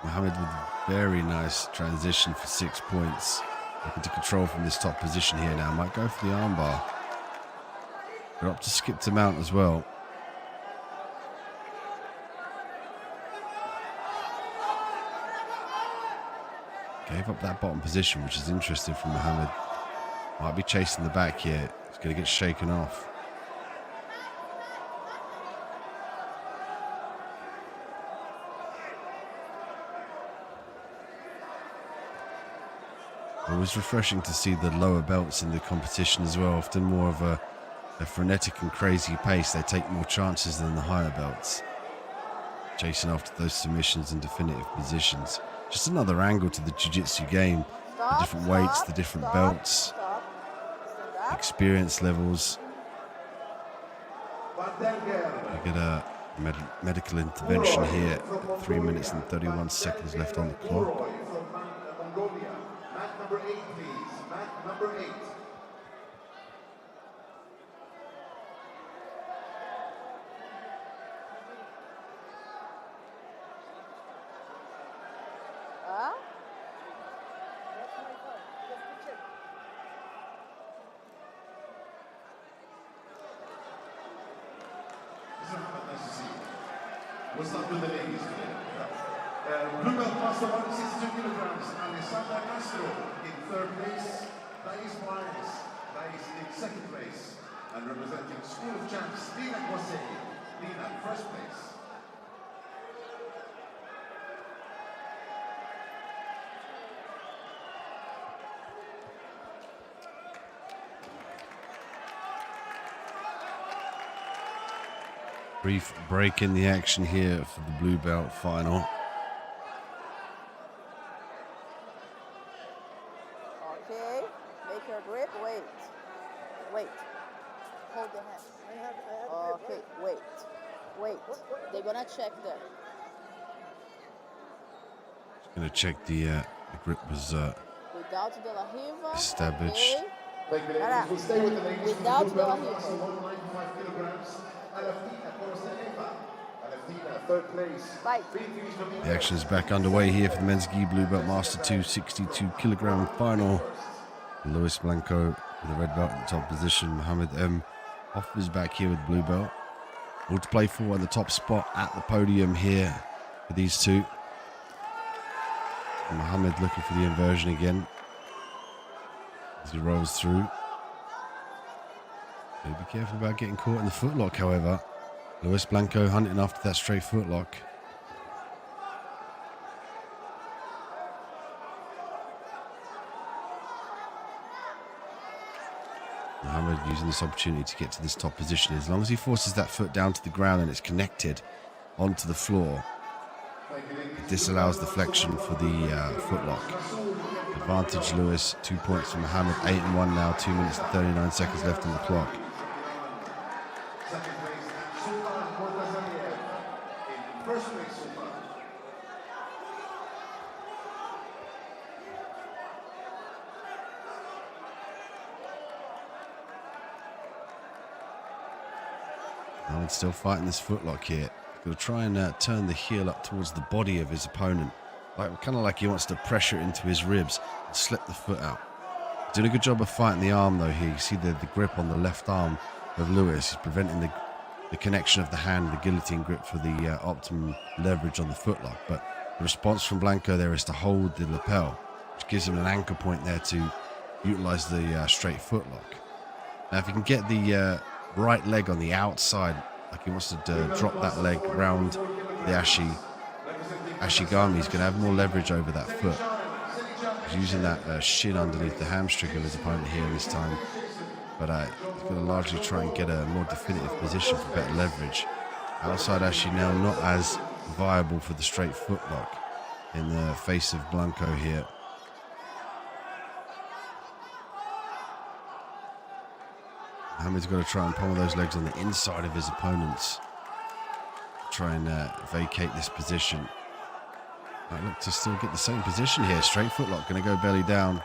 Mohammed with a very nice transition for 6 points. Looking to control from this top position here now. Might go for the armbar. They're up to skip to mount as well. Gave up that bottom position, which is interesting from Mohammed. Might be chasing the back here. He's going to get shaken off. Always refreshing to see the lower belts in the competition as well. Often more of a frenetic and crazy pace. They take more chances than the higher belts. Chasing after those submissions and definitive positions. Just another angle to the jiu-jitsu game. The different weights, the different belts. Experience levels. You get a medical intervention here. 3 minutes and 31 seconds left on the clock. Mat number 8, please. Mat number 8. Huh? Nice to see you. We'll start with the ladies today. Blue belt master 162 kilograms, Alessandra Castro in 3rd place, Thais Juarez, Thais in 2nd place, and representing School of Champs, Lina Guase, Lina 1st place. Brief break in the action here for the blue belt final. Okay. Make your grip. Wait. Wait. Hold the hand. Okay. Wait. Wait. They're gonna check that. Just going to check the grip was Without De La Riva. established. Okay. Thank you, ladies. We'll stay with the ladies. Without Blue belt the- master 195 kilograms, Aleftina Corseneva, Aleftina 3rd place. Fight. The action is back underway here for the men's gi blue belt master 2 62 kilogram final. Luis Blanco with the red belt in the top position. Mohammed M off his back here with blue belt. All to play for in the top spot at the podium here for these two. And Mohammed looking for the inversion again as he rolls through. Be careful about getting caught in the footlock, however. Luis Blanco hunting after that straight footlock. Mohammed using this opportunity to get to this top position. As long as he forces that foot down to the ground and it's connected onto the floor, it disallows the flexion for the footlock. Advantage Luis, 2 points for Mohammed, 8-1 now, 2 minutes and 39 seconds left on the clock. Second place, Souza in first place, Souza. Mohammed still fighting this footlock here. Going to try and turn the heel up towards the body of his opponent. Kind of like he wants to pressure it into his ribs and slip the foot out. Doing a good job of fighting the arm though here. You see the grip on the left arm of Luis. He's preventing the connection of the hand, the guillotine grip for the optimum leverage on the footlock. But the response from Blanco there is to hold the lapel, which gives him an anchor point there to utilize the straight footlock. Now if he can get the right leg on the outside, like he wants to drop that leg round the Ashigami, he's going to have more leverage over that foot. He's using that shin underneath the hamstring of his opponent here this time. But he's going to largely try and get a more definitive position for better leverage. Outside Ashi now not as viable for the straight footlock in the face of Blanco here. Ahmed's got to try and pummel those legs on the inside of his opponents. Try and vacate this position. Might look to still get the same position here. Straight footlock, going to go belly down.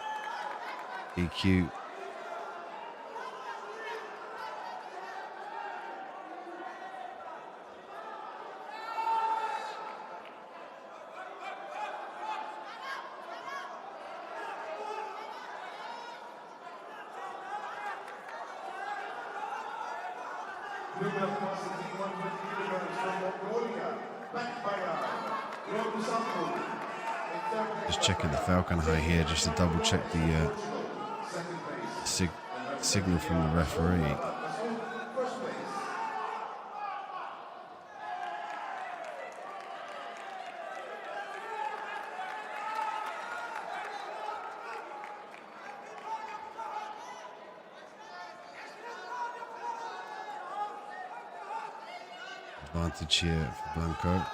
EQ. Just checking the Falcon High here, just to double check the signal from the referee. Advantage here for Blanco.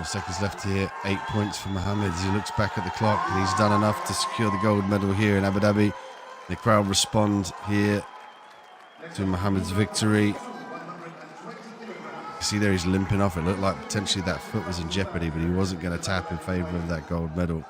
Seconds left here, 8 points for Mohammed as he looks back at the clock, and he's done enough to secure the gold medal here in Abu Dhabi. The crowd respond here to Mohammed's victory. You see there he's limping off. It looked like potentially that foot was in jeopardy, but he wasn't going to tap in favor of that gold medal.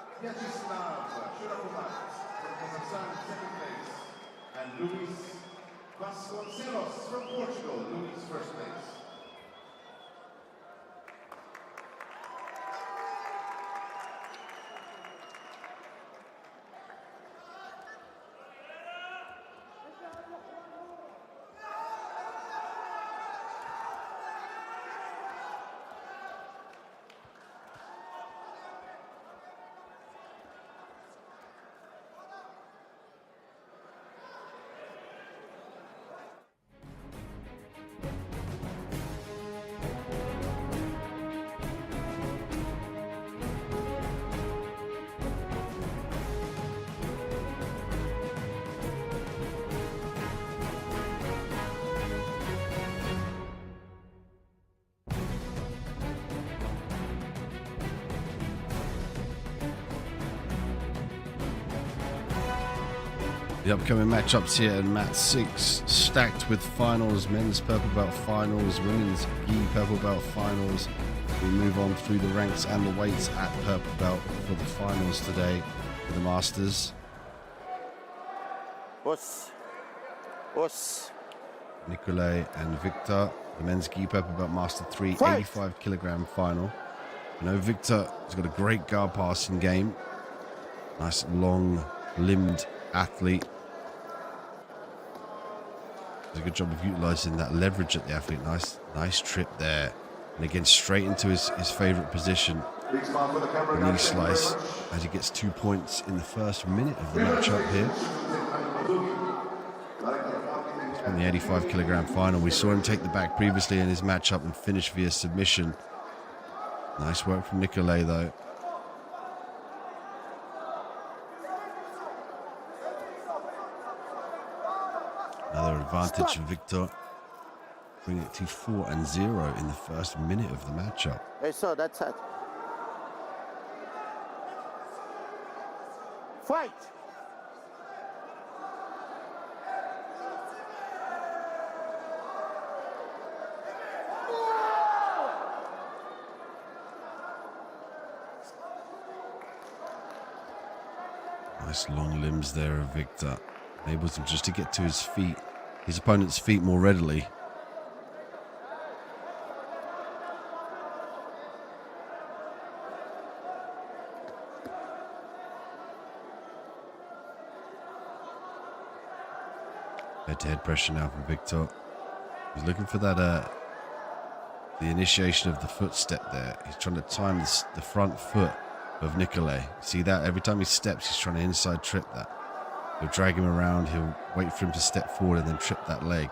The upcoming matchups here in Mat 6, stacked with finals, men's purple belt finals, women's gi purple belt finals. We move on through the ranks and the weights at purple belt for the finals today for the Masters. Nicolai and Victor, the men's gi purple belt Master 3, 85 kilogram final. You know, Victor has got a great guard passing game. Nice long-limbed athlete. Does a good job of utilizing that leverage at the athlete. Nice trip there. And again, straight into his favorite position. The knee slice as he gets 2 points in the first minute of the matchup here. It's on the 85 kilogram final. We saw him take the back previously in his matchup and finish via submission. Nice work from Nicolai though. Another advantage for Victor. Bring it to 4-0 in the first minute of the matchup. Hey, so that's it. Fight! Nice long limbs there of Victor. Enables him just to get to his feet, his opponent's feet more readily. Head-to-head pressure now from Victor. He's looking for that, the initiation of the footstep there. He's trying to time the front foot of Nicolai. See that? Every time he steps, he's trying to inside trip that. He'll drag him around, he'll wait for him to step forward and then trip that leg.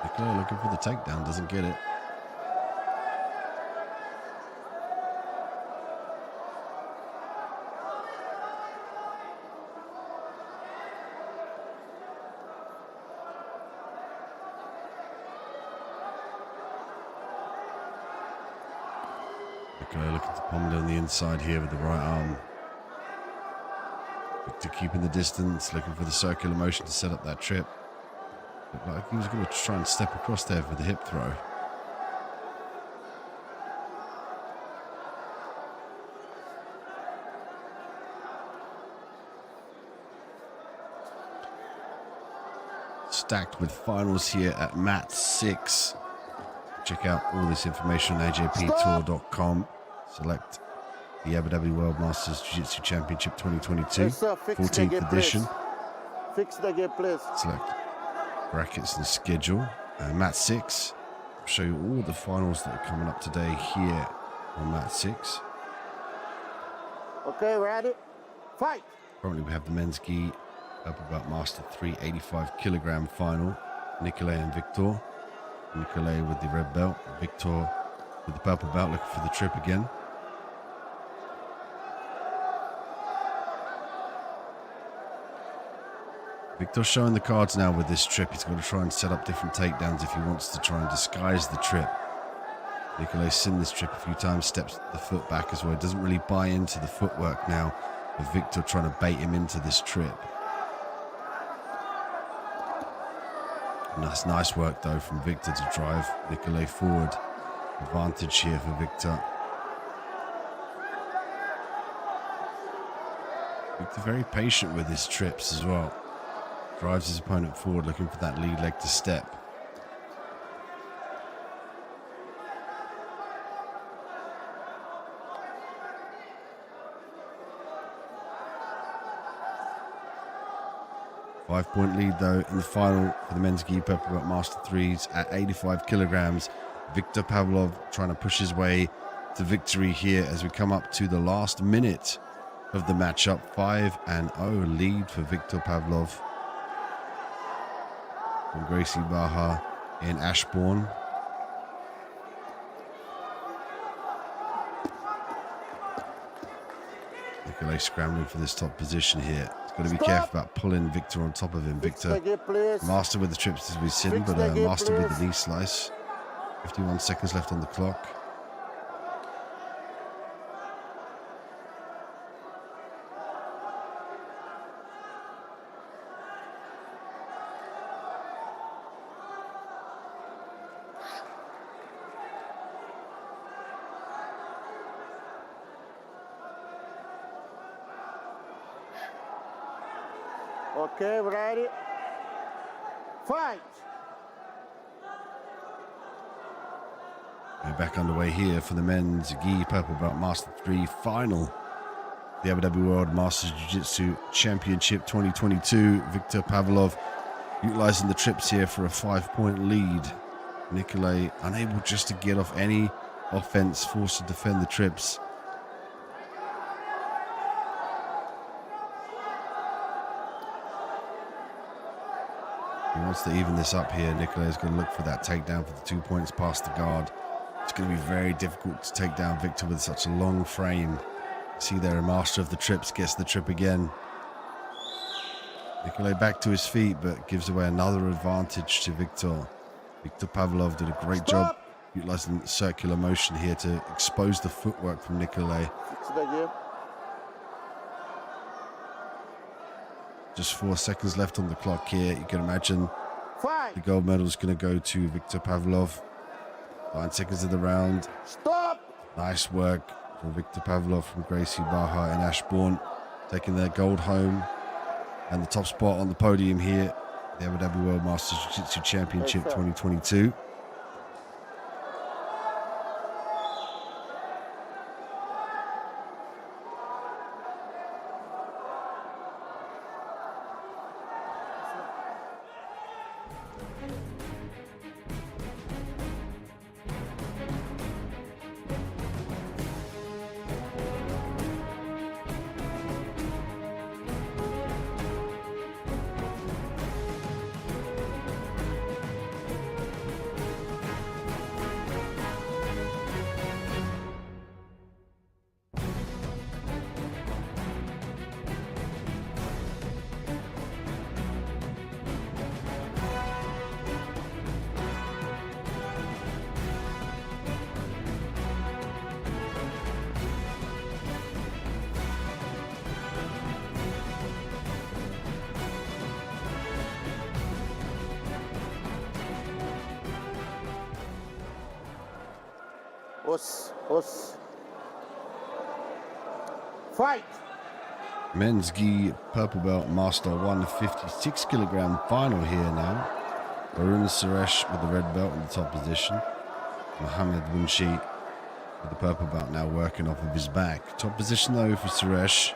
Nicolai looking for the takedown, doesn't get it. Nicolai looking to pummel on the inside here with the right arm. Victor keeping the distance, looking for the circular motion to set up that trip. Looked like he was going to try and step across there for the hip throw. Stacked with finals here at Mat 6. Check out all this information on ajptour.com. Select the Abu Dhabi World Masters Jiu-Jitsu Championship 2022, Yes, sir. Fix the 14th gate, edition. please. Fix the gate, please. Select brackets and schedule. Mat 6. I'll show you all the finals that are coming up today here on Mat 6. Okay, ready? Fight! Currently we have the men's gi purple belt master 385 kilogram final. Nicolai and Victor. Nicolai with the red belt. Victor with the purple belt looking for the trip again. Victor's showing the cards now with this trip. He's got to try and set up different takedowns if he wants to try and disguise the trip. Nicolai's seen this trip a few times, steps the foot back as well. He doesn't really buy into the footwork now of Victor trying to bait him into this trip. And that's nice work though from Victor to drive Nicolai forward. Advantage here for Victor. Victor very patient with his trips as well. Drives his opponent forward, looking for that lead leg to step. Five-point lead though in the final for the men's gi purple belt master 3s at 85 kilograms. Victor Pavlov trying to push his way to victory here as we come up to the last minute of the matchup. 5-0 lead for Victor Pavlov from Gracie Barra in Ashbourne. Nicolai scrambling for this top position here. He's got to be careful about pulling Victor on top of him. Victor, master with the trips as we've seen, but master with the knee slice. 51 seconds left on the clock. Okay, ready? Fight! We're back underway here for the men's gi purple belt Master 3 final. The Abu Dhabi World Masters Jiu-Jitsu Championship 2022. Victor Pavlov utilizing the trips here for a 5-point lead. Nikolay unable just to get off any offense, forced to defend the trips. He wants to even this up here. Nikolay is going to look for that takedown for the 2 points past the guard. It's going to be very difficult to take down Victor with such a long frame. See there, a master of the trips gets the trip again. Nikolay back to his feet, but gives away another advantage to Victor. Victor Pavlov did a great job utilizing circular motion here to expose the footwork from Nikolay. Just 4 seconds left on the clock here. You can imagine the gold medal is going to go to Victor Pavlov. 9 seconds of the round. Stop! Nice work from Victor Pavlov from Gracie Barra in Ashbourne, taking their gold home and the top spot on the podium here, the Abu Dhabi World Masters Jiu-Jitsu Championship 2022. Fight! Men's gi purple belt master 156 kilogram final here now. Arun Suresh with the red belt in the top position. Mohammed Munshi with the purple belt now working off of his back. Top position though for Suresh.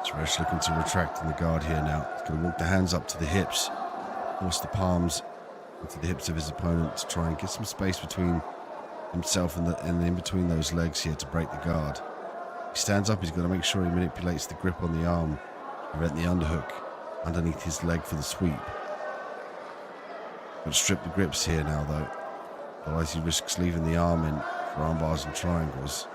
Suresh looking to retract in the guard here now. He's going to walk the hands up to the hips, force the palms into the hips of his opponent to try and get some space between himself and in between those legs here to break the guard. He stands up, he's got to make sure he manipulates the grip on the arm to prevent the underhook underneath his leg for the sweep. Got to strip the grips here now though, otherwise he risks leaving the arm in for arm bars and triangles.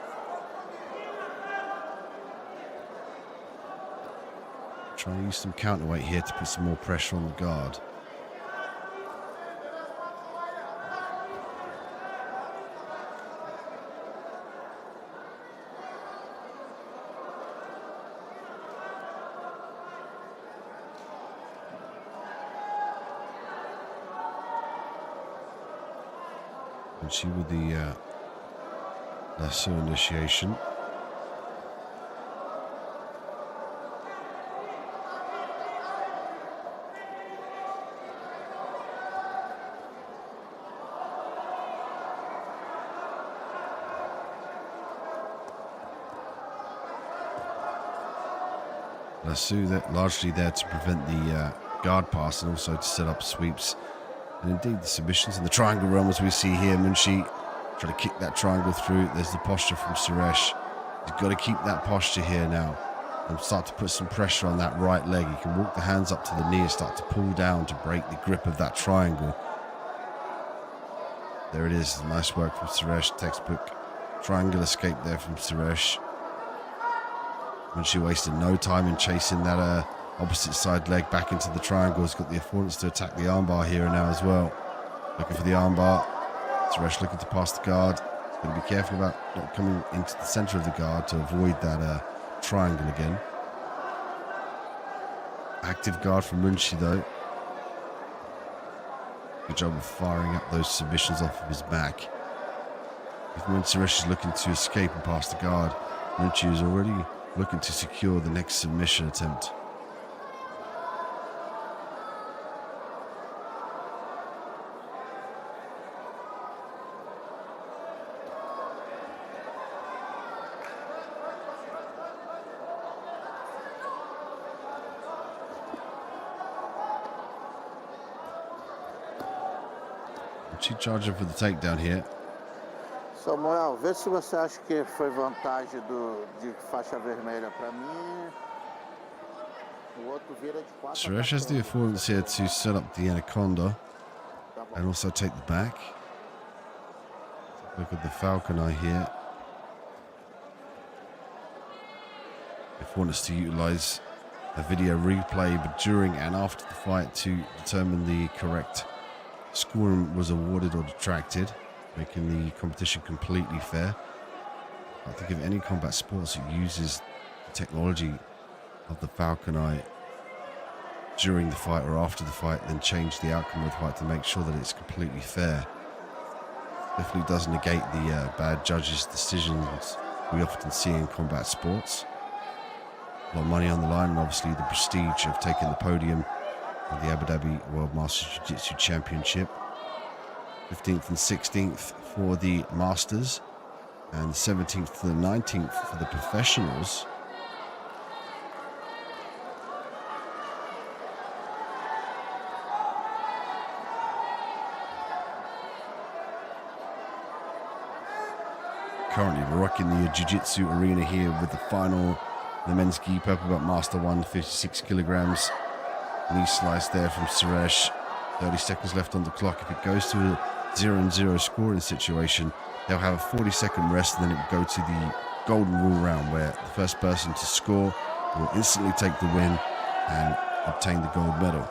Trying to use some counterweight here to put some more pressure on the guard. And she with the lasso initiation. Lasso that largely there to prevent the guard pass and also to set up sweeps and indeed the submissions in the triangle realm as we see here. Munshi try to kick that triangle through. There's the posture from Suresh. He's got to keep that posture here now and start to put some pressure on that right leg. He can walk the hands up to the knee and start to pull down to break the grip of that triangle. There it is. Nice work from Suresh. Textbook triangle escape there from Suresh. Munshi wasted no time in chasing that opposite side leg back into the triangle. He's got the affordance to attack the armbar here and now as well. Looking for the armbar. Suresh looking to pass the guard. He's going to be careful about not coming into the center of the guard to avoid that triangle again. Active guard from Munshi though. Good job of firing up those submissions off of his back. Even when Suresh is looking to escape and pass the guard, Munchi is already looking to secure the next submission attempt. Munchi charging for the takedown here. Samuel, vê se você acha que foi vantagem de faixa vermelha. Para mim, o outro vira de 4. Suresh has the affordance here to set up the anaconda and also take the back. Look at the falcon eye here. If one is to utilize a video replay but during and after the fight to determine the correct scoring was awarded or detracted, making the competition completely fair. I think of any combat sports that uses the technology of the falcon eye during the fight or after the fight, then change the outcome of the fight to make sure that it's completely fair. Definitely does negate the bad judges' decisions we often see in combat sports. A lot of money on the line, and obviously the prestige of taking the podium at the Abu Dhabi World Masters Jiu-Jitsu Championship. 15th and 16th for the Masters, and 17th to the 19th for the Professionals. Currently rocking the Jiu-Jitsu arena here with the final, the men's gi purple belt Master 1, 56 kilograms. Knee slice there from Suresh. 30 seconds left on the clock. If it goes to a 0-0 scoring situation, they'll have a 40-second rest, and then it will go to the golden rule round, where the first person to score will instantly take the win and obtain the gold medal.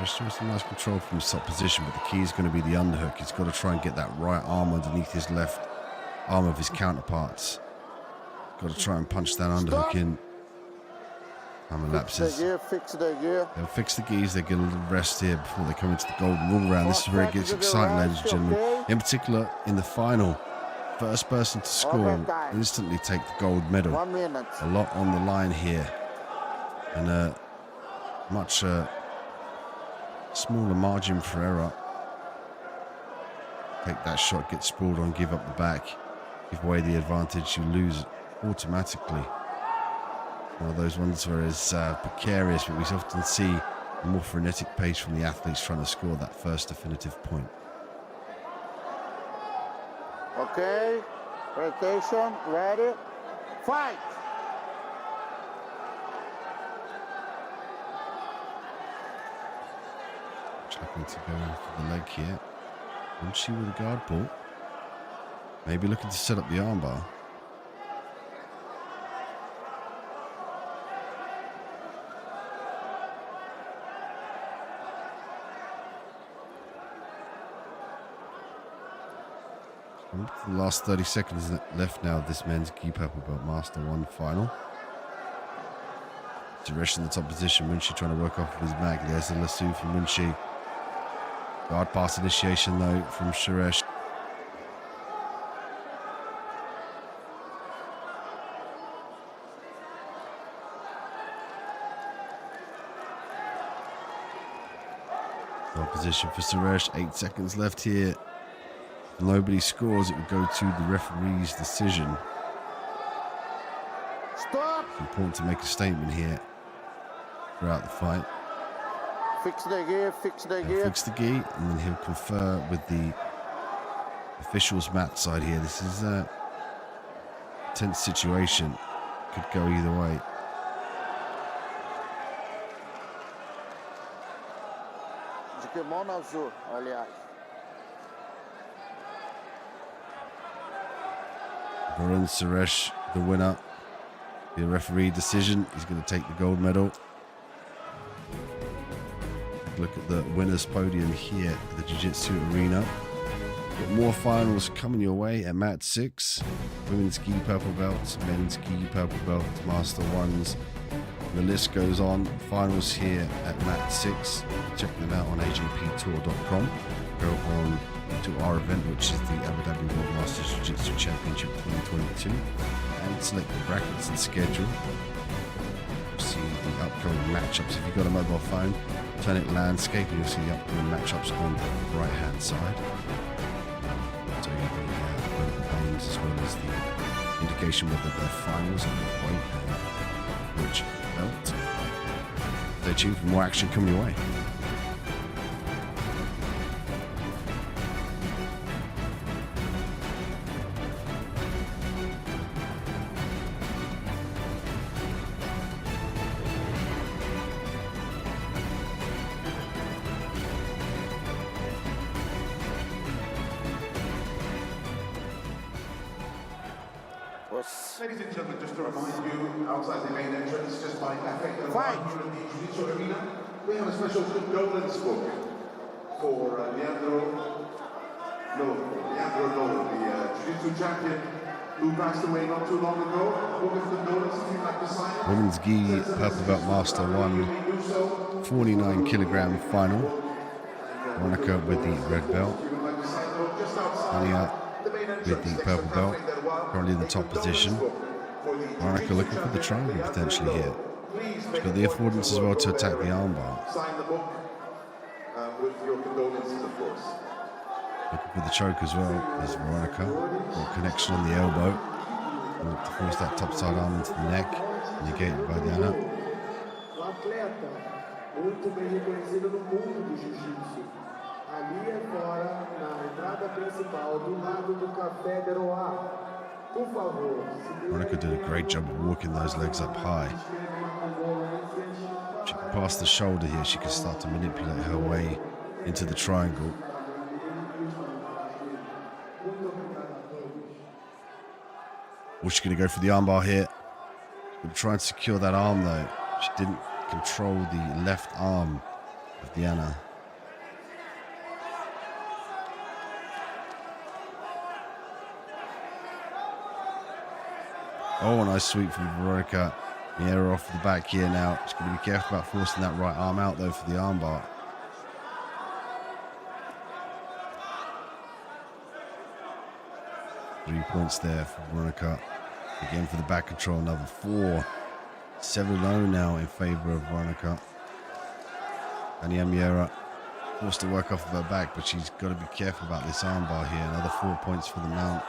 Suresh some nice control from his top position, but the key is going to be the underhook. He's got to try and get that right arm underneath his left arm of his counterparts. Got to try and punch that underhook in. Time elapses. Fix the gear. They'll fix the gears. They get a little rest here before they come into the golden rule round. This is where it gets exciting, ladies and gentlemen. In particular, in the final, first person to score will instantly take the gold medal. 1 minute. A lot on the line here, and a much smaller margin for error. Take that shot, get sprawled on, give up the back, give away the advantage, you lose automatically. One of those ones where it's precarious, but we often see a more frenetic pace from the athletes trying to score that first definitive point. Okay, rotation, ready, fight! Looking to go for the leg here. Munchi with a guard pull. Maybe looking to set up the armbar. The last 30 seconds left now of this men's gi purple belt Master 1 final. Suresh in the top position. Munchi trying to work off of his back. There's a lasso from Munchi. Guard pass initiation though from Suresh. No position for Suresh. 8 seconds left here. If nobody scores, it will go to the referee's decision. Stop! It's important to make a statement here throughout the fight. Fix the gear, fix the He'll gear. fix the gi, and then he'll confer with the officials mat side here. This is a tense situation. Could go either way. De kimono azul, aliás. Roland Suresh, the winner. The referee decision. He's going to take the gold medal. Look at the winner's podium here at the Jiu-Jitsu arena. Got more finals coming your way at Mat 6. Women's gi purple belts, men's gi purple belts, Master 1s. The list goes on. Finals here at Mat 6. Check them out on ajptour.com. Go on to our event, which is the Abu Dhabi World Masters Jiu-Jitsu Championship 2022, and select the brackets and schedule. See the upcoming matchups. If you've got a mobile phone, turn it landscape and you'll see the upcoming matchups on the right hand side. So you have the relevant names as well as the indication whether they're finals and what weight and which belt. Stay tuned for more action coming your way. Ladies and gentlemen, just to remind you, outside the main entrance, just by effect of the Jiu-Jitsu arena, we have a special condolence book for Leandro Noel, the Jiu-Jitsu champion who passed away not too long ago. A book of condolences, if you'd like to sign it. Women's gi purple belt master 1 49 kilogram final. Veronica with the red belt. Ania with the purple belt, currently in the top position. Veronica looking for the triangle potentially here. She's got the affordance as well to attack the armbar. Sign the book with your condolences, of course. Looking for the choke as well as Veronica. Got connection on the elbow. And look to force that topside arm into the neck. Negated by Diana. Muito bem reconhecido no mundo do jiu-jitsu. Ali é fora, na entrada principal, do lado do Café de Roa. Por favor. Veronica did a great job of walking those legs up high. She can pass the shoulder here. She can start to manipulate her way into the triangle. Or she's going to go for the armbar here. She's going to try and secure that arm though. She didn't control the left arm of Diana. Oh, a nice sweep from Veronica. Miera off the back here now. She's going to be careful about forcing that right arm out though for the armbar. Three points there for Veronica. Again for the back control, another 4. 7-0 now in favor of Veronica. Ania Miera forced to work off of her back, but she's got to be careful about this armbar here. Another 4 points for the mount.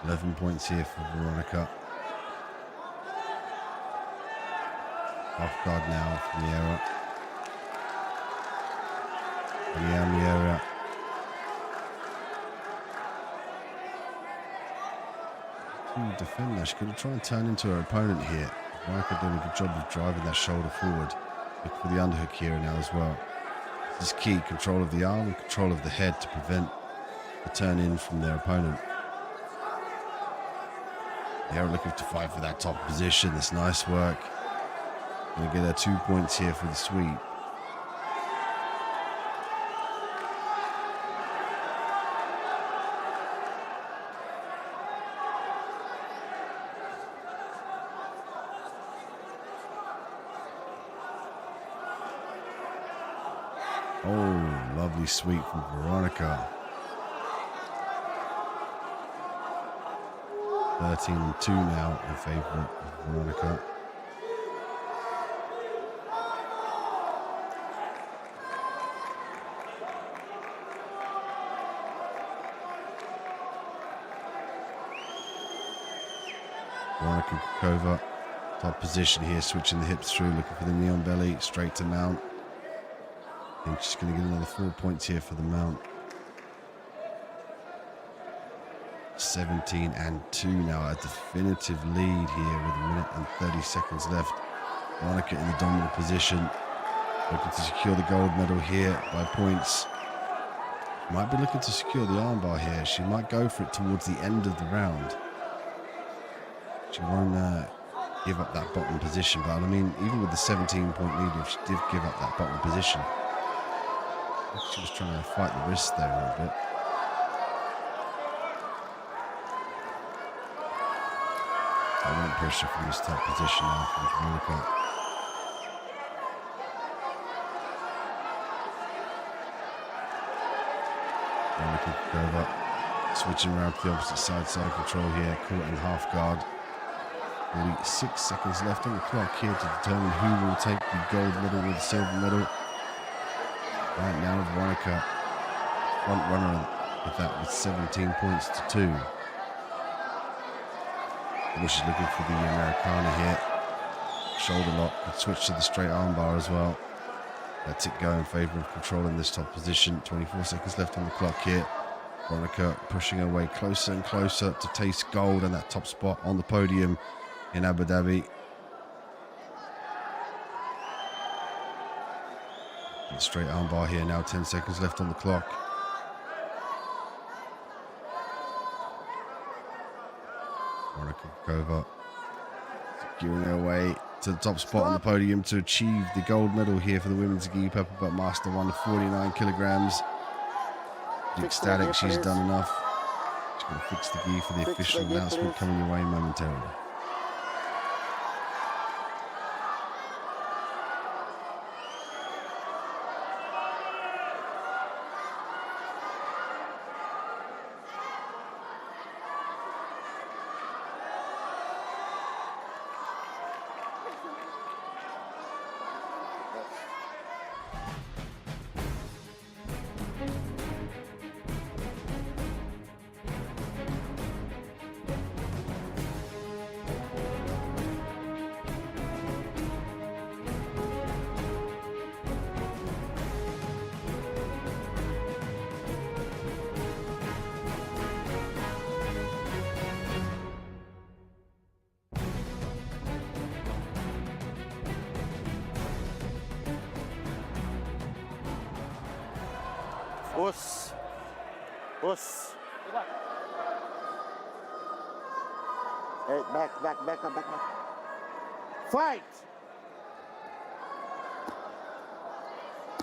11 points here for Veronica. Off guard now for Miera. Ania Miera. Defender. She's going to try and turn into her opponent here. Veronica doing a good job of driving that shoulder forward. Look for the underhook here now as well. This is key, control of the arm and control of the head to prevent the turn in from their opponent. They're looking to fight for that top position. That's nice work. Going to get her 2 points here for the sweep. Oh, lovely sweep from Veronica. 13-2 now in favor of Veronica. Veronica Kukova, top position here, switching the hips through, looking for the knee on belly, straight to mount. I think she's going to get another 4 points here for the mount. 17-2 now, a definitive lead here with 1 minute and 30 seconds left. Veronica in the dominant position, looking to secure the gold medal here by points. Might be looking to secure the armbar here. She might go for it towards the end of the round. She won't give up that bottom position, but I mean, even with the 17-point lead, if she did give up that bottom position, she was trying to fight the wrist there a little bit. I want pressure from this top position now from Veronica. Veronica can go up. Switching around to the opposite side control here. Caught in half guard. 46 seconds left on the clock here to determine who will take the gold medal or the silver medal. Right now, Veronica front runner with that with 17 points to 2. She's looking for the Americana here. Shoulder lock, could switch to the straight armbar as well. Lets it go in favor of controlling this top position. 24 seconds left on the clock here. Veronica pushing her way closer and closer to taste gold and that top spot on the podium in Abu Dhabi. Straight armbar here now, 10 seconds left on the clock. Veronica Kova securing her way to the top spot on the podium to achieve the gold medal here for the women's gi pepper butt master 1 of 49 kilograms. Ecstatic, she's done enough. She's going to fix the gi for the official announcement coming your way momentarily. Us. Hey, back. Fight!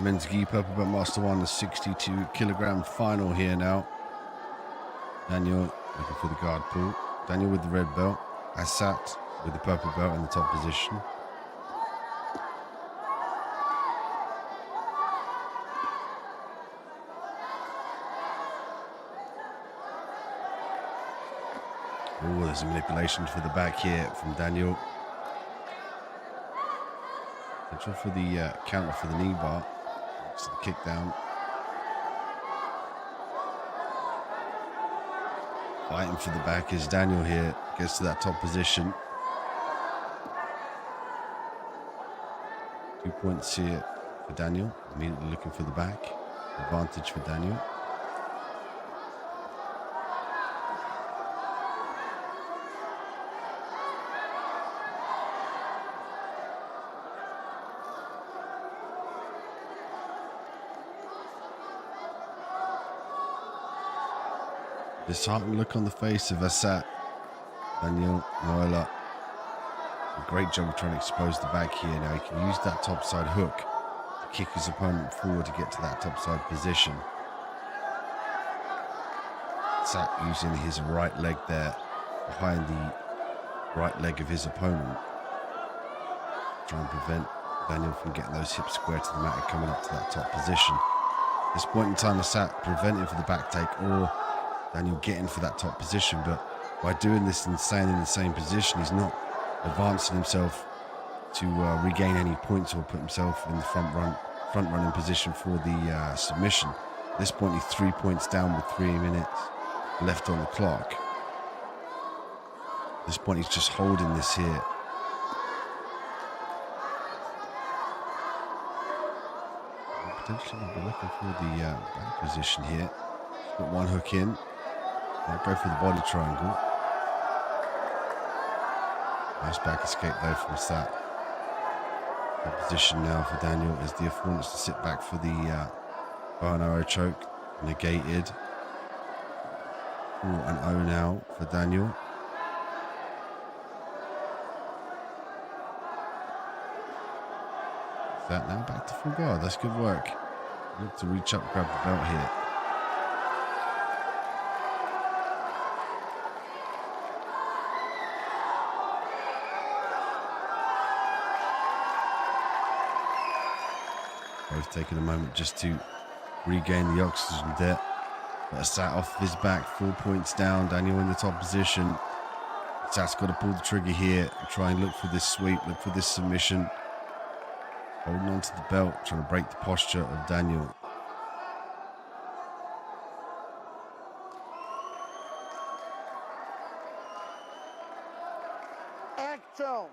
Men's gi purple belt master 1, the 62 kilogram final here now. Daniel looking for the guard pull. Daniel with the red belt. Isat with the purple belt in the top position. Oh, there's a manipulation for the back here from Daniel. Potential for the counter for the knee bar. Next to the kick down. Fighting for the back is Daniel here. Gets to that top position. 2 points here for Daniel. Immediately looking for the back. Advantage for Daniel. Disheartened look on the face of Asat. Daniel Noela. A great job of trying to expose the back here. Now he can use that topside hook to kick his opponent forward to get to that topside position. Asat using his right leg there behind the right leg of his opponent. Trying to prevent Daniel from getting those hips square to the mat and coming up to that top position. At this point in time, Asat preventing for the back take or Daniel getting for that top position, but by doing this and staying in the same position, he's not advancing himself to regain any points or put himself in the front running position for the submission. At this point, he's 3 points down with 3 minutes left on the clock. At this point, he's just holding this here. Potentially, we'll be looking for the back position here. Got one hook in. Go for the body triangle. Nice back escape though from Sat. The position now for Daniel is the affordance to sit back for the bow and arrow choke. Negated. 4-0 now for Daniel. Sat now back to full guard. That's good work. Look to reach up, grab the belt here. Both taking a moment just to regain the oxygen there. But Isat off his back, 4 points down. Daniel in the top position. Isat's got to pull the trigger here and try and look for this sweep, look for this submission. Holding on to the belt, trying to break the posture of Daniel. Action!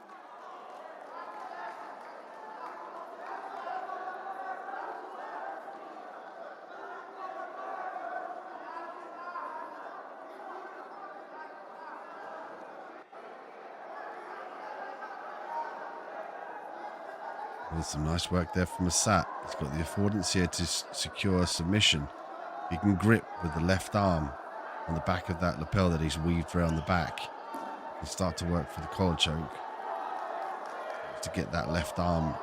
There's some nice work there from Isat. He's got the affordance here to secure a submission. He can grip with the left arm on the back of that lapel that he's weaved around the back and start to work for the collar choke to get that left arm.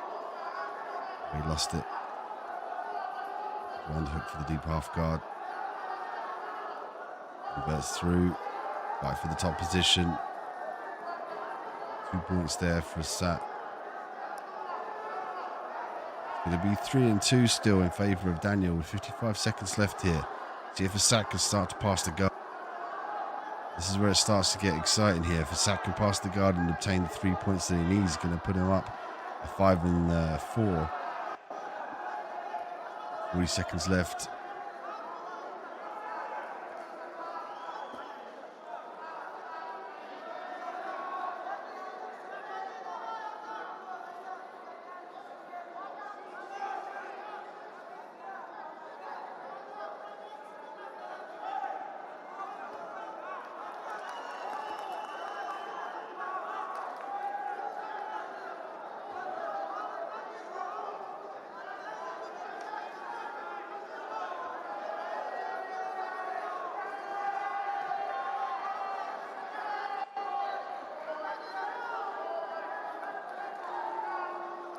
He lost it. Underhook for the deep half guard. Reverse through. Fight for the top position. 2 points there for Isat. Going to be 3-2 still in favour of Daniel with 55 seconds left here. See if Isat can start to pass the guard. This is where it starts to get exciting here. If Isat can pass the guard and obtain the 3 points that he needs, he's going to put him up at 5-4. 40 seconds left.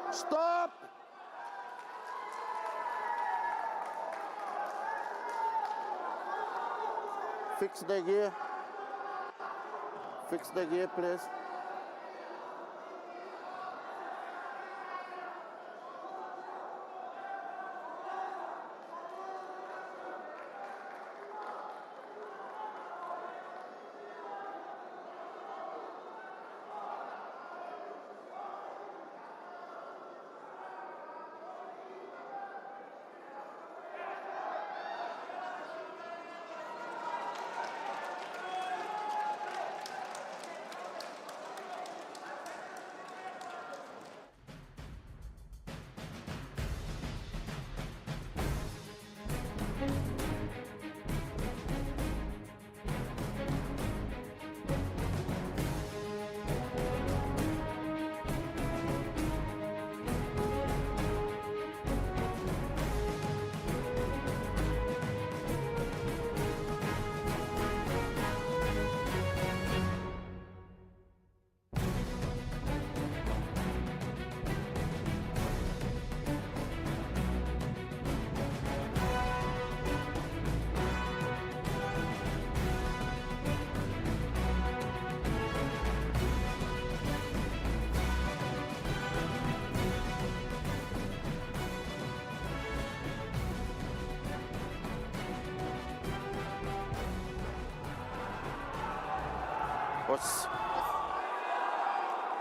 Stop! Fix the gear. Fix the gear, please.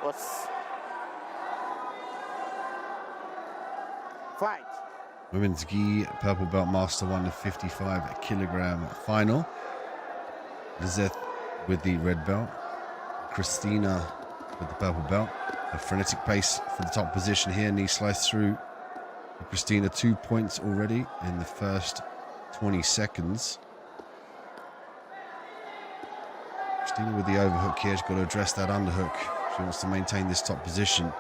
What's fight? Women's gi purple belt master 155 kilogram final. Lizeth with the red belt. Christina with the purple belt. A frenetic pace for the top position here. Knee slice through. Christina 2 points already in the first 20 seconds. Christina with the overhook here. She's got to address that underhook. She wants to maintain this top position.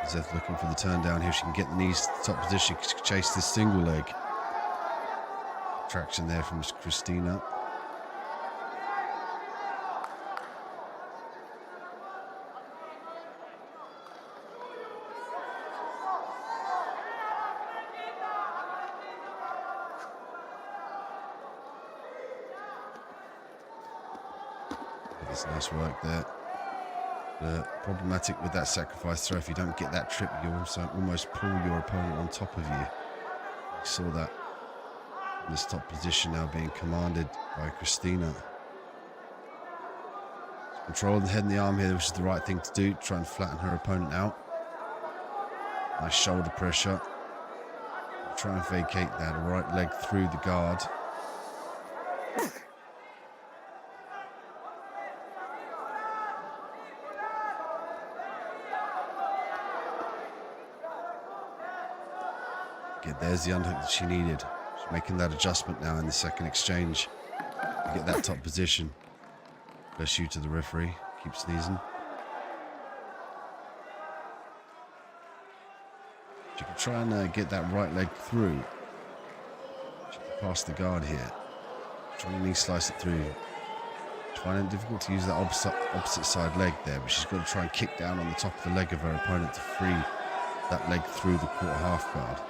Zeth looking for the turn down here. She can get the knees to the top position. She can chase this single leg. Traction there from Christina. Nice work there. Problematic with that sacrifice throw. If you don't get that trip, you also almost pull your opponent on top of you. You saw that in this top position now being commanded by Christina. Control the head and the arm here, which is the right thing to do. Try and flatten her opponent out. Nice shoulder pressure. Try and vacate that right leg through the guard. Okay, there's the underhook that she needed. She's making that adjustment now in the second exchange. Get that top position. Bless you to the referee. Keep sneezing. She can try and get that right leg through. She can pass the guard here. Trying to knee slice it through. She's finding it difficult to use that opposite side leg there, but she's got to try and kick down on the top of the leg of her opponent to free that leg through the quarter half guard.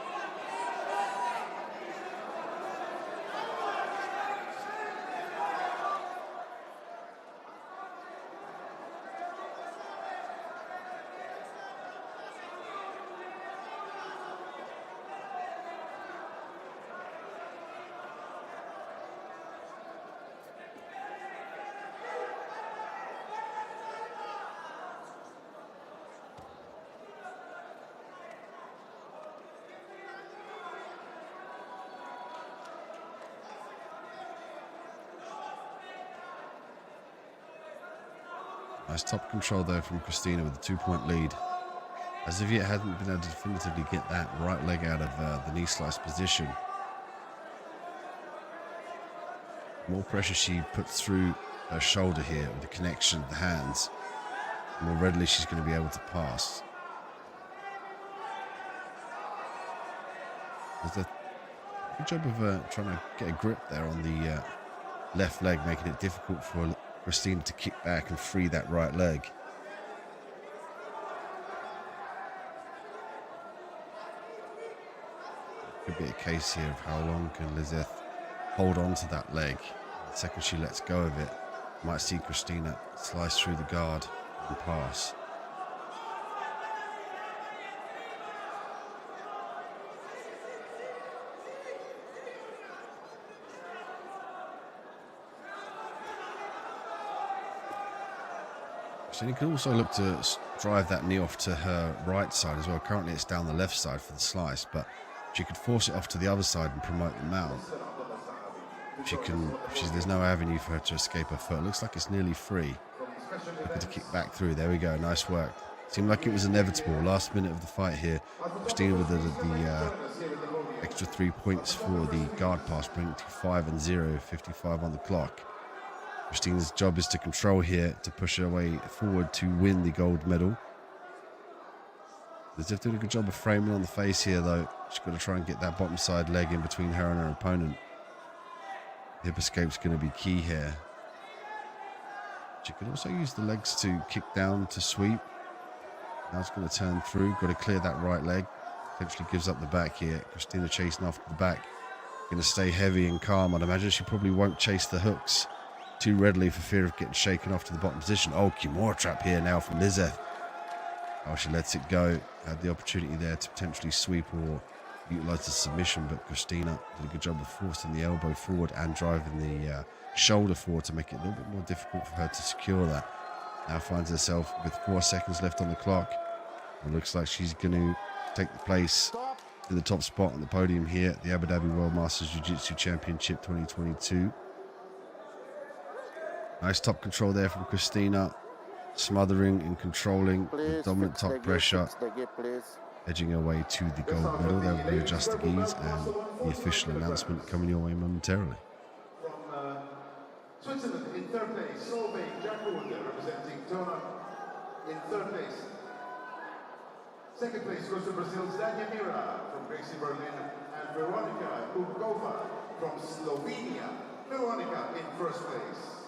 Nice top control there from Christina with a 2-point lead. As of yet, hadn't been able to definitively get that right leg out of the knee slice position. More pressure she puts through her shoulder here with the connection of the hands, the more readily she's going to be able to pass. There's a good job of trying to get a grip there on the left leg, making it difficult for Christina to kick back and free that right leg. Could be a case here of how long can Lizeth hold on to that leg. The second she lets go of it, might see Christina slice through the guard and pass. So you can also look to drive that knee off to her right side as well. Currently it's down the left side for the slice, but she could force it off to the other side and promote the mount. There's no avenue for her to escape her foot. It looks like it's nearly free. Looking to kick back through. There we go. Nice work. Seemed like it was inevitable. Last minute of the fight here. Christina with the extra 3 points for the guard pass, bringing it to 5-0, 55 on the clock. Christina's job is to control here, to push her way forward to win the gold medal. They're doing a good job of framing on the face here, though. She's got to try and get that bottom side leg in between her and her opponent. Hip escape's going to be key here. She can also use the legs to kick down to sweep. Now it's going to turn through. Got to clear that right leg. Eventually gives up the back here. Christina chasing after the back. Going to stay heavy and calm. I'd imagine she probably won't chase the hooks too readily for fear of getting shaken off to the bottom position. Oh, Kimura trap here now from Lizeth. Oh, she lets it go. Had the opportunity there to potentially sweep or utilize the submission, but Christina did a good job of forcing the elbow forward and driving the shoulder forward to make it a little bit more difficult for her to secure that. Now finds herself with 4 seconds left on the clock. It looks like she's going to take the place in the top spot on the podium here at the Abu Dhabi World Masters Jiu-Jitsu Championship 2022. Nice top control there from Christina, smothering and controlling with dominant top pressure, edging her way to the gold medal. They'll readjust the gis, and the official announcement coming your way momentarily. From Switzerland in third place, representing Tona in third place. Second place goes to Brazil's Dania Mira from Gracie Berlin, and Veronica Kukova from Slovenia. Veronica in first place.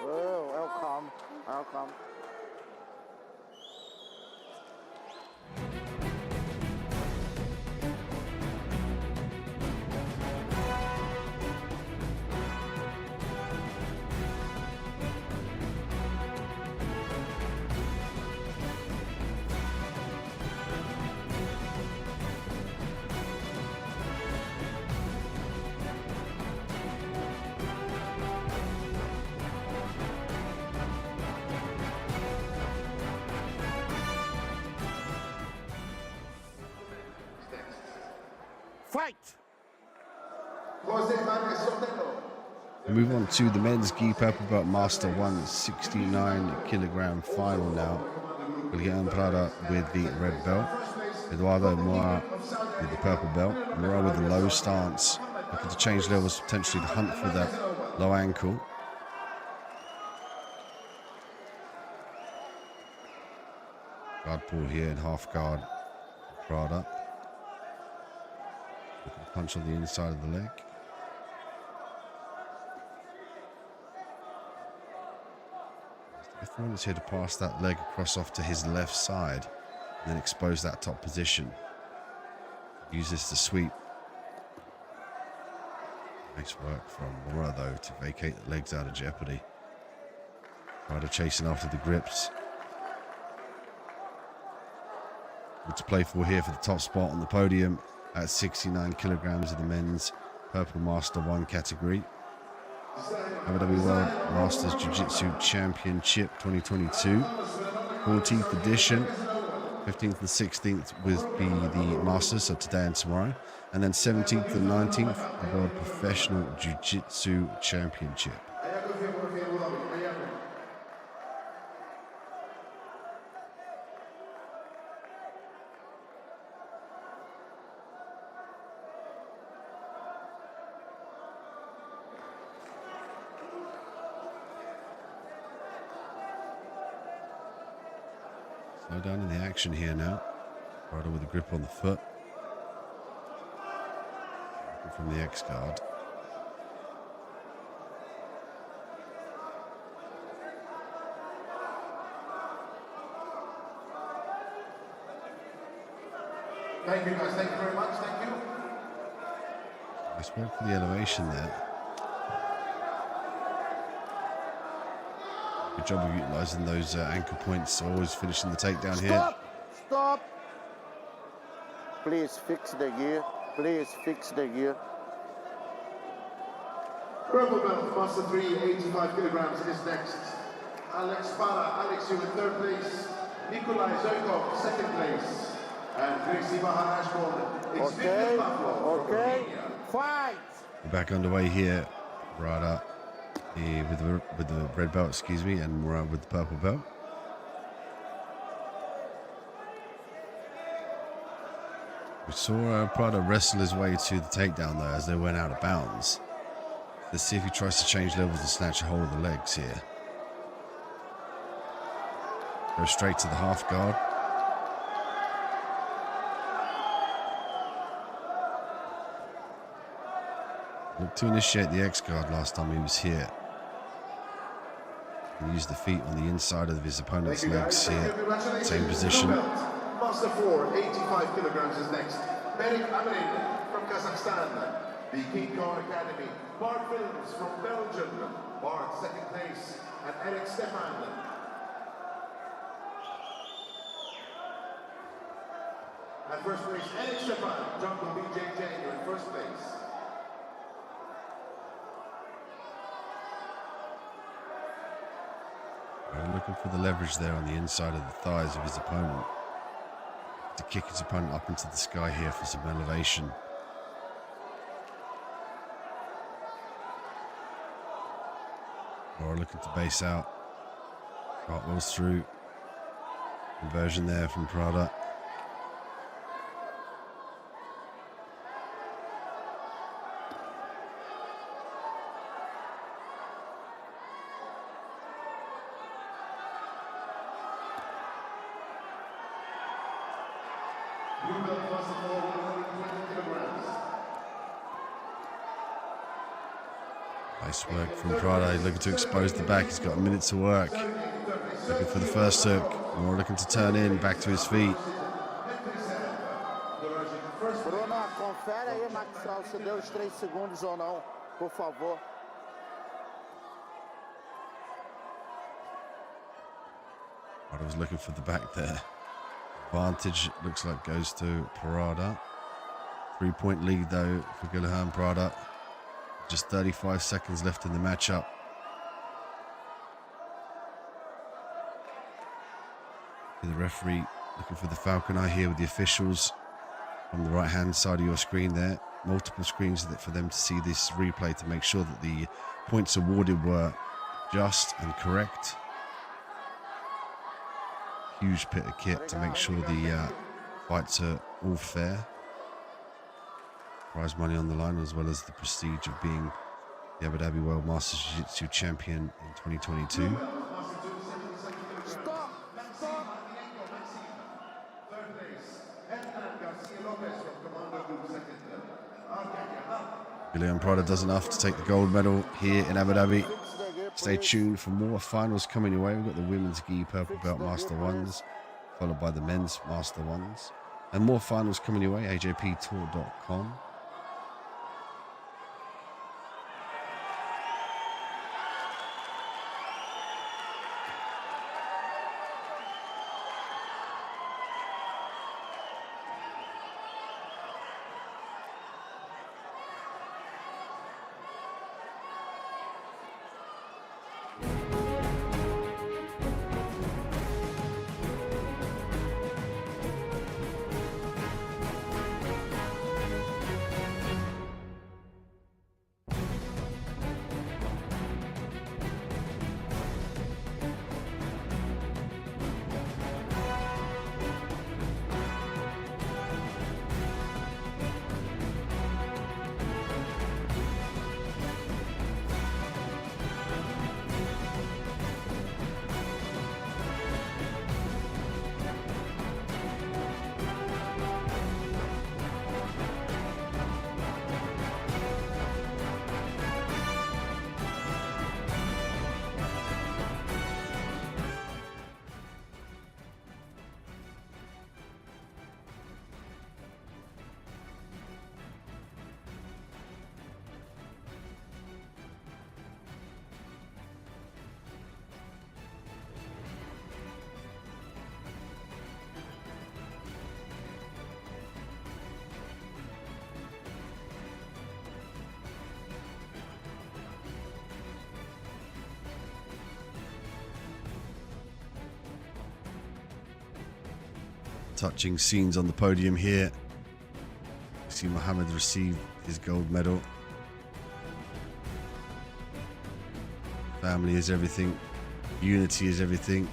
Oh, welcome, welcome. Fight! We move on to the men's gi purple belt master 169 kilogram final now. Guilherme Prada with the red belt. Eduardo Moa with the purple belt. Moa with the low stance. Looking to change levels, potentially to hunt for that low ankle. Guard pull here in half guard. Prada. Looking to punch on the inside of the leg. Thorn is here to pass that leg across off to his left side and then expose that top position. Use this to sweep. Nice work from Mora though to vacate the legs out of jeopardy. Prada chasing after the grips. Good to play for here for the top spot on the podium at 69 kilograms of the men's purple master 1 category. WWE World Masters Jiu-Jitsu Championship 2022, 14th edition, 15th and 16th will be the Masters, so today and tomorrow, and then 17th and 19th, the World Professional Jiu-Jitsu Championship. Slow down in the action here now. Prada with a grip on the foot. From the X guard. Thank you guys, thank you very much, thank you. Nice work for the elevation there. Good job of utilising those ankle points, always finishing the takedown here. Stop! Stop! Please fix the gear. Please fix the gear. Purple belt, Master 3, 85 kilograms is next. Alex Para, Alex, you in third place. Nikolai Zoykov, second place. And Priscilla Ashford. It's Okay, Pablo. okay. Fight! We're back underway here. Prada with the red belt, excuse me, and Moran with the purple belt. We saw Prada wrestle his way to the takedown though as they went out of bounds. Let's see if he tries to change levels and snatch a hold of the legs here. Go straight to the half guard. Looked to initiate the X guard last time he was here. He used the feet on the inside of his opponent's legs here. Same position. Master 4, 85 kilograms is next. Ahmed from Kazakhstan. The King Kong Academy. Bart Films from Belgium. Bart, second place. And Eric Stefan. At first place, Eric Stefan. Jungle BJJ in first place. Looking for the leverage there on the inside of the thighs of his opponent to kick his opponent up into the sky here for some elevation. Or looking to base out. Cartwheels through. Conversion there from Prada. Nice work from Prada. He's looking to expose the back. He's got a minute to work. Looking for the first hook. More looking to turn in, back to his feet. Bruno, confere aí, Maxal, se deu os 3 segundos ou não, por favor. Prada was looking for the back there. Advantage looks like goes to Prada. 3-point lead though for Guilherme Prada. Just 35 seconds left in the matchup. The referee looking for the falcon eye here with the officials. from the right-hand side of your screen there. Multiple screens for them to see this replay to make sure that the points awarded were just and correct. Huge pit of kit to make sure the fights are all fair. Prize money on the line, as well as the prestige of being the Abu Dhabi World Masters Jiu-Jitsu champion in 2022. Julian Prada does enough to take the gold medal here in Abu Dhabi. Stay tuned for more finals coming your way. We've got the women's gi purple belt Master 1s, followed by the men's Master 1s. And more finals coming your way, ajptour.com. Touching scenes on the podium here. You see Mohammed receive his gold medal. Family is everything. Unity is everything.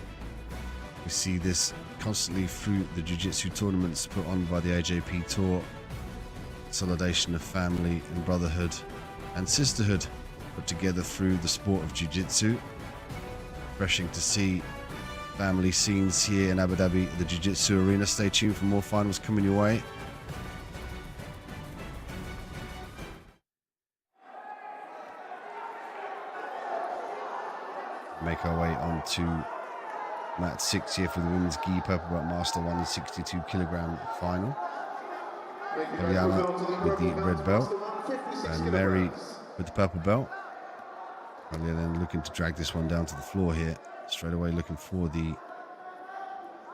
We see this constantly through the jiu-jitsu tournaments put on by the AJP Tour. Consolidation of family and brotherhood and sisterhood put together through the sport of jiu-jitsu. Refreshing to see family scenes here in Abu Dhabi, the Jiu-Jitsu arena. Stay tuned for more finals coming your way. Make our way on to mat 6 here for the women's gi purple belt Master 1 62 kilogram final. Eliana with the red belt and Mary with the purple belt. And then looking to drag this one down to the floor here. Straight away looking for the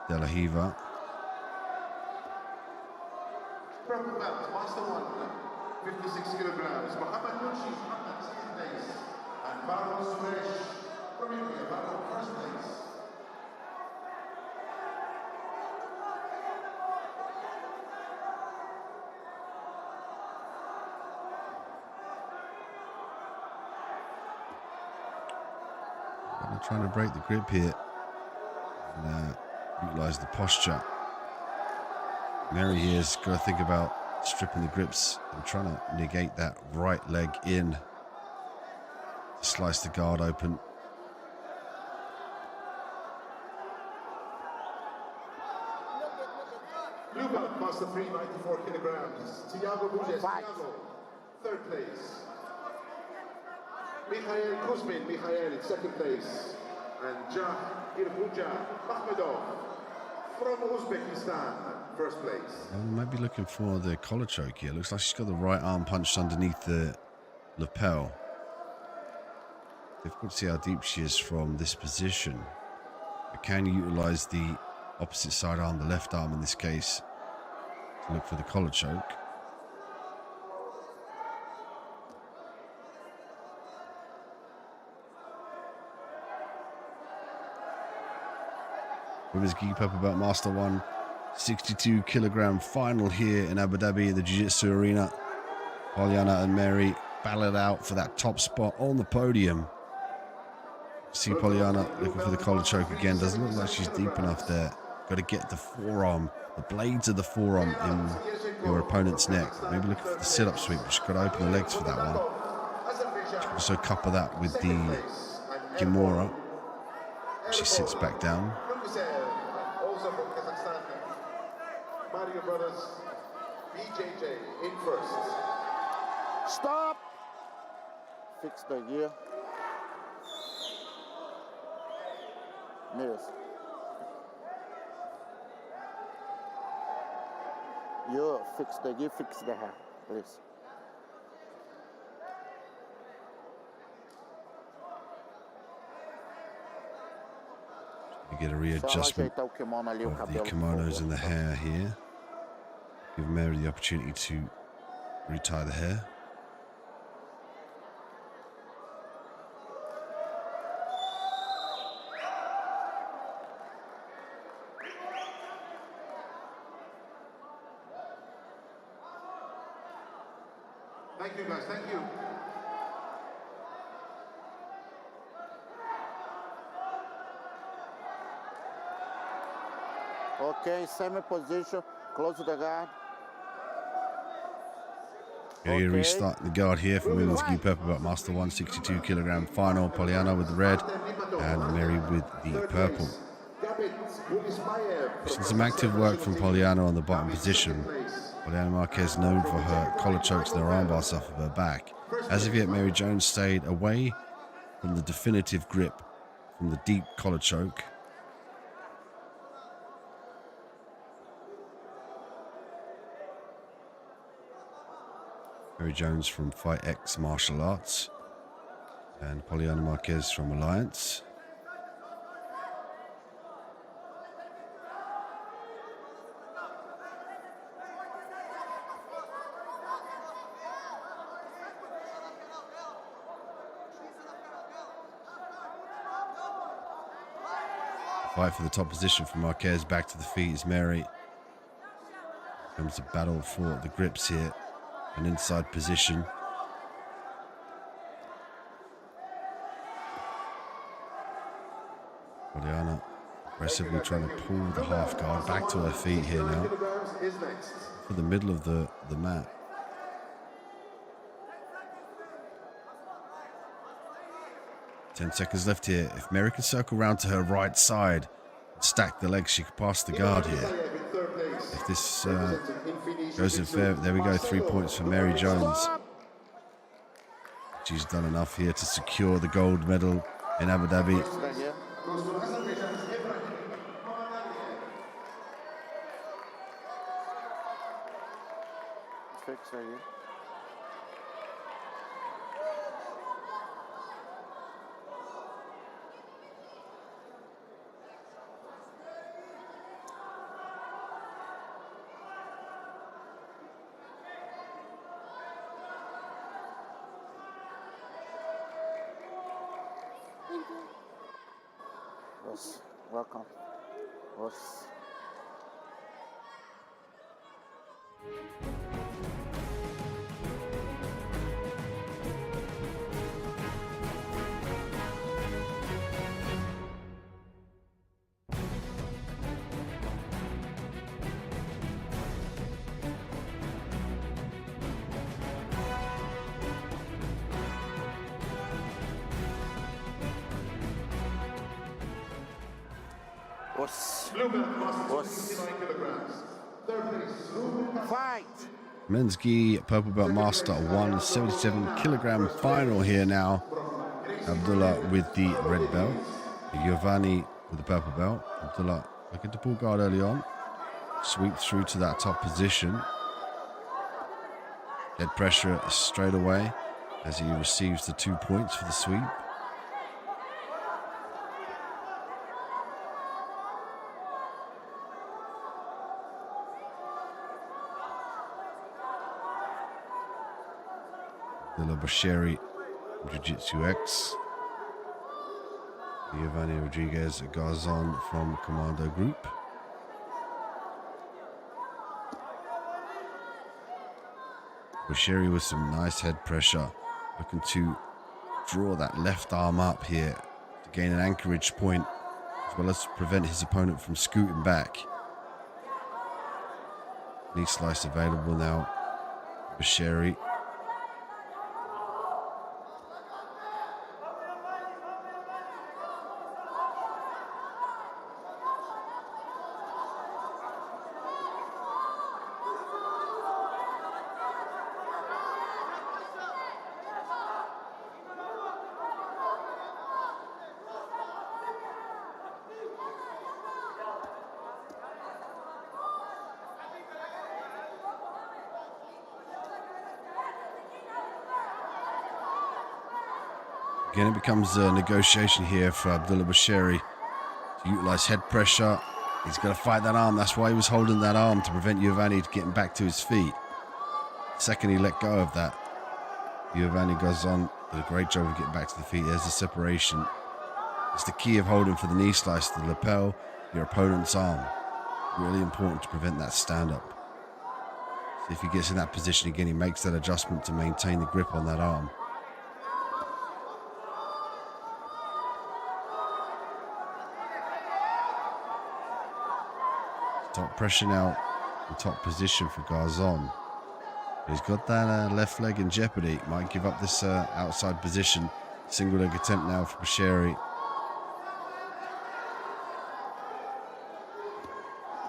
DHABI. Purple belt, Master 1, 56 kilograms. Mohammed Nurshi, second place. And Pablo from India, Pablo first place. Trying to break the grip here and utilize the posture. Mary here's got to think about stripping the grips and trying to negate that right leg in. Slice the guard open. Blue belt, Master 3, 94 kilograms. Iago, third place. Mikhail Kuzmin, in second place. And Jah Irhuja Mahmedov from Uzbekistan, first place. I might be looking for the collar choke here. Looks like she's got the right arm punched underneath the lapel. Difficult to see how deep she is from this position. But can utilize the opposite side arm, the left arm in this case, to look for the collar choke. Women's gi purple belt Master 1, 62-kilogram final here in Abu Dhabi at the Jiu-Jitsu arena. Poliana and Mary battle it out for that top spot on the podium. See Poliana looking for the collar choke again. Doesn't look like she's deep enough there. Got to get the forearm, the blades of the forearm in your opponent's neck. Maybe looking for the sit-up sweep, but she's got to open the legs for that one. She can also couple that with the Kimura. She sits back down. Also from Kazakhstan, Mario Brothers, BJJ in first. Stop! Fix the gear. Miss. You fix the gear, fix the hair, please. You get a readjustment of the kimonos and the hair here. Give Mary the opportunity to retie the hair. Thank you guys, thank you. Okay, same position, close to the guard. Okay, restart the guard here for women's gi purple belt master 162-kilogram final. Poliana with the red and Mary with the purple. Some active work from Poliana on the bottom position. Poliana Marquez known for her collar chokes and her armbars off of her back. As of yet, Mary Jones stayed away from the definitive grip from the deep collar choke. Mary Jones from Fight X Martial Arts and Poliana Marquez from Alliance. Fight for the top position for Marquez. Back to the feet is Mary. Comes a battle for the grips here. An inside position. Poliana aggressively trying to pull the half guard back to her feet here now. For the middle of the mat. Ten seconds left here. If Mary can circle round to her right side, stack the legs, she could pass the guard here. If this goes in fair, there we go, 3 points for Mary Jones. She's done enough here to secure the gold medal in Abu Dhabi. Yes, welcome. Yes. Fight! Men's gi purple belt master 177-kilogram final here now. Abdullah with the red belt. Giovanni with the purple belt. Abdullah looking to pull guard early on. Sweep through to that top position. Head pressure straight away as he receives the 2 points for the sweep. Bashiri, Jiu-Jitsu X. Giovanni Rodriguez Garzon from Commando Group. Bushiri with some nice head pressure, looking to draw that left arm up here to gain an anchorage point, as well as prevent his opponent from scooting back. Knee slice available now. Bushiri. Again, it becomes a negotiation here for Abdullah Bushiri to utilize head pressure. He's got to fight that arm. That's why he was holding that arm, to prevent Giovanni getting back to his feet. The second he let go of that, Giovanni goes on, did a great job of getting back to the feet. There's the separation. It's the key of holding for the knee slice, the lapel, your opponent's arm. Really important to prevent that stand-up. So if he gets in that position again, he makes that adjustment to maintain the grip on that arm. Top pressure now, the top position for Garzon. He's got that left leg in jeopardy. Might give up this outside position. Single leg attempt now for Bushiri.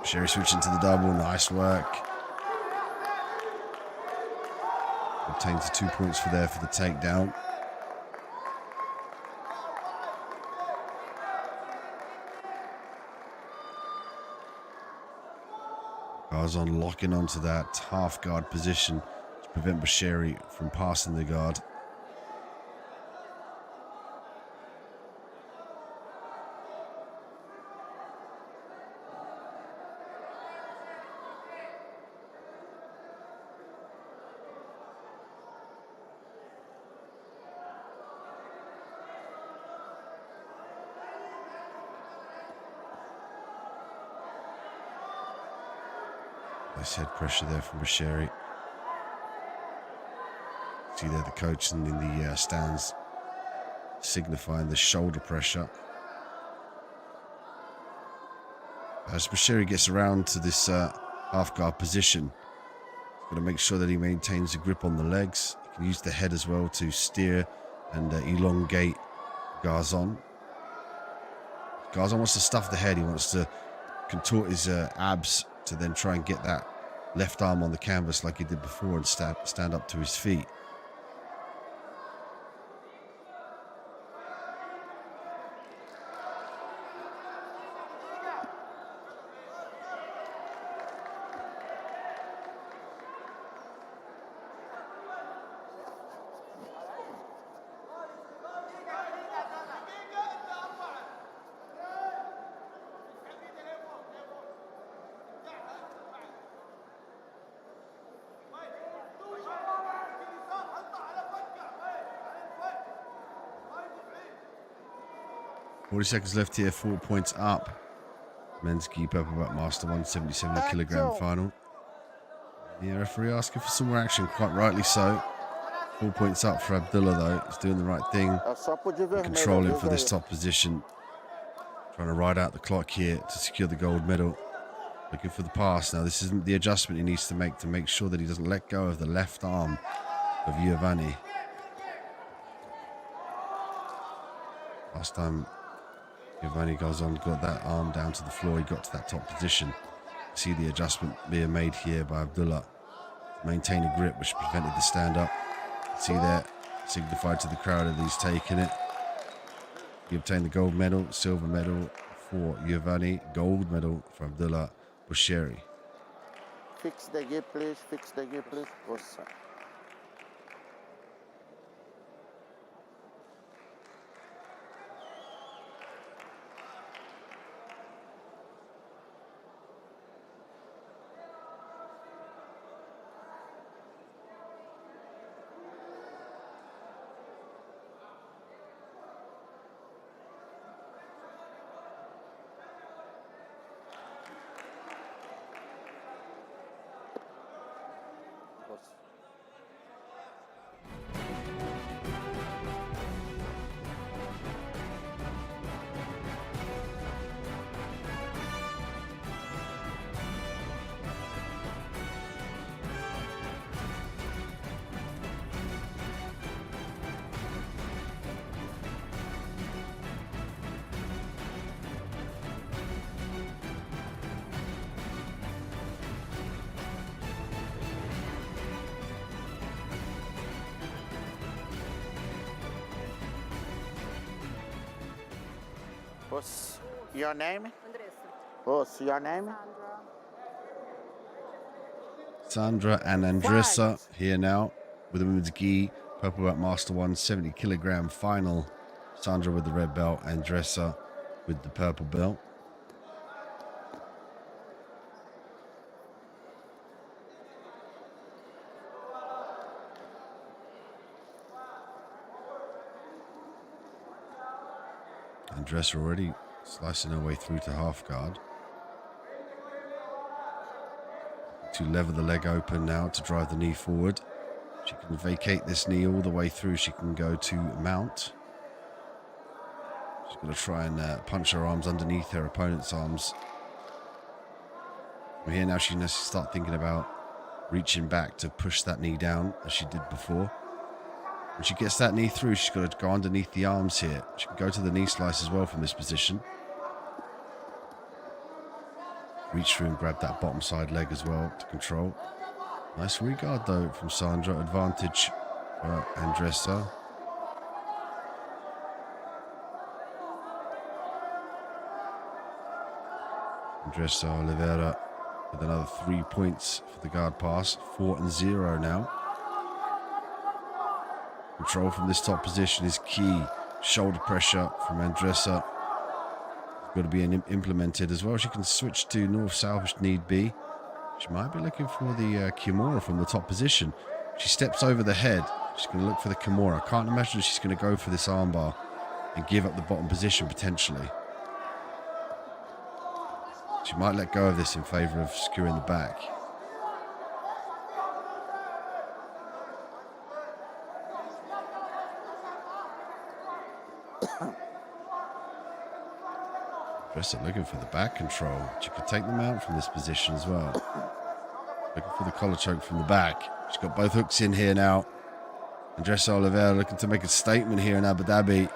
Bushiri switching to the double. Nice work. Obtains the 2 points for the takedown. Garzon locking onto that half guard position to prevent Bushiri from passing the guard. Nice head pressure there from Bushiri. See there the coach in the stands signifying the shoulder pressure. As Bushiri gets around to this half guard position, he's got to make sure that he maintains the grip on the legs. He can use the head as well to steer and elongate Garzon. Garzon wants to stuff the head. He wants to contort his abs to then try and get that left arm on the canvas like he did before and stand up to his feet. Forty seconds left here, 4 points up. Men's keep up about master 177 kilogram final. The referee asking for some more action, quite rightly so. 4 points up for Abdullah though. He's doing the right thing. Controlling for this top position. Trying to ride out the clock here to secure the gold medal. Looking for the pass. Now this isn't the adjustment he needs to make sure that he doesn't let go of the left arm of Giovanni. Last time Giovanni Garzon got that arm down to the floor, he got to that top position. See the adjustment being made here by Abdullah. Maintain a grip which prevented the stand up. See there, signified to the crowd that he's taking it. He obtained the gold medal, silver medal for Giovanni, gold medal for Abdullah Bushiri. Fix the gear, please. Fix the gear, please. Awesome. What's your name? Andressa. What's your name? Sandra and Andressa here now with the women's gi, purple belt master 1, 70 kilogram final. Sandra with the red belt, Andressa with the purple belt. Andressa already slicing her way through to half guard. To lever the leg open now to drive the knee forward. She can vacate this knee all the way through. She can go to mount. She's going to try and punch her arms underneath her opponent's arms. From here now she needs to start thinking about reaching back to push that knee down as she did before. When she gets that knee through, she's got to go underneath the arms here. She can go to the knee slice as well from this position. Reach through and grab that bottom side leg as well to control. Nice regard though from Sandra. Advantage for Andressa. Andressa Oliveira with another 3 points for the guard pass. 4-0 now. Control from this top position is key. Shoulder pressure from Andressa. Got to be implemented as well. She can switch to north-south if need be. She might be looking for the Kimura from the top position. She steps over the head. She's going to look for the Kimura. I can't imagine she's going to go for this armbar and give up the bottom position potentially. She might let go of this in favor of securing the back. Andressa looking for the back control. She could take them out from this position as well. Looking for the collar choke from the back. She's got both hooks in here now. Andressa Oliveira looking to make a statement here in Abu Dhabi.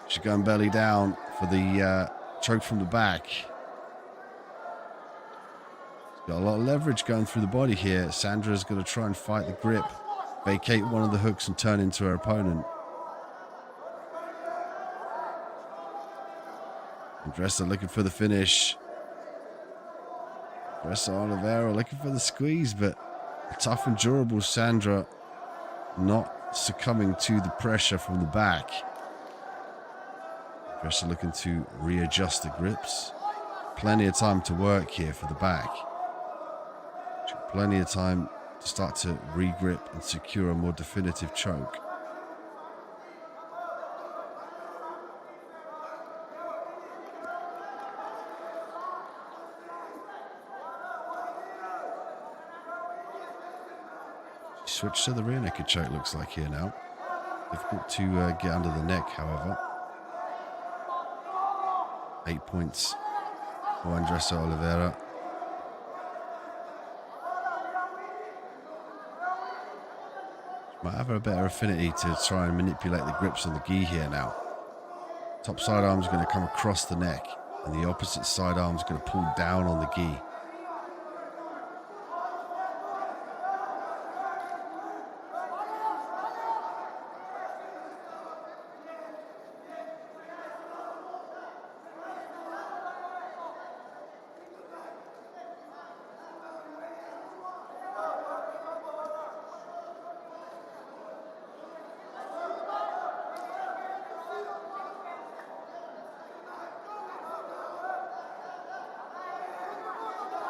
She's going belly down for the choke from the back. She's got a lot of leverage going through the body here. Sandra's going to try and fight the grip, vacate one of the hooks and turn into her opponent. Andressa looking for the finish. Andressa Oliveira looking for the squeeze, but a tough and durable Sandra not succumbing to the pressure from the back. Andressa looking to readjust the grips. Plenty of time to work here for the back. Plenty of time to start to re-grip and secure a more definitive choke. Switch to the rear naked choke looks like here now. Difficult to get under the neck, however. 8 points for Andressa Oliveira. She might have a better affinity to try and manipulate the grips on the gi here now. Top side arm is going to come across the neck, and the opposite side arm is going to pull down on the gi.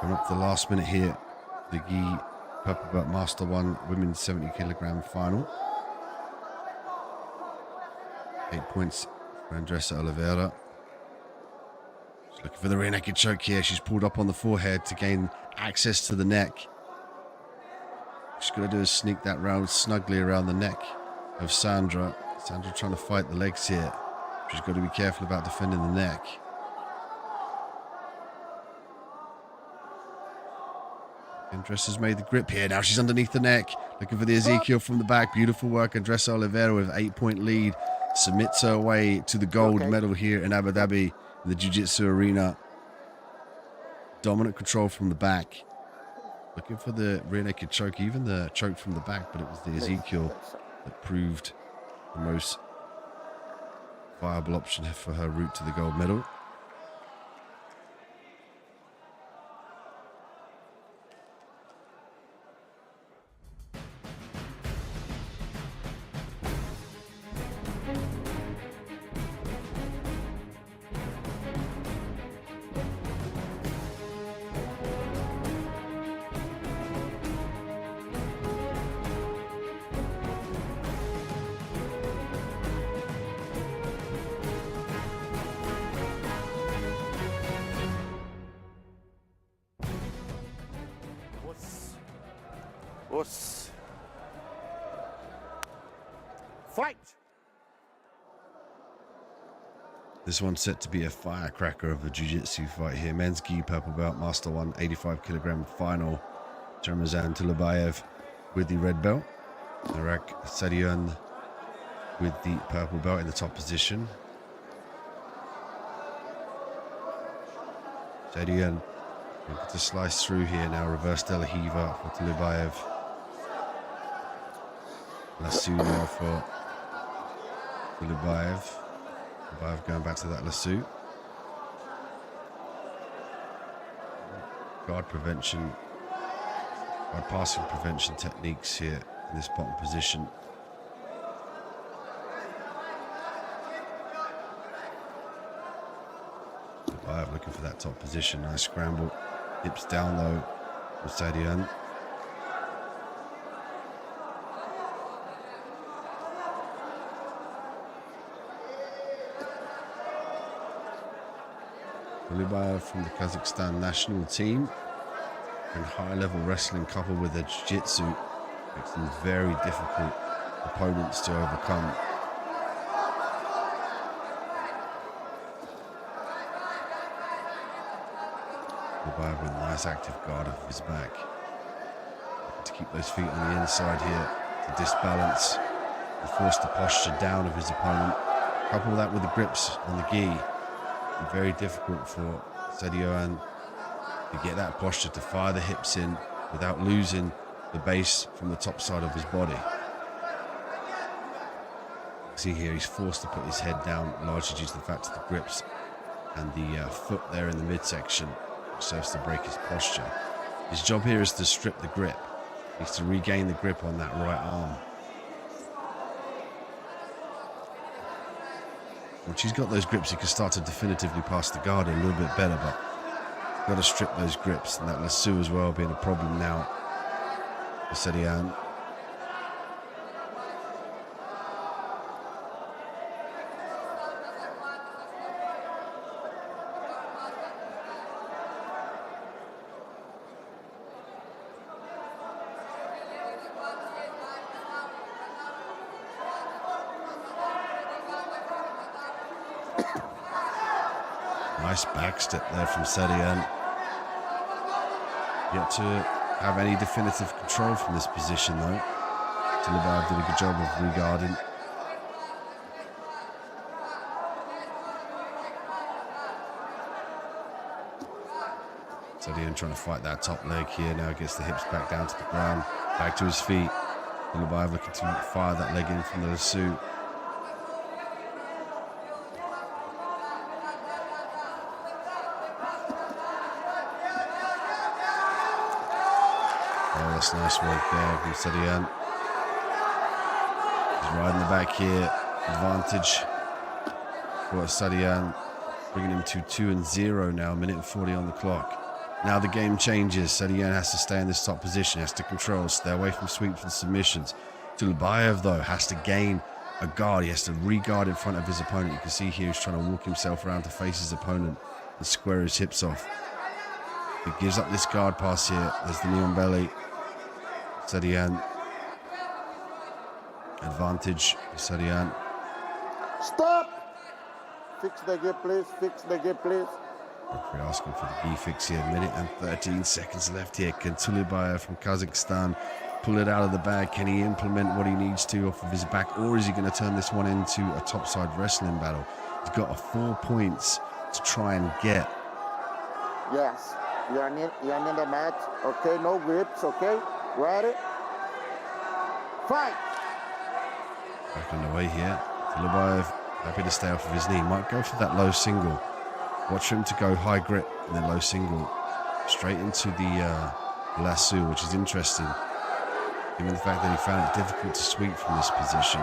Coming up to the last minute here, the gi purple belt master 1 women's 70 kilogram final. 8 points for Andressa Oliveira. She's looking for the rear naked choke here. She's pulled up on the forehead to gain access to the neck. She's going to do is sneak that round snugly around the neck of Sandra. Sandra trying to fight the legs here. She's got to be careful about defending the neck. Andressa's made the grip here. Now she's underneath the neck. Looking for the Ezekiel from the back. Beautiful work. Andressa Oliveira with 8 point lead. Submits her way to the gold medal here in Abu Dhabi in the Jiu-Jitsu arena. Dominant control from the back. Looking for the rear naked choke. Even the choke from the back, but it was the Ezekiel that proved the most viable option for her route to the gold medal. Os. Fight! This one's set to be a firecracker of a jiu-jitsu fight here. Men's gi purple belt, Master 1, 85 kilogram final. Teruzan Tulubayev with the red belt. Narak Sadian with the purple belt in the top position. Sadian looking to slice through here now. Reverse De La Hiva for Tulubayev. Lasso now for Tulubayev. Tulubayev going back to that lasso. Guard prevention. Guard passing prevention techniques here in this bottom position. Tulubayev looking for that top position. Nice scramble. Hips down low for Sadian. Tulubayev from the Kazakhstan national team, and high-level wrestling coupled with their jiu-jitsu makes them very difficult opponents to overcome. Tulubayev with a nice active guard of his back. To keep those feet on the inside here to disbalance and force the posture down of his opponent. Couple that with the grips on the gi. Very difficult for Sadian to get that posture to fire the hips in without losing the base from the top side of his body. See here, he's forced to put his head down, largely due to the fact of the grips and the foot there in the midsection, which serves to break his posture. His job here is to strip the grip. He needs to regain the grip on that right arm. Once he's got those grips, he can start to definitively pass the guard a little bit better, but got to strip those grips, and that lasso as well being a problem now for Sadian. Nice back step there from Sadian. Yet to have any definitive control from this position though. Tulubayev did a good job of regarding. Sadian trying to fight that top leg here. Now gets the hips back down to the ground. Back to his feet. Tulubayev looking to fire that leg in from the lasso. That's nice work there from Sadian. He's riding the back here. Advantage for Sadian, bringing him to 2-0 now. A minute and 40 on the clock. Now the game changes. Sadian has to stay in this top position. Has to control, stay away from sweeps and submissions. Tulubayev though has to gain a guard. He has to re-guard in front of his opponent. You can see here he's trying to walk himself around to face his opponent and square his hips off. He gives up this guard pass here. There's the knee on belly. Sadian. Advantage for Sadian. Stop! Fix the gi, please. Fix the gi, please. Referee asking for the gi fix here. Minute and 13 seconds left here. Can Tulubayev from Kazakhstan pull it out of the bag? Can he implement what he needs to off of his back? Or is he going to turn this one into a topside wrestling battle? He's got 4 points to try and get. Yes. You're in the mat. Okay, no grips, okay? Ready? Fight! Back on the way here. Tulubayev happy to stay off of his knee. Might go for that low single. Watch him to go high grip and then low single. Straight into the lasso, which is interesting. Given the fact that he found it difficult to sweep from this position.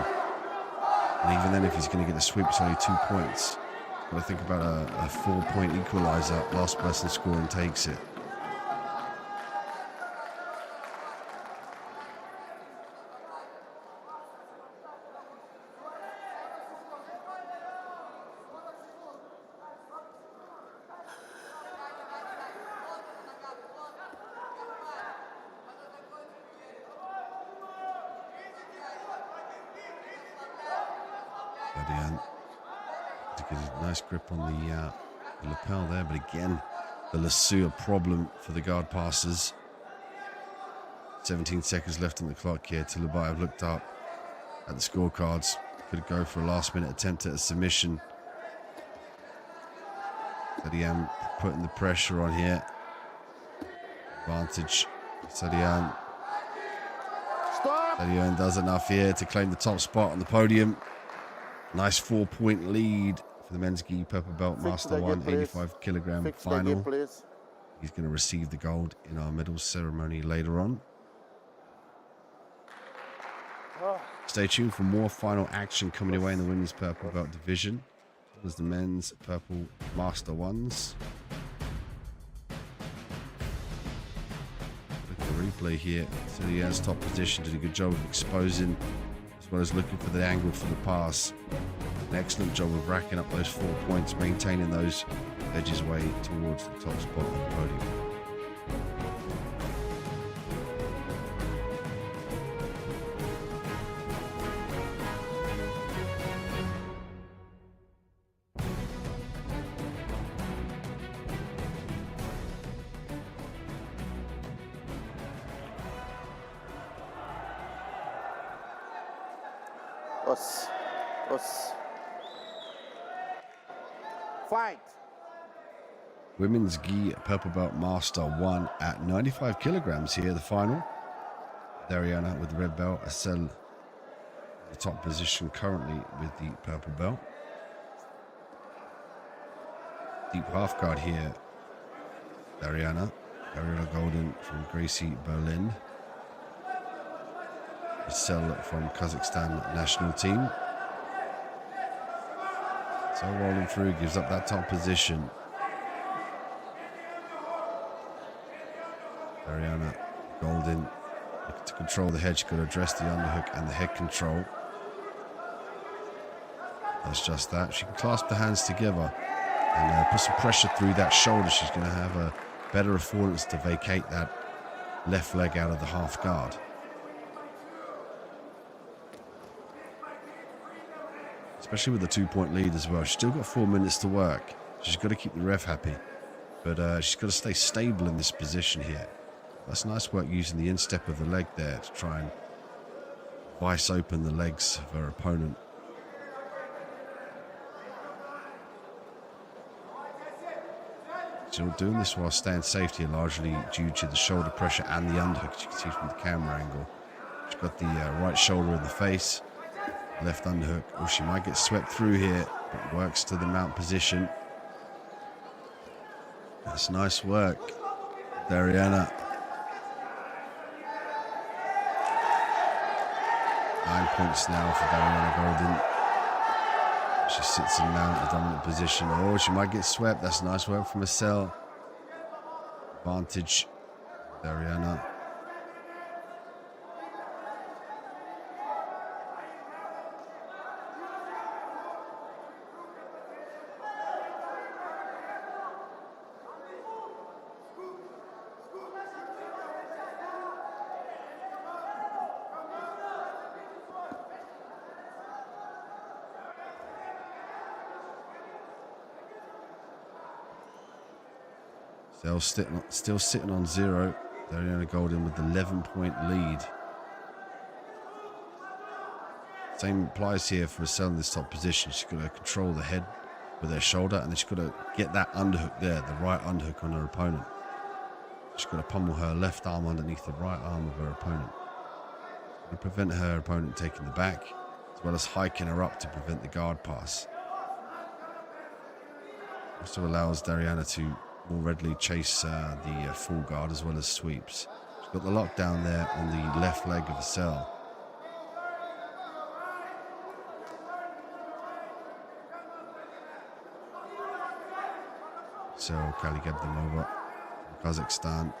And even then, if he's going to get the sweep, it's only 2 points. Got to think about a 4-point equalizer. Last person scoring takes it. Sadian to get a nice grip on the lapel there, but again, the lasso a problem for the guard passes. 17 seconds left on the clock here. Tilibayev looked up at the scorecards. Could go for a last-minute attempt at a submission. Sadian putting the pressure on here. Advantage. Sadian. Sadian does enough here to claim the top spot on the podium. Nice 4-point lead for the men's gi purple belt Master 1 85 kilogram final. He's going to receive the gold in our medals ceremony later on. Stay tuned for more final action coming away in the women's purple belt division. There's the men's purple Master 1s. Look at the replay here. Sadian's top position did a good job of exposing as well as looking for the angle for the pass. An excellent job of racking up those 4 points, maintaining those edges way towards the top spot on the podium. Fight. Women's gi purple belt Master 1 at 95 kilograms here, the final. Dariana with the red belt, Asel the top position currently with the purple belt. Deep half guard here, Dariana Golden from Gracie Berlin. Asel from Kazakhstan national team. So rolling through, gives up that top position. Ariana Golden looking to control the head. She's got to address the underhook and the head control. That's just that. She can clasp the hands together and put some pressure through that shoulder. She's going to have a better affordance to vacate that left leg out of the half guard. Especially with the 2-point lead as well. She's still got 4 minutes to work. She's got to keep the ref happy. But she's got to stay stable in this position here. That's nice work using the instep of the leg there to try and vice open the legs of her opponent. She's doing this while staying safe here, largely due to the shoulder pressure and the underhook, as you can see from the camera angle. She's got the right shoulder in the face. Left underhook. Oh, she might get swept through here, but works to the mount position. That's nice work, Dariana. 9 points now for Dariana Golden. She sits in mount, the dominant position. Oh, she might get swept. That's nice work from Asel. Advantage, Dariana. Still sitting on 0. Dariana Golden with the 11-point lead. Same applies here for Asel in this top position. She's got to control the head with her shoulder, and then she's got to get that underhook there, the right underhook on her opponent. She's got to pummel her left arm underneath the right arm of her opponent. To prevent her opponent taking the back, as well as hiking her up to prevent the guard pass. Also allows Dariana to more readily chase the full guard as well as sweeps. She's got the lockdown there on the left leg of Asel. So Kali Gebdamova from Kazakhstan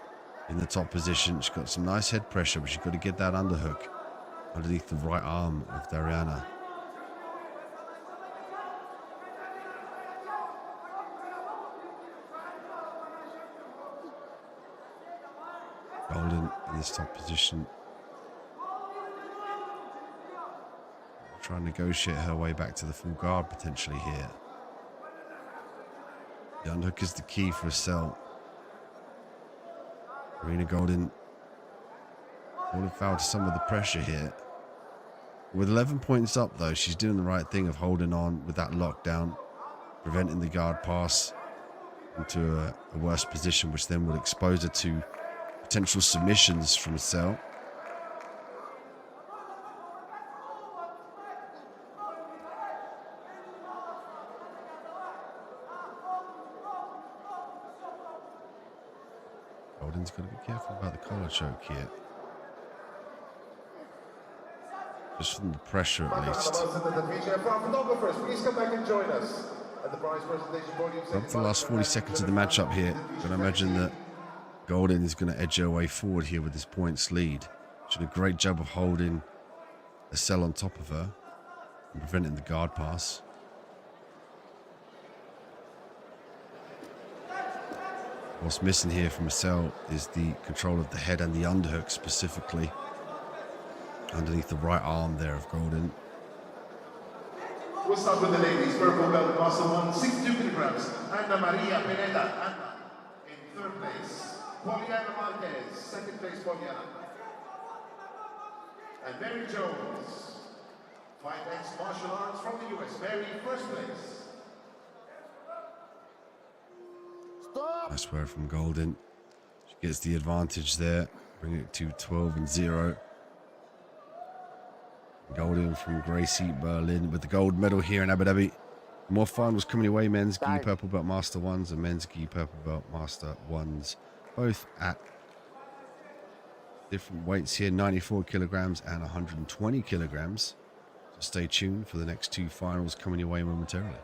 in the top position. She's got some nice head pressure, but she's got to get that underhook underneath the right arm of Dariana. Golden in this top position. try and negotiate her way back to the full guard potentially here. The underhook is the key for a cell. Marina Golden falling foul to some of the pressure here. With 11 points up though, she's doing the right thing of holding on with that lockdown, preventing the guard pass into a worse position, which then would expose her to potential submissions from a cell. Golden's got to be careful about the collar choke here. Just from the pressure at least. Photographers, please come back and join us at the prize presentation podium. Up to the last 40 seconds of the matchup here. But I imagine that Golden is going to edge her way forward here with this points lead. She did a great job of holding a cell on top of her and preventing the guard pass. What's missing here from a cell is the control of the head and the underhook specifically. Underneath the right arm there of Golden. We'll start with the ladies. Purple belt, muscle 162 kilograms. Ana Maria Pineda, Ana, in third place. Poliana Marquez, second place, Poliana. And Mary Jones, 5X martial arts from the US. Mary, first place. Stop! Nice work from Golden. She gets the advantage there, bringing it to 12-0. Golden from Gracie Berlin with the gold medal here in Abu Dhabi. More finals coming your way, men's gi purple belt master ones and men's gi purple belt master ones, both at different weights here, 94 kilograms and 120 kilograms. So stay tuned for the next two finals coming your way momentarily.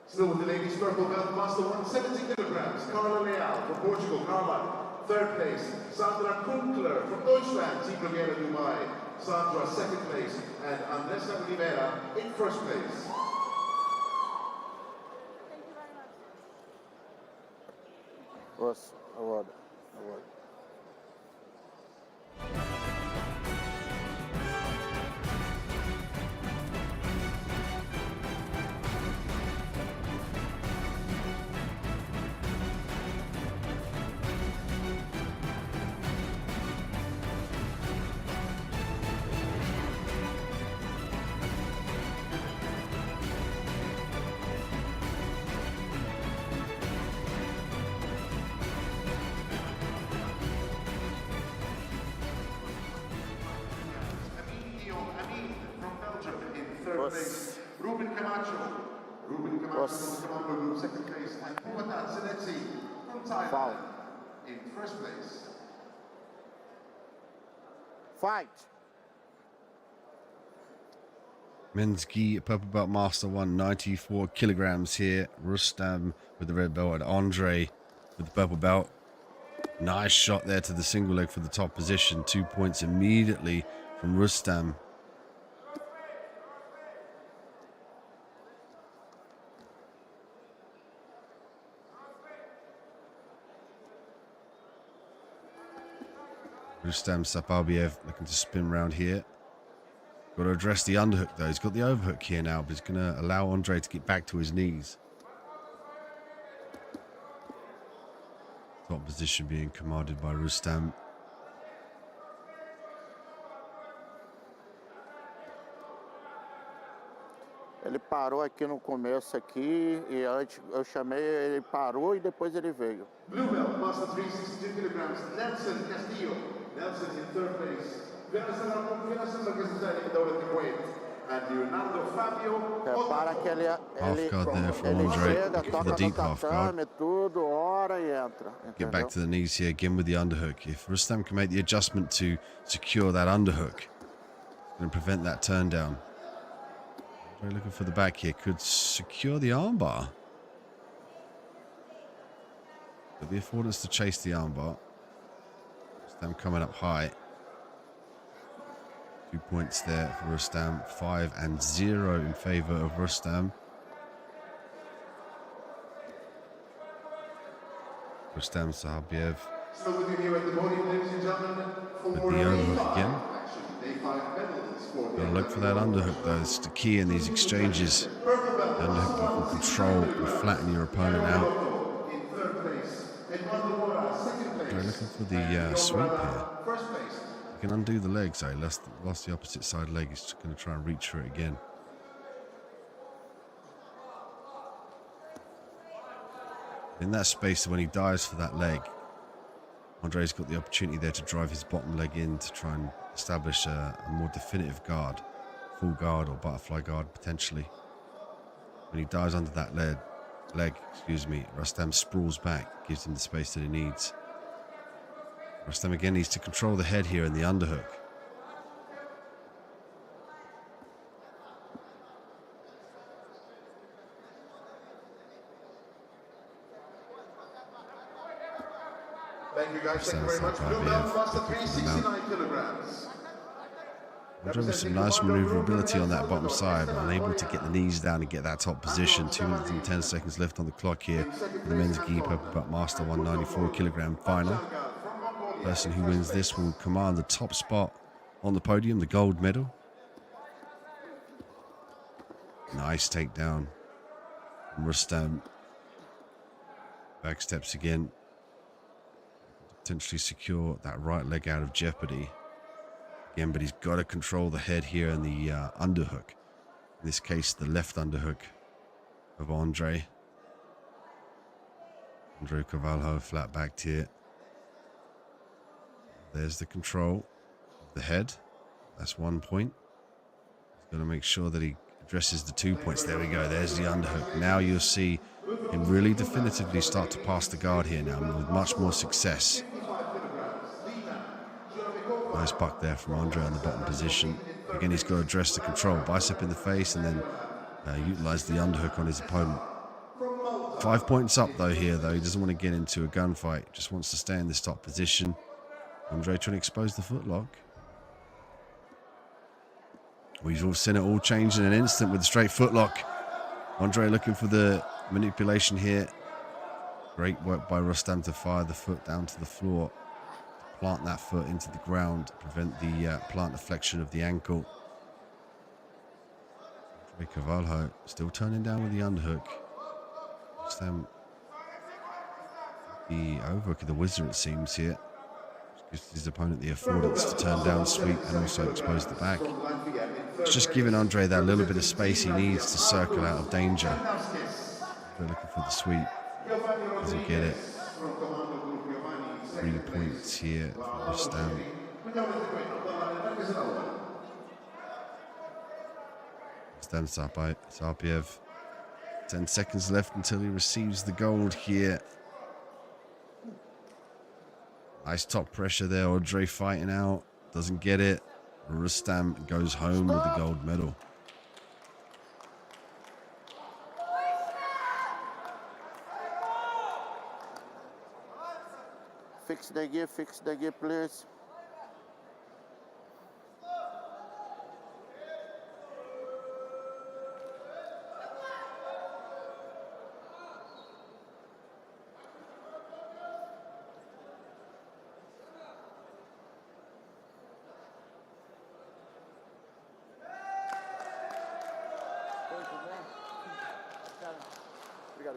Still with the ladies, purple belt, master 170 kilograms. Carla Leal from Portugal, Carla. Third place, Sandra Kunkler from Deutschland, Team Riviera Dubai. Sandra, second place, and Andressa Oliveira in first place. Was award. Ruben Camacho from the Commando Group, second place, and Puatat Senetsi from Thailand in first place. Fight! Men's gi purple belt master 194 kilograms here. Rustam with the red belt and Andre with the purple belt. Nice shot there to the single leg for the top position. 2 points immediately from Rustam. Rustam Saparbiev looking to spin round here. Got to address the underhook though. He's got the overhook here now, but he's going to allow Andre to get back to his knees. Top position being commanded by Rustam. Ele parou aqui no começo aqui e antes eu chamei, ele parou e depois ele veio. Blue belt, master 362 kilograms, Nelson Castillo. Nelson in third place. And Leonardo Flavio. Repara que ele Half guard there for Andre. chega, Looking for the toca deep no half guard. tatame, tudo, ora e entra. Get back to the knees here again with the underhook. If Rustam can make the adjustment to secure that underhook, it's going to prevent that turn down. Andre looking for the back here. Could secure the armbar. But the affordance to chase the armbar. Rustam coming up high. 2 points there for Rustam. 5-0 in favor of Rustam. Rustam Sahabiev Still with you here at the podium, ladies and gentlemen, for with the overhook again. action. Day 5 medals for the Gotta look for that underhook though. It's the key in these exchanges. The underhook you can control and flatten your opponent out. in third place. Eduardo second place. They're looking for the sweep here. First place. You can undo the legs though. Lost the opposite side leg. He's going to try and reach for it again. In that space, when he dives for that leg, Andre's got the opportunity there to drive his bottom leg in to try and establish a more definitive guard, full guard or butterfly guard potentially. When he dives under that leg, Rustam sprawls back, gives him the space that he needs. Rustam again needs to control the head here in the underhook. Thank you guys, thank you very much. Blue belt plus the 369 kilograms. Andre with some nice maneuverability on that bottom side, but unable to get the knees down and get that top position. 2 minutes and 10 seconds left on the clock here for the men's gi purple belt master 194 kilogram final. The person who wins this will command the top spot on the podium, the gold medal. Nice takedown from Rustam. Back steps again. Potentially secure that right leg out of jeopardy. Again, but he's got to control the head here in the underhook. In this case, the left underhook of Andre. Andre Carvalho flat backed here. There's the control of the head. That's 1 point. He's got to make sure that he addresses the 2 points. There we go. There's the underhook. Now you'll see him really definitively start to pass the guard here now with much more success. Nice buck there from Andre on the bottom position. Again, he's got to address the control. Bicep in the face and then utilize the underhook on his opponent. 5 points up though here though. He doesn't want to get into a gunfight. Just wants to stay in this top position. Andre trying to expose the footlock. We've all seen it all change in an instant with the straight footlock. Andre looking for the manipulation here. Great work by Rustam to fire the foot down to the floor. Plant that foot into the ground, prevent the plantar flexion of the ankle. Andre Carvalho still turning down with the underhook. Rustam, the overhook of the wizard, it seems here. Gives his opponent the affordance to turn down, sweep, and also expose the back. It's just giving Andre that little bit of space he needs to circle out of danger. They're looking for the sweep. Doesn't get it. 3 points here for Rustam. Rustam Sahabiev. 10 seconds left until he receives the gold here. Nice top pressure there. Andre fighting out. Doesn't get it. Rustam goes home with the gold medal. Fix the gear, please.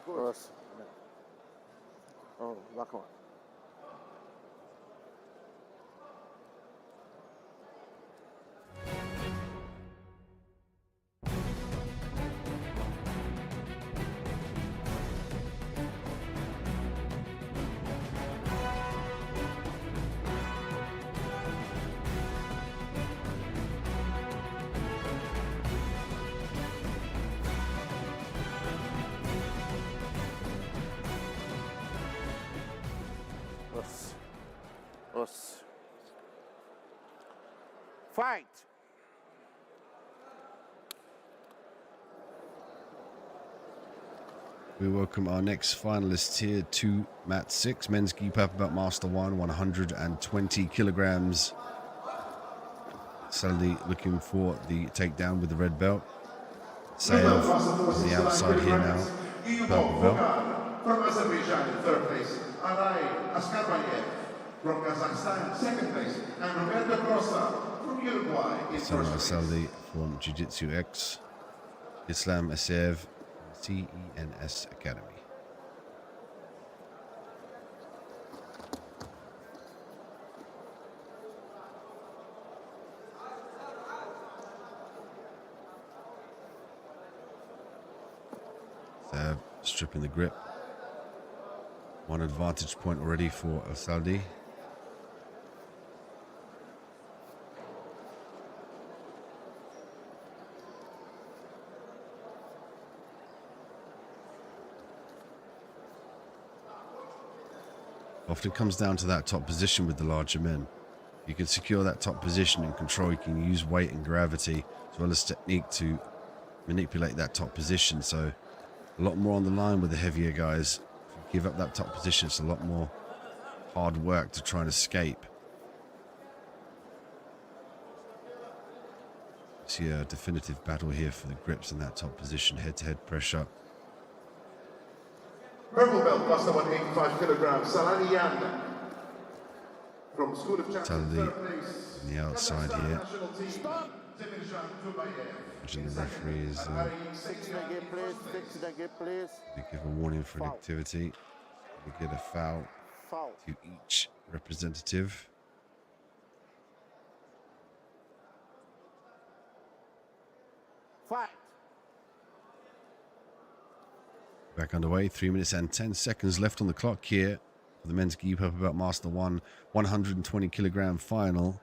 Nossa. Oh, bacana. Fight! We welcome our next finalists here to mat 6, men's gi purple belt master 1, 120 kilograms. Sally looking for the takedown with the red belt. Saev on the outside here now, purple belt. From Azerbaijan in third place, From Kazakhstan, second place, and Renato Cardoso from Uruguay in Salem uh, first place. Saldi from Jiu-Jitsu X, Islam Asev, CENS Academy. Asev stripping the grip. One advantage point already for Saldi. Often comes down to that top position with the larger men. You can secure that top position and control. You can use weight and gravity as well as technique to manipulate that top position. So a lot more on the line with the heavier guys. If you give up that top position, it's a lot more hard work to try and escape. See a definitive battle here for the grips in that top position. Head-to-head pressure. Purple belt plus the 185 kilograms, Salani Yan from School of Champions, Saldi third place. on the outside Kazakhstan here. national team, Division Tubayev. Imagine the referee is Fix the gate, please. Fix the gate, please. they give a warning for Foul. inactivity. We get a foul Foul. to each representative. Fight. Back underway, 3 minutes and 10 seconds left on the clock here for the men's Gi Purple Belt Master 1 120 kilogram final.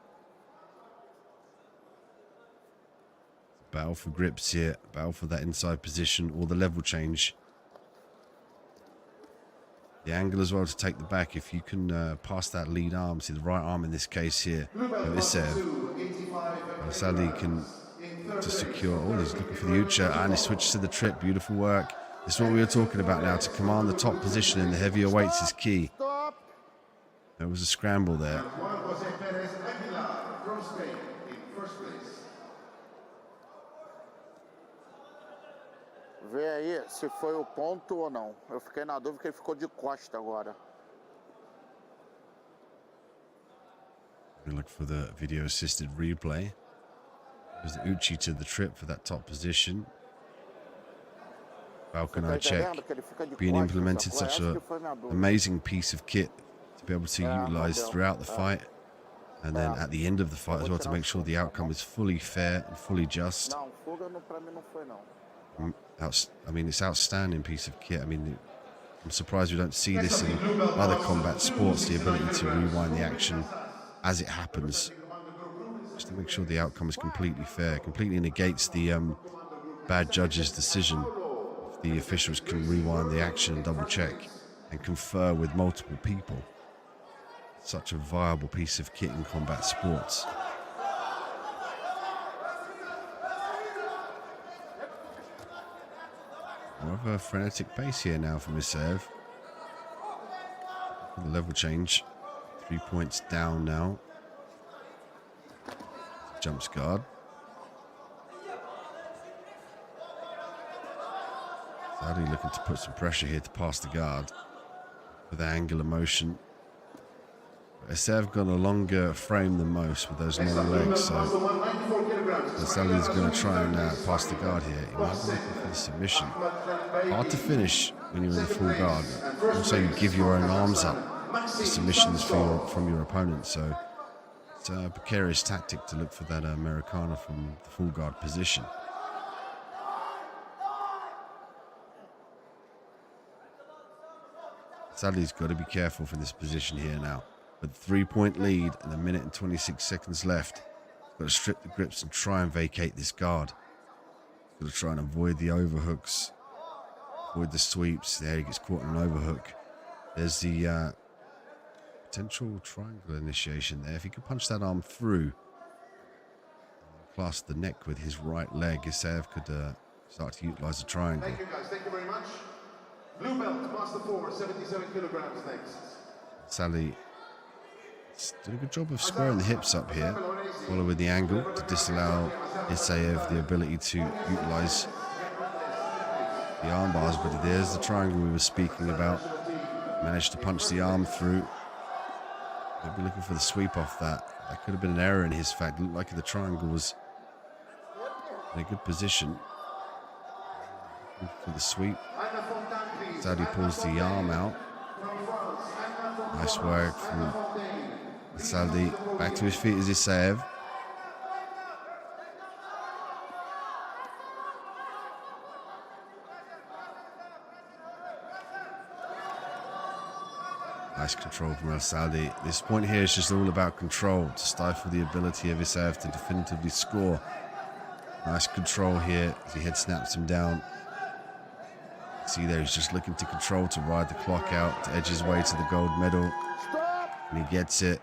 Battle for grips here, battle for that inside position or the level change. The angle as well to take the back. If you can pass that lead arm, see the right arm in this case here, Sally can to secure. Oh, he's looking for the Ucha and he switches to the trip. Beautiful work. This is what we were talking about now. To command the top position in the heavier weights is key. Stop. There was a scramble there. Juan Jose Perez Aguilar from Spain in first place. Vê aí se foi o ponto ou não. Eu fiquei na dúvida que ele ficou de costa agora. We look for the video assisted replay. There's the Uchi to the trip for that top position. Falcon eye check being implemented, such an amazing piece of kit to be able to utilize throughout the fight, and then at the end of the fight as well, to make sure the outcome is fully fair and fully just. Não, fuga pra mim não foi não. I mean, it's outstanding piece of kit. I mean, I'm surprised we don't see this in other combat sports, the ability to rewind the action as it happens, just to make sure the outcome is completely fair, completely negates the bad judge's decision. If the officials can rewind the action and double check and confer with multiple people. Such a viable piece of kit in combat sports. More of a frenetic pace here now from Isaev. The level change. 3 points down now. Jumps guard. Sadly looking to put some pressure here to pass the guard with angular motion. Isaev got a longer frame than most with those long legs, so Sadly's going to try and pass the guard here. He might be looking for the submission. Hard to finish when you're in the full guard. Also, you give your own arms up for submissions from your opponent, so it's a precarious tactic to look for that Americana from the full guard position. Sadly's got to be careful for this position here now. With a 3-point lead and a minute and 26 seconds left, he's got to strip the grips and try and vacate this guard. He's got to try and avoid the overhooks, avoid the sweeps. There, he gets caught in an overhook. There's the potential triangle initiation there. If he could punch that arm through, clasp the neck with his right leg, Isaev could start to utilize the triangle. Thank you guys, thank you very much. Blue belt, master 4, 77 kilograms next. Sally did a good job of squaring the hips up here, follow with the angle to disallow Isaev the ability to utilize the arm bars, but there's the triangle we were speaking about. Managed to punch the arm through. Maybe looking for the sweep off that. That could have been an error in his fact. It looked like the triangle was in a good position. Looking for the sweep. Saudi pulls the arm out. Nice work from Saudi. Back to his feet as he serve. Nice control from El Saudi. This point here is just all about control, to stifle the ability of Isaev to definitively score. Nice control here as he head snaps him down. See there, he's just looking to control, to ride the clock out, to edge his way to the gold medal. And he gets it.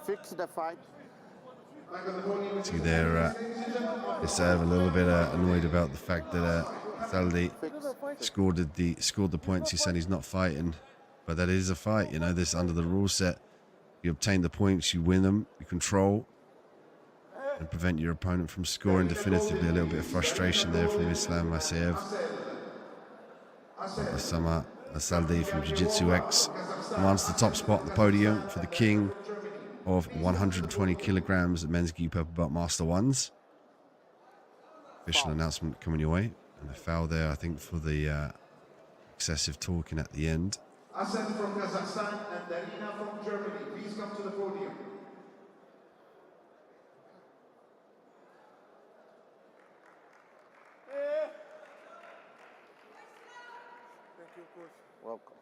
Fix the fight. See there, Isaev a little bit annoyed about the fact that Saudi scored the points. He said he's not fighting, but that is a fight. You know, this under the rule set. You obtain the points, you win them, you control, and prevent your opponent from scoring definitively. A little bit of frustration there from Islam Maseev. Osama Saldi from Jiu-Jitsu X commands the top spot on the podium for the king of 120 kilograms at men's gi purple belt master ones. Official announcement coming your way. And a foul there, I think, for the excessive talking at the end. Hassan from Kazakhstan and Darina from Germany, please come to the podium. Thank you, coach. Welcome.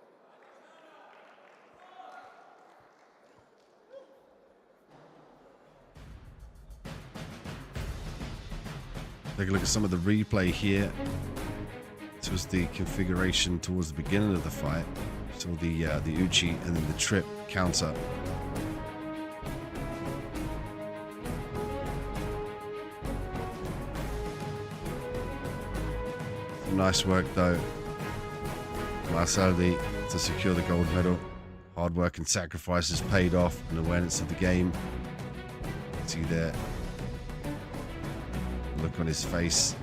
Take a look at some of the replay here. This was the configuration towards the beginning of the fight. So the Uchi and then the trip counter. Some nice work though. Marsaldi to secure the gold medal. Hard work and sacrifices paid off, and awareness of the game. See there. Look on his face.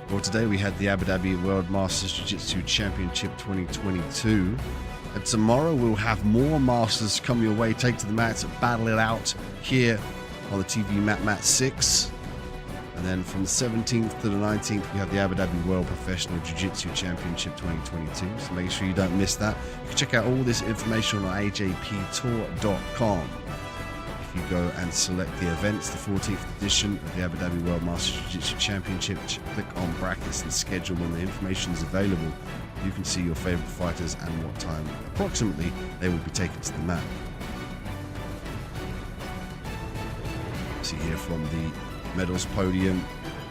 Well, today we had the Abu Dhabi World Masters Jiu-Jitsu Championship 2022. And tomorrow we'll have more Masters come your way. Take to the mats, battle it out here on the TV Mat 6. And then from the 17th to the 19th, we have the Abu Dhabi World Professional Jiu-Jitsu Championship 2022. So make sure you don't miss that. You can check out all this information on ajptour.com. You go and select the events, the 14th edition of the Abu Dhabi World Masters Jiu-Jitsu Championship. Click on brackets and schedule when the information is available. You can see your favorite fighters and what time approximately they will be taken to the mat. See here from the medals podium,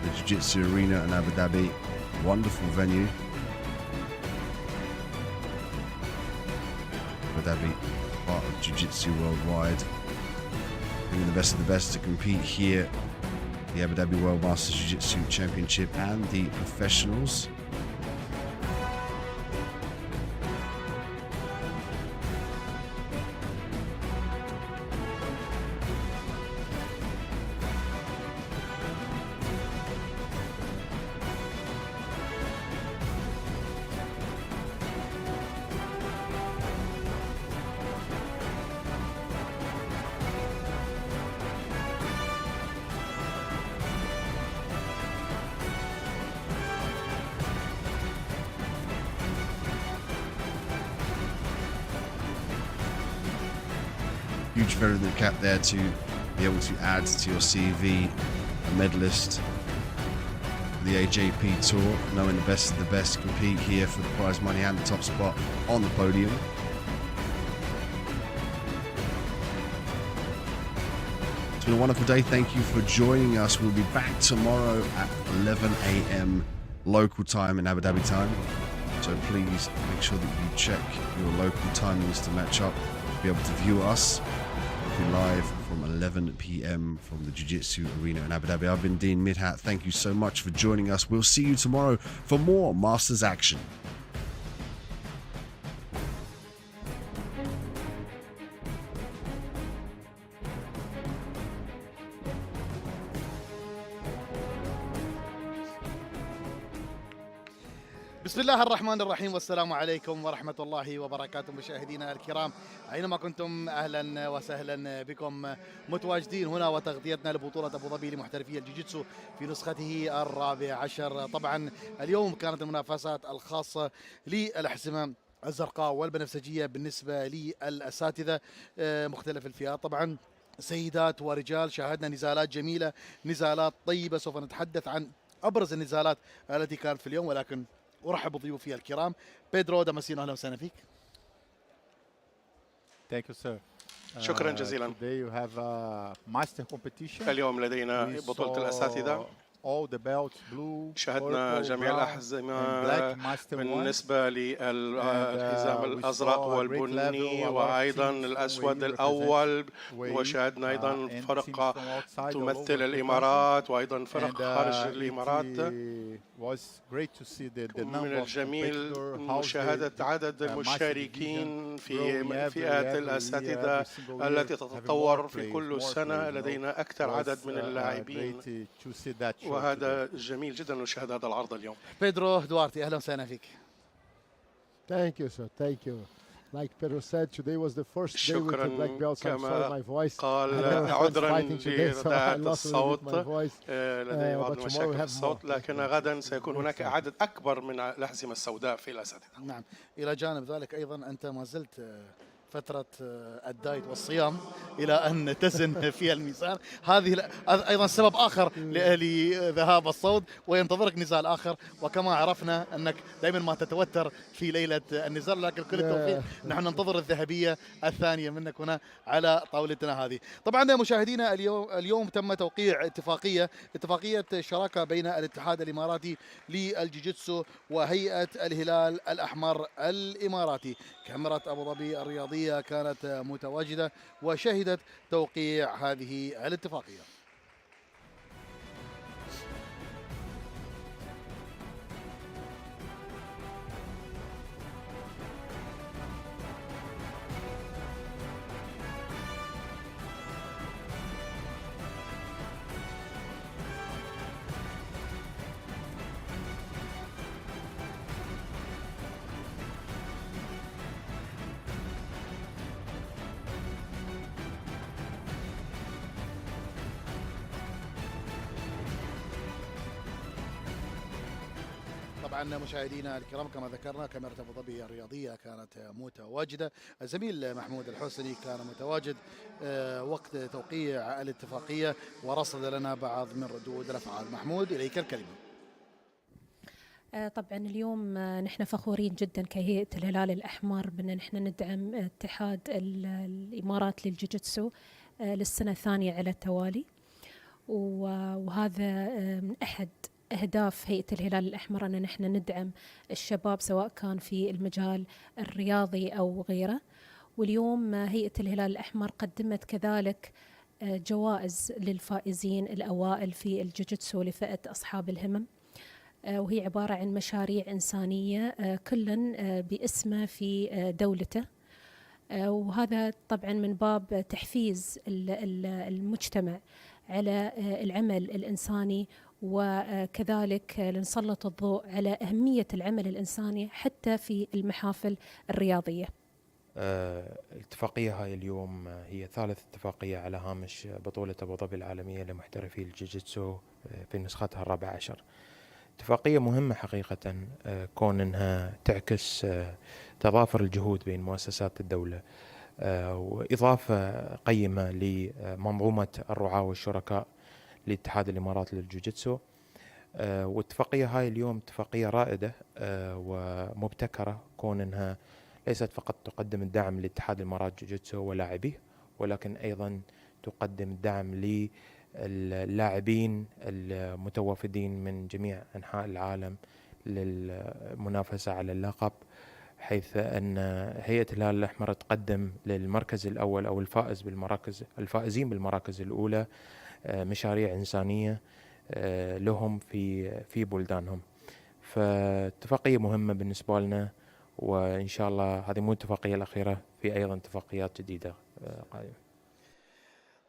the Jiu-Jitsu arena in Abu Dhabi. Wonderful venue. Abu Dhabi, part of Jiu-Jitsu worldwide. The best of the best to compete here, the Abu Dhabi World Masters Jiu-Jitsu Championship and the professionals. Huge feather in the cap there to be able to add to your CV a medalist for the AJP Tour, knowing the best of the best compete here for the prize money and the top spot on the podium. It's been a wonderful day. Thank you for joining us. We'll be back tomorrow at 11 a.m. local time in Abu Dhabi time. So please make sure that you check your local timings to match up, to be able to view us. We'll be live from 11 p.m. from the Jiu-Jitsu arena in Abu Dhabi. I've been Dean Midhat. Thank you so much for joining us. We'll see you tomorrow for more Masters action. بسم الله الرحمن الرحيم والسلام عليكم ورحمة الله وبركاته مشاهدينا الكرام أينما كنتم أهلا وسهلا بكم متواجدين هنا وتغطيتنا لبطولة أبو ظبي لمحترفي الجيجيتسو في نسخته 14. طبعا اليوم كانت المنافسات الخاصة للأحزمة الزرقاء والبنفسجية بالنسبة للأساتذة مختلف الفئات. طبعا سيدات ورجال شاهدنا نزالات جميلة، نزالات طيبة. سوف نتحدث عن أبرز النزالات التي كانت في اليوم، ولكن أرحب بضيوفي الكرام. بيدرو داماسينو، أهلا وسهلا فيك. Thank you, sir. شكرا جزيلا. Today you have a master competition. اليوم لدينا بطولة الأساتذة. All the belts, blue, شاهدنا purple, جميع brown, الأحزمة بالنسبة للحزام الأزرق والبني وأيضا الأسود الأول، وشاهدنا أيضا فرق تمثل الإمارات وأيضا فرق خارج الإمارات. من الجميل مشاهدة عدد المشاركين في فئات الأساتذة التي تتطور في كل سنة. لدينا أكثر عدد من اللاعبين وهذا جميل جدا نشاهد هذا العرض اليوم. بيدرو دوارتي، أهلا وسهلا فيك. Thank you, sir. Thank you. Like Pedro said, today was the first day with the black belts. I'm sorry my voice. قال عذرا لرداءة الصوت، لدي بعض المشاكل في الصوت، لكن غدا سيكون هناك عدد أكبر من الأحزمة السوداء في الأساتذة. نعم، إلى جانب ذلك أيضا أنت ما زلت فترة الدايت والصيام إلى أن تزن في الميزان. هذه أيضا سبب آخر لذهاب الصوت، وينتظرك نزال آخر. وكما عرفنا أنك دائما ما تتوتر في ليلة النزال، لكن كل التوفيق. نحن ننتظر الذهبية الثانية منك هنا على طاولتنا هذه. طبعا مشاهدينا اليوم تم توقيع اتفاقية شراكة بين الاتحاد الإماراتي للجيجيتسو وهيئة الهلال الأحمر الإماراتي. كاميرا أبو ظبي الرياضية كانت متواجدة وشهدت توقيع هذه الاتفاقية. طبعا مشاهدينا الكرام كما ذكرنا كاميرا ابو ظبي الرياضيه كانت متواجده. الزميل محمود الحسني كان متواجد وقت توقيع الاتفاقيه ورصد لنا بعض من ردود الافعال. محمود، اليك الكلمه. طبعا اليوم نحن فخورين جدا كهيئة الهلال الأحمر بأن نحن ندعم اتحاد الإمارات للجيجيتسو للسنة الثانية على التوالي، وهذا من أحد أهداف هيئة الهلال الأحمر أن نحن ندعم الشباب سواء كان في المجال الرياضي أو غيره. واليوم هيئة الهلال الأحمر قدمت كذلك جوائز للفائزين الأوائل في الجيجيتسو لفئة أصحاب الهمم، وهي عبارة عن مشاريع إنسانية كل باسمه في دولته، وهذا طبعا من باب تحفيز المجتمع على العمل الإنساني، وكذلك لنسلط الضوء على أهمية العمل الإنساني حتى في المحافل الرياضية. الاتفاقية هاي اليوم هي ثالث اتفاقية على هامش بطولة أبو ظبي العالمية لمحترفي الجيجيتسو في نسختها 14. اتفاقية مهمة حقيقة، كون أنها تعكس تضافر الجهود بين مؤسسات الدولة وإضافة قيمة لمنظومة الرعاة والشركاء لاتحاد الإمارات للجوجيتسو. والاتفاقية هاي اليوم اتفاقية رائدة ومبتكرة، كون أنها ليست فقط تقدم الدعم لاتحاد الإمارات جوجيتسو ولاعبيه، ولكن أيضا تقدم الدعم للاعبين المتوافدين من جميع أنحاء العالم للمنافسة على اللقب، حيث أن هيئة الهلال الأحمر تقدم للمركز الأول أو الفائزين بالمراكز الأولى مشاريع إنسانية لهم في بلدانهم. فاتفاقية مهمة بالنسبة لنا، وإن شاء الله هذه مو الاتفاقية الأخيرة، في أيضا اتفاقيات جديدة قادمة.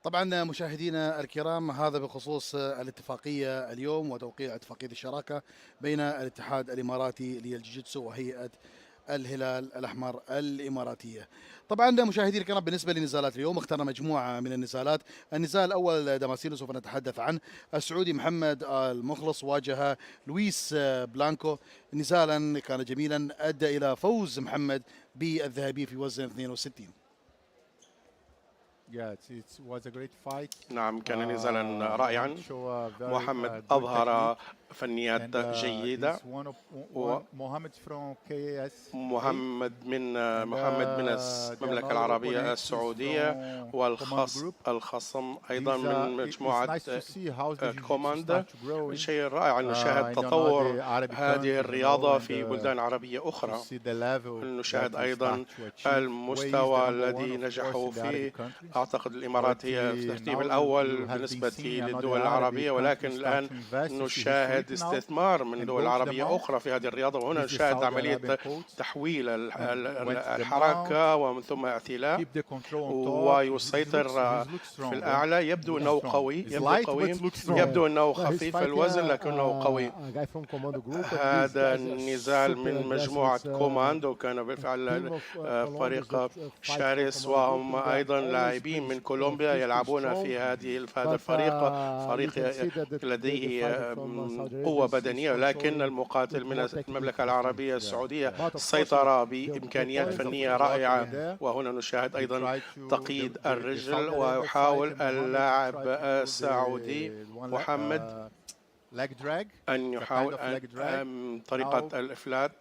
طبعا مشاهدينا الكرام، هذا بخصوص الاتفاقية اليوم وتوقيع اتفاقية الشراكة بين الاتحاد الإماراتي للجيجيتسو وهيئة الهلال الأحمر الإماراتية. طبعا مشاهدينا الكرام، بالنسبة لنزالات اليوم اخترنا مجموعة من النزالات. النزال الأول دماسينو سوف نتحدث عنه. السعودي محمد المخلص واجه لويس بلانكو، نزالا كان جميلا أدى إلى فوز محمد بالذهبية في وزن 62. نعم، كان نزالا رائعا. محمد أظهر فنيات جيدة. محمد من المملكة العربية السعودية، والخصم أيضا من مجموعة كوماند. شيء رائع أن نشاهد تطور هذه الرياضة في بلدان عربية أخرى. نشاهد أيضا المستوى الذي نجحوا فيه. أعتقد الإمارات هي في الترتيب الأول بالنسبة للدول العربية، ولكن الآن نشاهد استثمار من دول عربية أخرى في هذه الرياضة، وهنا نشاهد عملية تحويل الحركة ومن ثم اعتلاء ويسيطر في الأعلى. يبدو أنه قوي، يبدو أنه خفيف الوزن لكنه قوي. هذا النزال من مجموعة كوماندو، كان بالفعل فريق شرس، وهم أيضا لاعبين من كولومبيا يلعبون في هذا الفريق. فريق لديه قوة بدنية، ولكن المقاتل من المملكة العربية السعودية سيطر بإمكانيات فنية رائعة. وهنا نشاهد أيضا تقييد الرجل، ويحاول اللاعب السعودي محمد أن يحاول طريقة الإفلات،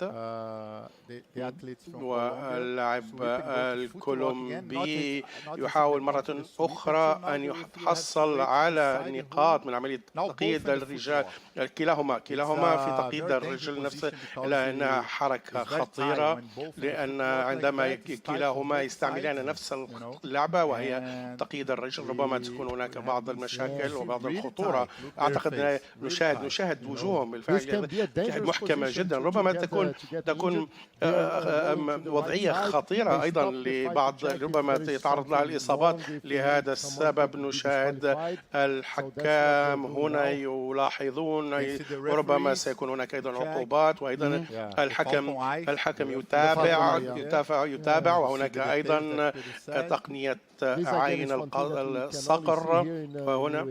واللاعب الكولومبي يحاول مرة أخرى أن يحصل على نقاط من عملية تقييد الرجال. كلاهما في تقييد الرجل نفسه، لأنها حركة خطيرة، لأن عندما كلاهما يستعملان نفس اللعبة وهي تقييد الرجل ربما تكون هناك بعض المشاكل وبعض الخطورة. أعتقد نشاهد وجوههم بالفعل محكمة جدا، ربما تكون وضعية خطيرة أيضا لبعض، ربما يتعرض لها الإصابات. لهذا السبب نشاهد الحكام هنا يلاحظون، وربما سيكون هناك أيضا عقوبات، وأيضا الحكم يتابع، وهناك أيضا تقنية عين الصقر. وهنا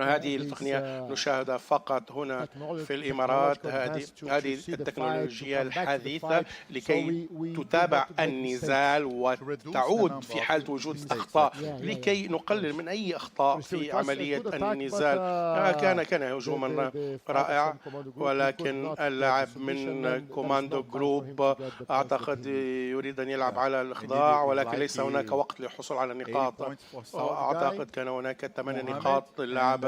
هذه التقنية نشاهدها فقط هنا في الإمارات. هذه التكنولوجيا الحديثة لكي تتابع النزال وتعود في حالة وجود أخطاء، لكي نقلل من أي أخطاء في عملية النزال. كان هجوما رائع، ولكن اللاعب من كوماندو جروب أعتقد يريد أن يلعب على الإخضاع، ولكن ليس هناك وقت للحصول على نقاط. أعتقد كان هناك 8 نقاط للاعب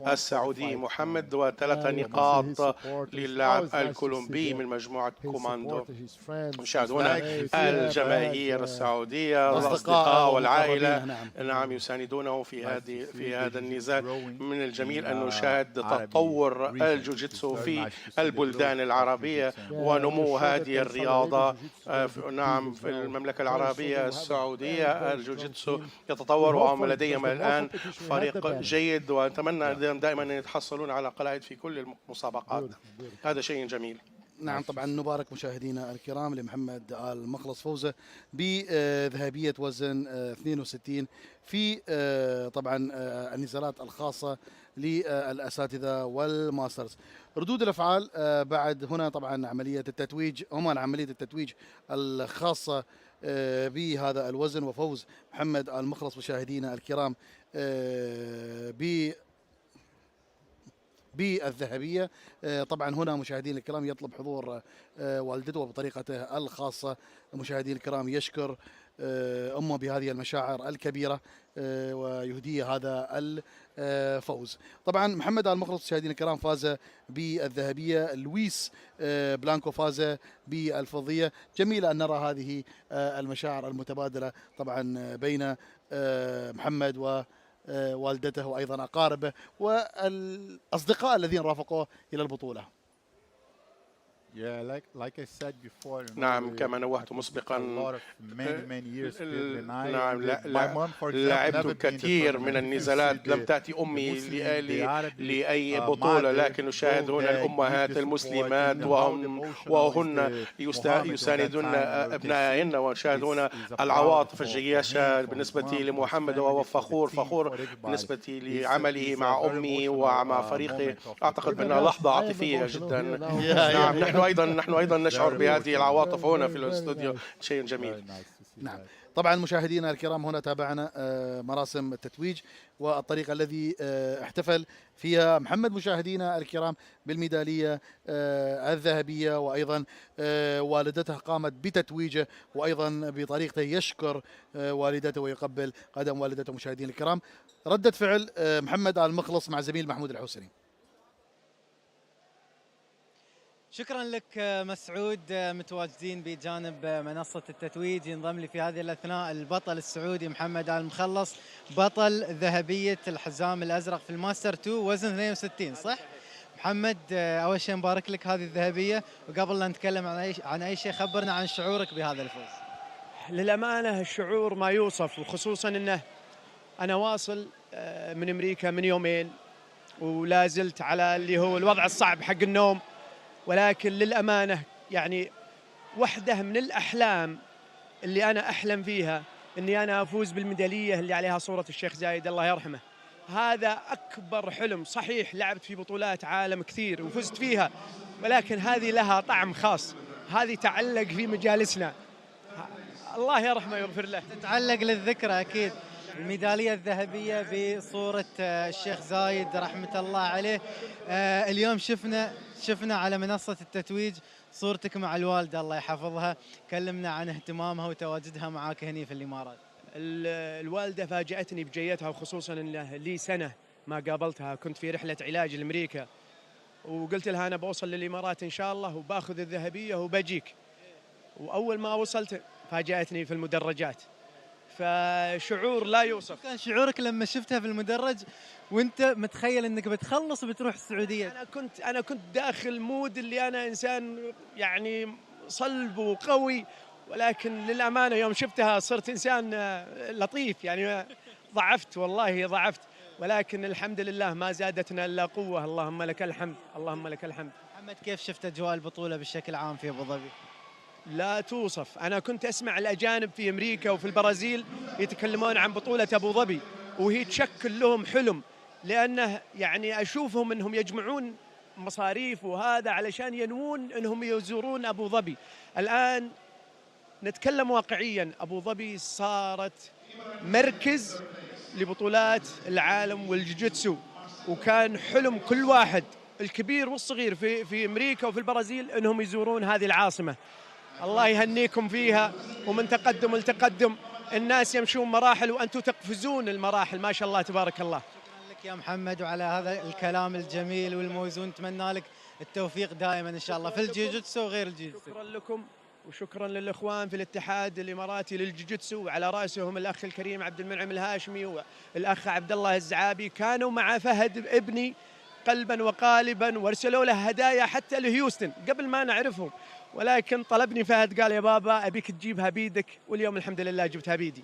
السعودي محمد، و3 نقاط للاعب الكولومبي من مجموعة كوماندو. نشاهد هنا الجماهير السعودية، الأصدقاء والعائلة، نعم، يساندونه في هذا النزال. من الجميل أن نشاهد تطور الجوجيتسو في البلدان العربية ونمو هذه الرياضة. نعم، في المملكة العربية السعودية الجوجيتسو يتطور، وهم لديهم الآن فريق جيد، ونتمنى دائما أن يتحصلون على قلائد في كل المسابقات. هذا شيء جميل. نعم، طبعا نبارك مشاهدينا الكرام لمحمد المخلص فوزه بذهبية وزن 62 في طبعا النزالات الخاصة للأساتذة والماسترز. ردود الأفعال بعد هنا طبعا عملية التتويج الخاصة بهذا الوزن وفوز محمد المخلص مشاهدينا الكرام بالذهبية. طبعا هنا مشاهدين الكرام يطلب حضور والدته بطريقته الخاصة. مشاهدين الكرام يشكر أمه بهذه المشاعر الكبيرة ويهديه هذا الفوز. طبعا محمد المخلص مشاهدين الكرام فاز بالذهبية، لويس بلانكو فاز بالفضية. جميل أن نرى هذه المشاعر المتبادلة طبعا بين محمد ووالدته وأيضا أقاربه والأصدقاء الذين رافقوه إلى البطولة. like I said before, نعم كما نوهت مسبقا نعم لعبت كثير من النزالات. لم تأتي أمي لأي بطولة، لكن نشاهد هنا الأمهات المسلمات وهن يساندون أبنائهن، ونشاهد هنا العواطف الجياشة بالنسبة لمحمد، وهو فخور بالنسبة لعمله مع أمي ومع فريقه. أعتقد بأنها لحظة عاطفية جدا. نعم نحن أيضا نشعر بهذه العواطف هنا في الاستوديو، شيء جميل. نعم طبعا مشاهدينا الكرام هنا تابعنا مراسم التتويج والطريقة الذي احتفل فيها محمد مشاهدينا الكرام بالميدالية الذهبية، وأيضا والدته قامت بتتويجه، وأيضا بطريقته يشكر والدته ويقبل قدم والدته. مشاهدينا الكرام ردة فعل محمد المخلص مع زميل محمود الحوسني. شكرا لك مسعود. متواجدين بجانب منصة التتويج. ينضم لي في هذه الأثناء البطل السعودي محمد المخلص، بطل ذهبية الحزام الأزرق في الماستر 2 وزن 62 صح؟ محمد أول شيء مبارك لك هذه الذهبية، وقبل لا نتكلم عن أي شيء خبرنا عن شعورك بهذا الفوز. للأمانة الشعور ما يوصف، وخصوصا أنه أنا واصل من أمريكا من يومين ولا زلت على اللي هو الوضع الصعب حق النوم، ولكن للأمانة يعني واحدة من الأحلام اللي أنا أحلم فيها أني أنا أفوز بالميدالية اللي عليها صورة الشيخ زايد الله يرحمه. هذا أكبر حلم. صحيح لعبت في بطولات عالم كثير وفزت فيها، ولكن هذه لها طعم خاص، هذه تعلق في مجالسنا الله يرحمه ويغفر له. تتعلق للذكرى أكيد. الميدالية الذهبية بصورة الشيخ زايد رحمة الله عليه. اليوم شفنا على منصة التتويج صورتك مع الوالدة الله يحفظها، كلمنا عن اهتمامها وتواجدها معاك هنا في الإمارات. الوالدة فاجأتني بجيتها، وخصوصا أنه لي سنة ما قابلتها، كنت في رحلة علاج لأمريكا، وقلت لها أنا بوصل للإمارات إن شاء الله وباخذ الذهبية وبجيك. وأول ما وصلت فاجأتني في المدرجات، فشعور لا يوصف. كان شعورك لما شفتها في المدرج وانت متخيل انك بتخلص وبتروح السعوديه؟ انا كنت داخل مود اللي انا انسان يعني صلب وقوي، ولكن للامانه يوم شفتها صرت انسان لطيف، يعني ضعفت والله ضعفت، ولكن الحمد لله ما زادتنا الا قوه. اللهم لك الحمد، اللهم لك الحمد. محمد كيف شفت اجواء البطوله بشكل عام في ابو ظبي؟ لا توصف. أنا كنت أسمع الأجانب في أمريكا وفي البرازيل يتكلمون عن بطولة أبو ظبي، وهي تشكل لهم حلم، لأنه يعني أشوفهم أنهم يجمعون مصاريف وهذا علشان ينوون أنهم يزورون أبو ظبي. الآن نتكلم واقعيا، أبو ظبي صارت مركز لبطولات العالم والجوجيتسو، وكان حلم كل واحد الكبير والصغير في أمريكا وفي البرازيل أنهم يزورون هذه العاصمة. الله يهنيكم فيها، ومن تقدم لتقدم الناس يمشون مراحل وأنتم تقفزون المراحل ما شاء الله تبارك الله. شكرا لك يا محمد وعلى هذا الكلام الجميل والموزون، نتمنى لك التوفيق دائما إن شاء الله في الجيجوتسو وغير الجيجوتسو. شكرا لكم وشكرا للإخوان في الاتحاد الإماراتي للجيجوتسو، وعلى رأسهم الأخ الكريم عبد المنعم الهاشمي والأخ عبد الله الزعابي، كانوا مع فهد ابني قلبا وقالبا، وارسلوا له هدايا حتى لهيوستن قبل ما نعرفهم، ولكن طلبني فهد قال يا بابا أبيك تجيبها بيدك، واليوم الحمد لله جبتها بيدي.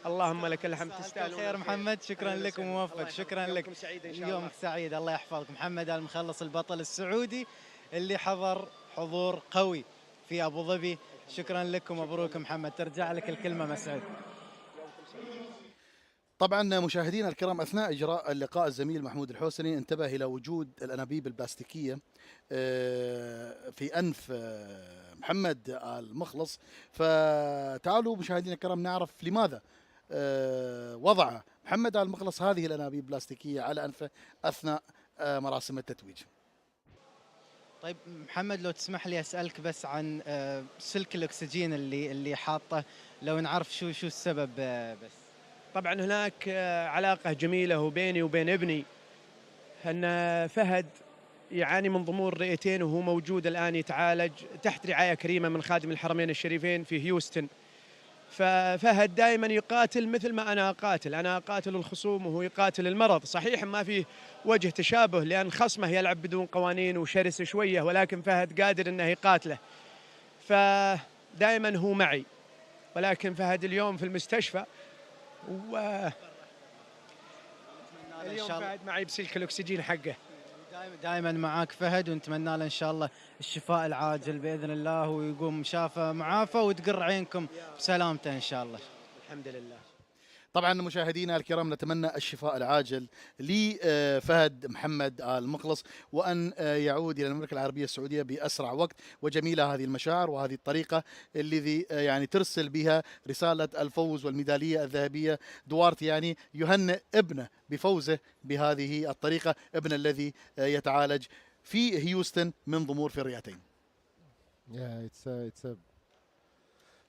اللهم لك الحمد. تستاهل خير محمد، شكرا لك وموفق. شكرا لك، يومك سعيد الله يحفظك. محمد المخلص البطل السعودي اللي حضر حضور قوي في أبو ظبي، شكرا لك ومبروك محمد. ترجع لك الكلمة مسعود. طبعا مشاهدينا الكرام اثناء اجراء اللقاء الزميل محمود الحوسني انتبه الى وجود الانابيب البلاستيكيه في انف محمد المخلص، فتعالوا مشاهدينا الكرام نعرف لماذا وضع محمد المخلص هذه الانابيب البلاستيكيه على انفه اثناء مراسم التتويج. طيب محمد لو تسمح لي اسالك بس عن سلك الاكسجين اللي حاطه، لو نعرف شو السبب بس. طبعا هناك علاقة جميلة بيني وبين ابني، أن فهد يعاني من ضمور رئتين وهو موجود الآن يتعالج تحت رعاية كريمة من خادم الحرمين الشريفين في هيوستن. ففهد دائما يقاتل مثل ما أنا أقاتل، أنا أقاتل الخصوم وهو يقاتل المرض. صحيح ما في وجه تشابه لأن خصمه يلعب بدون قوانين وشرس شوية، ولكن فهد قادر أنه يقاتله، فدائما هو معي. ولكن فهد اليوم في المستشفى، اليوم فهد معي بسلك الأكسجين حقه. دائما معاك فهد، ونتمنى له ان شاء الله الشفاء العاجل باذن الله، ويقوم شافى معافى وتقر عينكم بسلامته ان شاء الله. الحمد لله. طبعا مشاهدينا الكرام نتمنى الشفاء العاجل لفهد محمد المخلص، وأن يعود إلى المملكة العربية السعودية بأسرع وقت. وجميلة هذه المشاعر وهذه الطريقة الذي يعني ترسل بها رسالة الفوز والميدالية الذهبية. دوارتي يعني يهنئ ابنه بفوزه بهذه الطريقة، ابنه الذي يتعالج في هيوستن من ضمور في الرئتين. It's a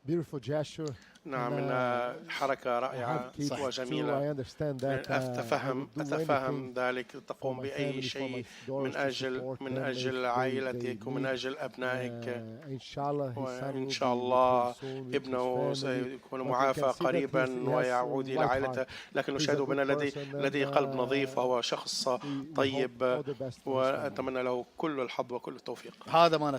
beautiful gesture. نعم، إنها حركة رائعة وجميلة. أتفهم ذلك. تقوم بأي شيء من أجل عائلتك ومن أجل أبنائك، وإن شاء الله ابنه سيكون معافى قريبا ويعود إلى عائلته. لكن نشاهد بأن لديه قلب نظيف وهو شخص طيب، وأتمنى له كل الحظ وكل التوفيق. هذا ما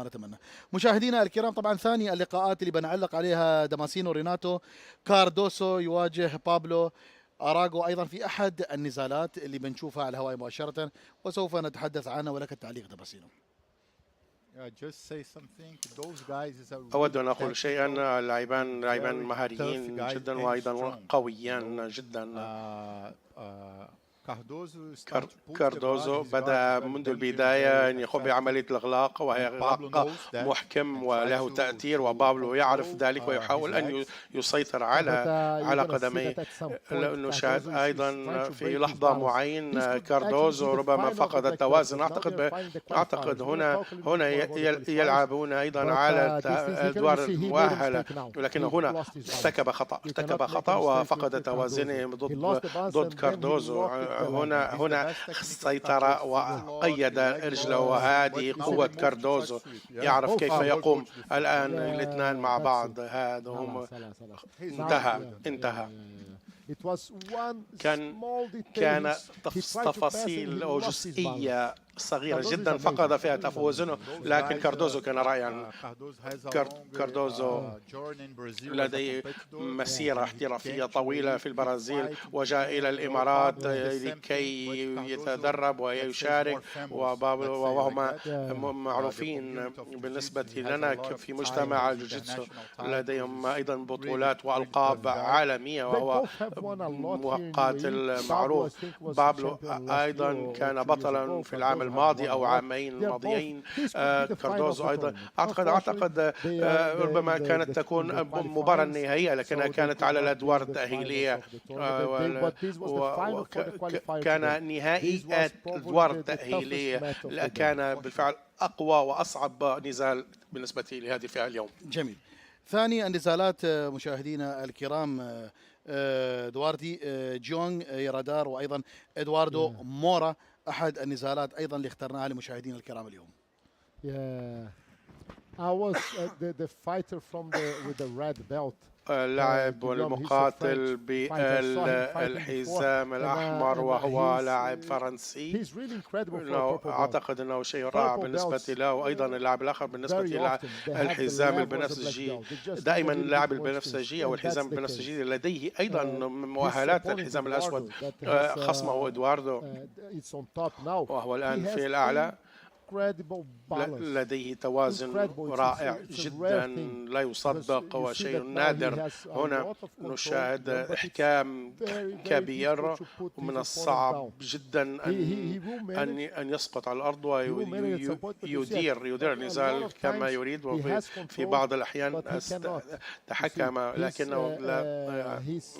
نتمنى. مشاهدينا الكرام، طبعا ثاني اللقاءات اللي بنعلق عليها داماسينو ريناتو كاردوسو يواجه بابلو أراغو أيضا في أحد النزالات اللي بنشوفها على الهواء مباشرة، وسوف نتحدث عنها. ولك التعليق داماسينو. أود أن أقول شيئا. لاعبان مهاريين جدا وأيضا قويان جدا. كاردوزو بدأ منذ البداية أن يقوم بعملية الإغلاق، وهي إغلاق محكم وله تأثير، وبابلو يعرف ذلك ويحاول أن يسيطر على قدميه. نشاهد أيضا في لحظة معينة كاردوزو ربما فقد التوازن. أعتقد هنا يلعبون أيضا على الأدوار المؤهلة، ولكن هنا ارتكب خطأ وفقد توازنه ضد كاردوزو. هنا سيطر وقيد رجله، وهذه قوة كاردوزو. يعرف كيف يقوم الآن الاثنان مع بعض. هذا هم انتهى. كان تفاصيل أو جزئية صغيرة جدا فقد فيها توازنه، لكن كاردوزو كان رائعا. كاردوزو لديه مسيرة احترافية طويلة في البرازيل، وجاء إلى الإمارات لكي يتدرب ويشارك، وهما معروفين بالنسبة لنا في مجتمع الجوجيتسو. لديهم أيضا بطولات وألقاب عالمية، وهو مقاتل معروف. بابلو أيضا كان بطلا في العام الماضي أو عامين ماضيين. كاردوزو أيضا أعتقد ربما كانت تكون مباراة نهائية، لكنها كانت على الأدوار التأهيلية، كان نهائي الأدوار التأهيلية. كان بالفعل أقوى وأصعب نزال بالنسبة لهذه الفئة اليوم. جميل. ثاني النزالات مشاهدينا الكرام، دواردي جونغ يرادار وأيضا إدواردو مورا، أحد النزالات أيضا اللي اخترناها لمشاهدينا الكرام اليوم. I was the fighter with the red belt. اللاعب والمقاتل بالحزام الأحمر، وهو لاعب فرنسي. أعتقد أنه شيء رائع بالنسبة له. وأيضا اللاعب الآخر بالنسبة للحزام البنفسجي، دائما اللاعب البنفسجي أو الحزام البنفسجي لديه أيضا مؤهلات الحزام الأسود. خصمه إدواردو، وهو الآن في الأعلى. لديه توازن رائع جدا لا يصدق وشيء نادر. هنا نشاهد إحكام كبير، ومن الصعب جدا أن يسقط على الأرض ويدير النزال كما يريد، وفي بعض الأحيان تحكم، لكنه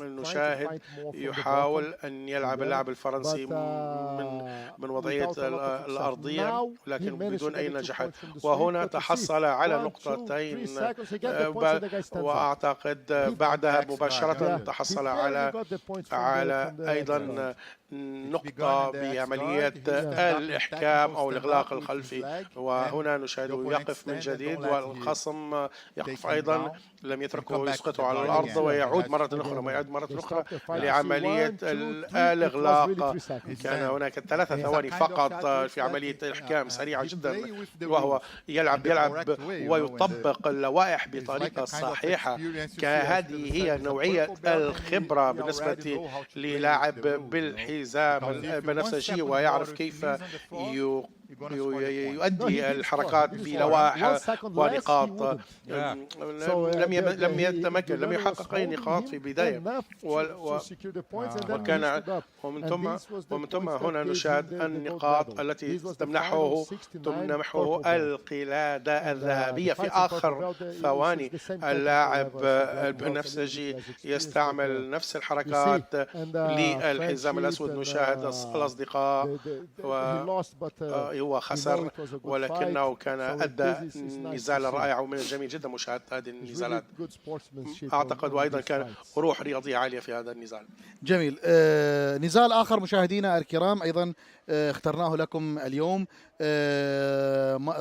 نشاهد يحاول أن يلعب اللاعب الفرنسي من وضعية الأرضية، لكن بدون أي نجاحات. وهنا تحصل على نقطتين، وأعتقد بعدها مباشرة تحصل على أيضا نقطة بعملية الإحكام أو الإغلاق الخلفي، وهنا نشاهد يقف من جديد والخصم يقف أيضا، لم يتركه يسقطه على الأرض ويعود مرة أخرى ويعود مرة أخرى لعملية الإغلاق. كان هناك 3 ثواني فقط في عملية الإحكام سريعة جدا، وهو يلعب ويطبق اللوائح بطريقة صحيحة. هذه هي نوعية الخبرة بالنسبة للاعب بالحزام البنفسجي، ويعرف كيف يؤدي الحركات بلوائح ونقاط. لم يتمكن، لم يحقق أي نقاط في البداية، وكان ومن ثم هنا نشاهد النقاط التي تمنحه القلادة الذهبية في آخر ثواني. اللاعب البنفسجي يستعمل نفس الحركات للحزام الأسود. نشاهد الأصدقاء هو خسر، ولكنه كان أدى نزالا رائعا، ومن الجميل جدا مشاهدة هذه النزالات. أعتقد وأيضا كان روح رياضية عالية في هذا النزال. جميل. نزال آخر مشاهدينا الكرام أيضا اخترناه لكم اليوم.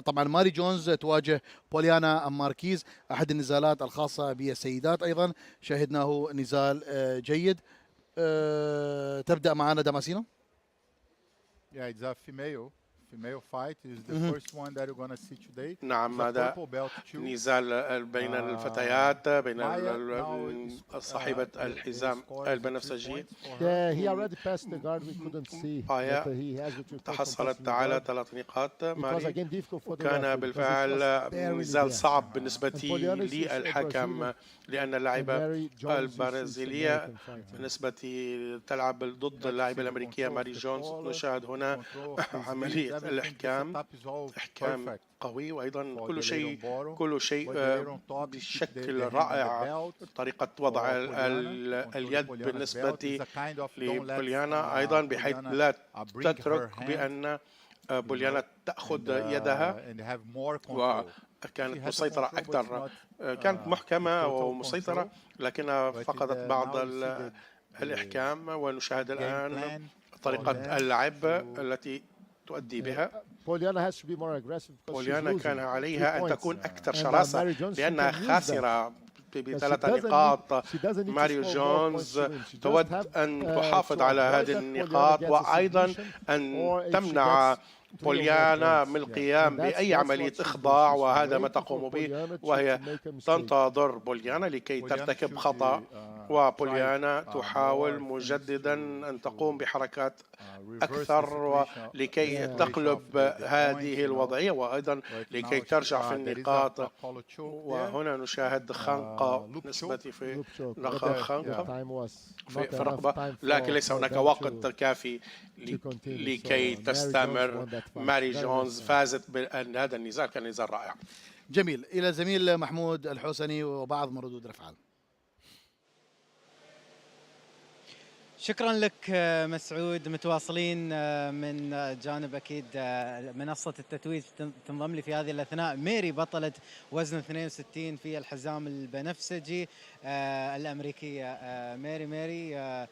طبعا ماري جونز تواجه بوليانا ماركيز، أحد النزالات الخاصة بالسيدات. أيضا شاهدناه نزال جيد. تبدأ معنا داماسينو. Yeah, it's a female fight. Is the first one that you're gonna see today. نعم، هذا نزال بين الفتيات، بين صاحبة الحزام البنفسجي. تحصلت على 3 نقاط ماري. كان بالفعل نزال صعب بالنسبة للحكم، لأن اللاعبة البرازيلية بالنسبة تلعب ضد اللاعبة الأمريكية ماري جونز. نشاهد هنا عملية الإحكام قوي، وأيضا كل شيء بشكل رائع. طريقة وضع اليد بالنسبة لبوليانا أيضا، بحيث لا تترك بأن بوليانا تأخذ يدها، وكانت مسيطرة أكثر، كانت محكمة ومسيطرة، لكنها فقدت بعض الإحكام. ونشاهد الآن طريقة اللعب التي تؤدي بها. بوليانا كان عليها أن تكون أكثر شراسة لأنها خاسرة ب3 نقاط. ماريو جونز تود أن تحافظ على هذه النقاط، وأيضا أن تمنع بوليانا من القيام بأي عملية إخضاع، وهذا ما تقوم به، وهي تنتظر بوليانا لكي ترتكب خطأ، وبوليانا تحاول مجددا أن تقوم بحركات أكثر لكي تقلب هذه الوضعية، وأيضا لكي ترجع في النقاط. وهنا نشاهد خنقة بالنسبة في الرقبة، لكن ليس هناك وقت كافي لكي تستمر. ماري جونز فازت بأن هذا النزال كان نزال رائع. جميل. إلى زميل محمود الحوسني وبعض مردود الأفعال. شكرا لك مسعود. متواصلين من جانب أكيد منصة التتويج. تنضم لي في هذه الأثناء ميري بطلة وزن 62 في الحزام البنفسجي الأمريكية. ميري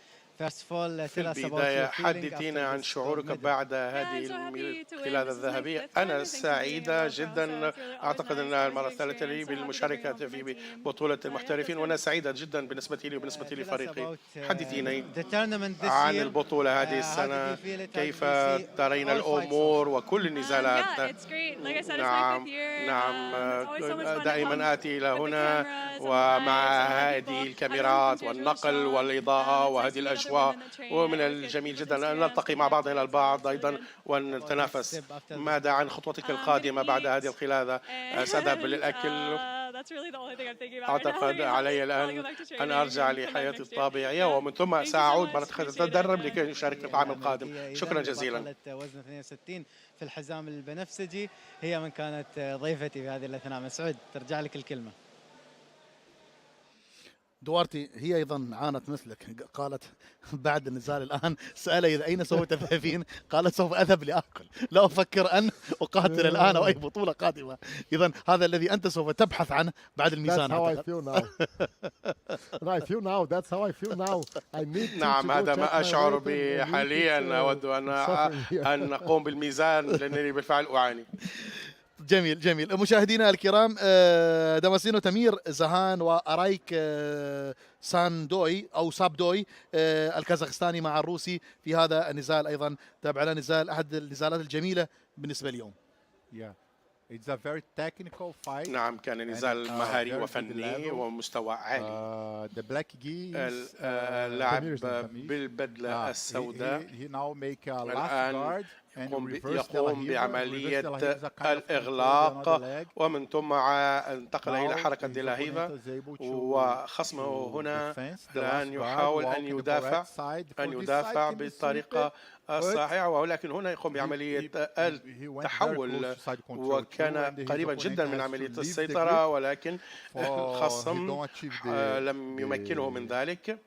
في البداية حدثينا عن شعورك بعد هذه القلادة الذهبية. أنا سعيدة جدا، أعتقد أنها المرة الثالثة لي بالمشاركة في بطولة المحترفين، وأنا سعيدة جدا بالنسبة لي وبالنسبة لفريقي. حدثيني عن البطولة هذه السنة، كيف ترين الأمور وكل النزالات. نعم دائما آتي إلى هنا ومع هذه الكاميرات والنقل والإضاءة وهذه الأجواء، ومن الجميل جدا أن نلتقي مع بعضنا البعض أيضا ونتنافس. ماذا عن خطوتك القادمة بعد هذه القلادة؟ سأذهب للأكل. أعتقد علي الآن أن أرجع لحياتي الطبيعية، ومن ثم سأعود مرة أخرى أتدرب لكي أشارك في العام القادم. شكرا جزيلا. وزن 62 في الحزام البنفسجي هي من كانت ضيفتي في هذه الأثناء. مسعود ترجع لك الكلمة. دوارتي هي ايضا عانت مثلك، قالت بعد النزال الان سأل اذا اين سوف تذهبين؟ قالت سوف اذهب لاكل، لا افكر ان اقاتل الان او اي بطوله قادمه. اذا هذا الذي انت سوف تبحث عنه بعد الميزان. نعم هذا ما اشعر به حاليا. اود ان اقوم بالميزان لانني بالفعل اعاني. جميل جميل. مشاهدينا الكرام، داماسينو تمير زهان وأرايك ساندوي أو سابدوي الكازاخستاني مع الروسي في هذا النزال. أيضا تابع لنا نزال أحد النزالات الجميلة بالنسبة اليوم. It's a very technical fight. نعم كان نزال مهاري وفني ومستوى عالي. The black gi اللاعب بالبدلة السوداء الآن يقوم بعملية الإغلاق ومن ثم انتقل إلى حركة ديلاهيفا، وخصمه هنا الآن يحاول أن يدافع بالطريقة الصحيحة، ولكن هنا يقوم بعملية التحول، وكان قريبا جدا من عملية السيطرة، ولكن الخصم لم يمكنه من ذلك.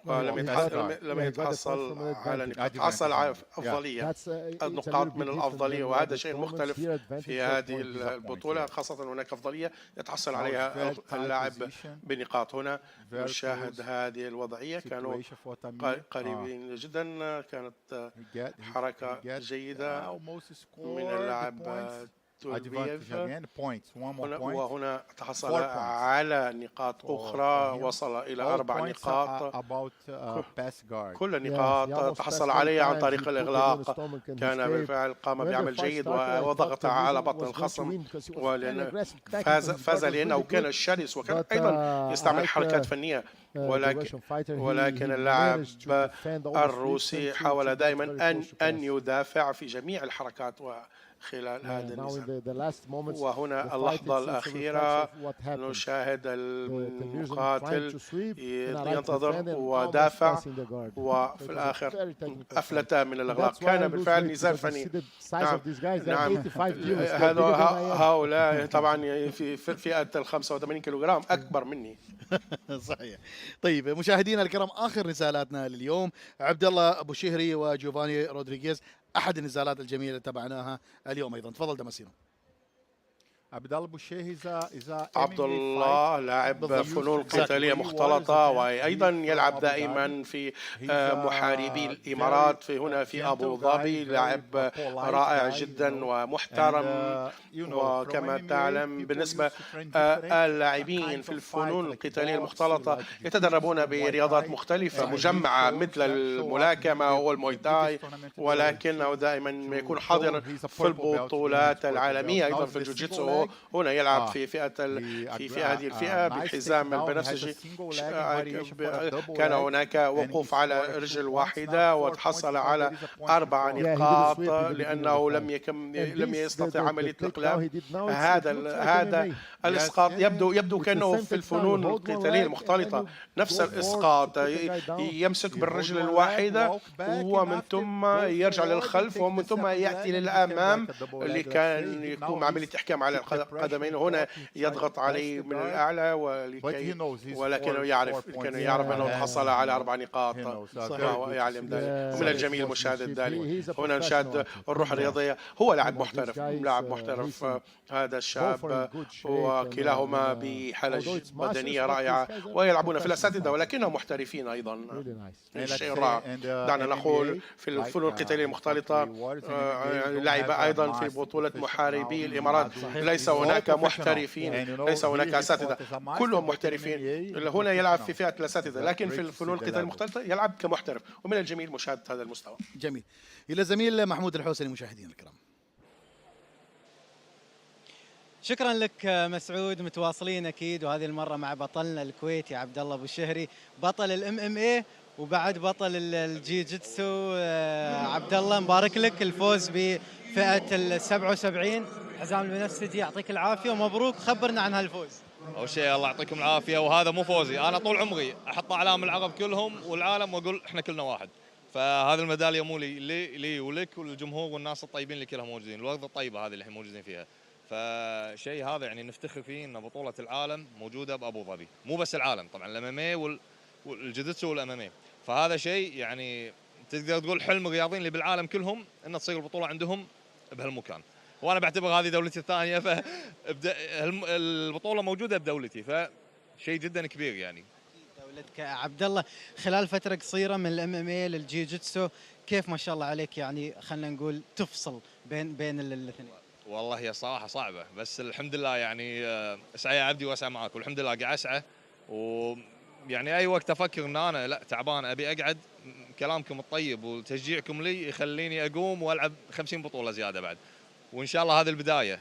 لم يتحصل على نقاط، تحصل على أفضلية، النقاط من الأفضلية، وهذا شيء مختلف في هذه البطولة، خاصة هناك أفضلية يتحصل عليها اللاعب بنقاط. هنا نشاهد هذه الوضعية، كانوا قريبين جدا، كانت حركة جيدة من اللاعب وهنا تحصل على نقاط أخرى، وصل إلى 4 نقاط. كل النقاط تحصل عليها عن طريق الإغلاق. كان بالفعل قام بعمل جيد وضغط على بطن الخصم، ولأن فاز لأنه كان شرس وكان أيضا يستعمل حركات فنية، ولكن اللاعب الروسي حاول دائما أن يدافع في جميع الحركات خلال هذا النزال. وهنا اللحظة الأخيرة نشاهد المقاتل ينتظر ودافع، وفي الآخر أفلت من الإغلاق. كان بالفعل نزال فني. نعم هؤلاء طبعا في فئة 85 كيلوغرام أكبر مني. صحيح. طيب مشاهدينا الكرام، آخر نزالاتنا لليوم عبد الله أبو شهري وجوفاني رودريغيز، أحد النزالات الجميلة اللي تابعناها اليوم أيضا. تفضل داماسينو. عبد الله لاعب فنون قتالية مختلطة، وأيضا يلعب دائما في محاربي الإمارات في هنا في أبو ظبي. لاعب رائع جدا ومحترم، وكما تعلم بالنسبة اللاعبين في الفنون القتالية المختلطة يتدربون برياضات مختلفة مجمعة مثل الملاكمة والمويتاي، ولكنه دائما يكون حاضرا في البطولات العالمية. أيضا في الجوجيتسو هنا يلعب في هذه الفئة بالحزام البنفسجي. كان هناك وقوف على رجل واحدة وتحصل على 4 نقاط لأنه لم يستطع عملية الإقلاب. هذا الإسقاط يبدو كأنه في الفنون القتالية المختلطة نفس الإسقاط، يمسك بالرجل الواحدة ومن ثم يرجع للخلف ومن ثم يأتي للأمام، اللي كان يقوم عملية إحكام على القدمين. هنا يضغط عليه من الأعلى ولكنه يعرف أنه تحصل على 4 نقاط، وهو يعلم ذلك. ومن الجميل مشاهدة ذلك. هنا نشاهد الروح الرياضية. هو لاعب محترف هذا الشاب، وكلاهما بحالة بدنية رائعة ويلعبون في الأساتذة ولكنهم محترفين أيضا. شيء رائع. دعنا نقول في الفنون القتالية المختلطة لعب أيضا في بطولة محاربي الإمارات. ليس هناك محترفين، ليس هناك أساتذة، كلهم محترفين. هنا يلعب في فئة الأساتذة، لكن في الفنون القتالية المختلطة يلعب كمحترف، ومن الجميل مشاهدة هذا المستوى. جميل. إلى زميل محمود الحوسني. مشاهدينا الكرام، شكرا لك مسعود. متواصلين اكيد، وهذه المره مع بطلنا الكويتي عبد الله ابو شهري، بطل الMMA وبعد بطل الجيجيتسو. عبد الله مبارك لك الفوز بفئه ال77 حزام البنفسجي، يعطيك العافيه ومبروك. خبرنا عن هالفوز. اول شيء الله يعطيكم العافيه، وهذا مو فوزي، انا طول عمري احط اعلام العرب كلهم والعالم واقول احنا كلنا واحد، فهذه الميداليه مو لي ولك وللجمهور والناس الطيبين اللي كلهم موجودين، الوردة الطيبه هذه اللي احنا موجودين فيها. فشيء هذا يعني نفتخر فيه ان بطوله العالم موجوده بابو ظبي، مو بس العالم طبعا الامامي والجوجيتسو والامامي، فهذا شيء يعني تقدر تقول حلم الرياضيين اللي بالعالم كلهم ان تصير البطوله عندهم بهالمكان، وانا بعتبر هذه دولتي الثانيه البطوله موجوده بدولتي، فشيء جدا كبير يعني. دولتك عبد الله خلال فتره قصيره من الMMA للجيوجيتسو، كيف ما شاء الله عليك يعني خلينا نقول تفصل بين الاثنين؟ والله هي صراحه صعبه، بس الحمد لله يعني اسعى يا عبدي واسعى معك، والحمد لله قاعد اسعى، ويعني اي وقت افكر ان انا لا تعبان ابي اقعد، كلامكم الطيب وتشجيعكم لي يخليني اقوم والعب 50 بطوله زياده بعد، وان شاء الله هذه البدايه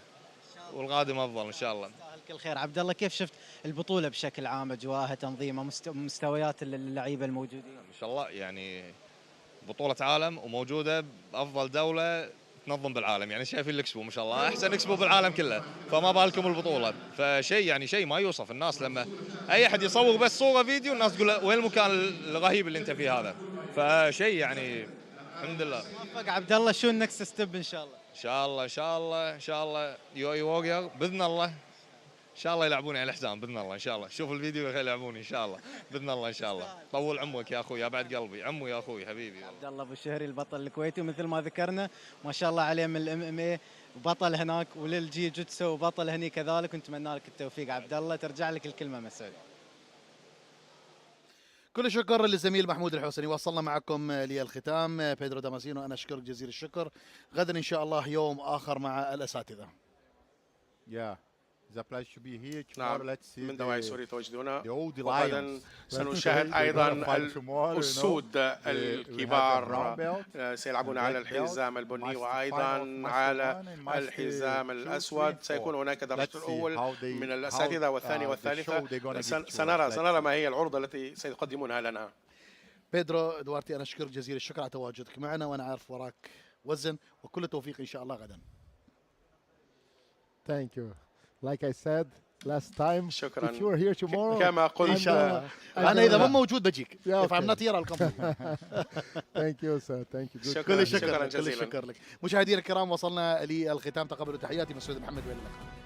والقادم افضل ان شاء الله. كل خير. عبد الله كيف شفت البطوله بشكل عام، اجواءها، تنظيمها، مستويات اللعيبه الموجودين؟ ما شاء الله يعني بطوله عالم وموجوده بافضل دوله تنظم بالعالم، يعني شايفين الاكسبو ما شاء الله احسن اكسبو بالعالم كله، فما بالكم البطوله، فشيء يعني شيء ما يوصف. الناس لما اي احد يصور بس صوره فيديو الناس تقول وين المكان الرهيب اللي انت فيه هذا، فشيء يعني الحمد لله. موفق عبد الله. شو النكست ستيب ان شاء الله؟ ان شاء الله ان شاء الله ان شاء الله يو وورير باذن الله، ان شاء الله يلعبوني على الحزام باذن الله، ان شاء الله شوف الفيديو يلعبوني ان شاء الله باذن الله ان شاء الله. طول عمرك يا اخوي يا بعد قلبي، عمو يا اخوي حبيبي. عبد الله ابو الشهري البطل الكويتي، ومثل ما ذكرنا ما شاء الله عليه من الMMA بطل هناك، وللجيوجيتسو بطل هني كذلك، ونتمنى لك التوفيق عبد الله. ترجع لك الكلمه مسعود. كل الشكر للزميل محمود الحسني. وصلنا معكم للختام. بيدرو داماسينو انا اشكرك جزيل الشكر. غدا ان شاء الله يوم اخر مع الاساتذه. نعم، من دواعي سوري تواجدنا، وغدا سنشاهد أيضا الأسود الكبار سيلعبون على الحزام البني وأيضا على الحزام الأسود. سيكون هناك درجة الأول من الأساتذة والثانية والثالثة. سنرى ما هي العروض التي سيقدمونها لنا. بيدرو دوارتي أنا أشكرك جزيل الشكر على تواجدك معنا، وأنا عارف وراك وزن، وكل التوفيق إن شاء الله غدا. Thank you. Like I said last time, شكرا. if you are here tomorrow, كما قلت إن شاء الله أنا إذا مو موجود بجيك. If I'm not here I'll come. Thank you sir. Thank you. كل الشكر لك. مشاهدينا الكرام وصلنا للختام. تقبلوا تحياتي مسعود محمد والى اللقاء.